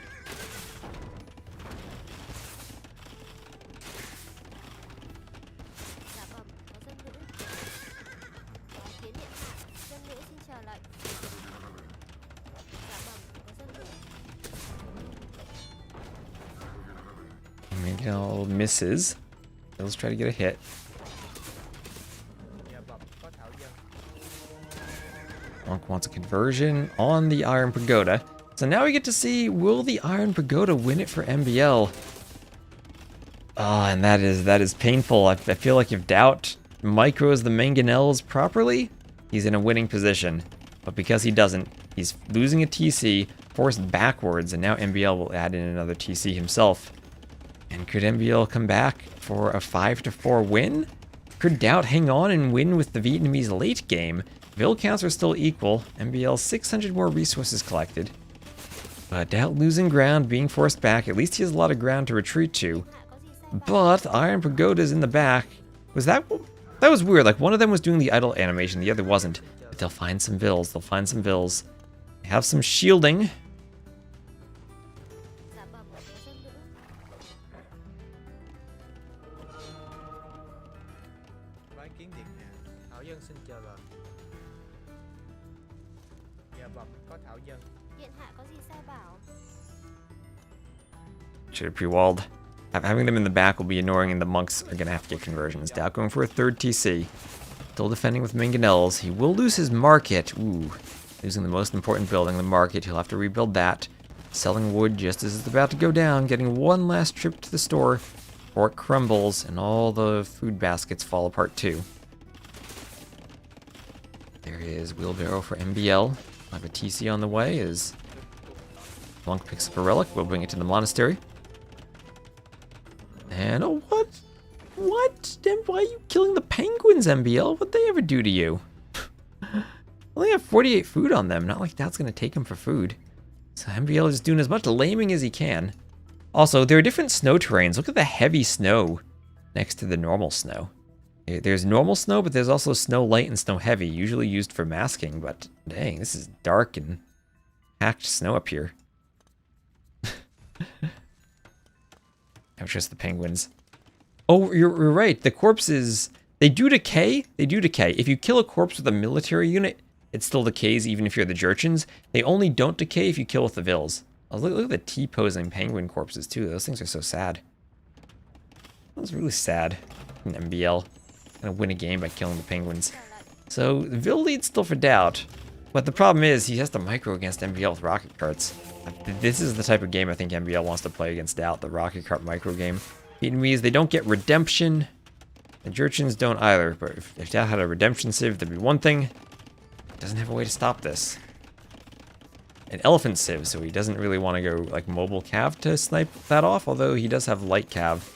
Mangonel misses. Let's try to get a hit. Monk wants a conversion on the Iron Pagoda. So now we get to see, will the Iron Pagoda win it for MBL? Ah, and that is painful. I feel like if Doubt micros the mangonels properly, he's in a winning position. But because he doesn't, he's losing a TC, forced backwards, and now MBL will add in another TC himself. And could MBL come back for a 5-4 win? Could Doubt hang on and win with the Vietnamese late game? Vil counts are still equal. MBL 600 more resources collected. But Doubt losing ground, being forced back. At least he has a lot of ground to retreat to. But Iron Pagoda's in the back. That was weird. Like one of them was doing the idle animation, the other wasn't. But they'll find some Vils. They'll find some Vils. They have some shielding. Should have pre-walled. Having them in the back will be annoying, and the monks are going to have to get conversions. Doubt going for a third TC. Still defending with mangonels. He will lose his market. Ooh, losing the most important building, the market. He'll have to rebuild that. Selling wood just as it's about to go down. Getting one last trip to the store before it crumbles and all the food baskets fall apart too. is Wheelbarrow for MBL. I have a TC on the way as Monk picks up a relic. We'll bring it to the monastery. And oh, what? What? Then why are you killing the penguins, MBL? What'd they ever do to you? I only have 48 food on them. Not like that's gonna take them for food. So MBL is doing as much laming as he can. Also, there are different snow terrains. Look at the heavy snow next to the normal snow. There's normal snow, but there's also snow light and snow heavy, usually used for masking, but dang, this is dark and packed snow up here. Not just the penguins. Oh, you're right. The corpses, they do decay. They do decay. If you kill a corpse with a military unit, it still decays even if you're the Jurchens. They only don't decay if you kill with the Vils. Oh, look at the T-posing penguin corpses too. Those things are so sad. That was really sad. An MBL. Gonna win a game by killing the penguins. So, Vil leads still for Doubt. But the problem is, he has to micro against MBL with rocket carts. This is the type of game I think MBL wants to play against Doubt, the rocket cart micro game. Vietnamese, they don't get redemption. The Jurchens don't either, but if Doubt had a redemption civ, that'd be one thing. Doesn't have a way to stop this. An elephant civ, so he doesn't really want to go like mobile cav to snipe that off, although he does have light cav.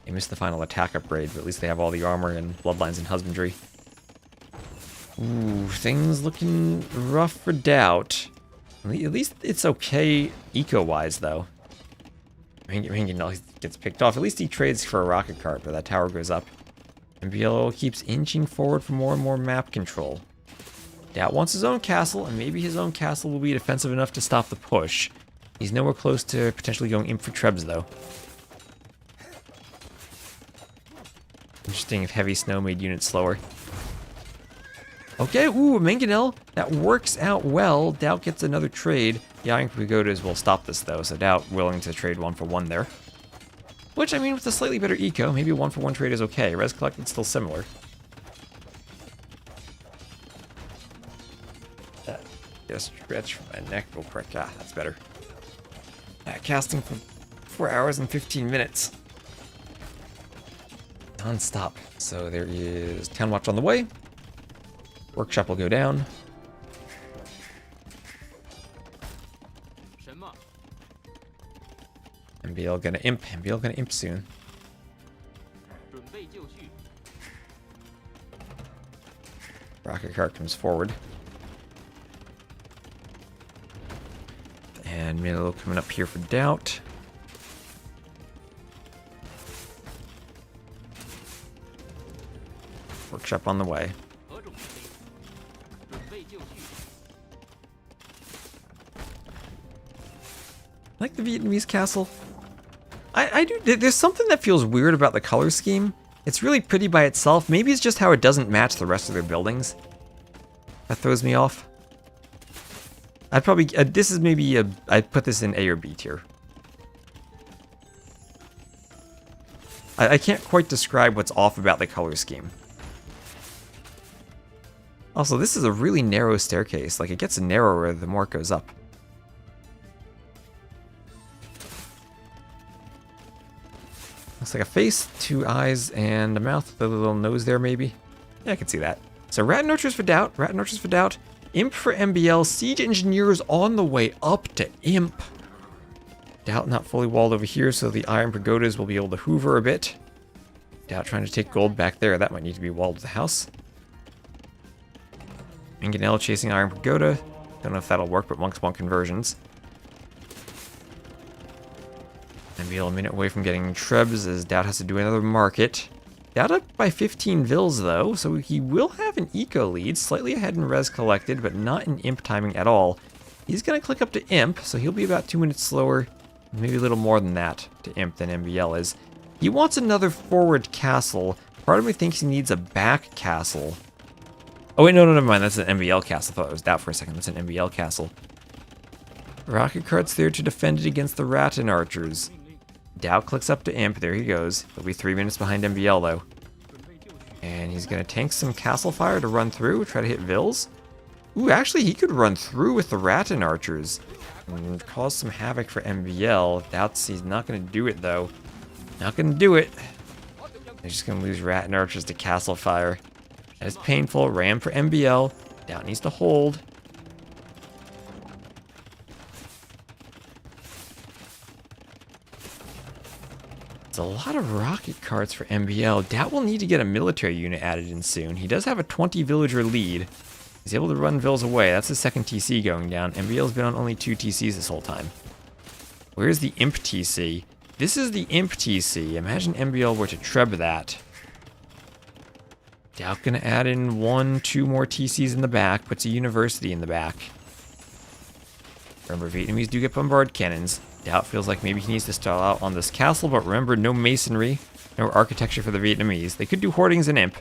He missed the final attack upgrade, but at least they have all the armor and bloodlines and husbandry. Ooh, things looking rough for Doubt. At least it's okay eco-wise, though. He gets picked off. At least he trades for a rocket cart, but that tower goes up. MBL keeps inching forward for more and more map control. Doubt wants his own castle, and maybe his own castle will be defensive enough to stop the push. He's nowhere close to potentially going imp for Trebs, though. Interesting if heavy snow made units slower. Okay, ooh, Mangonel. That works out well. Doubt gets another trade. The Iron Pagodas will stop this, though, so Doubt willing to trade 1 for 1 there. Which, I mean, with a slightly better eco, maybe a 1 for 1 trade is okay. Res collected still similar. Just stretch my neck real quick. Ah, that's better. Casting for 4 hours and 15 minutes. Non-stop. So there is Town Watch on the way. Workshop will go down. MBL gonna imp. MBL gonna imp soon. Rocket cart comes forward. And Milo coming up here for Doubt. Workshop on the way. I like the Vietnamese castle. I do. There's something that feels weird about the color scheme. It's really pretty by itself. Maybe it's just how it doesn't match the rest of their buildings. That throws me off. I'd probably, this is maybe I'd put this in A or B tier. I can't quite describe what's off about the color scheme. Also, this is a really narrow staircase. Like, it gets narrower the more it goes up. Looks like a face, 2 eyes, and a mouth with a little nose there, maybe. Yeah, I can see that. So, Rat and Archers for Doubt. Rat and Archers for Doubt. Imp for MBL. Siege Engineers on the way up to Imp. Doubt not fully walled over here, so the Iron Pagodas will be able to hoover a bit. Doubt trying to take gold back there. That might need to be walled to the house. Mangonel chasing Iron Pagoda. Don't know if that'll work, but monks want conversions. MBL a minute away from getting Trebs as Doubt has to do another market. Doubt up by 15 Vils though, so he will have an eco lead, slightly ahead in res collected, but not in imp timing at all. He's gonna click up to imp, so he'll be about 2 minutes slower, maybe a little more than that to imp than MBL is. He wants another forward castle. Part of me thinks he needs a back castle. Oh wait, no, never mind, that's an MBL castle. I thought it was Doubt for a second, that's an MBL castle. Rocket cart's there to defend it against the Rat and Archers. Doubt clicks up to imp, there he goes. He'll be 3 minutes behind MBL though. And he's gonna tank some castle fire to run through, try to hit Vils. Ooh, actually he could run through with the Rat and Archers and cause some havoc for MBL. Doubts he's not gonna do it though. Not gonna do it. They're just gonna lose Rat and Archers to castle fire. That is painful. Ram for MBL. Doubt needs to hold. It's a lot of rocket carts for MBL. Doubt will need to get a military unit added in soon. He does have a 20 villager lead. He's able to run vills away. That's his second TC going down. MBL's been on only 2 TCs this whole time. Where's the Imp TC? This is the Imp TC. Imagine MBL were to treb that. Doubt gonna add in 1, 2 more TCs in the back. Puts a university in the back. Remember, Vietnamese do get bombard cannons. Doubt feels like maybe he needs to stall out on this castle, but remember, no masonry, no architecture for the Vietnamese. They could do hoardings and Imp,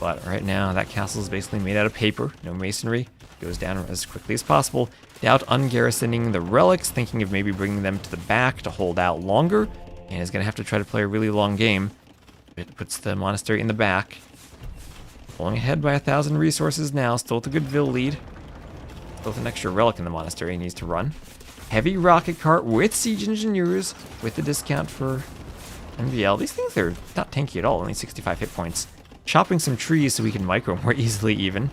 but right now that castle is basically made out of paper, no masonry. Goes down as quickly as possible. Doubt ungarrisoning the relics, thinking of maybe bringing them to the back to hold out longer, and is going to have to try to play a really long game. It puts the monastery in the back. Pulling ahead by 1,000 resources now, still with a good Vill lead. Still with an extra relic in the monastery he needs to run. Heavy rocket cart with siege engineers, with the discount for MBL. These things are not tanky at all, only 65 hit points. Chopping some trees so we can micro more easily even.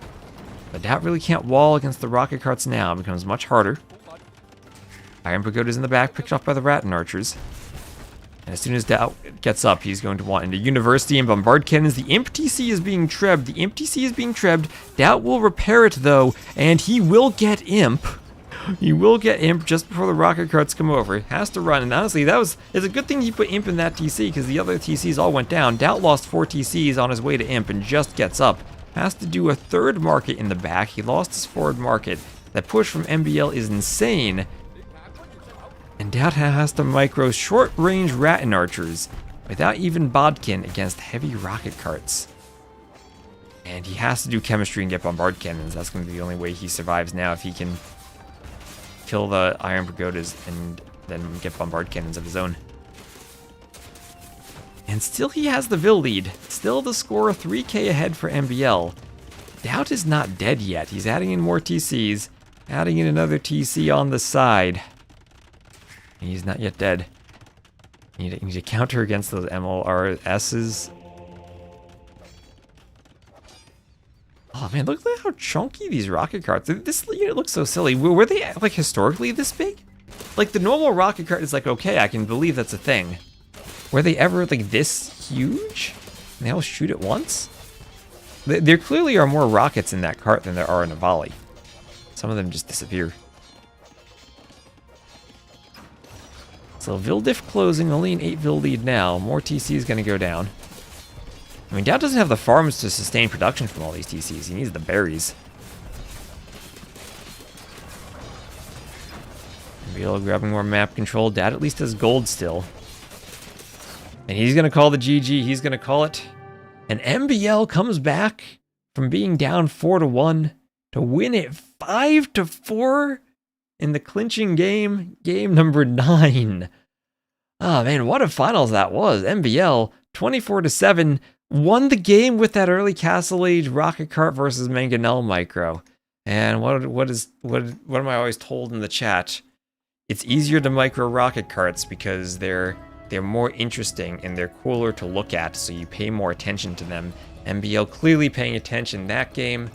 But Doubt really can't wall against the rocket carts now. It becomes much harder. Iron Pagoda's in the back, picked off by the Rattan archers. And as soon as Doubt gets up, he's going to want into University and bombard cannons. The Imp TC is being trebbed. The Imp TC is being trebbed. Doubt will repair it though, and he will get Imp. He will get Imp just before the rocket carts come over. It has to run, and honestly, it's a good thing he put Imp in that TC, because the other TCs all went down. Doubt lost 4 TCs on his way to Imp and just gets up. Has to do a third market in the back. He lost his forward market. That push from MBL is insane. And Doubt has to micro short-range Rattan archers without even Bodkin against heavy rocket carts. And he has to do chemistry and get bombard cannons. That's going to be the only way he survives now, if he can kill the Iron Pagodas and then get bombard cannons of his own. And still he has the Vill lead. Still the score 3k ahead for MBL. Doubt is not dead yet. He's adding in more TCs. Adding in another TC on the side. And he's not yet dead. You need to counter against those MLRSs. Oh man, look at how chunky these rocket carts. This unit looks so silly. Were they like historically this big? Like the normal rocket cart is like, okay, I can believe that's a thing. Were they ever like this huge? And they all shoot at once? There clearly are more rockets in that cart than there are in a volley. Some of them just disappear. So Vill diff closing, only an 8 Vill lead now. More TC is going to go down. I mean, Doubt doesn't have the farms to sustain production from all these TCs. He needs the berries. Vill grabbing more map control. Doubt at least has gold still. And he's going to call the GG. He's going to call it. And MBL comes back from being down 4-1 to win it 5-4 in the clinching game. Game number 9. Oh man, what a finals that was. MBL 24-7 won the game with that early Castle Age rocket cart versus Mangonel micro. And what am I always told in the chat? It's easier to micro rocket carts because they're more interesting and they're cooler to look at, so you pay more attention to them. MBL clearly paying attention that game,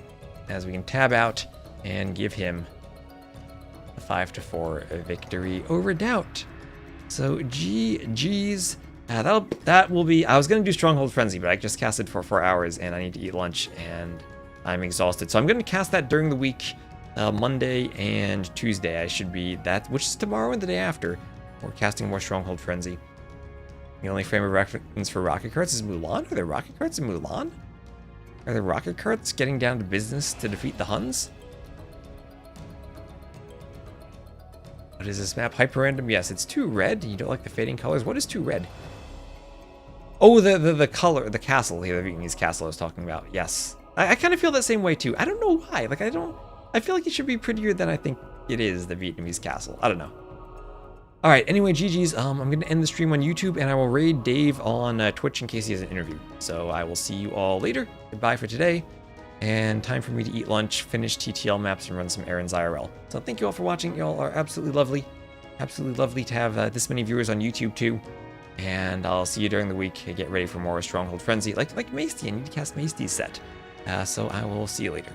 as we can tab out and give him a 5-4 victory over Doubt. So GG's. That will be. I was gonna do Stronghold Frenzy, but I just casted for 4 hours and I need to eat lunch and I'm exhausted. So I'm gonna cast that during the week, Monday and Tuesday. I should be that, which is tomorrow and the day after. We're casting more Stronghold Frenzy. The only frame of reference for rocket carts is Mulan. Are there rocket carts in Mulan? Are there rocket carts getting down to business to defeat the Huns? What is this map? HyperRandom? Yes, it's too red. You don't like the fading colors? What is too red? Oh, the color, the castle here, the Vietnamese castle I was talking about. Yes. I kind of feel that same way too. I don't know why. Like, I feel like it should be prettier than I think it is, the Vietnamese castle. I don't know. All right, anyway, GG's. I'm going to end the stream on YouTube, and I will raid Dave on Twitch in case he has an interview. So I will see you all later. Goodbye for today. And time for me to eat lunch, finish TTL maps, and run some errands IRL. So thank you all for watching. You all are absolutely lovely. Absolutely lovely to have this many viewers on YouTube, too. And I'll see you during the week. Get ready for more Stronghold Frenzy. Like Maesty, I need to cast Maesty's set. So I will see you later.